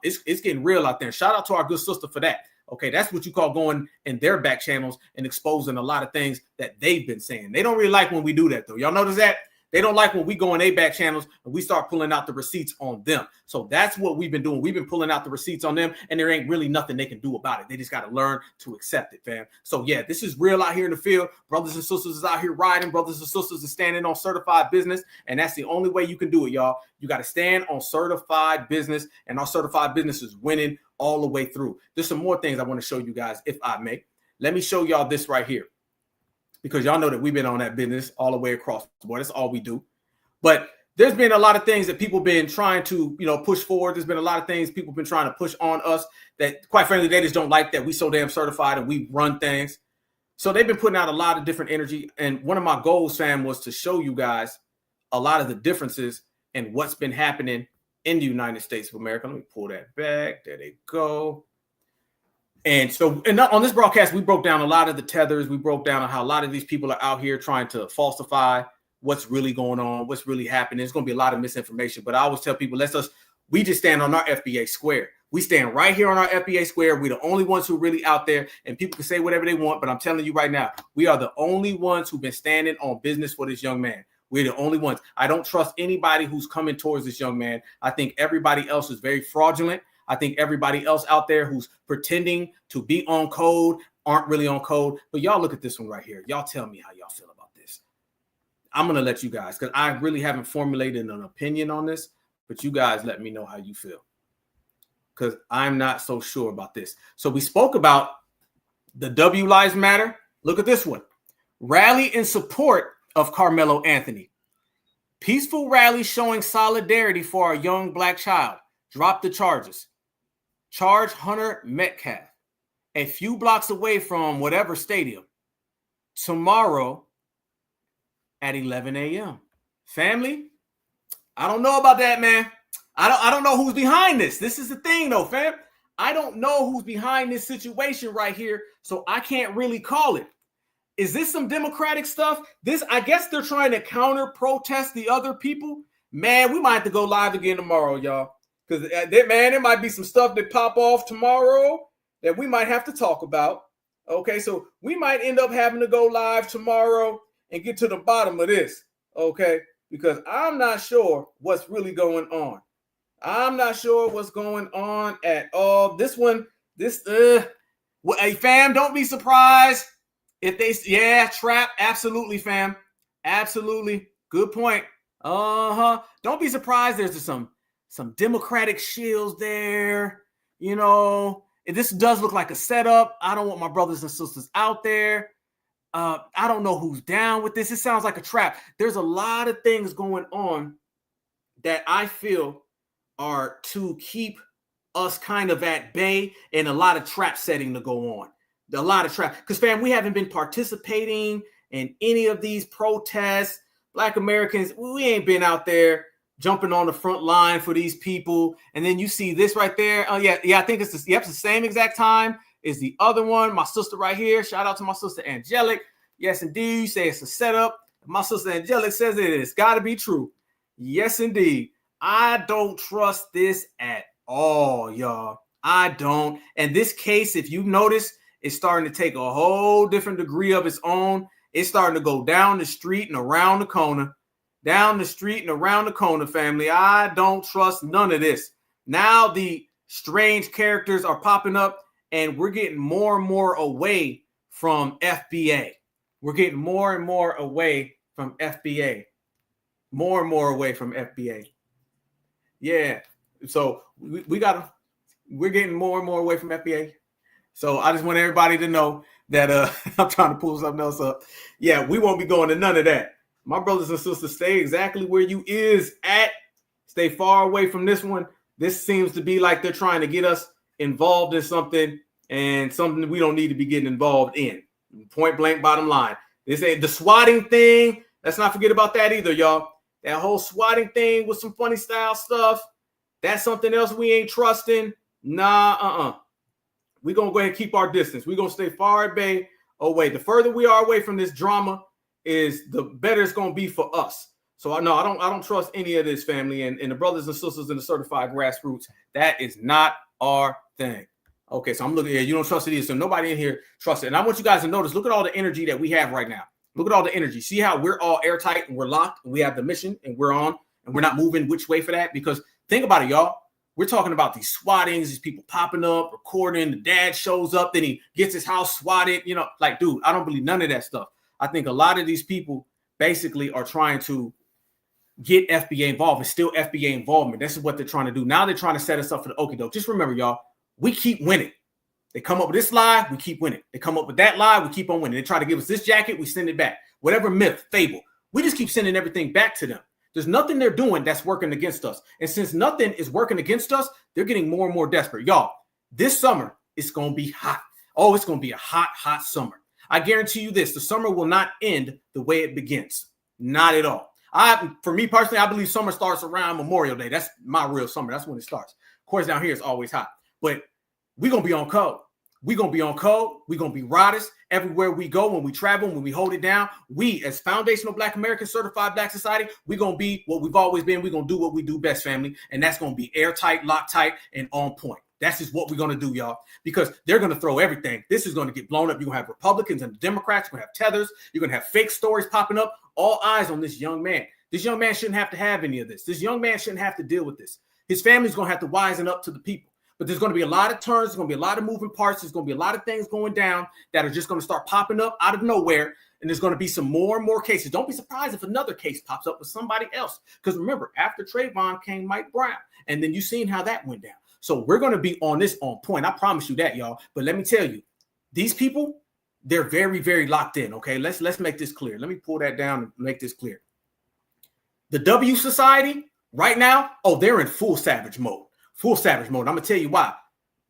It's getting real out there. Shout out to our good sister for that. Okay, that's what you call going in their back channels and exposing a lot of things that they've been saying. They don't really like when we do that, though. Y'all notice that? They don't like when we go in their back channels and we start pulling out the receipts on them. So that's what we've been doing. We've been pulling out the receipts on them, and there ain't really nothing they can do about it. They just got to learn to accept it, fam. So yeah, this is real out here in the field. Brothers and sisters is out here riding. Brothers and sisters is standing on certified business, and that's the only way you can do it, y'all. You got to stand on certified business, and our certified business is winning all the way through. There's some more things I want to show you guys, if I may. Let me show y'all this right here, because y'all know that we've been on that business all the way across the board. That's all we do. But there's been a lot of things that people been trying to, push forward. There's been a lot of things people been trying to push on us that, quite frankly, they just don't like that we so damn certified and we run things. So they've been putting out a lot of different energy. And one of my goals, fam, was to show you guys a lot of the differences and what's been happening in the United States of America. Let me pull that back. There they go. And so on this broadcast, we broke down a lot of the tethers. We broke down on how a lot of these people are out here trying to falsify what's really going on, what's really happening. There's going to be a lot of misinformation. But I always tell people, we just stand on our FBA square. We stand right here on our FBA square. We're the only ones who are really out there, and people can say whatever they want. But I'm telling you right now, we are the only ones who've been standing on business for this young man. We're the only ones. I don't trust anybody who's coming towards this young man. I think everybody else is very fraudulent. I think everybody else out there who's pretending to be on code aren't really on code. But y'all look at this one right here. Y'all tell me how y'all feel about this. I'm going to let you guys, because I really haven't formulated an opinion on this, but you guys let me know how you feel, because I'm not so sure about this. So we spoke about the W Lives Matter. Look at this one. Rally in support of Karmelo Anthony. Peaceful rally showing solidarity for our young black child. Drop the charges. Charge Hunter Metcalf a few blocks away from whatever stadium tomorrow at 11 a.m. Family, I don't know about that, man. I don't know who's behind this. This is the thing, though, fam. I don't know who's behind this situation right here, so I can't really call it. Is this some Democratic stuff? I guess they're trying to counter protest the other people. Man, we might have to go live again tomorrow, y'all. Because, there might be some stuff that pop off tomorrow that we might have to talk about. Okay, so we might end up having to go live tomorrow and get to the bottom of this. Okay, because I'm not sure what's really going on. I'm not sure what's going on at all. Hey, fam, don't be surprised if trap. Absolutely, fam. Absolutely. Good point. Don't be surprised there's some Democratic shills there. This does look like a setup. I don't want my brothers and sisters out there. I don't know who's down with this. It sounds like a trap. There's a lot of things going on that I feel are to keep us kind of at bay, and a lot of trap setting to go on. A lot of trap. Because, fam, we haven't been participating in any of these protests. Black Americans, we ain't been out there jumping on the front line for these people. And then you see this right there. Oh, yeah, I think it's the same exact time as the other one. My sister right here. Shout out to my sister Angelic. Yes, indeed. You say it's a setup. My sister Angelic says it's got to be true. Yes, indeed. I don't trust this at all, y'all. I don't. And this case, if you notice, it's starting to take a whole different degree of its own. It's starting to go down the street and around the corner. Down the street and around the corner, family. I don't trust none of this. Now the strange characters are popping up, and we're getting more and more away from FBA. We're getting more and more away from FBA. More and more away from FBA. Yeah. So we're getting more and more away from FBA. So I just want everybody to know that I'm trying to pull something else up. Yeah, we won't be going to none of that. My brothers and sisters, stay exactly where you is at. Stay far away from this one. This seems to be like they're trying to get us involved in something, and something we don't need to be getting involved in. Point blank, bottom line. This ain't the swatting thing. Let's not forget about that either, y'all. That whole swatting thing with some funny style stuff. That's something else we ain't trusting. Nah, We're going to go ahead and keep our distance. We're going to stay far away. The further we are away from this drama, is the better it's going to be for us. So I don't trust any of this, family, and the brothers and sisters in the certified grassroots. That is not our thing. Okay, so I'm looking here. You don't trust it either. So nobody in here trusts it. And I want you guys to notice, look at all the energy that we have right now. Look at all the energy. See how we're all airtight and we're locked and we have the mission and we're on and we're not moving which way for that? Because think about it, y'all. We're talking about these swattings, these people popping up, recording. The dad shows up, then he gets his house swatted. Like, dude, I don't believe none of that stuff. I think a lot of these people basically are trying to get FBA involved. It's still FBA involvement. This is what they're trying to do. Now they're trying to set us up for the okie doke. Just remember, y'all, we keep winning. They come up with this lie, we keep winning. They come up with that lie, we keep on winning. They try to give us this jacket, we send it back. Whatever myth, fable, we just keep sending everything back to them. There's nothing they're doing that's working against us. And since nothing is working against us, they're getting more and more desperate. Y'all, this summer, it's going to be hot. Oh, it's going to be a hot, hot summer. I guarantee you this, the summer will not end the way it begins. Not at all. For me personally, I believe summer starts around Memorial Day. That's my real summer. That's when it starts. Of course, down here it's always hot. But we're going to be on code. We're going to be on code. We're going to be riders everywhere we go, when we travel, when we hold it down. We, as foundational Black American certified Black society, we're going to be what we've always been. We're going to do what we do best, family. And that's going to be airtight, locktight, and on point. That's just what we're going to do, y'all, because they're going to throw everything. This is going to get blown up. You're going to have Republicans and Democrats. You're going to have tethers. You're going to have fake stories popping up. All eyes on this young man. This young man shouldn't have to have any of this. This young man shouldn't have to deal with this. His family's going to have to wisen up to the people. But there's going to be a lot of turns. There's going to be a lot of moving parts. There's going to be a lot of things going down that are just going to start popping up out of nowhere. And there's going to be some more and more cases. Don't be surprised if another case pops up with somebody else. Because remember, after Trayvon came Mike Brown. And then you've seen how that went down. So we're going to be on this on point. I promise you that, y'all. But let me tell you, these people, they're very, very locked in. Okay, let's make this clear. Let me pull that down and make this clear. The W Society right now, oh, they're in full savage mode. Full savage mode. I'm going to tell you why.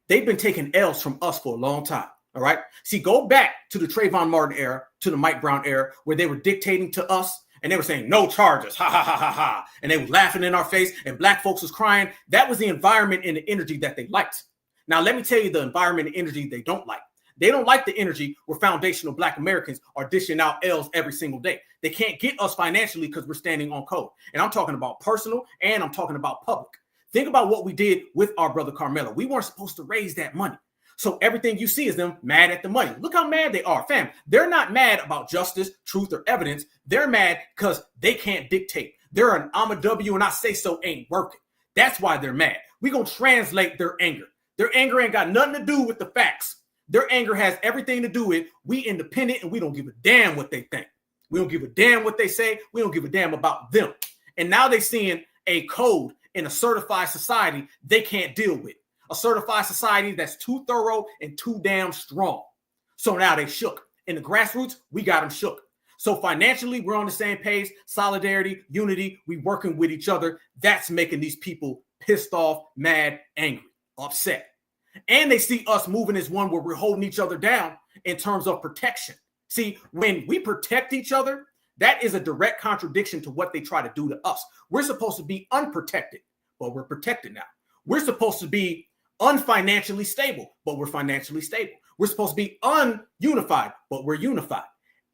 They've been taking L's from us for a long time. All right. See, go back to the Trayvon Martin era, to the Mike Brown era, where they were dictating to us and they were saying no charges. Ha, ha, ha, ha, ha. And they were laughing in our face and Black folks was crying. That was the environment and the energy that they liked. Now, let me tell you the environment and energy they don't like. They don't like the energy where foundational Black Americans are dishing out L's every single day. They can't get us financially because we're standing on code. And I'm talking about personal and I'm talking about public. Think about what we did with our brother Karmelo. We weren't supposed to raise that money. So everything you see is them mad at the money. Look how mad they are, fam. They're not mad about justice, truth, or evidence. They're mad because they can't dictate. They're an I'm a W and I say so ain't working. That's why they're mad. We're going to translate their anger. Their anger ain't got nothing to do with the facts. Their anger has everything to do with we independent and we don't give a damn what they think. We don't give a damn what they say. We don't give a damn about them. And now they're seeing a code in a certified society they can't deal with. A certified society that's too thorough and too damn strong. So now they shook. In the grassroots, we got them shook. So financially, we're on the same page. Solidarity, unity, we working with each other. That's making these people pissed off, mad, angry, upset. And they see us moving as one where we're holding each other down in terms of protection. See, when we protect each other, that is a direct contradiction to what they try to do to us. We're supposed to be unprotected, but we're protected now. We're supposed to be unfinancially stable, but we're financially stable. We're supposed to be ununified, but we're unified.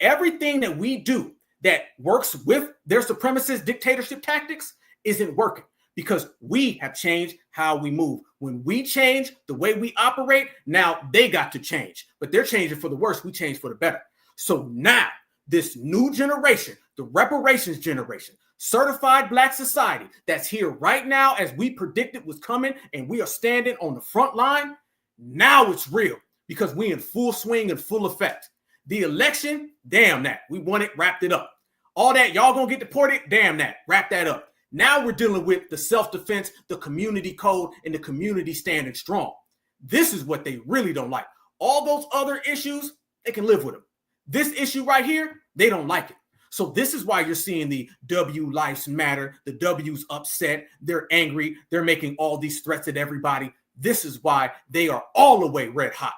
Everything that we do that works with their supremacist dictatorship tactics isn't working because we have changed how we move. When we change the way we operate, now they got to change, but they're changing for the worse. We change for the better. So now this new generation, the reparations generation, certified Black society that's here right now as we predicted was coming and we are standing on the front line. Now it's real because we in full swing and full effect. The election, damn that. We won it, wrapped it up. All that, y'all gonna get deported, damn that, wrap that up. Now we're dealing with the self-defense, the community code, and the community standing strong. This is what they really don't like. All those other issues, they can live with them. This issue right here, they don't like it. So this is why you're seeing the W lives matter. The W's upset. They're angry. They're making all these threats at everybody. This is why they are all the way red hot,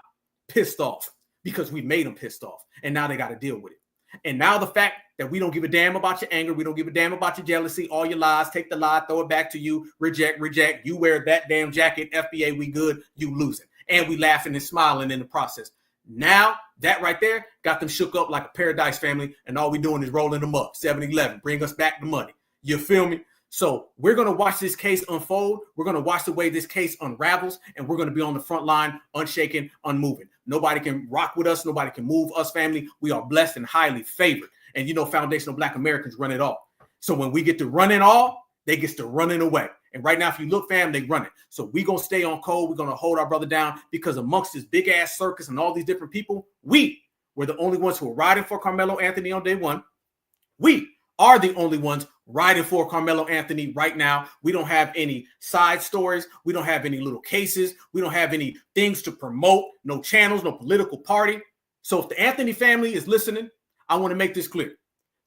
pissed off, because we made them pissed off. And now they got to deal with it. And now the fact that we don't give a damn about your anger, we don't give a damn about your jealousy, all your lies, take the lie, throw it back to you, reject. You wear that damn jacket, FBA, we good, you losing. And we laughing and smiling in the process. Now, that right there got them shook up like a Paradise family, and all we doing is rolling them up. 7-Eleven, bring us back the money. You feel me? So we're going to watch this case unfold. We're going to watch the way this case unravels, and we're going to be on the front line, unshaken, unmoving. Nobody can rock with us. Nobody can move us, family. We are blessed and highly favored. And you know, foundational Black Americans run it all. So when we get to run it all, they get to running away. And right now, if you look, fam, they run it. So we're going to stay on code. We're going to hold our brother down because amongst this big ass circus and all these different people, we were the only ones who were riding for Karmelo Anthony on day one. We are the only ones riding for Karmelo Anthony right now. We don't have any side stories. We don't have any little cases. We don't have any things to promote, no channels, no political party. So if the Anthony family is listening, I want to make this clear.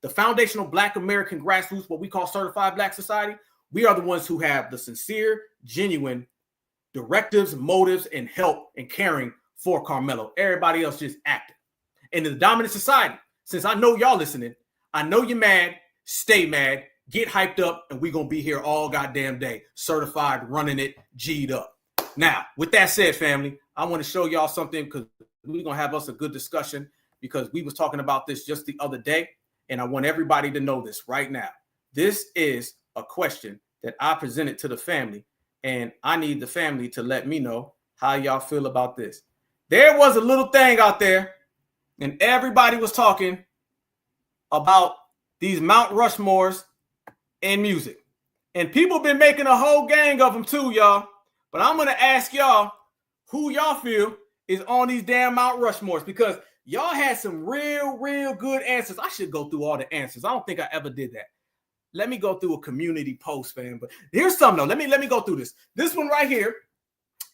The foundational Black American grassroots, what we call certified Black society, we are the ones who have the sincere, genuine directives, motives, and help and caring for Karmelo. Everybody else just acting. And in the dominant society, since I know y'all listening, I know you're mad, stay mad, get hyped up, and we're going to be here all goddamn day, certified, running it, G'd up. Now, with that said, family, I want to show y'all something because we're going to have us a good discussion because we was talking about this just the other day, and I want everybody to know this right now. This is a question that I presented to the family, and I need the family to let me know how y'all feel about this. There was a little thing out there, and everybody was talking about these Mount Rushmores in music. And people been making a whole gang of them too, y'all. But I'm going to ask y'all who y'all feel is on these damn Mount Rushmores because y'all had some real good answers. I should go through all the answers. I don't think I ever did that. Let me go through a community post, fam. But here's something, though. Let me go through this. This one right here.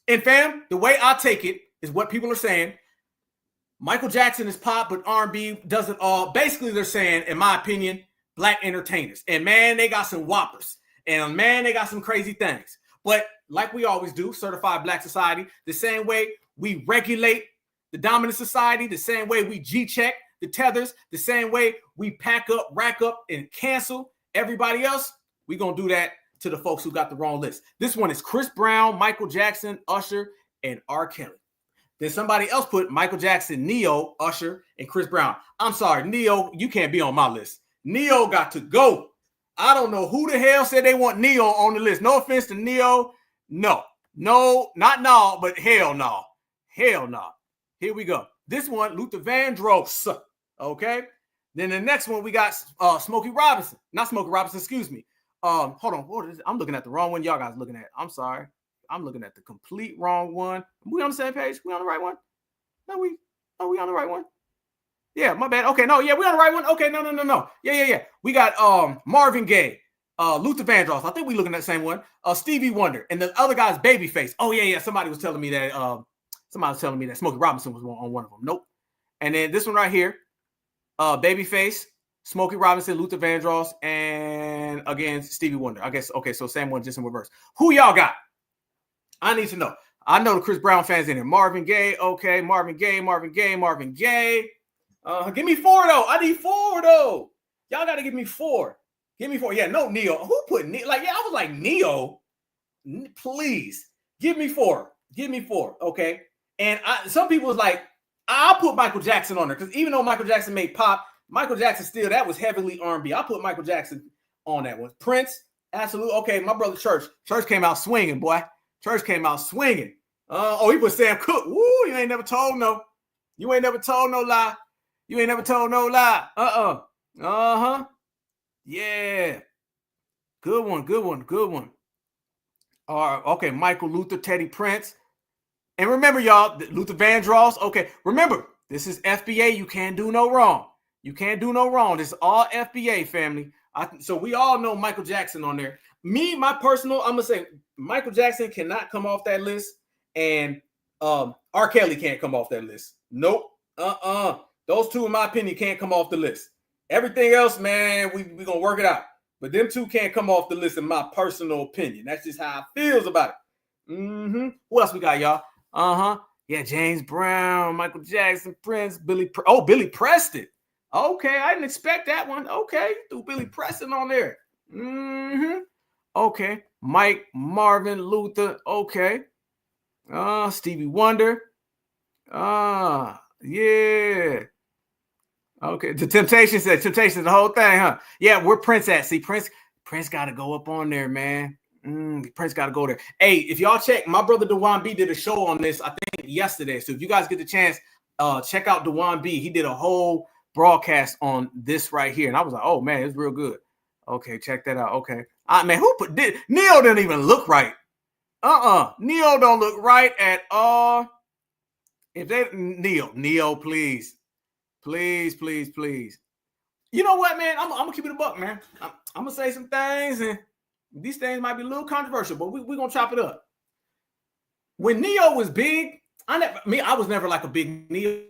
And, fam, the way I take it is what people are saying. Michael Jackson is pop, but R&B does it all. Basically, they're saying, in my opinion, Black entertainers. And, man, they got some whoppers. And, man, they got some crazy things. But like we always do, certified Black society, the same way we regulate the dominant society, the same way we G-check the tethers, the same way we pack up, rack up, and cancel everybody else, we're going to do that to the folks who got the wrong list. This one is Chris Brown, Michael Jackson, Usher, and R. Kelly. Then somebody else put Michael Jackson, Neo, Usher, and Chris Brown. I'm sorry, Neo, you can't be on my list. Neo got to go. I don't know who the hell said they want Neo on the list. No offense to Neo. No, not no, but hell no. Hell no. Here we go. This one, Luther Vandross. Okay. Then the next one, we got Smokey Robinson. Not Smokey Robinson, excuse me. Hold on. What is it? I'm looking at the wrong one y'all guys looking at. I'm sorry. I'm looking at the complete wrong one. We on the same page? We on the right one? No, we on the right one? Yeah, my bad. Okay, no, yeah, we on the right one. Okay, no. Yeah. We got Marvin Gaye, Luther Vandross. I think we looking at the same one. Stevie Wonder, and the other guy's Babyface. Oh, yeah. Somebody was telling me that Smokey Robinson was on one of them. Nope. And then this one right here, Babyface, Smokey Robinson, Luther Vandross, and again, Stevie Wonder. I guess, okay, so same one, just in reverse. Who y'all got? I need to know. I know the Chris Brown fans in here. Marvin Gaye, okay. Marvin Gaye. Give me 4, though. I need 4, though. Y'all got to give me 4. Give me 4. Yeah, no Neo. Who put Neo? Like, yeah, I was like, Neo, please. Give me 4. Okay. And some people was like, I'll put Michael Jackson on there because even though Michael Jackson made pop, Michael Jackson still, that was heavily R&B. I'll put Michael Jackson on that one. Prince, absolutely. Okay, my brother Church came out swinging, boy. Church came out swinging. He put Sam Cooke. Woo, you ain't never told no lie. Yeah. Good one. All right, okay, Michael, Luther, Teddy, Prince. And remember, y'all, Luther Vandross. Okay, remember, this is FBA. You can't do no wrong. This is all FBA, family. So we all know Michael Jackson on there. Me, my personal, I'm going to say Michael Jackson cannot come off that list. And R. Kelly can't come off that list. Nope. Those two, in my opinion, can't come off the list. Everything else, man, we going to work it out. But them two can't come off the list in my personal opinion. That's just how I feels about it. Who else we got, y'all? Yeah, James Brown, Michael Jackson, Prince, Billy Preston. Okay, I didn't expect that one. Okay, threw Billy Preston on there. Okay, Mike, Marvin, Luther. Okay. Stevie Wonder. Yeah. Okay, the Temptations, the whole thing, huh? Yeah, where Prince at? See, Prince got to go up on there, man. Prince got to go there. Hey, if y'all check, my brother Dewan B did a show on this, I think yesterday. So if you guys get the chance, check out Dewan B. He did a whole broadcast on this right here. And I was like, oh, man, it's real good. Okay, check that out. Okay. Man, Neo didn't even look right. Neo don't look right at all. If they Neo, please. You know what, man? I'm gonna keep it a buck, man. I'm gonna say some things, and these things might be a little controversial, but we're gonna chop it up. When Neo was big, I was never like a big Neo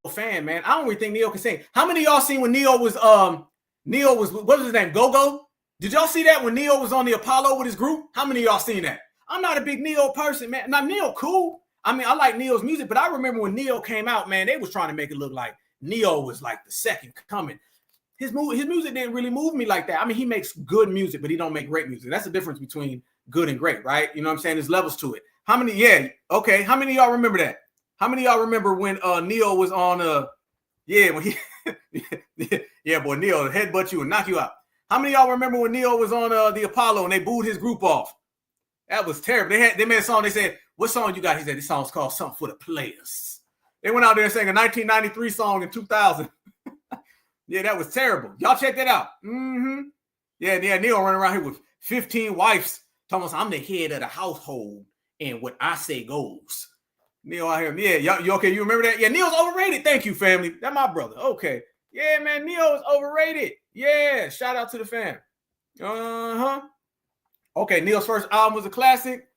fan, man. I don't really think Neo can sing. How many of y'all seen when Neo was what was his name? Go-Go? Did y'all see that when Neo was on the Apollo with his group? How many of y'all seen that? I'm not a big Neo person, man. Now Neo cool. I mean, I like Neo's music, but I remember when Neo came out, man, they was trying to make it look like Neo was like the second coming. His music didn't really move me like that. I mean, he makes good music, but he don't make great music. That's the difference between good and great, right? You know what I'm saying? There's levels to it. How many? Yeah, okay. How many of y'all remember that? How many of y'all remember when Neo was on when he yeah, boy, Neo headbutt you and knock you out. How many of y'all remember when Neo was on the Apollo and they booed his group off? That was terrible. They made a song. They said, "What song you got?" He said, "This song's called Something for the Players." They went out there and sang a 1993 song in 2000. Yeah, that was terrible. Y'all check that out. Mm-hmm. Yeah, Neo running around here with 15 wives. Talking about, I'm the head of the household, and what I say goes. Neo out here. Yeah, you okay? You remember that? Yeah, Neo's overrated. Thank you, family. That's my brother. Okay. Yeah, man, Neo is overrated. Yeah, shout out to the fam. Uh-huh. Okay, Neo's first album was a classic.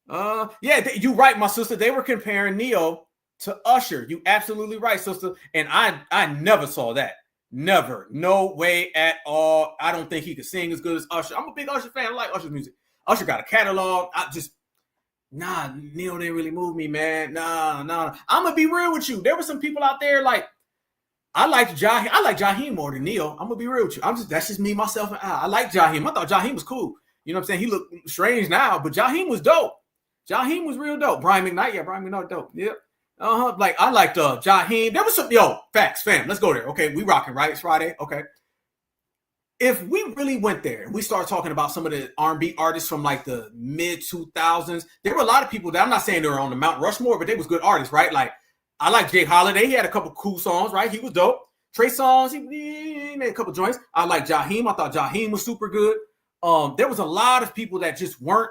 Yeah, you right, my sister. They were comparing Neo to Usher. You absolutely right, sister. And I never saw that. Never. No way at all. I don't think he could sing as good as Usher. I'm a big Usher fan. I like Usher's music. Usher got a catalog. Neo didn't really move me, man. Nah. I'm gonna be real with you. There were some people out there like I like Jaheim more than Neo. I'm gonna be real with you. That's just me, myself, and I like Jaheim. I thought Jaheim was cool. You know what I'm saying? He looked strange now, but Jaheim was dope. Jaheim was real dope. Brian McKnight, dope. Yep. Like I liked Jaheim. There was some facts, fam. Let's go there. Okay, we rocking, right? It's Friday. Okay. If we really went there and we start talking about some of the R&B artists from like the mid 2000s, there were a lot of people that I'm not saying they were on the Mount Rushmore, but they was good artists, right? Like I like Jay Holiday. He had a couple cool songs, right? He was dope. Trey Songz, he made a couple joints. I like Jaheim. I thought Jaheim was super good. There was a lot of people that just weren't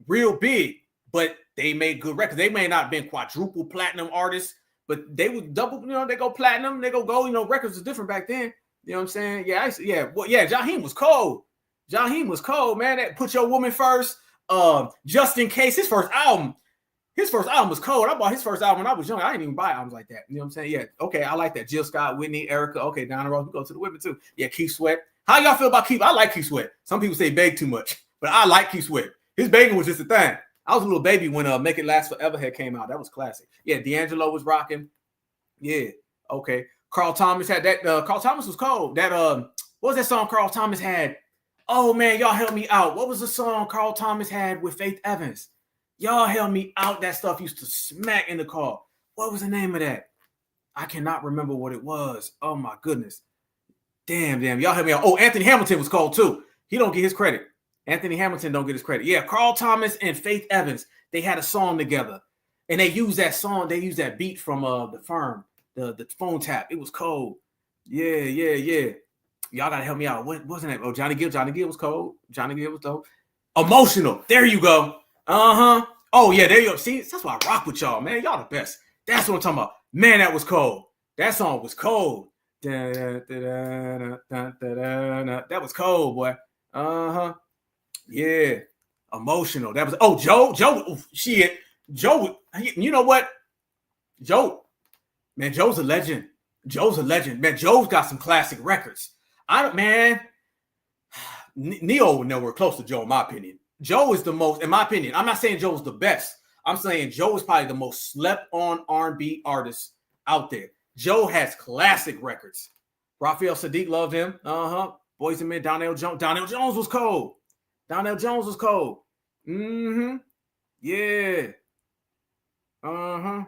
real big, but they made good records. They may not have been quadruple platinum artists, but they would double, they go platinum, they go gold. Records was different back then. You know what I'm saying? Yeah, Jaheim was cold. Jaheim was cold, man. That Put Your Woman First. Just in Case, his first album was cold. I bought his first album when I was young. I didn't even buy albums like that. You know what I'm saying? Yeah, okay, I like that. Jill Scott, Whitney, Erica. Okay, down the road, we go to the women too. Yeah, Keith Sweat. How y'all feel about Keith? I like Keith Sweat. Some people say beg too much, but I like Keith Sweat. His begging was just a thing. I was a little baby when Make It Last Forever had came out. That was classic. Yeah, D'Angelo was rocking. Yeah, okay. Carl Thomas had that. Carl Thomas was cold. That what was that song Carl Thomas had? Oh man, y'all help me out. What was the song Carl Thomas had with Faith Evans? Y'all help me out. That stuff used to smack in the car. What was the name of that? I cannot remember what it was. Oh my goodness. Damn. Y'all help me out. Oh, Anthony Hamilton was cold too. He don't get his credit. Anthony Hamilton don't get his credit. Yeah, Carl Thomas and Faith Evans, they had a song together. And they used that song, they used that beat from The Firm, the phone tap. It was cold. Yeah. Y'all gotta help me out. What wasn't that? Oh, Johnny Gill. Johnny Gill was cold. Johnny Gill was dope. Emotional. There you go. Uh-huh. Oh, yeah, there you go. See, that's why I rock with y'all, man. Y'all the best. That's what I'm talking about. Man, that was cold. That song was cold. That was cold, boy. Uh-huh. Yeah. Emotional. That was Joe. Shit. Joe, you know what? Joe's a legend. Man, Joe's got some classic records. Neo would nowhere close to Joe, in my opinion. Joe is the most, in my opinion. I'm not saying Joe's the best. I'm saying Joe is probably the most slept on R&B artist out there. Joe has classic records. Raphael Sadiq loved him. Boys and Men, Donnell Jones. Donnell Jones was cold. Mm-hmm. Yeah. Hold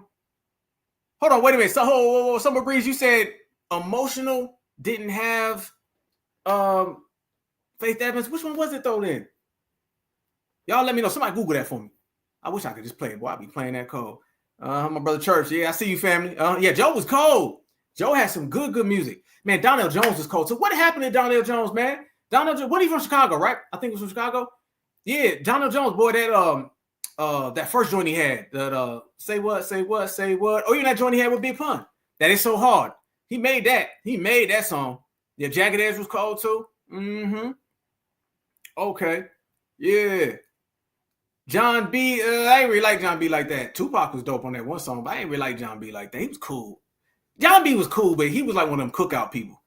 on, wait a minute. So, Summer Breeze, you said Emotional didn't have Faith Evans. Which one was it though? Then y'all let me know. Somebody Google that for me. I wish I could just play it. Boy, I'd be playing that cold. My brother Church. Yeah, I see you, family. Yeah, Joe was cold. Joe had some good music. Man, Donnell Jones was cold. So what happened to Donnell Jones, man? Donnell Jones, what, he from Chicago, right? I think it was from Chicago. Yeah, Donnell Jones, boy, that first joint he had, that say what? Oh, you know that joint he had with Big Pun? That is so hard. He made that song. Yeah, Jagged Edge was cold too. Okay. Yeah. John B. I ain't really like John B like that. Tupac was dope on that one song, but I ain't really like John B like that. He was cool. John B was cool, but he was like one of them cookout people.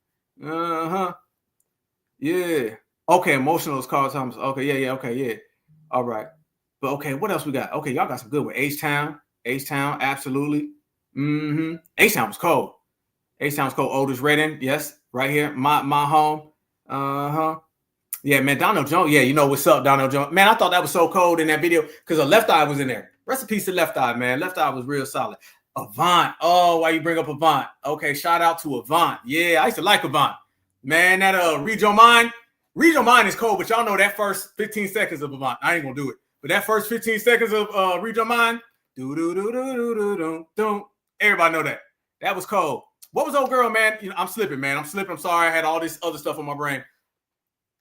Yeah. Okay, Emotional is Carl Thomas. Okay, yeah, okay, yeah. All right. But okay, what else we got? Okay, y'all got some good with H-Town. H-Town, absolutely. H-Town was cold. H-Town was cold. Otis Redding, yes, right here. My home. Yeah, man, Donald Jones. Yeah, you know what's up, Donald Jones. Man, I thought that was so cold in that video because a Left Eye was in there. Rest in peace to Left Eye, man. Left Eye was real solid. Avant. Oh, why you bring up Avant? Okay, shout out to Avant. Yeah, I used to like Avant. Man, that Read Your Mind. Read Your Mind is cold, but y'all know that first 15 seconds of Avant. I ain't gonna do it. But that first 15 seconds of Read Your Mind, do. Everybody know that. That was cold. What was old girl, man? You know, I'm slipping, man. I'm sorry. I had all this other stuff on my brain.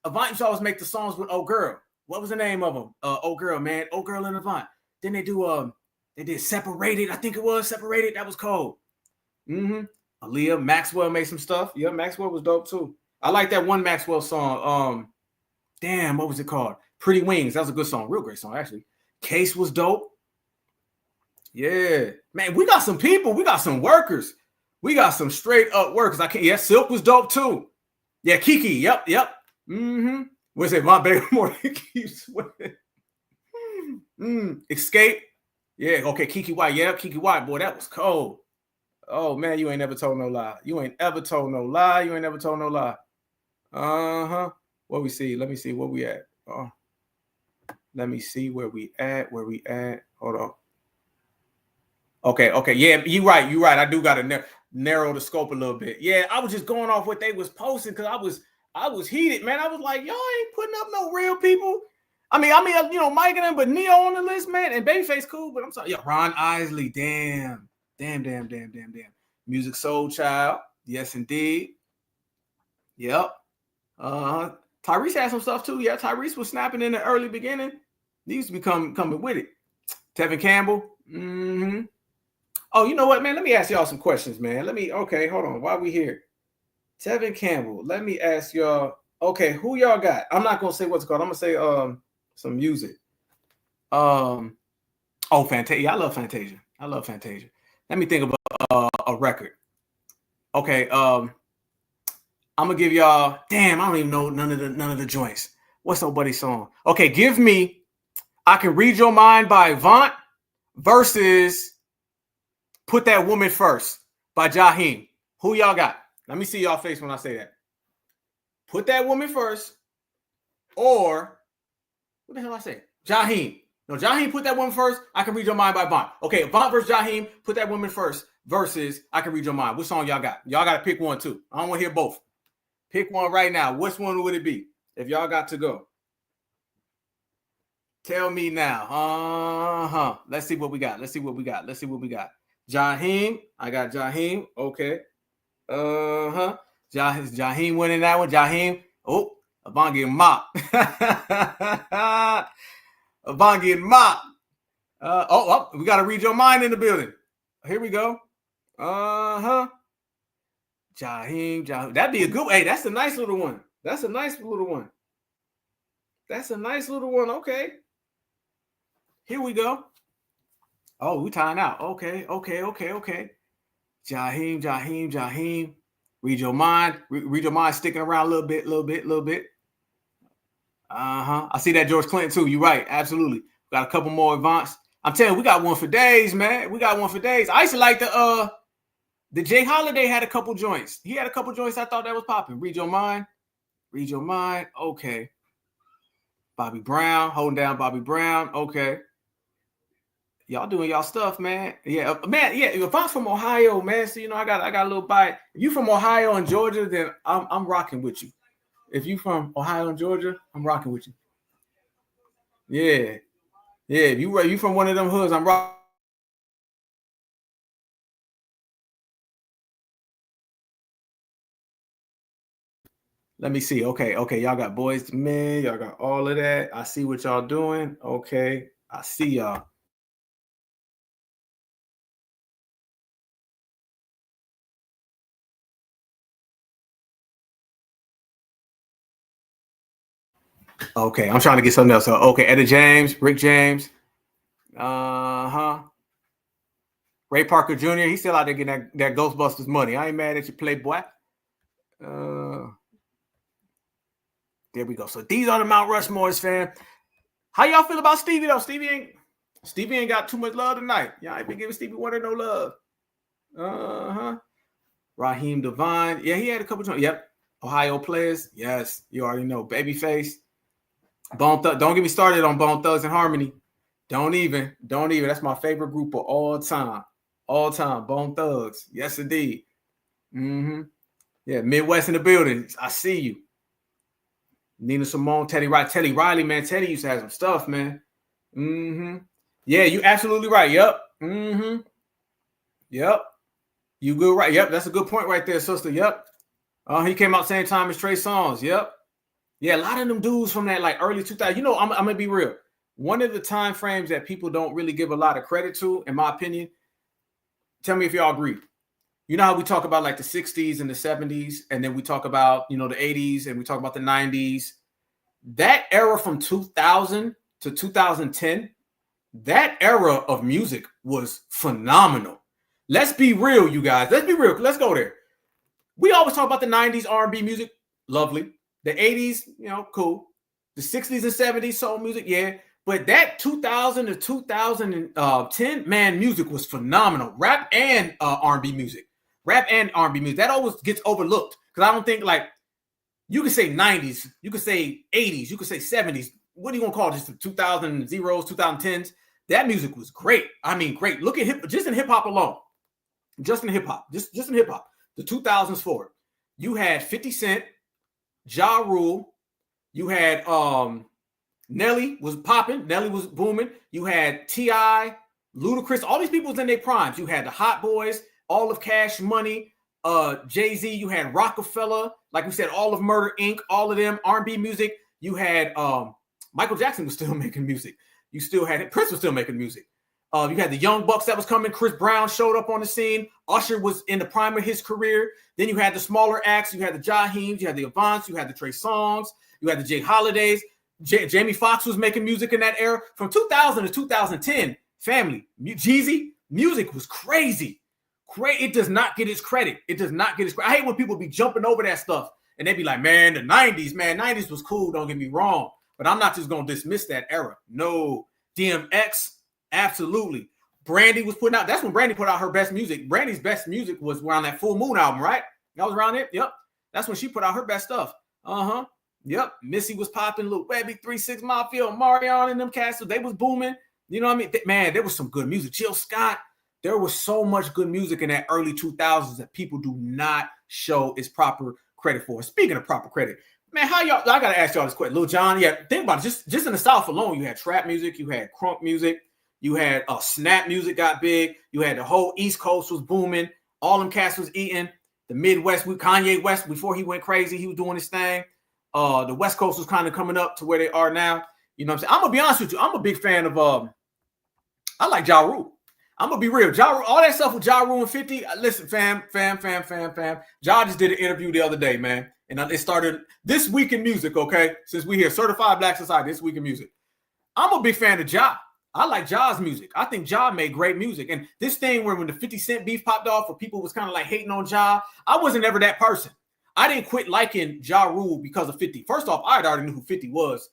Avant used to always make the songs with old girl. What was the name of them? Old girl, man. Old girl and Avant. Then they did Separated. I think it was Separated. That was cold. Aaliyah, Maxwell made some stuff. Yeah, Maxwell was dope too. I like that one Maxwell song. Damn, what was it called? Pretty Wings. That was a good song. Real great song, actually. Case was dope. Yeah. Man, we got some people. We got some workers. We got some straight up workers. Silk was dope too. Yeah, Kiki. Yep. What's it? My baby more keeps sweating. Escape. Yeah, okay, Kiki White. Yeah, Kiki White. Boy, that was cold. Oh, man, you ain't never told no lie. You ain't ever told no lie. What we see? Let me see where we at. Let me see where we at. Hold on. Okay. Yeah, you right. I do got to narrow the scope a little bit. Yeah, I was just going off what they was posting because I was heated, man. I was like, y'all ain't putting up no real people. I mean, you know, Mike and them, but Neo on the list, man, and Babyface cool, but I'm sorry. Yeah, Ron Isley, damn. Music Soul Child, yes, indeed. Yep. Tyrese had some stuff too. Yeah, Tyrese was snapping in the early beginning. He used to be coming with it. Tevin Campbell. Oh, you know what, man? Let me ask y'all some questions, man. Okay, hold on. Why we here? Tevin Campbell. Let me ask y'all. Okay, who y'all got? I'm not gonna say what's called. I'm gonna say some music. Fantasia. I love Fantasia. Let me think about a record. Okay, I'm gonna give y'all. Damn, I don't even know none of the joints. What's old buddy's song? Okay, give me I Can Read Your Mind by Avant versus Put That Woman First by Jaheim. Who y'all got? Let me see y'all face when I say that. Put That Woman First, or what the hell I say? Jaheim. No, Jaheim, Put That Woman First. I Can Read Your Mind by Avant. Okay, Avant versus Jaheim, Put That Woman First versus I Can Read Your Mind. What song y'all got? Y'all got to pick one too. I don't want to hear both. Pick one right now. Which one would it be if y'all got to go? Tell me now. Let's see what we got. Jaheim. I got Jaheim. Okay. Jaheim winning that one. Jaheim. Oh, Avant getting mopped. Avant getting mopped. We got to Read Your Mind in the building. Here we go. Jaheim. That'd be a good. Hey, that's a nice little one. Okay. Here we go. Oh, we tying out. Okay. Jaheim. Read Your Mind. Read Your Mind sticking around a little bit. I see that George Clinton too. You're right. Absolutely. Got a couple more Avants. I'm telling you, we got one for days, man. I used to like the Jay Holiday had a couple joints. He had a couple joints I thought that was popping. Read Your Mind. Okay. Bobby Brown, holding down Bobby Brown. Okay. Y'all doing y'all stuff, man. Yeah, man. Yeah, if I'm from Ohio, man, so you know I got a little bite. If you from Ohio and Georgia, then I'm rocking with you. If you from Ohio and Georgia, I'm rocking with you. Yeah. If you from one of them hoods, I'm rocking. Let me see. Okay. Y'all got Boys to Men. Y'all got all of that. I see what y'all doing. Okay. I see y'all. Okay, I'm trying to get something else. So, okay, Etta James, Rick James. Ray Parker Jr., he's still out there getting that Ghostbusters money. I ain't mad at you, Playboy. There we go. So these are the Mount Rushmores, fam. How y'all feel about Stevie, though? Stevie ain't got too much love tonight. Y'all ain't been giving Stevie Wonder no love. Raheem Devine. Yeah, he had a couple times. Yep. Ohio players. Yes, you already know. Babyface. Bone Thug. Don't get me started on Bone Thugs and Harmony. Don't even. That's my favorite group of all time. All time. Bone Thugs. Yes, indeed. Yeah, Midwest in the building. I see you. Nina Simone, Teddy Riley, man. Teddy used to have some stuff, man. Yeah, you absolutely right. Yep. Yep. You good, right? Yep, that's a good point right there, sister. Yep. He came out same time as Trey Songz. Yep. Yeah, a lot of them dudes from that like early 2000s. You know, I'm gonna be real. One of the time frames that people don't really give a lot of credit to, in my opinion, tell me if y'all agree. You know how we talk about like the 60s and the 70s, and then we talk about, you know, the 80s, and we talk about the 90s. That era from 2000 to 2010, that era of music was phenomenal. Let's be real, you guys. Let's be real. Let's go there. We always talk about the 90s R&B music. Lovely. The 80s, you know, cool. The 60s and 70s soul music, yeah. But that 2000 to 2010, man, music was phenomenal. Rap and R&B music. Rap and R&B music. That always gets overlooked. Because I don't think, like, you could say 90s, you could say 80s, you could say 70s. What do you want to call it? Just the 2000s, 2010s? That music was great. I mean, great. Look at just in hip-hop alone. Just in hip-hop. Just in hip-hop. The 2000s forward. You had 50 Cent, Ja Rule. You had Nelly was popping. Nelly was booming. You had T.I., Ludacris. All these people was in their primes. You had the Hot Boys, all of Cash Money, Jay-Z. You had Rockefeller. Like we said, all of Murder, Inc., all of them. R&B music. You had Michael Jackson was still making music. You still had Prince was still making music. You had the Young Bucks that was coming. Chris Brown showed up on the scene. Usher was in the prime of his career. Then you had the smaller acts. You had the Jaheems. You had the Avants. You had the Trey Songz. You had the Jay Holidays. Jamie Foxx was making music in that era. From 2000 to 2010, family, Jeezy, music was crazy. It does not get its credit. It does not get its credit. I hate when people be jumping over that stuff. And they be like, man, the 90s, man, 90s was cool. Don't get me wrong. But I'm not just going to dismiss that era. No. DMX, absolutely. Brandy was putting out, that's when Brandy put out her best music. Brandy's best music was around that Full Moon album, right? That was around it? Yep. That's when she put out her best stuff. Yep. Missy was popping, Lil Webby, 3 6 Mafia, Marion and them castles. They was booming. You know what I mean? Man, there was some good music. Jill Scott. There was so much good music in that early 2000s that people do not show its proper credit for. Speaking of proper credit, man, how y'all, I got to ask y'all this question. Lil Jon, yeah, think about it. Just in the South alone, you had trap music, you had crunk music, you had snap music got big, you had the whole East Coast was booming, all them cats was eating. The Midwest, Kanye West, before he went crazy, he was doing his thing. The West Coast was kind of coming up to where they are now. You know what I'm saying? I'm going to be honest with you. I'm a big fan of, I like Ja Rule. I'm going to be real. Ja Rule, all that stuff with Ja Rule and 50, listen, fam. Ja just did an interview the other day, man. And it started This Week in Music, okay? Since we here, Certified Black Society, This Week in Music. I'm a big fan of Ja. I like Ja's music. I think Ja made great music. And this thing where when the 50 Cent beef popped off, where people was kind of like hating on Ja, I wasn't ever that person. I didn't quit liking Ja Rule because of 50. First off, I already knew who 50 was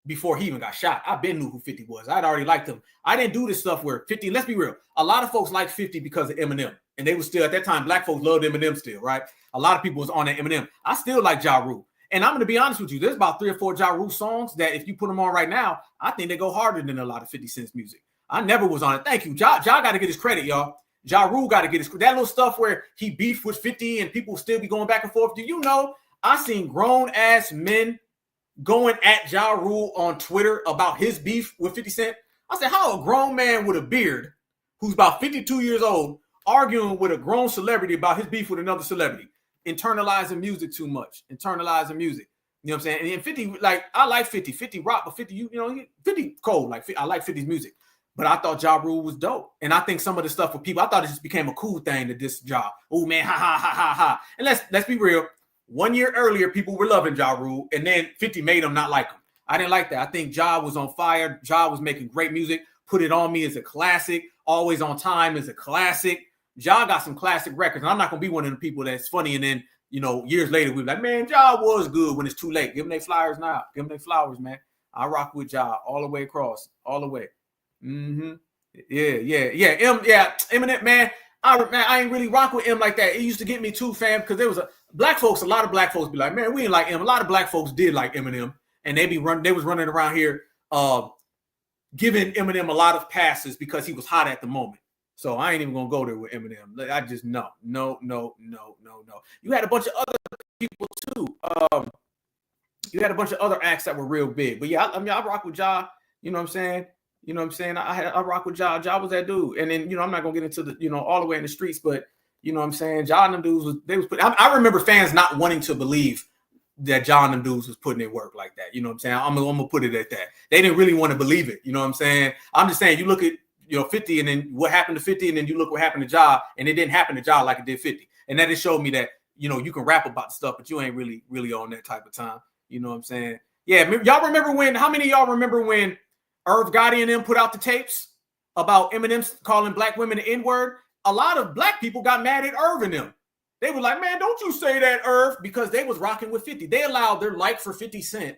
before he even got shot. I been knew who 50 was. I'd already liked him. I didn't do this stuff where 50, let's be real. A lot of folks like 50 because of Eminem. And they were still, at that time, black folks loved Eminem still, right? A lot of people was on that Eminem. I still like Ja Rule. And I'm going to be honest with you. There's about 3 or 4 Ja Rule songs that if you put them on right now, I think they go harder than a lot of 50 Cent's music. I never was on it. Thank you. Ja got to get his credit, y'all. Ja Rule got to get his credit. That little stuff where he beefed with 50 and people still be going back and forth. Do you know, I seen grown-ass men going at Ja Rule on Twitter about his beef with 50 Cent. I said, how a grown man with a beard who's about 52 years old arguing with a grown celebrity about his beef with another celebrity? Internalizing music too much. Internalizing music. You know what I'm saying? And 50, like, I like 50. 50 rock, but 50, you know, 50 cold. Like, I like 50's music. But I thought Ja Rule was dope. And I think some of the stuff with people, I thought it just became a cool thing to diss Ja. Oh, man, ha, ha, ha, ha, ha. And let's be real. 1 year earlier, people were loving Ja Rule, and then 50 made them not like him. I didn't like that. I think Ja was on fire. Ja was making great music. Put It On Me is a classic. Always On Time is a classic. Ja got some classic records. And I'm not going to be one of the people that's funny. And then, you know, years later, we're like, man, Ja was good when it's too late. Give them their flowers now. Give them their flowers, man. I rock with Ja all the way across. All the way. Mm-hmm. Yeah. Eminem, man. I ain't really rock with him like that. It used to get me too, fam, because there was a lot of black folks be like, man, we ain't like him. A lot of black folks did like Eminem, and they was running around here giving Eminem a lot of passes because he was hot at the moment. So I ain't even gonna go there with Eminem. I just no. You had a bunch of other people too. You had a bunch of other acts that were real big. But yeah, I mean, I rock with Ja. You know what I'm saying? I rock with Ja. Ja was that dude. And then, you know, I'm not gonna get into the, you know, all the way in the streets, but you know what I'm saying? Ja and them dudes I remember fans not wanting to believe that Ja and them dudes was putting in work like that. You know what I'm saying? I'm gonna put it at that. They didn't really want to believe it. You know what I'm saying? I'm just saying, you look at, you know, 50 and then what happened to 50, and then you look what happened to Ja, and it didn't happen to Ja like it did 50. And that just showed me that, you know, you can rap about stuff, but you ain't really on that type of time. You know what I'm saying? Yeah, y'all remember how many of y'all remember when Irv Gotti and them put out the tapes about Eminem calling black women the N-word? A lot of black people got mad at Irv and them. They were like, man, don't you say that, Irv, because they was rocking with 50. They allowed their like for 50 Cent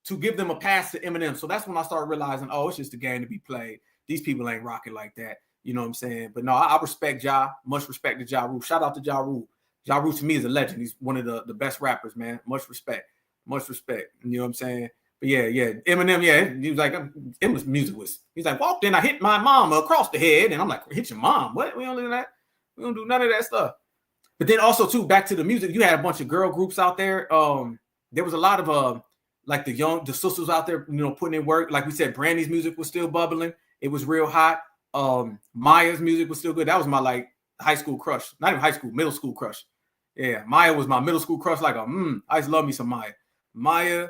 to give them a pass to Eminem. So that's when I started realizing, oh, it's just a game to be played. These people ain't rocking like that. You know what I'm saying? But no, I respect Ja. Much respect to Ja Rule. Shout out to Ja Rule. Ja Rule to me is a legend. He's one of the best rappers, man. Much respect. Much respect. You know what I'm saying? But yeah. Eminem, yeah. He was like, Eminem's music was, he's like, walked in, I hit my mom across the head. And I'm like, hit your mom? What? We don't do that. We don't do none of that stuff. But then also, too, back to the music, you had a bunch of girl groups out there. There was a lot of like the sisters out there, you know, putting in work. Like we said, Brandy's music was still bubbling. It was real hot. Maya's music was still good. That was my like high school crush. Not even high school, middle school crush. Yeah, Maya was my middle school crush. Like I used to love me some Maya. Maya,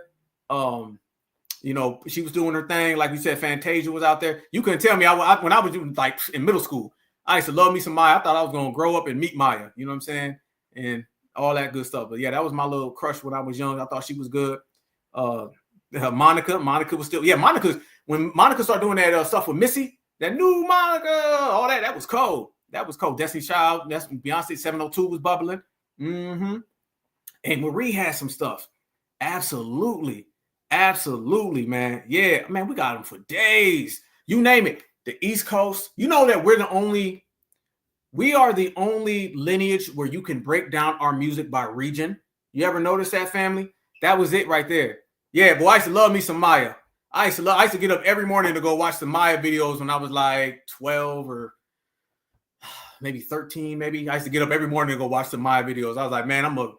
you know, she was doing her thing. Like we said, Fantasia was out there. You couldn't tell me when I was doing like in middle school, I used to love me some Maya. I thought I was gonna grow up and meet Maya. You know what I'm saying? And all that good stuff. But yeah, that was my little crush when I was young. I thought she was good. Monica was still, when Monica started doing that stuff with Missy, that new Monica, all that was cold. That was cold. Destiny Child, that's Beyonce 702 was bubbling. Mm-hmm. And Marie had some stuff. Absolutely, man. Yeah, man, we got them for days. You name it. The East Coast. You know that we are the only lineage where you can break down our music by region. You ever notice that, family? That was it right there. Yeah, boy, I used to love me some Maya. I used to get up every morning to go watch the Maya videos when I was like 12 or maybe 13, maybe. I used to get up every morning to go watch the Maya videos. I was like, man, I'm gonna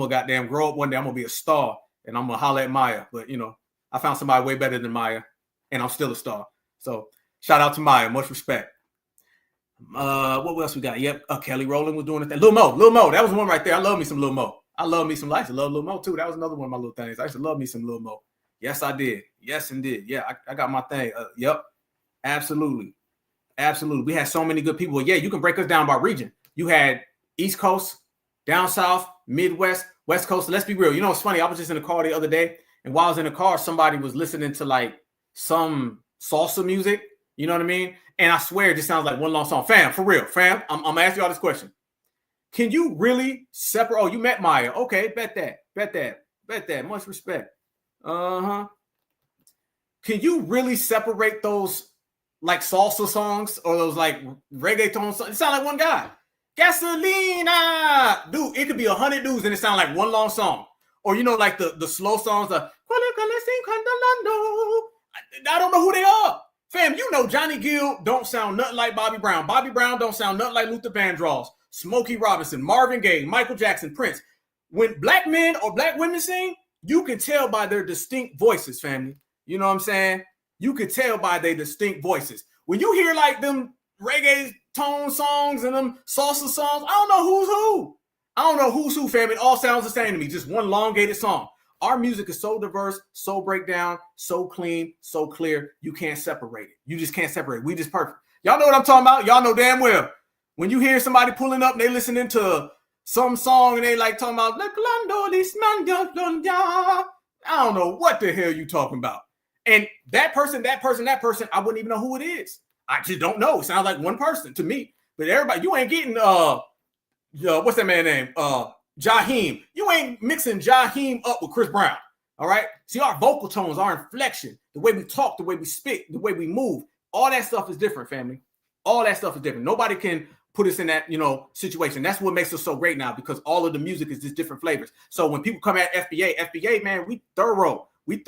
goddamn grow up one day. I'm gonna be a star and I'm gonna holler at Maya. But you know, I found somebody way better than Maya, and I'm still a star. So shout out to Maya, much respect. What else we got? Yep, Kelly Rowland was doing it. Lil Mo, that was one right there. I love me some Lil Mo. I used to love Lil Mo too. That was another one of my little things. I used to love me some Lil Mo. Yes, I did. Yes, indeed. Yeah, I got my thing. Yep, absolutely. We had so many good people. Yeah, you can break us down by region. You had East Coast, down South, Midwest, West Coast. Let's be real. You know, it's funny. I was just in the car the other day, and while I was in the car, somebody was listening to like some salsa music. You know what I mean? And I swear it just sounds like one long song. Fam, for real. Fam, I'm going to ask you all this question. Can you really separate? Oh, you met Maya. Okay, bet that. Much respect. Uh-huh. Can you really separate those like salsa songs or those like reggaeton songs? It sounds like one guy. Gasolina. Dude, it could be 100 dudes and it sounds like one long song. Or, you know, like the slow songs. I don't know who they are. Fam, you know Johnny Gill don't sound nothing like Bobby Brown. Bobby Brown don't sound nothing like Luther Vandross, Smokey Robinson, Marvin Gaye, Michael Jackson, Prince. When black men or black women sing, you can tell by their distinct voices, family. You know what I'm saying? You could tell by their distinct voices. When you hear like them reggae tone songs and them salsa songs, I don't know who's who. I don't know who's who, fam. It all sounds the same to me. Just one elongated song. Our music is so diverse, so breakdown, so clean, so clear. You can't separate it. You just can't separate it. We just perfect. Y'all know what I'm talking about? Y'all know damn well. When you hear somebody pulling up and they listening to some song and they like talking about I don't know what the hell you talking about. And that person, I wouldn't even know who it is. I just don't know. It sounds like one person to me. But everybody, you ain't getting what's that man's name? Jaheim. You ain't mixing Jaheim up with Chris Brown. All right. See, our vocal tones, our inflection, the way we talk, the way we speak, the way we move, all that stuff is different, family. All that stuff is different. Nobody can put us in that, situation. That's what makes us so great now, because all of the music is just different flavors. So when people come at FBA, man, we thorough. We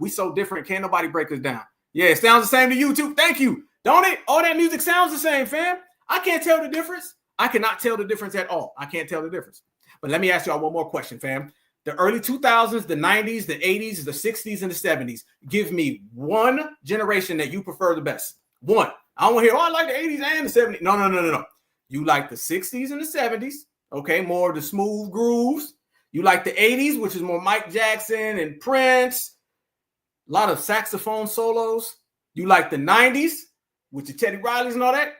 so different. Can't nobody break us down. Yeah, it sounds the same to you too. Thank you. Don't it? All that music sounds the same, fam. I can't tell the difference. I cannot tell the difference at all. I can't tell the difference. But let me ask y'all one more question, fam. The early 2000s, the 90s, the 80s, the 60s, and the 70s. Give me one generation that you prefer the best. One. I don't want to hear, I like the 80s and the 70s. No. You like the 60s and the 70s. Okay, more of the smooth grooves. You like the 80s, which is more Mike Jackson and Prince. A lot of saxophone solos. You like the 90s, with the Teddy Rileys and all that?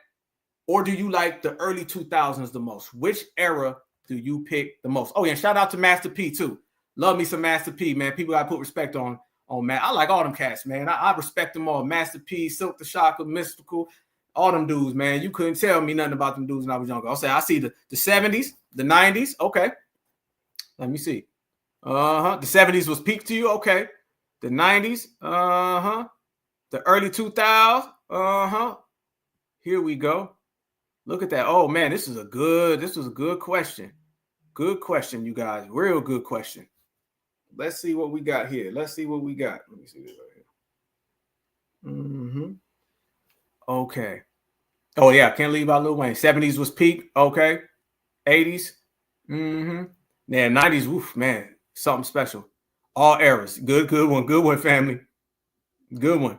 Or do you like the early 2000s the most? Which era do you pick the most? Oh, yeah, shout out to Master P, too. Love me some Master P, man. People got to put respect on Matt. I like all them cats, man. I respect them all. Master P, Silk the Shocker, Mystical, all them dudes, man. You couldn't tell me nothing about them dudes when I was younger. I'll say I see the 70s, the 90s. Okay. Let me see. The 70s was peak to you. Okay. The 90s. The early 2000s. Here we go. Look at that. Oh man, this was a good question. Good question, you guys. Real good question. Let's see what we got here. Let me see this right here. Okay. Oh yeah, can't leave out Lil Wayne. 70s was peak. Okay. 80s. Yeah, 90s. Oof, man, something special. All eras. Good one, family. Good one.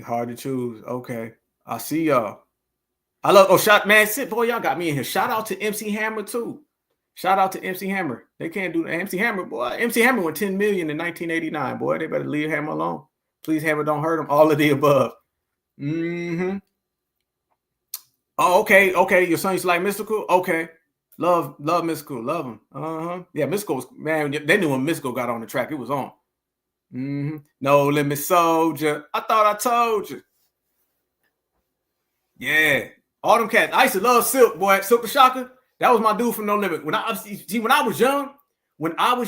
Hard to choose. Okay. I see y'all. I love, boy, y'all got me in here. Shout out to MC Hammer too. Shout out to MC Hammer. They can't do that. MC Hammer, boy. MC Hammer went 10 million in 1989. Boy, they better leave Hammer alone. Please, Hammer, don't hurt him. All of the above. Oh, okay. Your son used to like Mystical? Okay. Love Mystical. Love him. Yeah, Mystical was, man, they knew when Mystical got on the track. It was on. No Limit Soldier. I thought I told you. Yeah. All them cats. I used to love Silk, boy. Silk the Shocker. That was my dude from No Limit. When I was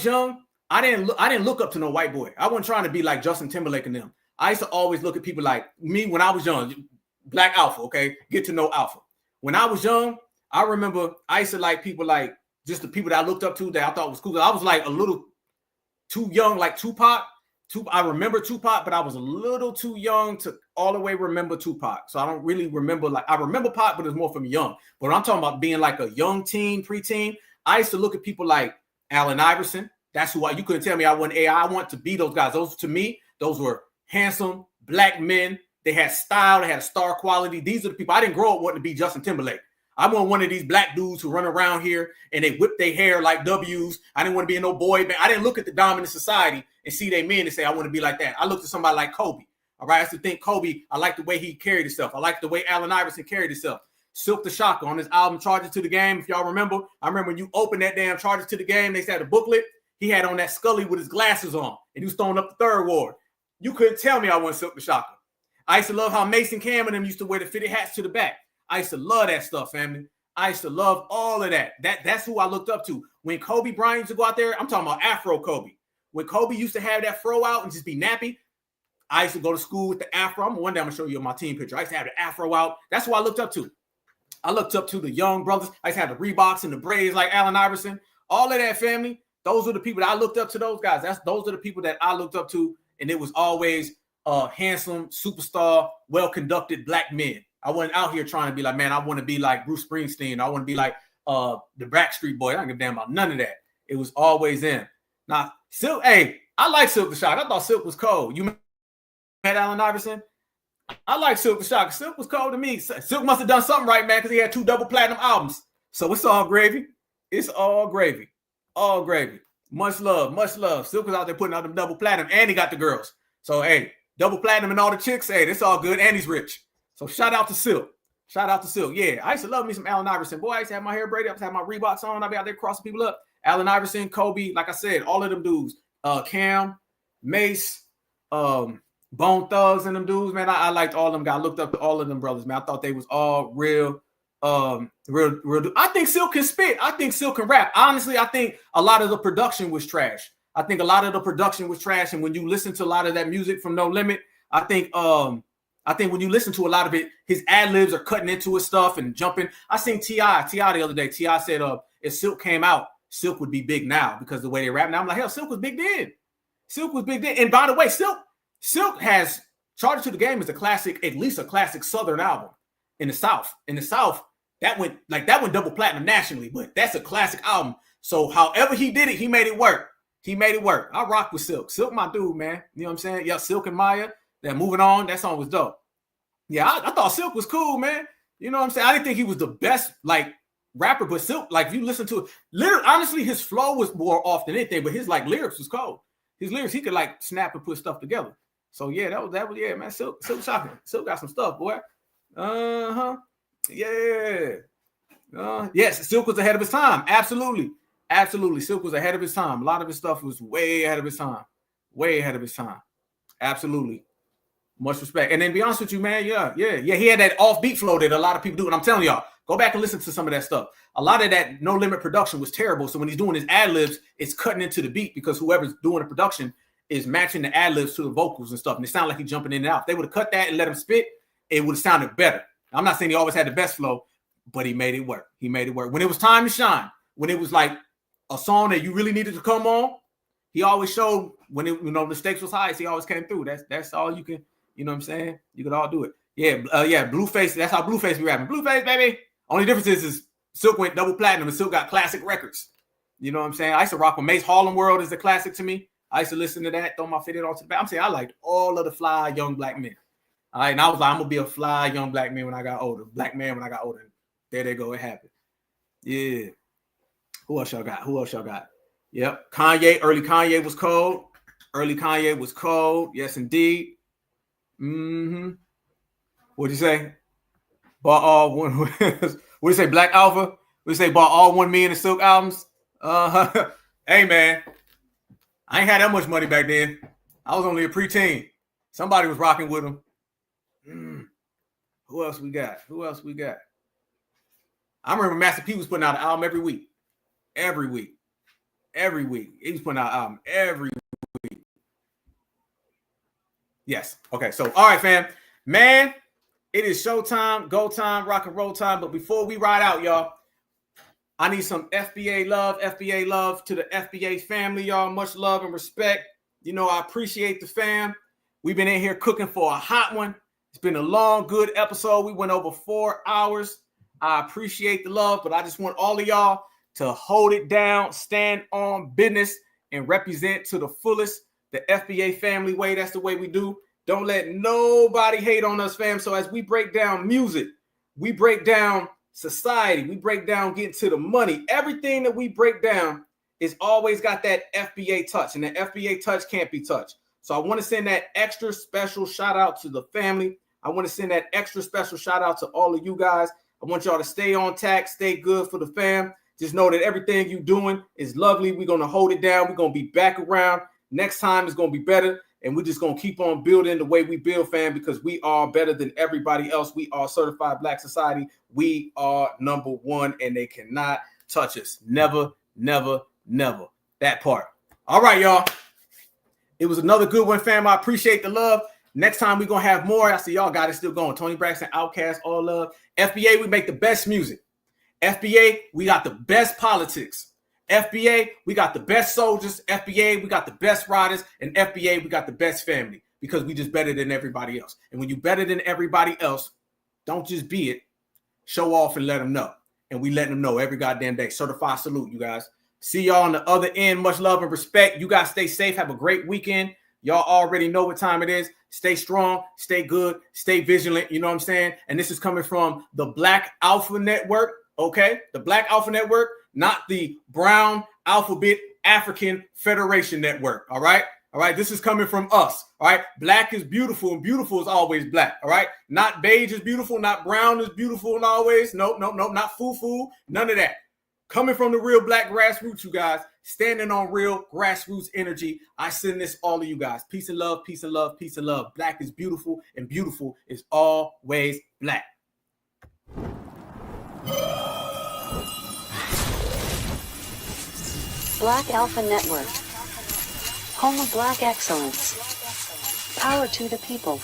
young, I didn't look up to no white boy. I wasn't trying to be like Justin Timberlake and them. I used to always look at people like me when I was young. Black Alpha, okay? Get to know Alpha. When I was young, I remember I used to like people like just the people that I looked up to that I thought was cool. I was like a little too young, like Tupac. I remember Tupac, but I was a little too young to all the way remember Tupac. So I don't really remember, I remember Pac, but it's more from young. But I'm talking about being like a young teen, preteen. I used to look at people like Allen Iverson. That's who you couldn't tell me I wasn't AI. I want to be those guys. Those were handsome black men. They had style. They had a star quality. These are the people. I didn't grow up wanting to be Justin Timberlake. I want one of these black dudes who run around here and they whip their hair like W's. I didn't want to be in no boy band. I didn't look at the dominant society and see they men and say, I want to be like that. I looked at somebody like Kobe. All right. I used to think Kobe, I like the way he carried himself. I like the way Allen Iverson carried himself. Silk the Shocker on his album, Charges to the Game. If y'all remember, I remember when you opened that damn Charges to the Game, they had a booklet. He had on that Scully with his glasses on and he was throwing up the third ward. You couldn't tell me I wasn't Silk the Shocker. I used to love how Mason Cam and them used to wear the fitted hats to the back. I used to love that stuff, family. I used to love all of that. That's who I looked up to. When Kobe Bryant used to go out there, I'm talking about Afro Kobe. When Kobe used to have that fro out and just be nappy, I used to go to school with the Afro. One day I'm going to show you my team picture. I used to have the Afro out. That's who I looked up to. I looked up to the young brothers. I used to have the Reeboks and the braids like Allen Iverson. All of that, family. Those are the people that I looked up to, those guys. Those are the people that I looked up to, and it was always handsome, superstar, well-conducted black men. I wasn't out here trying to be like, man, I want to be like Bruce Springsteen. I want to be like the Backstreet Boy. I don't give a damn about none of that. It was always them. Now, Silk, hey, I like Silk the Shocker. I thought Silk was cold. You met Allen Iverson? I like Silk the Shocker. Silk was cold to me. Silk must have done something right, man, because he had 2 double platinum albums. So it's all gravy. It's all gravy. All gravy. Much love. Much love. Silk was out there putting out them double platinum, and he got the girls. So, hey, double platinum and all the chicks, hey, it's all good, and he's rich. So shout out to Silk. Shout out to Silk. Yeah, I used to love me some Allen Iverson. Boy, I used to have my hair braided up, I used to have my Reeboks on. I'd be out there crossing people up. Allen Iverson, Kobe, like I said, all of them dudes, Cam, Mace, Bone Thugs and them dudes, man. I liked all of them guys. I looked up to all of them brothers, man. I thought they was all real. I think Silk can spit. I think Silk can rap. Honestly, I think a lot of the production was trash. And when you listen to a lot of that music from No Limit, I think when you listen to a lot of it, his ad libs are cutting into his stuff and jumping. I seen T.I. the other day. T.I. said, if Silk came out, Silk would be big now because the way they rap now. I'm like, hell, Silk was big then. And by the way, Silk has Charged to the Game is a classic, at least a classic Southern album in the South. In the South, that went double platinum nationally, but that's a classic album. So however he did it, he made it work. I rock with Silk. Silk, my dude, man. You know what I'm saying? Yeah, Silk and Maya. That Moving On, that song was dope. Yeah, I thought Silk was cool, man. You know what I'm saying? I didn't think he was the best rapper, but Silk, if you listen to it, honestly, his flow was more off than anything, but his lyrics was cold. His lyrics, he could snap and put stuff together. So yeah, that was man. Silk shocking. Silk got some stuff, boy. Yeah. Yes, Silk was ahead of his time. Absolutely. Silk was ahead of his time. A lot of his stuff was way ahead of his time. Absolutely. Much respect. And then be honest with you, man. Yeah. He had that offbeat flow that a lot of people do. And I'm telling y'all, go back and listen to some of that stuff. A lot of that No Limit production was terrible. So when he's doing his ad libs, it's cutting into the beat because whoever's doing the production is matching the ad libs to the vocals and stuff. And it sounds like he's jumping in and out. If they would have cut that and let him spit, it would have sounded better. I'm not saying he always had the best flow, but he made it work. When it was time to shine, when it was like a song that you really needed to come on, he always showed when the stakes was highest, he always came through. That's all you can, you know what I'm saying? You could all do it. Yeah, Blueface, that's how Blueface be rapping. Blueface, baby. Only difference is Silk went double platinum and Silk got classic records. You know what I'm saying? I used to rock with Mace. Harlem World is a classic to me. I used to listen to that, throw my fitted on to the back. I'm saying I liked all of the fly young black men. All right, and I was like, I'm gonna be a fly young black man when I got older. Black man when I got older. There they go, it happened. Yeah. Who else y'all got? Yep. Early Kanye was cold. Yes, indeed. What'd you say? Bought all one. What'd you say? Black Alpha? What'd you say? Bought all 1 million in Silk albums? Hey, man. I ain't had that much money back then. I was only a preteen. Somebody was rocking with them. Who else we got? I remember Master P was putting out an album every week. He was putting out an album every week. Yes. Okay. So, all right, fam. Man, it is showtime, go time, rock and roll time. But before we ride out, y'all, I need some FBA love to the FBA family, y'all. Much love and respect. You know, I appreciate the fam. We've been in here cooking for a hot one. It's been a long, good episode. We went over 4 hours. I appreciate the love, but I just want all of y'all to hold it down, stand on business, and represent to the fullest the FBA family way. That's the way we do. Don't let nobody hate on us, fam. So as we break down music, we break down society, we break down getting to the money. Everything that we break down is always got that FBA touch, and the FBA touch can't be touched. So I want to send that extra special shout out to the family. I want to send that extra special shout out to all of you guys. I want y'all to stay on tack, stay good for the fam. Just know that everything you're doing is lovely. We're going to hold it down. We're going to be back around. Next time is going to be better. And we're just going to keep on building the way we build, fam, because we are better than everybody else. We are certified Black society. We are number one, and they cannot touch us. Never, never, never. That part. All right, y'all. It was another good one, fam. I appreciate the love. Next time, we're going to have more. I see y'all got it still going. Tony Braxton, Outkast, all love. FBA, we make the best music. FBA, we got the best politics. FBA, we got the best soldiers. FBA, we got the best riders. And FBA, we got the best family because we just better than everybody else. And when you better than everybody else, don't just be it. Show off and let them know. And we let them know every goddamn day. Certified salute, you guys. See y'all on the other end. Much love and respect. You guys stay safe. Have a great weekend. Y'all already know what time it is. Stay strong, stay good, stay vigilant. You know what I'm saying? And this is coming from the Black Alpha Network. Okay? The Black Alpha Network, not the Brown Alphabet African Federation Network. All right? All right? This is coming from us. All right? Black is beautiful, and beautiful is always black. All right? Not beige is beautiful, not brown is beautiful and always. Nope, not foo-foo. None of that. Coming from the real black grassroots, you guys, standing on real grassroots energy, I send this all of you guys. Peace and love, peace and love, peace and love. Black is beautiful, and beautiful is always black. Black Alpha Network. Home of black excellence. Power to the people.